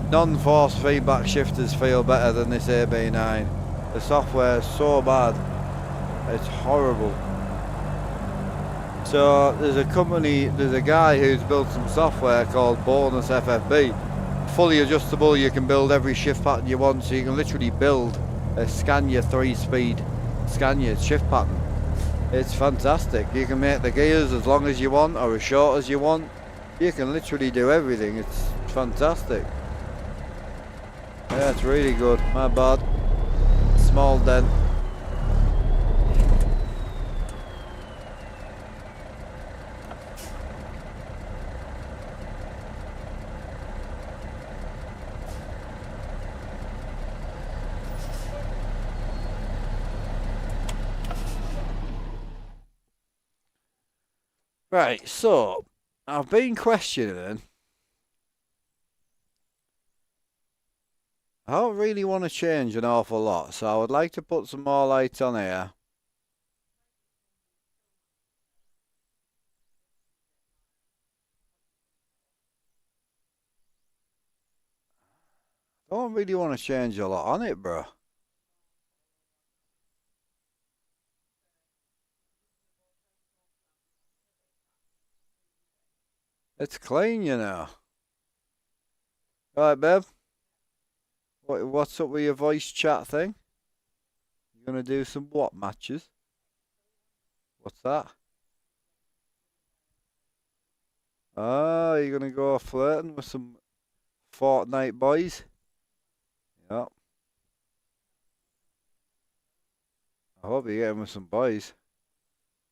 non-force feedback shifters feel better than this AB9. The software is so bad, it's horrible. So there's a guy who's built some software called Bonus FFB. Fully adjustable, you can build every shift pattern you want, so you can literally build a Scania 3-speed Scania shift pattern. It's fantastic. You can make the gears as long as you want or as short as you want. You can literally do everything. It's fantastic. Yeah, it's really good. My bad. Small dent. Right, so I've been questioning. I don't really want to change an awful lot, so I would like to put some more lights on here. I don't really want to change a lot on it, bro. It's clean, you know. Right, babe. What's up with your voice chat thing? You gonna do some what matches? What's that? Oh, you're gonna go flirting with some Fortnite boys? Yep. I hope you're getting with some boys.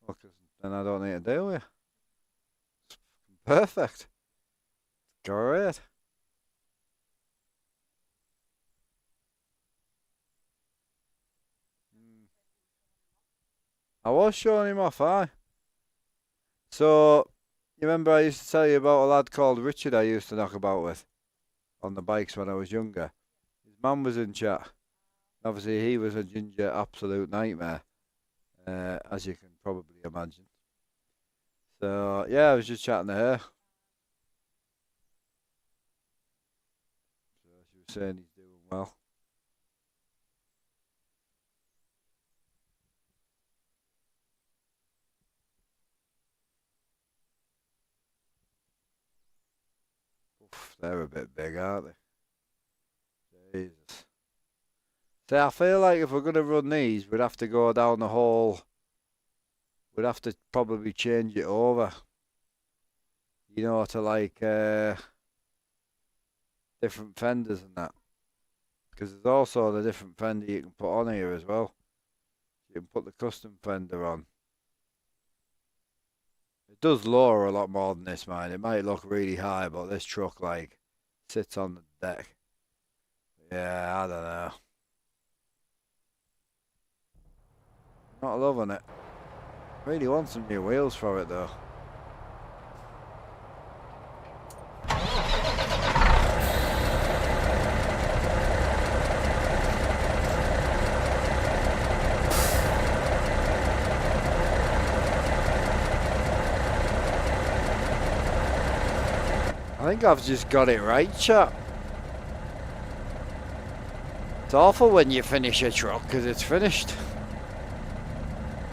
Well, 'cause then I don't need to deal with you. It's perfect. Great. I was showing him off, aye. So, you remember I used to tell you about a lad called Richard I used to knock about with on the bikes when I was younger? His mum was in chat. Obviously, he was a ginger absolute nightmare, as you can probably imagine. So, yeah, I was just chatting to her. So, she was saying he's doing well. Oof, they're a bit big, aren't they? Jesus. See, I feel like if we're going to run these, we'd have to go down the whole... We'd have to probably change it over. You know, to like different fenders and that. Because there's also the different fender you can put on here as well. You can put the custom fender on. It does lower a lot more than this, man. It might look really high, but this truck like sits on the deck. Yeah, I don't know. Not loving it. Really want some new wheels for it though. I think I've just got it right, chap. It's awful when you finish a truck because it's finished.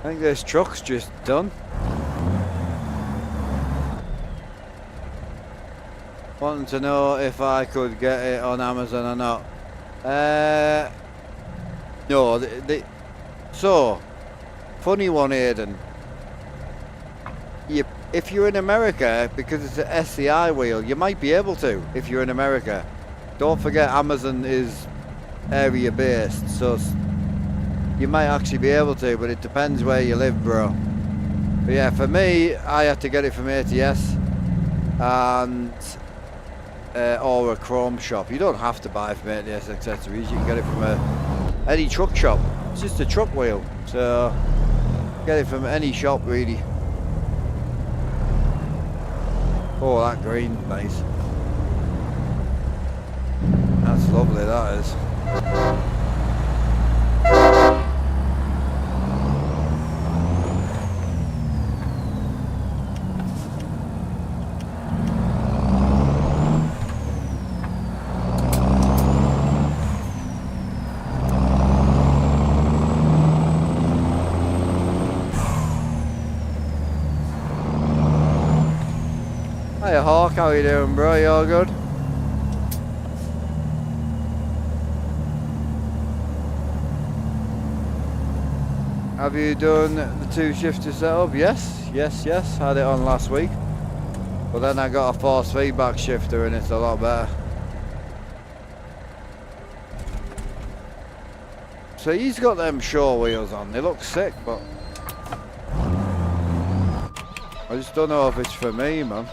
I think this truck's just done. Wanting to know if I could get it on Amazon or not. No, so, funny one, Aiden. If you're in America, because it's an SCI wheel, you might be able to if you're in America. Don't forget Amazon is area based, so you might actually be able to, but it depends where you live, bro. But yeah, for me, I had to get it from ATS and or a Chrome shop. You don't have to buy from ATS accessories. You can get it from any truck shop. It's just a truck wheel, so get it from any shop really. Oh, that green, nice. That's lovely, that is. Hiya Hawk, how you doing, bro? You all good? Have you done the 2-shifter setup? Yes, yes, yes. Had it on last week. But then I got a force feedback shifter and it's a lot better. So he's got them shore wheels on. They look sick, but I just don't know if it's for me, man.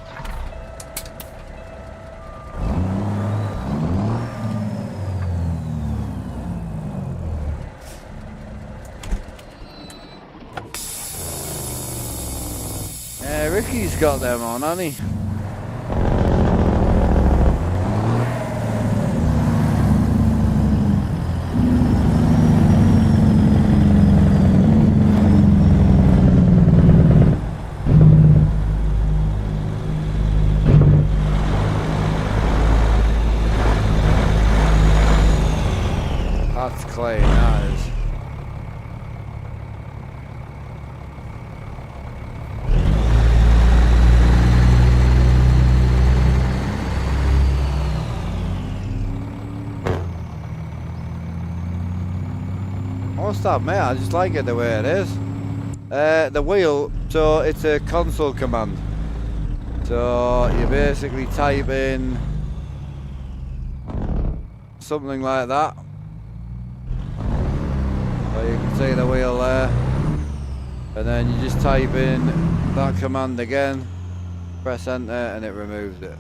Ricky's got them on, hasn't he? That's clean, that is. What's that, mate? I just like it the way it is. The wheel, so it's a console command. So you basically type in something like that. So you can see the wheel there. And then you just type in that command again, press enter, and it removes it.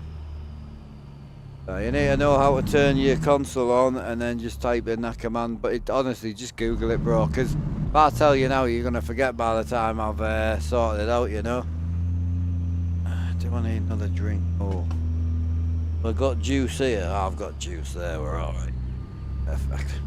So you need to know how to turn your console on and then just type in that command, but honestly just Google it, bro, because if I tell you now you're going to forget by the time I've sorted it out, you know. Do I need another drink? Oh, I've got juice here. Oh, I've got juice there, we're alright. Perfect.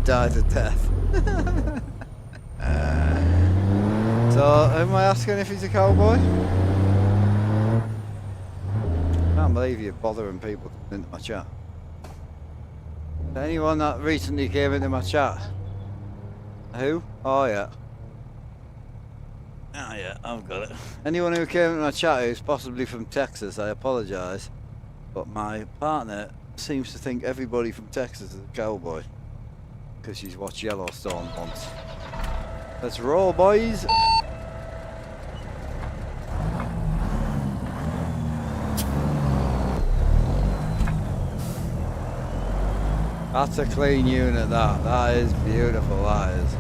died a death. So, am I asking if he's a cowboy? Can't believe you're bothering people coming into my chat. Anyone that recently came into my chat? Who? Oh yeah. Ah yeah, I've got it. Anyone who came into my chat who's possibly from Texas, I apologise. But my partner seems to think everybody from Texas is a cowboy. Because she's watched Yellowstone once. Let's roll, boys! That's a clean unit, that. That is beautiful, that is.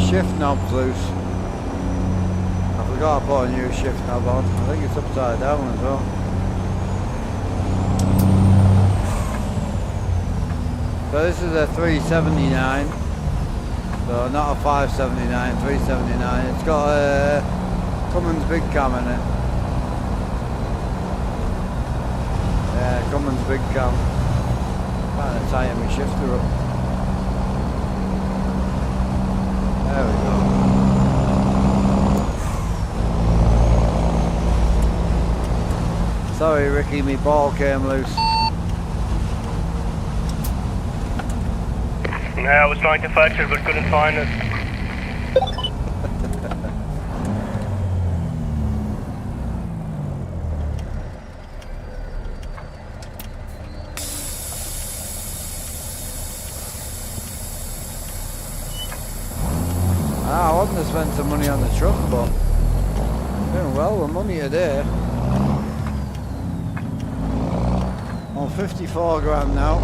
Shift knob's loose. I forgot to put a new shift knob on. I think it's upside down as well. So this is a 379. So not a 579, 379. It's got a Cummins big cam in it. Yeah, Cummins big cam. Trying to tighten my shifter up. There we go. Sorry Ricky, my ball came loose. Yeah, I was trying to fetch it but couldn't find it. I wanted to spend some money on the truck, but doing well with money today. On 54 grand now.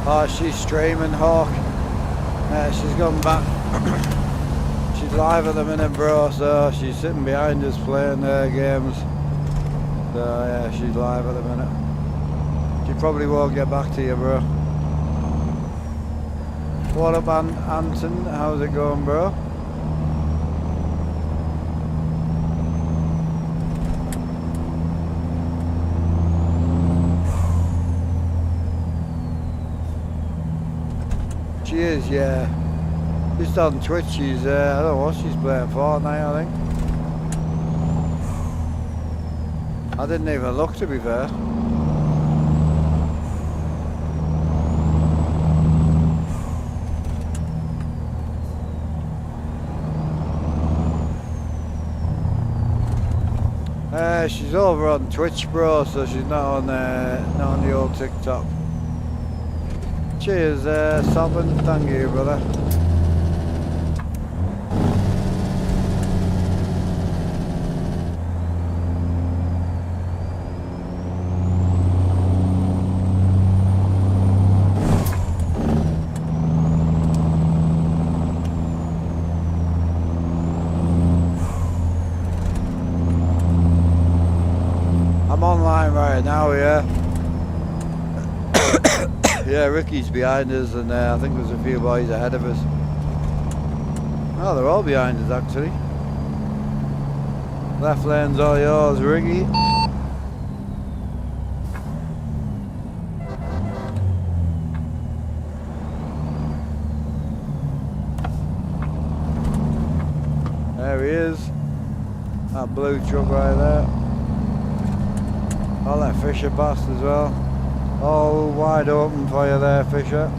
Oh, she's streaming, Hawk. She's gone back. She's live at the minute, bro, so she's sitting behind us playing her games. So, yeah, she's live at the minute. She probably won't get back to you, bro. What up, Anton? How's it going, bro? She is, yeah. Just on Twitch, she's, I don't know what she's playing, Fortnite, I think. I didn't even look, to be fair. She's over on Twitch, bro, so she's not on the old TikTok. Cheers, Salvin. Thank you, brother. Right now, yeah. Yeah, Ricky's behind us, and I think there's a few boys ahead of us. Oh, they're all behind us, actually. Left lane's all yours, Ricky. There he is. That blue truck right there. I'll let Fisher past as well. All wide open for you there, Fisher.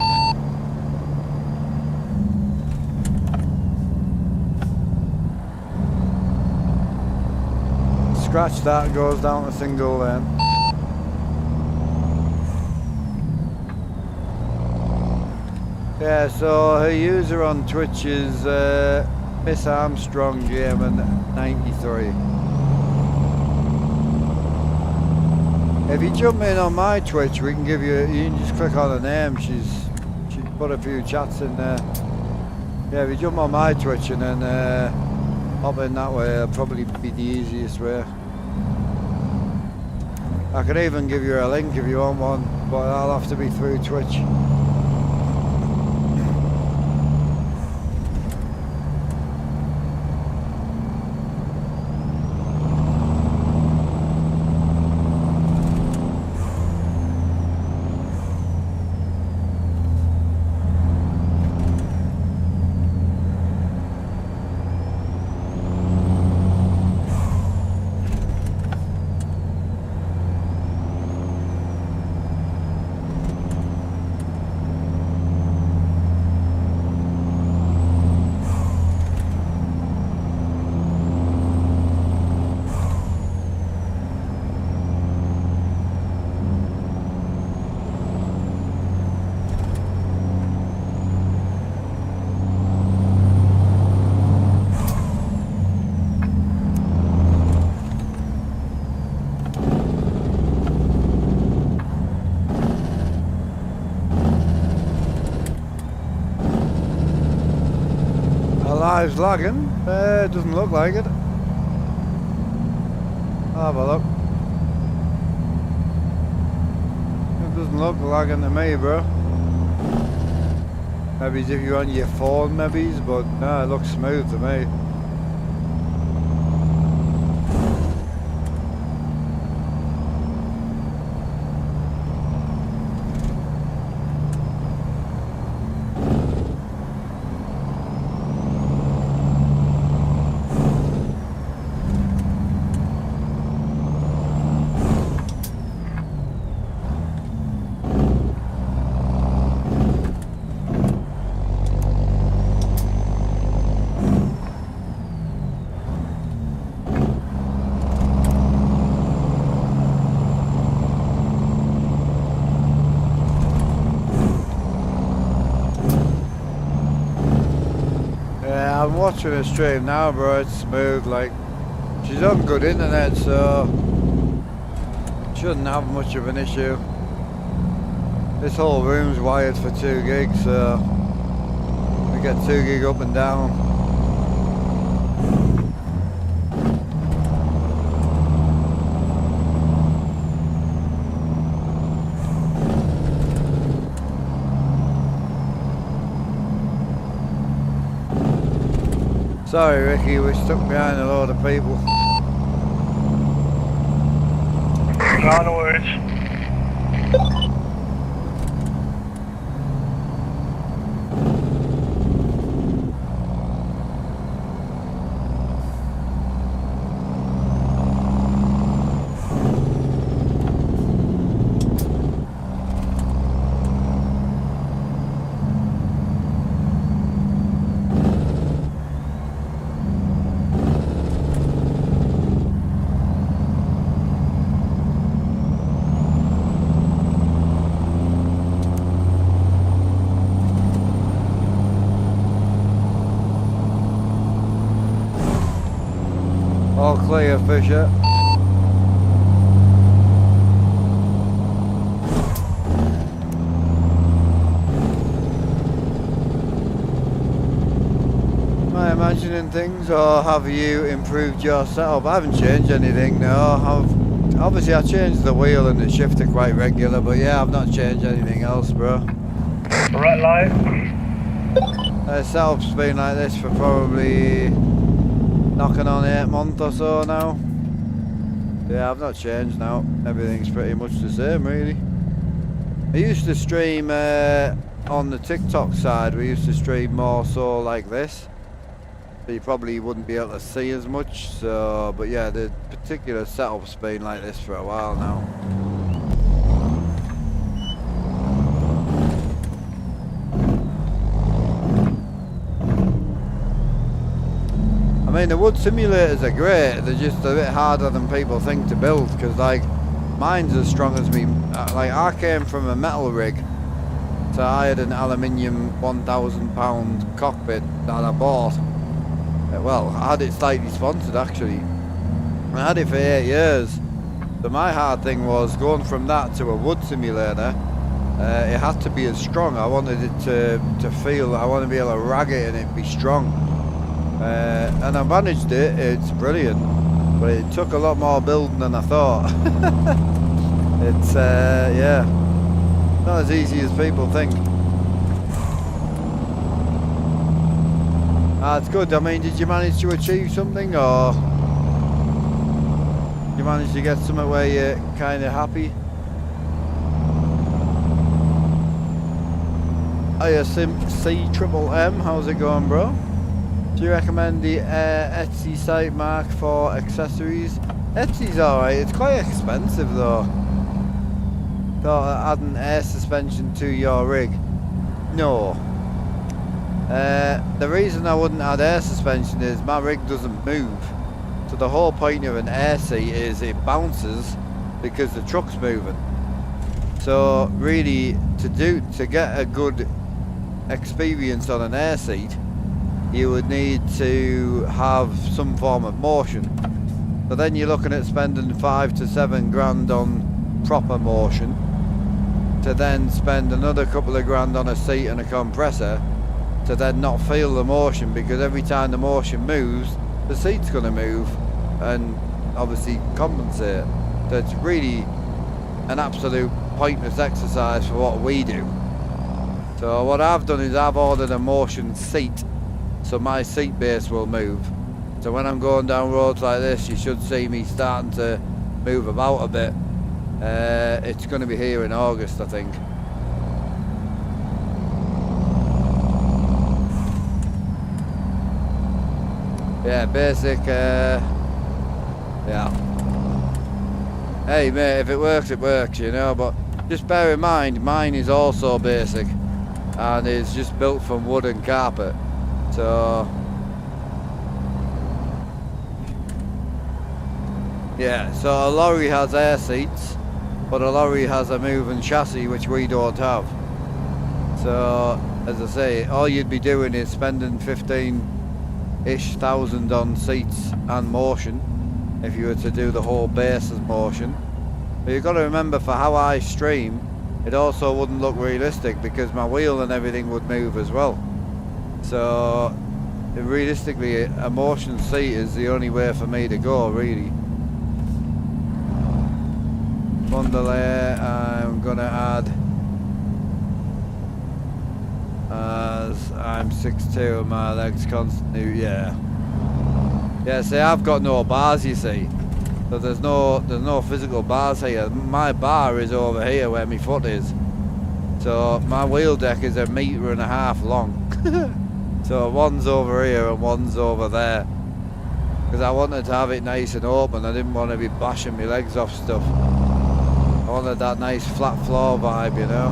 Scratch that, goes down to single lane. Yeah, so her user on Twitch is Miss Armstrong German 93. If you jump in on my Twitch, we can give you. You can just click on her name. She's put a few chats in there. Yeah, if you jump on my Twitch and then hop in that way, it'll probably be the easiest way. I could even give you a link if you want one, but I'll have to be through Twitch. Live's lagging. It doesn't look like it. Have a look. It doesn't look lagging to me, bro. Maybe if you're on your phone, maybe, but no, it looks smooth to me. I'm watching her stream now, bro. It's smooth. Like, she's on good internet, so shouldn't have much of an issue. This whole room's wired for 2 gigs, so we get 2 gig up and down. Sorry, Ricky, we're stuck behind a load of people. No worries. All clear, Fisher. Am I imagining things, or have you improved your setup? I haven't changed anything, no. Obviously I changed the wheel and the shifter quite regular, but yeah, I've not changed anything else, bro. Right light. Setup's been like this for probably knocking on 8 months or so now. Yeah, I've not changed now. Everything's pretty much the same, really. I used to stream on the TikTok side. We used to stream more so like this. So you probably wouldn't be able to see as much. So, but yeah, the particular setup's been like this for a while now. I mean, the wood simulators are great. They're just a bit harder than people think to build, because like mine's as strong as me. Like I came from a metal rig, so I had an aluminium 1,000 pound cockpit that I bought. Well, I had it slightly sponsored actually. I had it for 8 years. So my hard thing was going from that to a wood simulator. It had to be as strong. I wanted it to feel. I want to be able to rag it and it be strong. And I managed it. It's brilliant, but it took a lot more building than I thought. It's yeah, not as easy as people think. It's good. I mean, did you manage to achieve something, or you managed to get somewhere where you're kind of happy? Sim C-triple-M, how's it going, bro? Do you recommend the Etsy site, Mark, for accessories? Etsy's alright, it's quite expensive though. Thought adding air suspension to your rig. No. The reason I wouldn't add air suspension is my rig doesn't move. So the whole point of an air seat is it bounces because the truck's moving. So really, to get a good experience on an air seat, you would need to have some form of motion. So then you're looking at spending 5 to 7 grand on proper motion, to then spend another couple of grand on a seat and a compressor, to then not feel the motion, because every time the motion moves, the seat's going to move and obviously compensate. So it's really an absolute pointless exercise for what we do. So what I've done is I've ordered a motion seat, so my seat base will move. So when I'm going down roads like this, you should see me starting to move about a bit. It's going to be here in August, I think. Yeah, basic, yeah. Hey mate, if it works, it works, you know, but just bear in mind, mine is also basic and is just built from wood and carpet. So yeah, so a lorry has air seats, but a lorry has a moving chassis which we don't have. So as I say, all you'd be doing is spending 15-ish thousand on seats and motion if you were to do the whole base as motion. But you've got to remember, for how I stream, it also wouldn't look realistic because my wheel and everything would move as well. So realistically, a motion seat is the only way for me to go, really. Bundle I'm gonna add, as I'm 6'2" and my legs constantly, yeah, see, I've got no bars, you see, so there's no physical bars here. My bar is over here where my foot is, so my wheel deck is 1.5 meters long. So one's over here and one's over there, because I wanted to have it nice and open. I didn't want to be bashing my legs off stuff. I wanted that nice flat floor vibe, you know.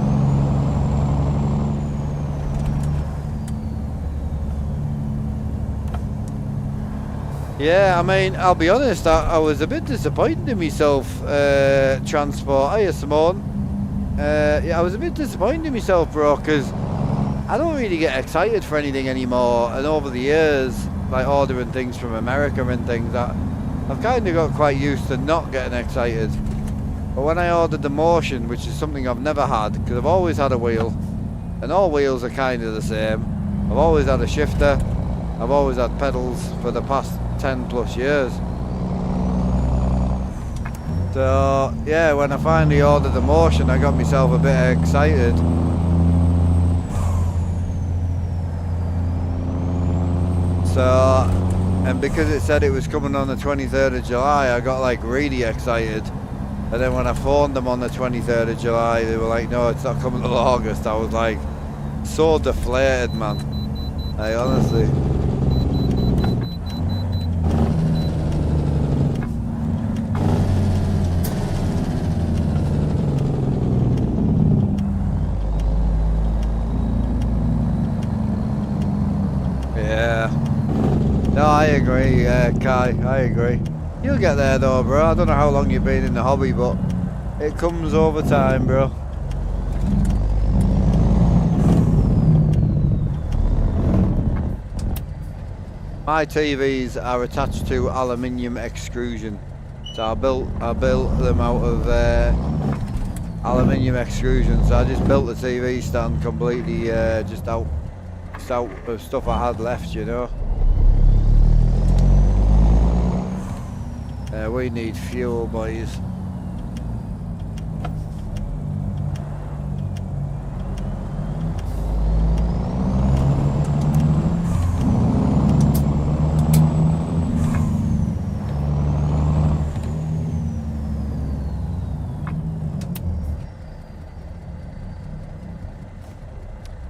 Yeah, I mean, I'll be honest, I was a bit disappointed in myself, transport. Hiya, Simone. Yeah, I was a bit disappointed in myself, bro, because I don't really get excited for anything anymore. And over the years, like ordering things from America and things, I've kind of got quite used to not getting excited. But when I ordered the motion, which is something I've never had, because I've always had a wheel, and all wheels are kind of the same. I've always had a shifter, I've always had pedals for the past 10 plus years. So yeah, when I finally ordered the motion, I got myself a bit excited. So, and because it said it was coming on the 23rd of July, I got like really excited. And then when I phoned them on the 23rd of July, they were like, no, it's not coming till August. I was like, so deflated, man. Hey, honestly. Yeah. No, I agree, Kai, I agree. You'll get there though, bro. I don't know how long you've been in the hobby, but it comes over time, bro. My TVs are attached to aluminium extrusion, so I built them out of aluminium extrusion. So I just built the TV stand completely just out of stuff I had left, you know. We need fuel, boys.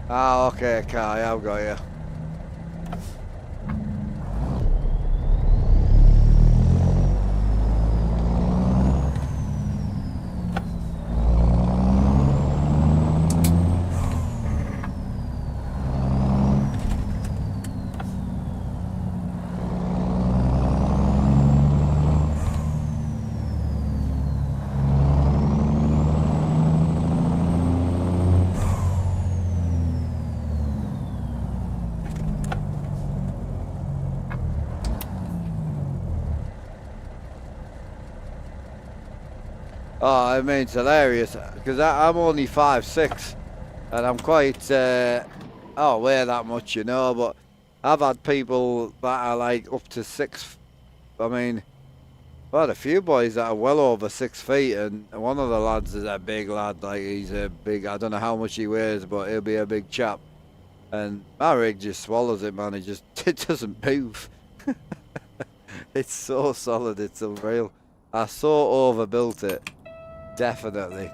Ah, okay, Kai, I've got you. Oh, I mean, it's hilarious, because I'm only 5'6", and I'm quite, oh, weigh that much, you know, but I've had people that are like up to 6, I mean, I've had a few boys that are well over 6 feet, and one of the lads is a big lad, like he's a big, I don't know how much he weighs, but he'll be a big chap, and my rig just swallows it, man, it doesn't move. It's so solid, it's unreal. I so overbuilt it. Definitely.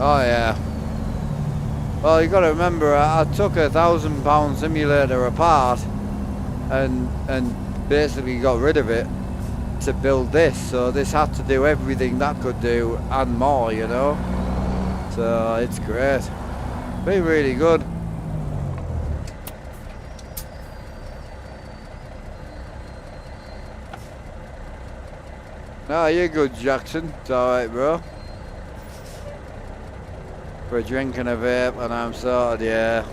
Oh yeah. Well, you got to remember, I took a £1,000 simulator apart and basically got rid of it to build this. So this had to do everything that could do and more, you know. So it's great. Been really good. No, you're good, Jackson. It's alright, bro. We're drinking a vape and I'm sorted, yeah.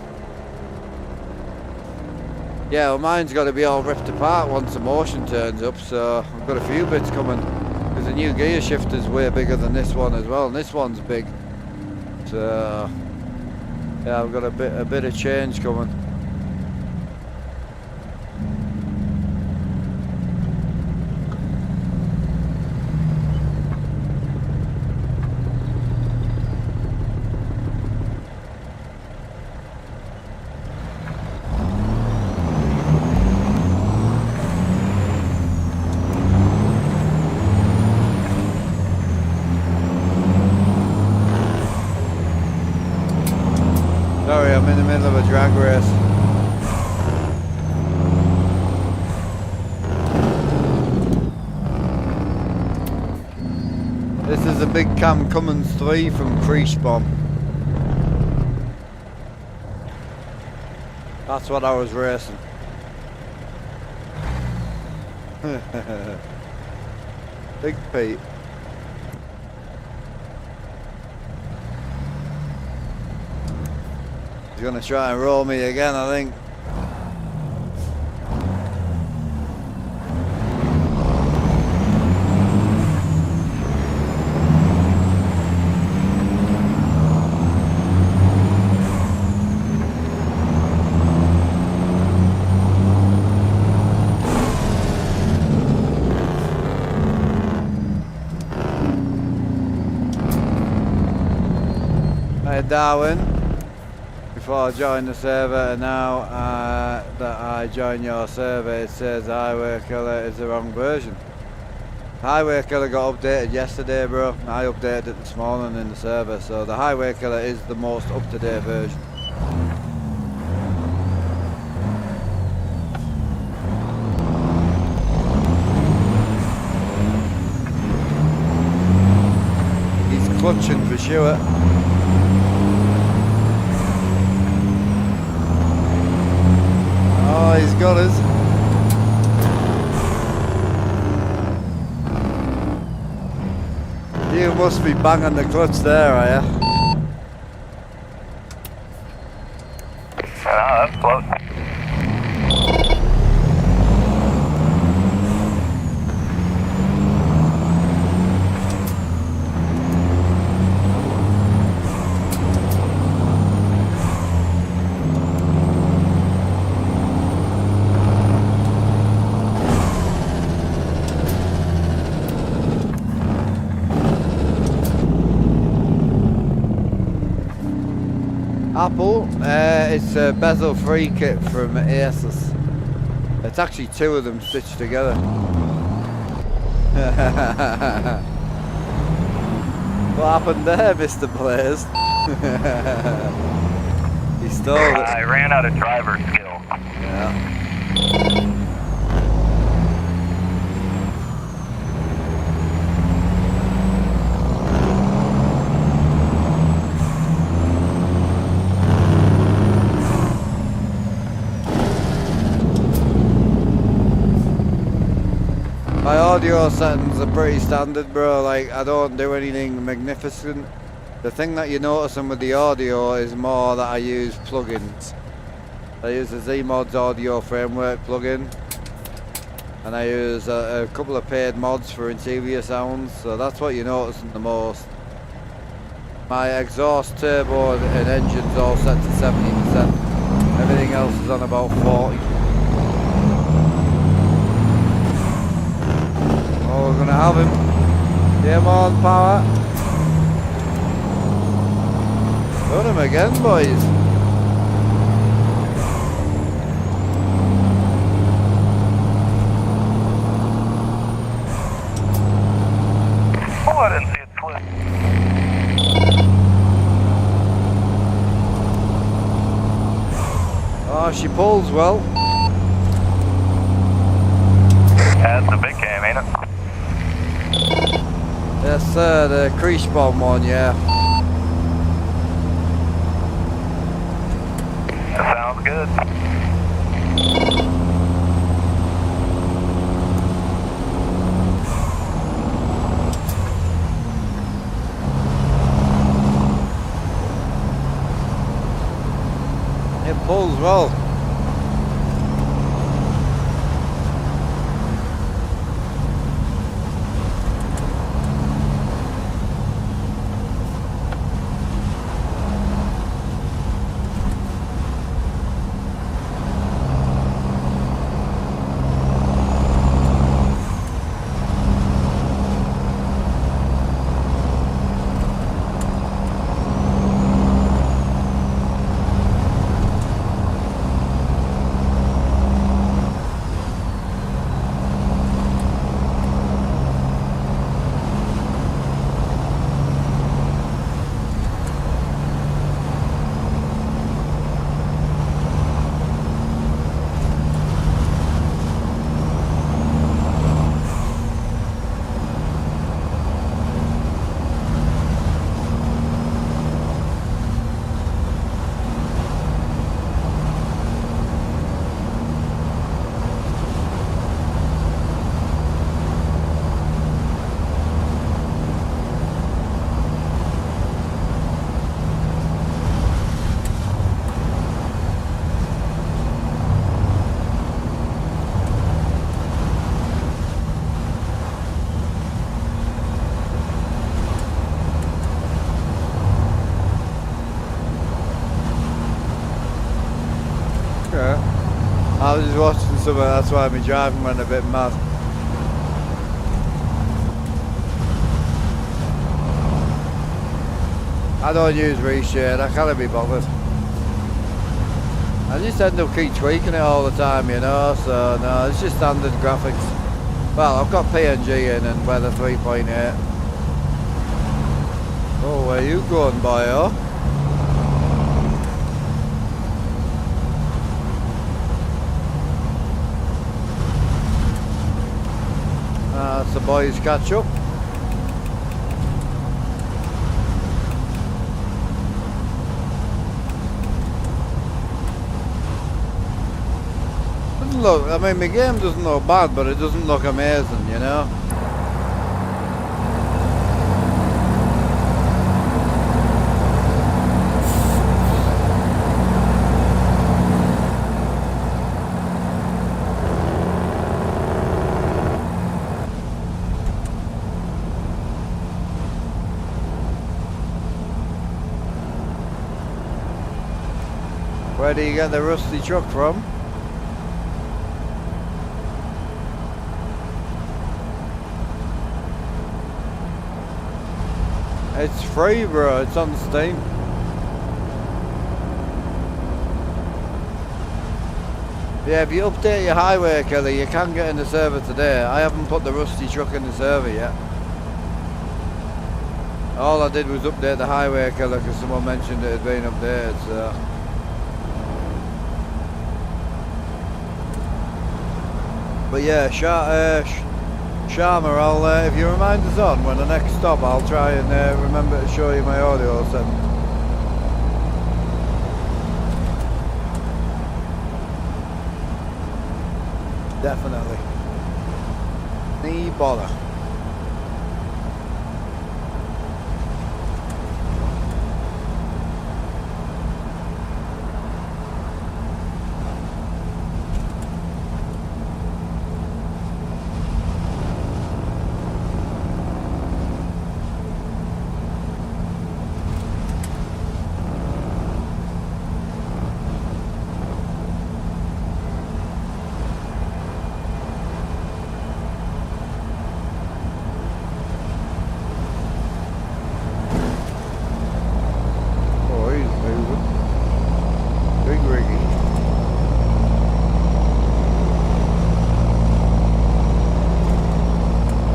Yeah, well, mine's got to be all ripped apart once the motion turns up, so I've got a few bits coming. Because the new gear shifter's way bigger than this one as well, and this one's big. So, yeah, I've got a bit of change coming. Sorry, I'm in the middle of a drag race. This is a big Cam Cummins 3 from Creechbomb. That's what I was racing. Big Pete. He's gonna try and roll me again, I think. Hey Darwin, before I joined the server, and now that I join your server, it says Highway Killer is the wrong version. Highway Killer got updated yesterday, bro. I updated it this morning in the server, so the Highway Killer is the most up-to-date version. He's clutching for sure. Oh, he's got us. You must be banging the clutch there, are you? That's close. Apple, it's a bezel-free kit from ATS. It's actually two of them stitched together. What happened there, Mr. Blaze? He stole it. I ran out of driver skill. Yeah. My audio settings are pretty standard, bro. Like, I don't do anything magnificent. The thing that you're noticing with the audio is more that I use plugins. I use the Z-Mods audio framework plugin, and I use a couple of paid mods for interior sounds, so that's what you're noticing the most. My exhaust, turbo and engine's all set to 70%. Everything else is on about 40. Oh, we're gonna have him. Game on, power. Got him again, boys. Oh, I didn't see it flip. Oh, she pulls well. That's the big cam, ain't it? Yes, sir, the crease bomb one, yeah. That sounds good. It pulls well. something, that's why my driving went a bit mad. I don't use reshade, I can't be bothered. I just end up keep tweaking it all the time, you know, so no, it's just standard graphics. Well, I've got PNG in and weather 3.8. Oh, where you going, boyo? That's the boys catch up. Doesn't look, I mean, my game doesn't look bad, but it doesn't look amazing, you know? Where do you get the rusty truck from? It's free, bro. It's on Steam. Yeah, if you update your highway killer, you can get in the server today. I haven't put the rusty truck in the server yet. All I did was update the highway killer because someone mentioned it had been updated, so... But yeah, Sharma, I'll, if you remind us on when the next stop, I'll try and remember to show you my audio send. Definitely. Knee bother.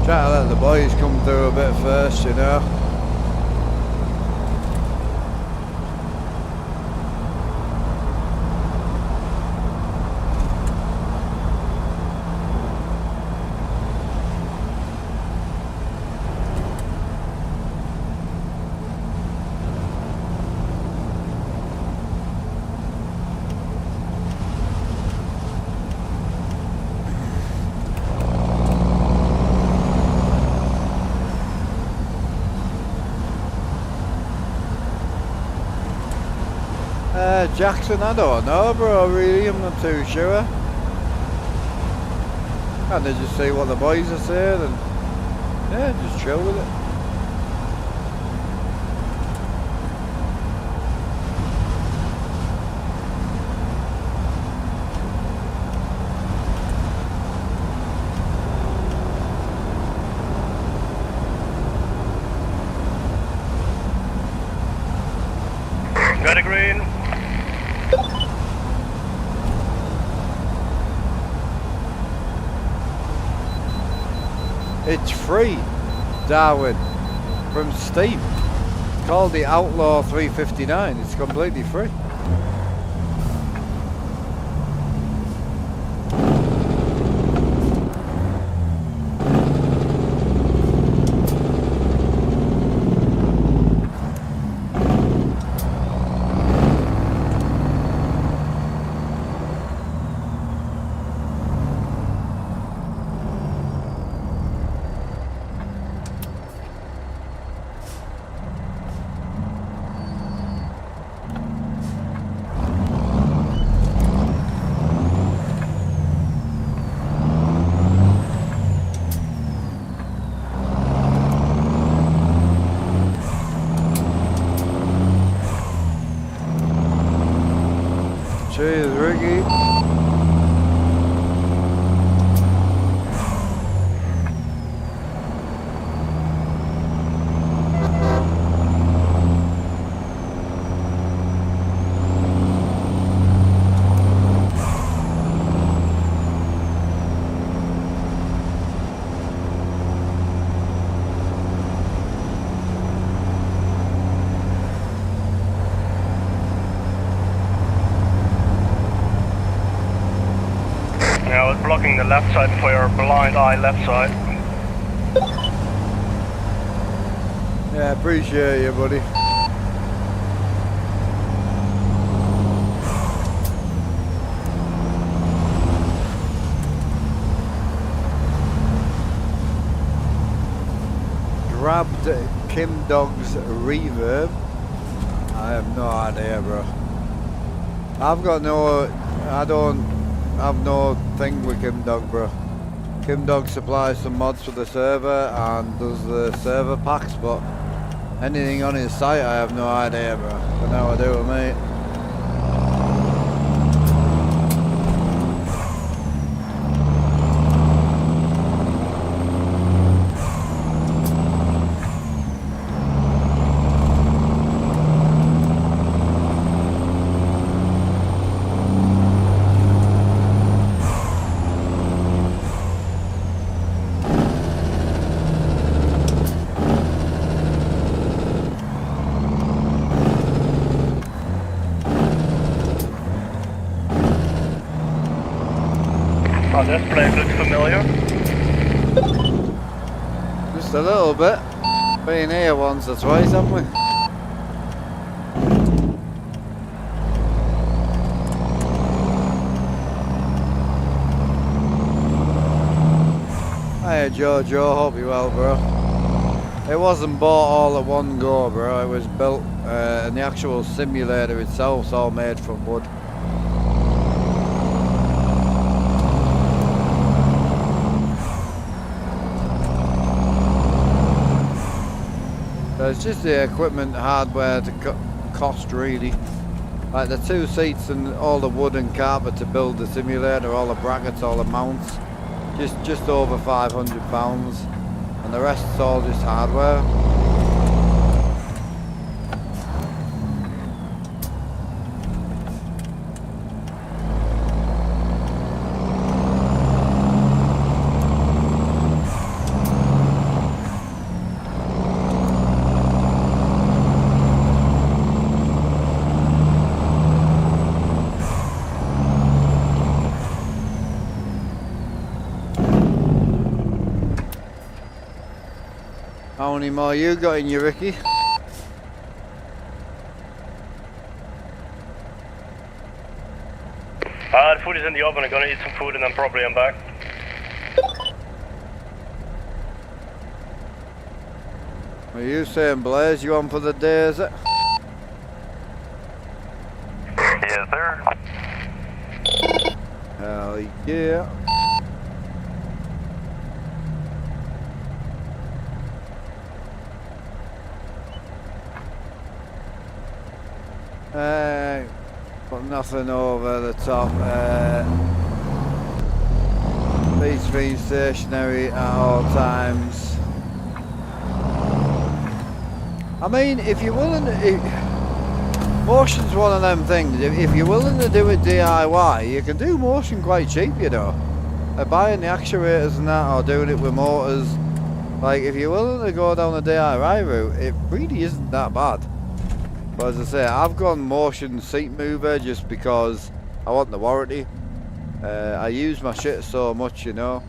Try to let the boys come through a bit first, you know. Jackson, I don't know, bro, really, I'm not too sure. Kind of just see what the boys are saying and yeah, just chill with it. Got a green. It's free, Darwin, from Steam. It's called the Outlaw 359. It's completely free. the left side for your blind eye left side. Yeah, appreciate you, buddy. Grabbed Kim Dog's reverb. I have no idea, bro. I don't have no thing with Kim Dog, bro. Kim Dog supplies some mods for the server and does the server packs, but anything on his site I have no idea, bro. But now I do, mate. Oh, this place looks familiar. Just a little bit. Been here once or twice, haven't we? Hey Jojo, hope you're well, bro. It wasn't bought all at one go, bro. It was built, and the actual simulator itself's all made from wood. So it's just the equipment, hardware to cost really. Like the 2 seats and all the wood and carpet to build the simulator, all the brackets, all the mounts, just over £500, and the rest's all just hardware. How many more you got in you, Ricky? The food is in the oven. I'm gonna eat some food and then probably I'm back. Are you saying, Blaze, you on for the day, is it? Yes, sir. Hell yeah. But nothing over the top. Please be stationary at all times. I mean, if you're willing to... motion's one of them things. If you're willing to do it DIY, you can do motion quite cheap, you know. Buying the actuators and that, or doing it with motors. Like, if you're willing to go down the DIY route, it really isn't that bad. But as I say, I've gone motion seat mover just because I want the warranty. I use my shit so much, you know.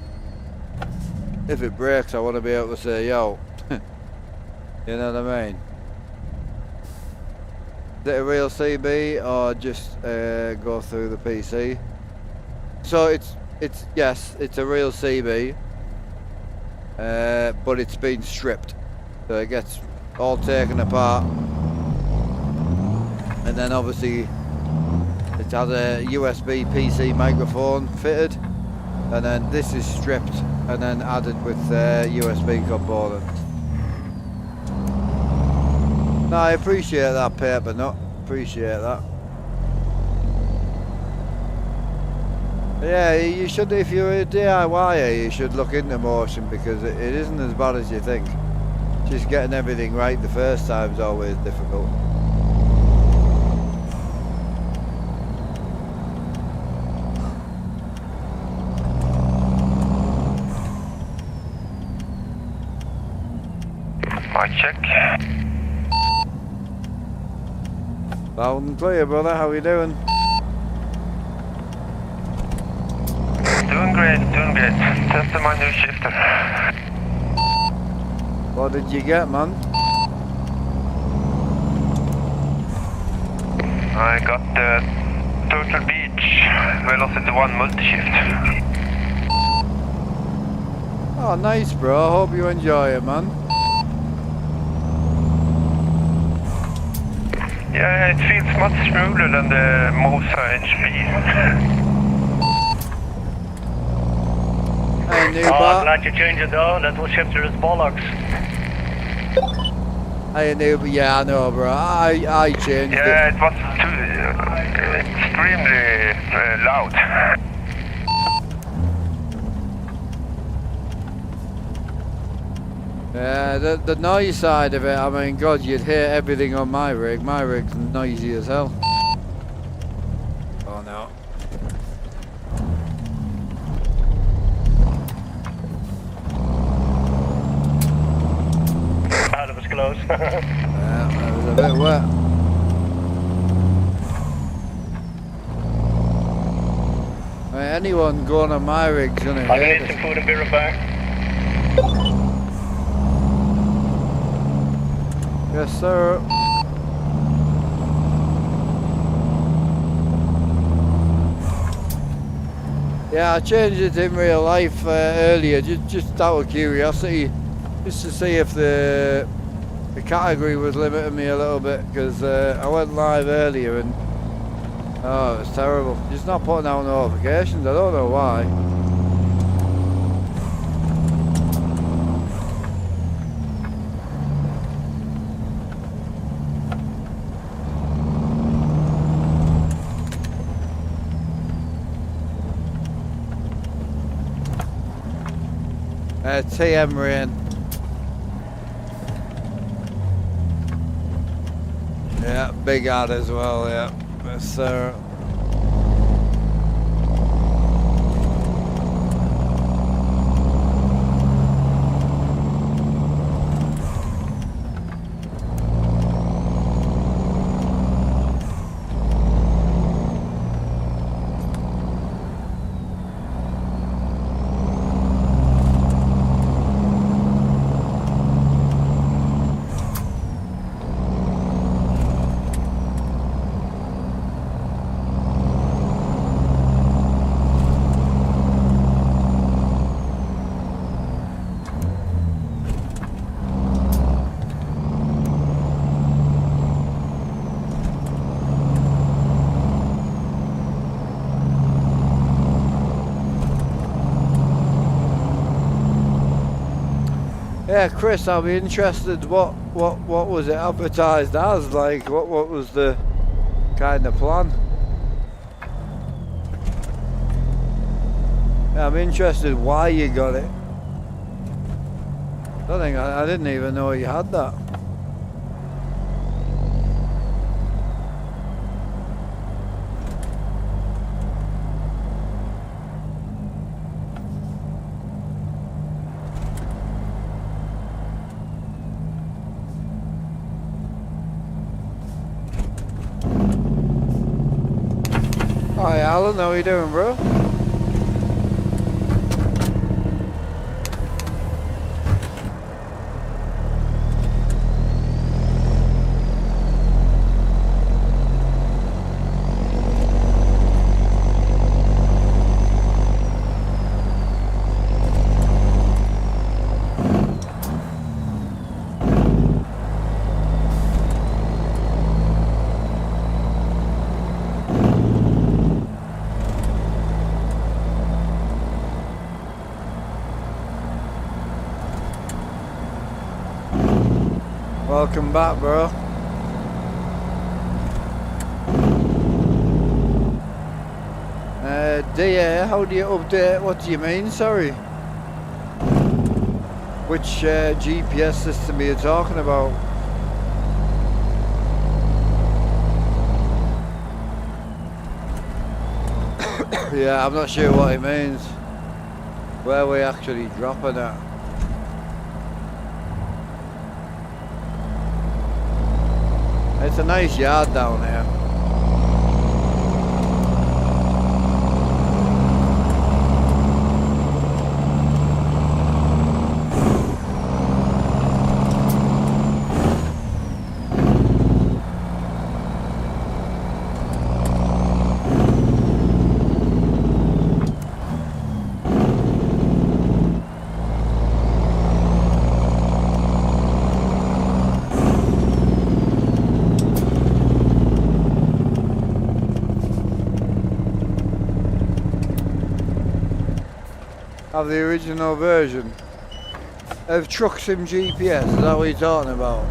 If it breaks, I want to be able to say, yo. You know what I mean? Is it a real CB or just go through the PC? So yes, it's a real CB. But it's been stripped. So it gets all taken apart. And then obviously it has a USB PC microphone fitted, and then this is stripped and then added with USB components. No, I appreciate that paper nut, appreciate that. Yeah, you should, if you're a DIYer, you should look into motion, because it isn't as bad as you think. Just getting everything right the first time is always difficult. Check. Loud and clear, brother. How are you doing? Doing great. Great, doing great. Testing my new shifter. What did you get, man? I got the Turtle Beach Velocity 1 multi-shift. Oh, nice, bro. Hope you enjoy it, man. Yeah, it feels much smoother than the Mosa HP. Hey, new Oh, bar. glad you changed it though. That will shift to the bollocks. Hey, new. Yeah, I know, bro. I changed it. Yeah, it was too extremely loud. Yeah, the noise side of it, I mean, God, you'd hear everything on my rig. My rig's noisy as hell. Oh, no. That was close. Yeah, it was a bit wet. I mean, anyone going on my rig's gonna I'm gonna hate need it. some food and be right back. Yes, sir. Yeah, I changed it in real life earlier, just out of curiosity, just to see if the category was limiting me a little bit, because I went live earlier and oh, it's terrible. Just not putting out notifications. I don't know why. TM rain. Yeah, big ad as well, yeah. Yes, sir. Yeah, Chris, I'll be interested. What was it advertised as? Like, what was the kind of plan? Yeah, I'm interested why you got it. I didn't even know you had that. Hi Alan, how you doing, bro? Welcome back, bro. DA, how do you update? What do you mean, sorry? Which GPS system are you talking about? Yeah, I'm not sure what it means. Where are we actually dropping at? It's a nice yard down here. have the original version of Truck Sim GPS. Is that what you're talking about?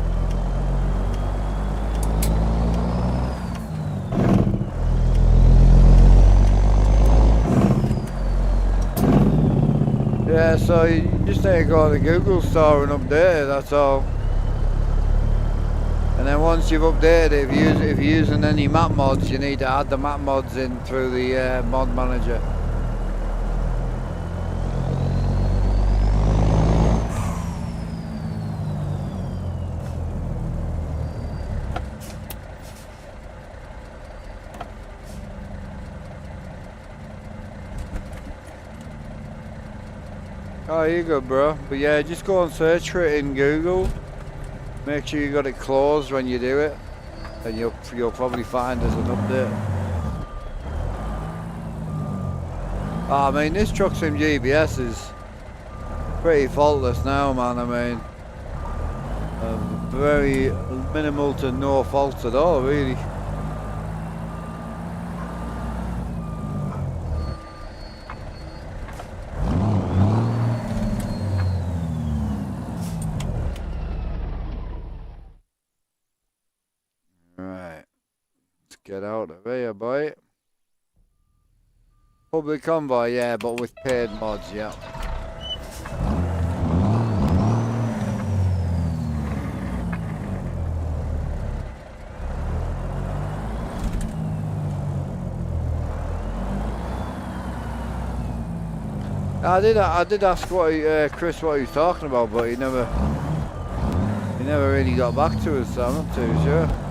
Yeah, so you just need to go to the Google store and update it, that's all. And then once you've updated it, if you're using any map mods, you need to add the map mods in through the mod manager. Oh, you're good, bro. But yeah, just go and search for it in Google. Make sure you got it closed when you do it, and you'll probably find there's an update. Oh, I mean, this Truck Sim GPS is pretty faultless now, man. I mean, very minimal to no faults at all, really. Get out of here, boy. Public Convoy, yeah, but with paid mods, yeah. I did ask Chris what he was talking about, but he never really got back to us, so I'm not too sure.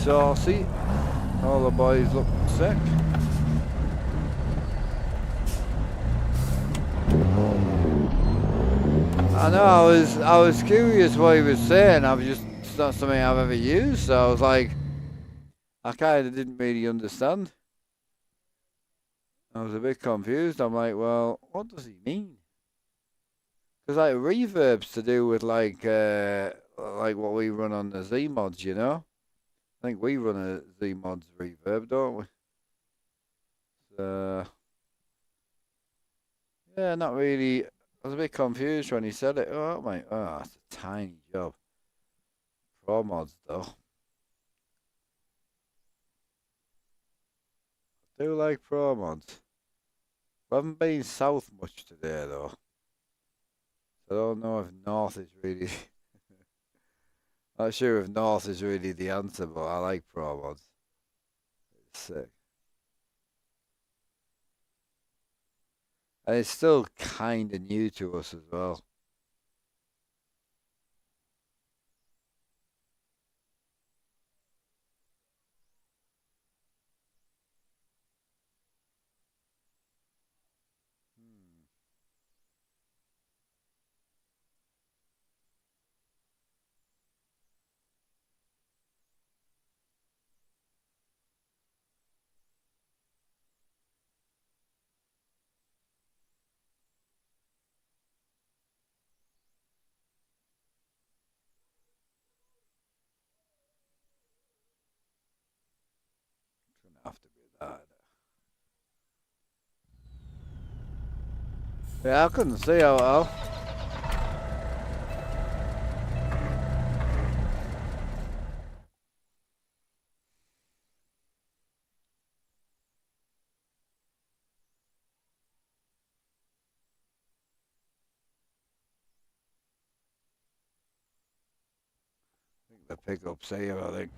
Saucy. All the boys look sick. I know, I was curious what he was saying. It's not something I've ever used, so I was like, I kind of didn't really understand. I was a bit confused. I'm like, well, what does he mean? Because like reverb's to do with like what we run on the Z mods, you know. I think we run a Z-Mods reverb, don't we? So, yeah, not really. I was a bit confused when he said it. Oh, mate, oh, it's a tiny job. Pro mods, though. I do like pro mods. We haven't been south much today, though. I don't know if north is really... Not sure if north is really the answer, but I like pro mods. It's sick. And it's still kind of new to us as well. Have to be that. Yeah, I couldn't see how well. I think the pickup's here, I think.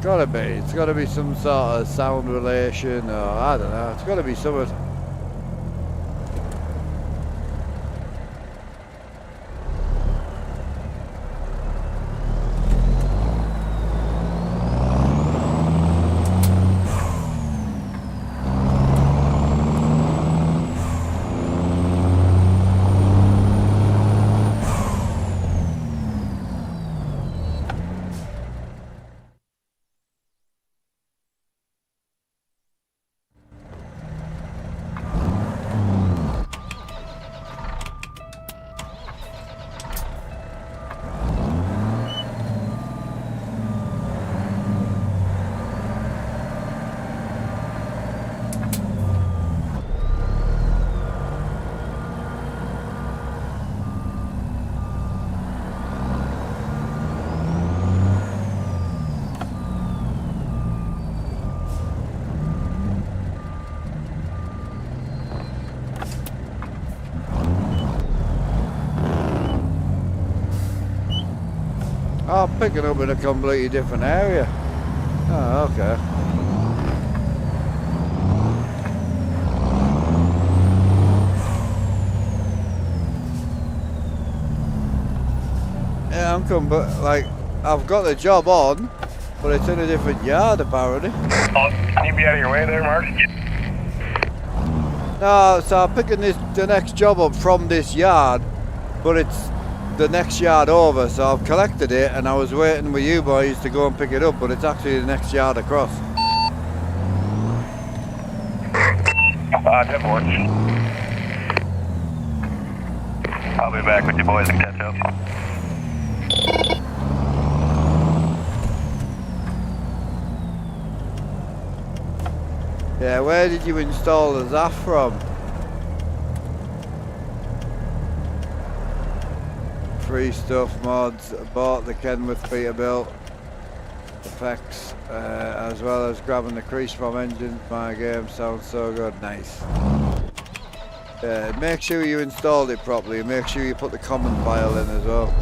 It's gotta be some sort of sound relation, or I don't know, it's gotta be something. I'm picking up in a completely different area. Oh, okay. Yeah, I'm coming, but like, I've got the job on, but it's in a different yard apparently. Oh, can you be out of your way there, Mark? No, so I'm picking the next job up from this yard, but it's the next yard over, so I've collected it and I was waiting with you boys to go and pick it up, but it's actually the next yard across. 10 boards. I'll be back with you boys and catch up. Yeah, where did you install the ZAF from? Free stuff, mods, bought the Kenworth Peterbilt effects, as well as grabbing the crease from engines. My game sounds so good, nice. Make sure you installed it properly, make sure you put the common file in as well.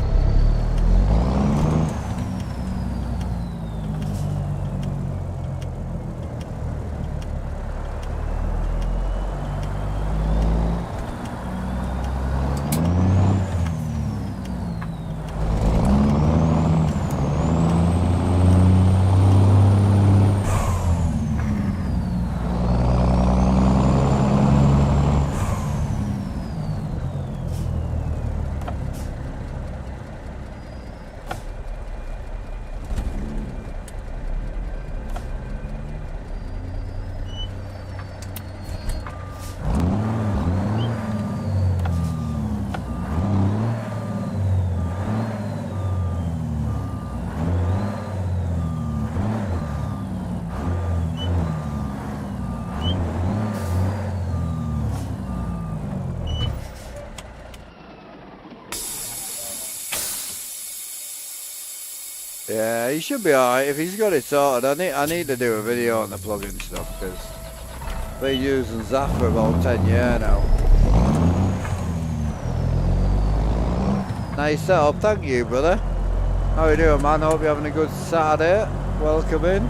Yeah, he should be alright if he's got it sorted. I need to do a video on the plug-in stuff because I've been using ZAF for about 10 years now. Nice setup, thank you brother. How you doing man? Hope you're having a good Saturday. Welcome in.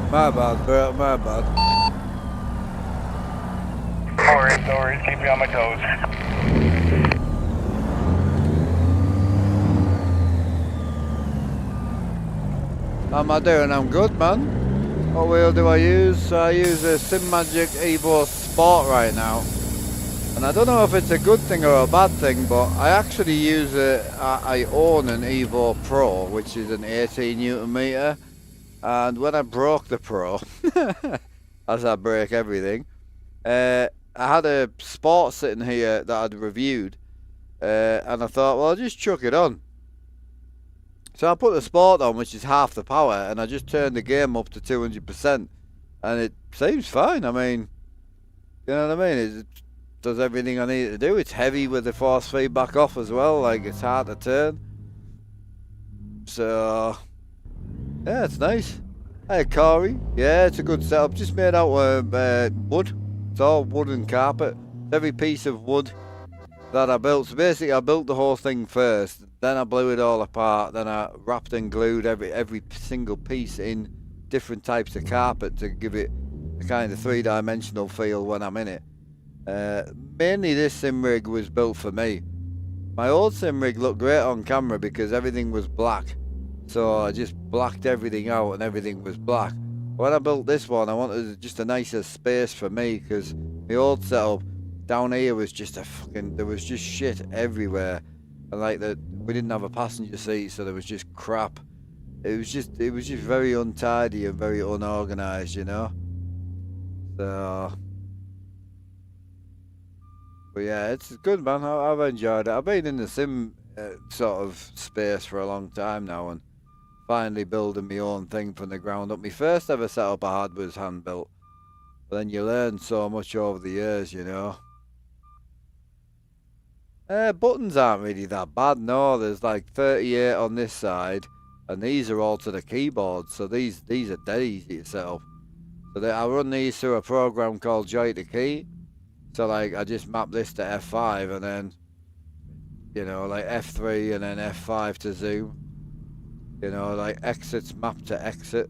My bad, bro, my bad. No worries, keep me on my toes. How am I doing? I'm good, man. What wheel do I use? I use a SimMagic Evo Sport right now. And I don't know if it's a good thing or a bad thing, but I actually use I own an Evo Pro, which is an 18 Newton meter. And when I broke the Pro, as I break everything, I had a Sport sitting here that I'd reviewed, and I thought, well, I'll just chuck it on. So I put the Sport on, which is half the power, and I just turned the game up to 200%, and it seems fine. I mean, you know what I mean? It does everything I need it to do. It's heavy with the force feedback off as well, like it's hard to turn. So yeah, it's nice. Hey Corey, yeah, it's a good setup. Just made out of wood. It's all wood and carpet. Every piece of wood that I built. So basically, I built the whole thing first, then I blew it all apart, then I wrapped and glued every single piece in different types of carpet to give it a kind of three-dimensional feel when I'm in it. Mainly this sim rig was built for me. My old sim rig looked great on camera because everything was black. So I just blacked everything out and everything was black. When I built this one, I wanted just a nicer space for me because my old setup down here was just there was just shit everywhere. And like we didn't have a passenger seat, so there was just crap. It was just very untidy and very unorganized, you know. So, but yeah, it's good, man. I've enjoyed it. I've been in the sim sort of space for a long time now, and finally building my own thing from the ground up. My first ever setup I had was hand built, but then you learn so much over the years, you know. Buttons aren't really that bad, no. There's like 38 on this side, and these are all to the keyboard, so these are dead easy to set up. So I run these through a program called Joy to Key. So like I just map this to F5 and then, you know, like F3 and then F5 to zoom. You know, like exits map to exit.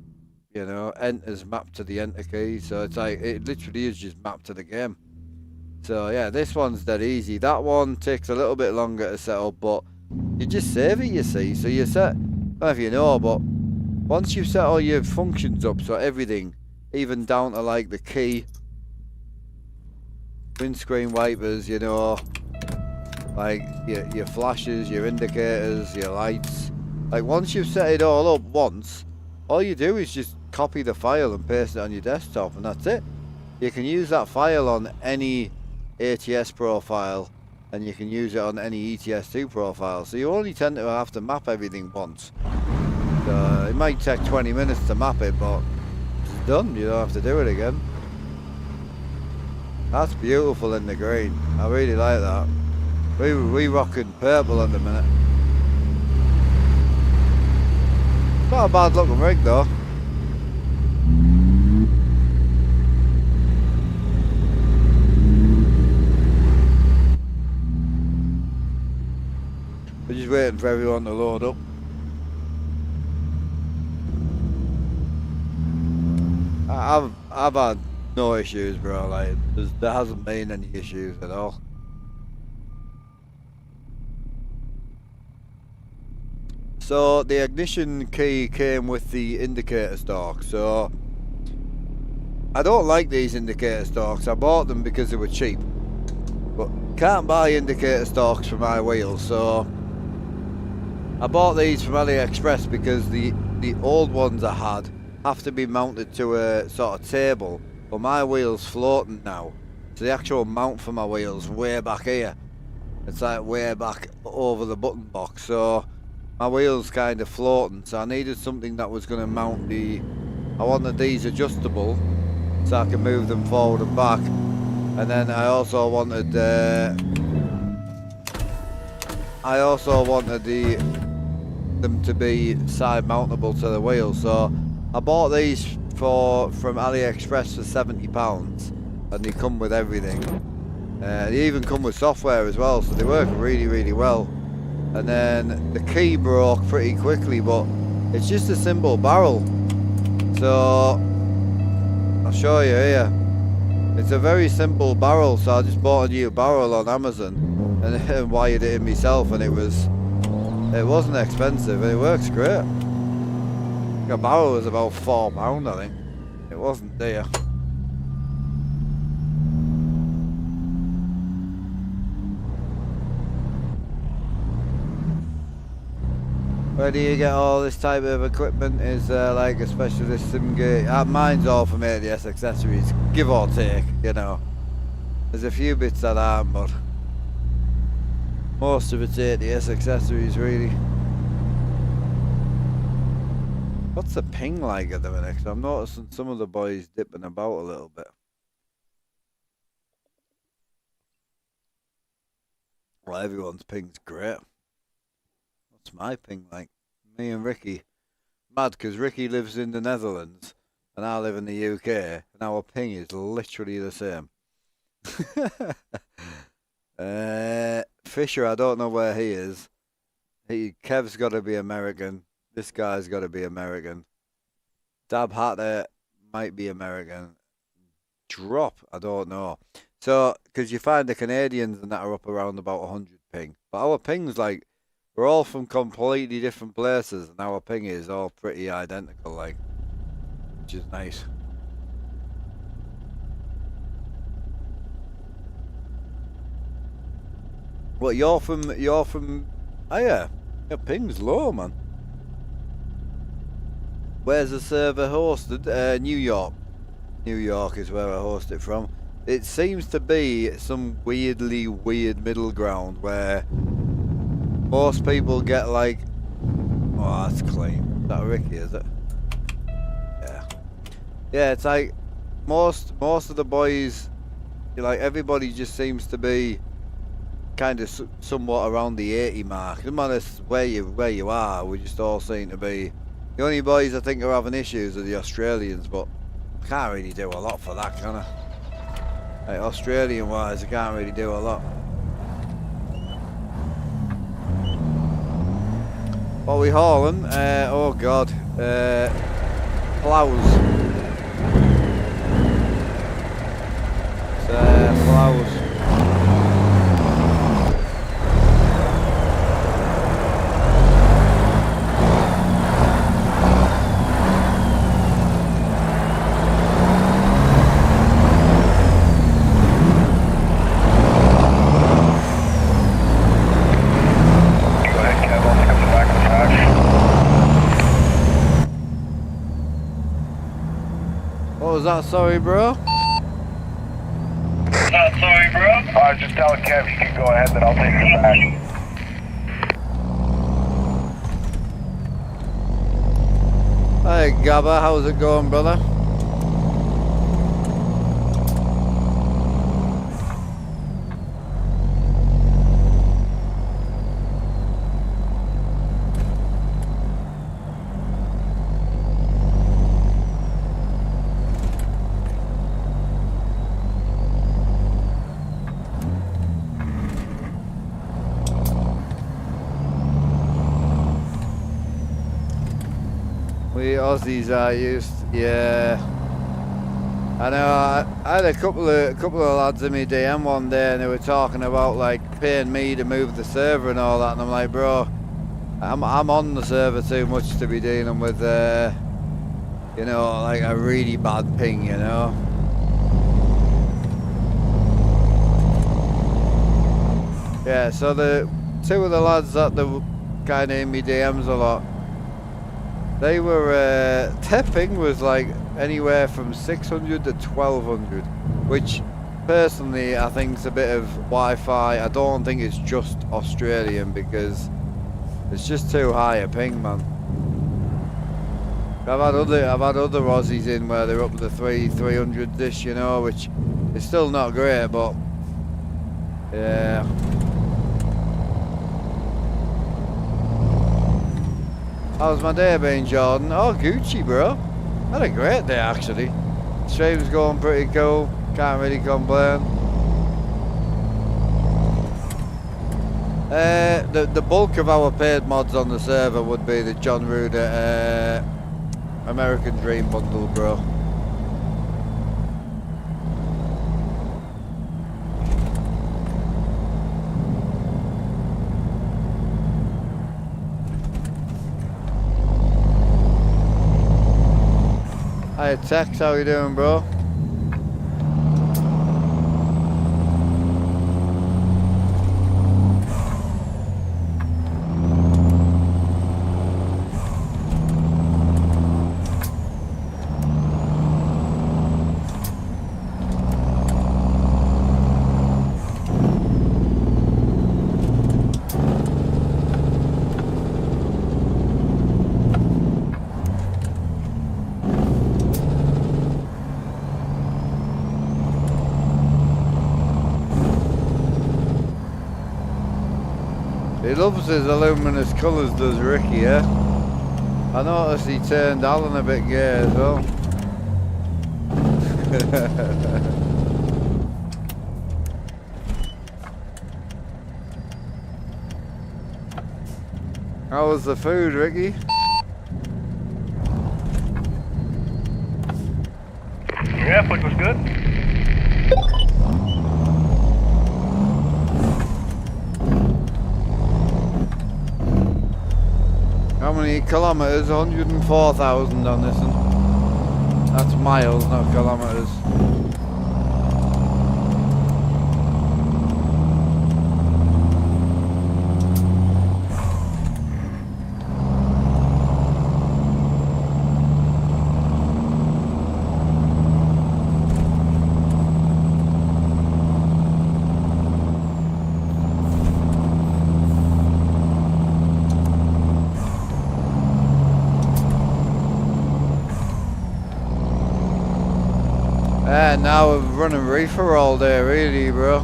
You know, enters map to the enter key. So it's like, it literally is just mapped to the game. So yeah, this one's dead easy. That one takes a little bit longer to set up, but you just save it, you see. So you set, I don't know if you know, but once you've set all your functions up, so everything, even down to like the key, windscreen wipers, you know, like your flashes, your indicators, your lights. Like once you've set it all up once, all you do is just copy the file and paste it on your desktop, and that's it. You can use that file on any ATS profile, and you can use it on any ETS2 profile. So you only tend to have to map everything once. So it might take 20 minutes to map it, but it's done. You don't have to do it again. That's beautiful in the green. I really like that. We rocking purple at the minute. Not a bad looking rig though. We're just waiting for everyone to load up. I've had no issues, bro. Like there hasn't been any issues at all. So the ignition key came with the indicator stalk. So I don't like these indicator stalks. I bought them because they were cheap, but can't buy indicator stalks for my wheels. So I bought these from AliExpress because the old ones I had have to be mounted to a sort of table, but my wheel's floating now, so the actual mount for my wheel's way back here. It's like way back over the button box, so my wheel's kind of floating, so I needed something that was going to mount I wanted these adjustable so I can move them forward and back, and then I also wanted them to be side mountable to the wheel. So I bought these from AliExpress for £70, and they come with everything. They even come with software as well, so they work really, really well. And then the key broke pretty quickly, but it's just a simple barrel. So I'll show you here. It's a very simple barrel, so I just bought a new barrel on Amazon and wired it in myself, and it wasn't expensive, and it works great. A barrel was about £4, I think. It wasn't dear. Where do you get all this type of equipment? Is like a specialist sim gate? Mine's all from ATS accessories, give or take, you know. There's a few bits that aren't, but most of it's ATS accessories, really. What's the ping like at the minute? 'Cause I'm noticing some of the boys dipping about a little bit. Well, everyone's ping's great. What's my ping like? Me and Ricky. Mad, because Ricky lives in the Netherlands and I live in the UK, and our ping is literally the same. Fisher, I don't know where he is. Kev's got to be American. This guy's got to be American. Dab Hatter might be American. Drop, I don't know. So, because you find the Canadians and that are up around about 100 ping. But our ping's like, we're all from completely different places, and our ping is all pretty identical, like, which is nice. Well, you're from, oh yeah, your ping's low, man. Where's the server hosted? New York. New York is where I host it from. It seems to be some weirdly weird middle ground where most people get like, oh, that's clean. Is that Ricky, is it? Yeah. Yeah, it's like most of the boys, like everybody just seems to be kind of somewhat around the 80 mark. No matter where you are, we just all seem to be. The only boys I think are having issues are the Australians, but I can't really do a lot for that, can I? Like, Australian wise, I can't really do a lot. What are we hauling? Oh god, plows. It's plows. What was that? Sorry, bro. Sorry, bro. I was just telling Kev you can go ahead, then I'll take you back. Hey, Gabba, how's it going, brother? We Aussies are used, yeah. I know. I had a couple of lads in my DM one day, and they were talking about like paying me to move the server and all that, and I'm like, bro, I'm on the server too much to be dealing with, you know, like a really bad ping, you know. Yeah. So the two of the lads that the kind of in my DMs a lot. They were, their ping was like anywhere from 600 to 1200, which personally I think is a bit of Wi-Fi. I don't think it's just Australian because it's just too high a ping, man. I've had other Aussies in where they're up to the 300-ish, you know, which is still not great, but yeah. How's my day been, Jordan? Oh, Gucci, bro. Had a great day, actually. Stream's going pretty cool. Can't really complain. The bulk of our paid mods on the server would be the John Ruder American Dream bundle, bro. Hi Tex, how you doing, bro? He loves his luminous colours, does Ricky, yeah? I noticed he turned Alan a bit gay as well. How was the food, Ricky? Yeah, food was good. How many kilometers? 104,000 on this one. That's miles, not kilometers. Now we're running reefer all day, really, bro.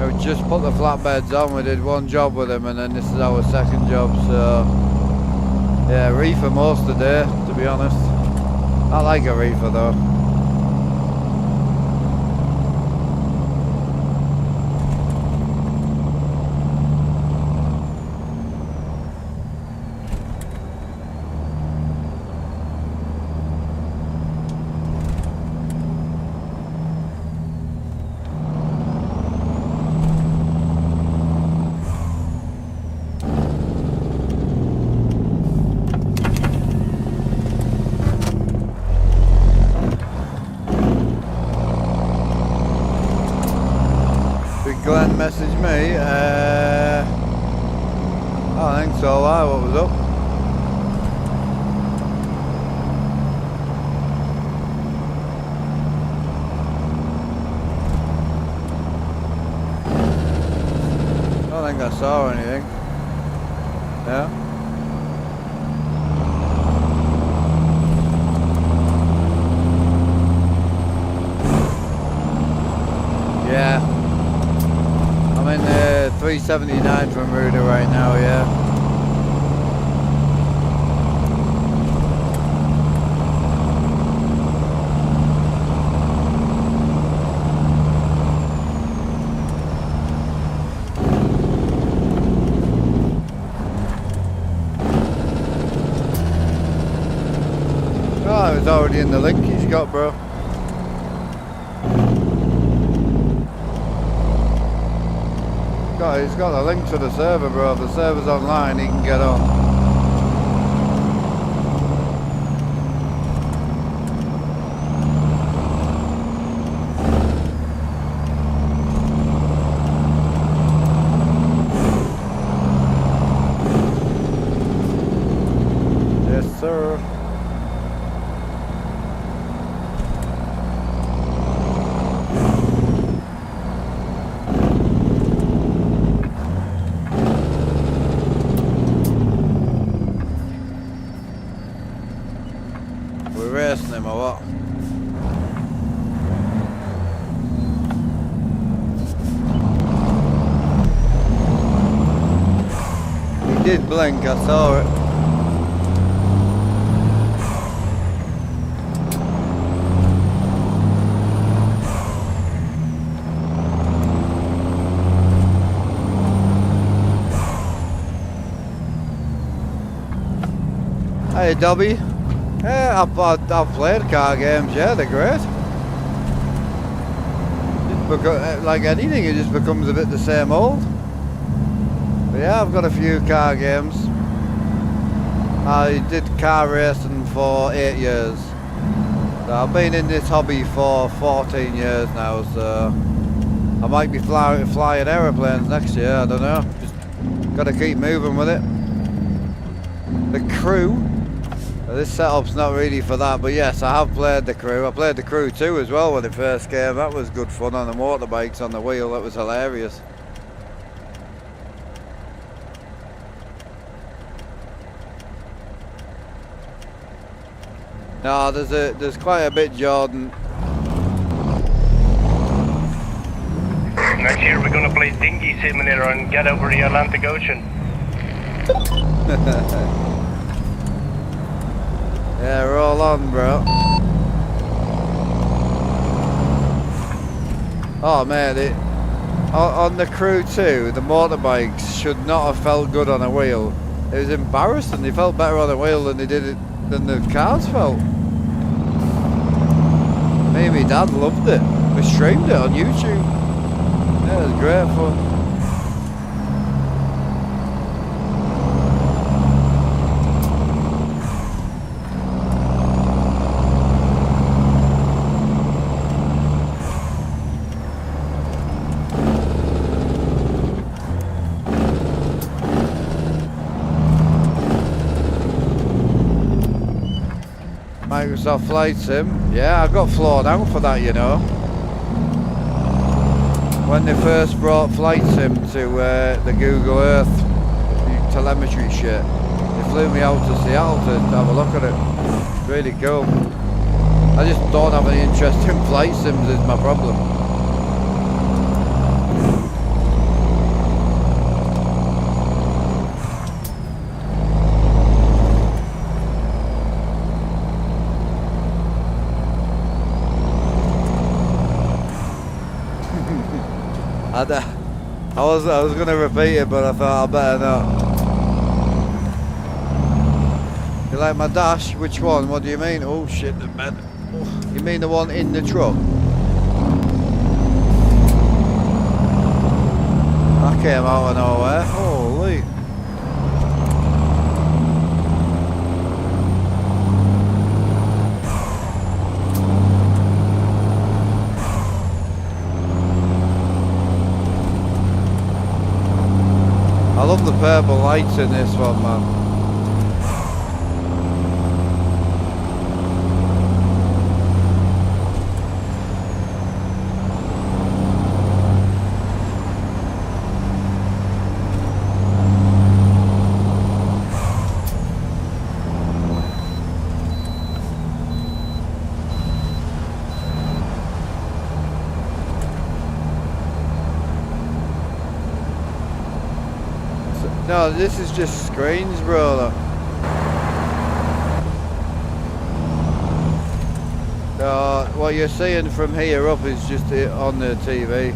We just put the flatbeds on, we did one job with them, and then this is our second job, so... Yeah, reefer most of the day, to be honest. I like a reefer, though. Glenn messaged me, I don't think so, why, what was up? I don't think I saw anything. Yeah? Yeah. I'm in 379 from Ruda right now, yeah. Oh, it was already in the link he's got, bro. He's got a link to the server, bro. If the server's online, he can get on. Yes, sir. Racing him or what? He did blink, I saw it. Hey Dobby. Yeah, I've played car games, yeah, they're great. Like anything, it just becomes a bit the same old. But yeah, I've got a few car games. I did car racing for 8 years. So I've been in this hobby for 14 years now, so I might be flying aeroplanes next year, I don't know. Just gotta keep moving with it. The Crew. This setup's not really for that, but yes, I have played the Crew. I played the Crew 2 as well when it first came. That was good fun on the motorbikes on the wheel. That was hilarious. No, there's quite a bit, Jordan. Next year we're gonna play Dinghy Simulator and get over the Atlantic Ocean. Yeah, roll on, bro. Oh man, on the crew too, the motorbikes should not have felt good on a wheel. It was embarrassing. They felt better on a wheel than the cars felt. Me and my dad loved it. We streamed it on YouTube. Yeah, it was great fun. Microsoft Flight Sim. Yeah, I got flown out for that, you know. When they first brought Flight Sim to the Google Earth the telemetry shit, they flew me out to Seattle to have a look at it. Really cool. I just don't have any interest in flight sims is my problem. I was going to repeat it, but I thought I better not. You like my dash? Which one? What do you mean? Oh shit, the bed. Oh, you mean the one in the truck? I came out of nowhere. Holy. I love the purple lights in this one, man. No, this is just screens, bro. What you're seeing from here up is just it on the TV.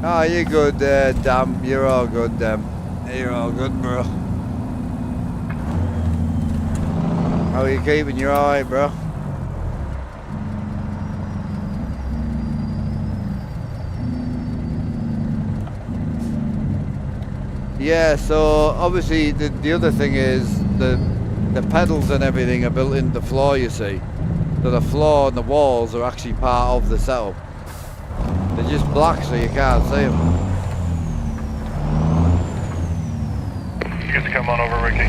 Ah, you're good there, damn. You're all good, damn. You're all good, bro. How are you keeping? You alright, bro? Yeah, so obviously the other thing is the pedals and everything are built into the floor, you see. So the floor and the walls are actually part of the setup. They're just black so you can't see them. You get to come on over, Ricky.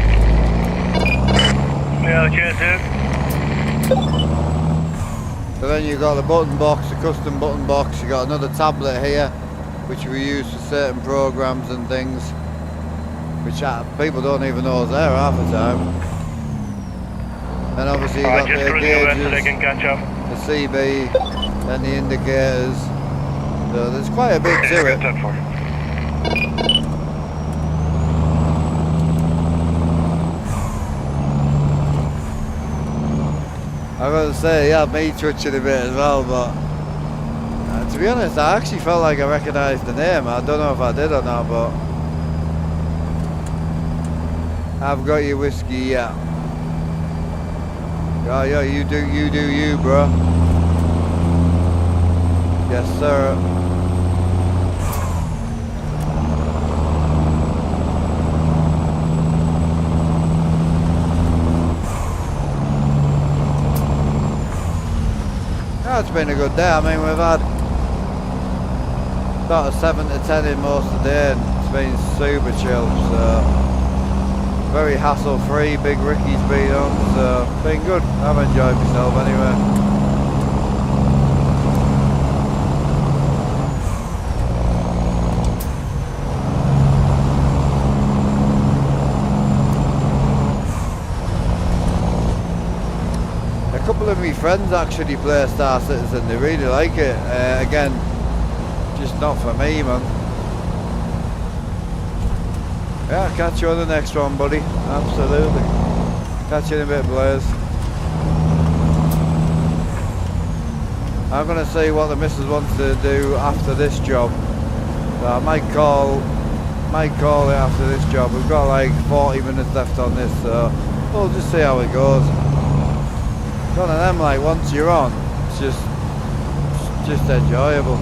Yeah, cheers, dude. So then you've got the button box, the custom button box. You've got another tablet here, which we use for certain programs and things, which people don't even know is there half the time. And obviously you've got the gauges, so they can catch up. the CB, and the indicators. So there's quite a bit to it. I've got to say, yeah, me twitching a bit as well, but to be honest, I actually felt like I recognised the name. I don't know if I did or not, but I've got your whiskey, yeah. Yeah, you do you, bro. Yes, sir. Yeah, it's been a good day. I mean, we've had about a 7 to 10 in most of the day, and it's been super chill, so very hassle free. Big Ricky's been on, so been good. I've enjoyed myself anyway. A couple of my friends actually play Star Citizen. They really like it. Again, just not for me, man. Yeah, I'll catch you on the next one, buddy. Absolutely. Catch you in a bit, Blaze. I'm gonna see what the missus wants to do after this job. So I might call it after this job. We've got like 40 minutes left on this, so we'll just see how it goes. It's one of them, like, once you're on, it's just enjoyable.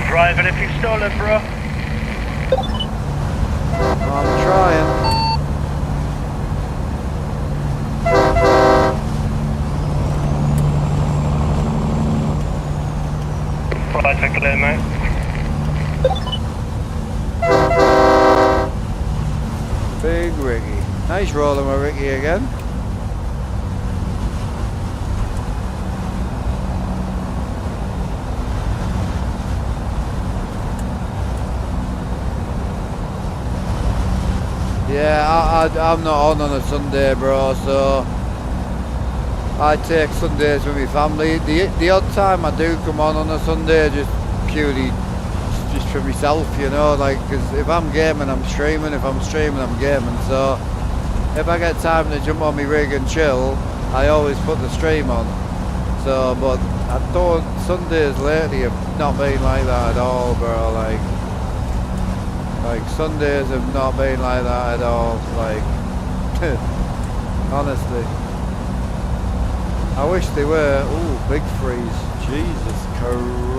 Driving if you've stolen, bro. I'm trying. Right, take a look, mate. Big Ricky. Nice rolling with Ricky again. Yeah, I'm not on a Sunday, bro, so I take Sundays with my family. The odd time I do come on a Sunday, just purely just for myself, you know, like, because if I'm gaming, I'm streaming. If I'm streaming, I'm gaming. So if I get time to jump on my rig and chill, I always put the stream on. So, but I don't, Sundays lately have not been like that at all, bro. Like Sundays have not been like that at all. Like, honestly, I wish they were. Ooh, big freeze. Jesus Christ.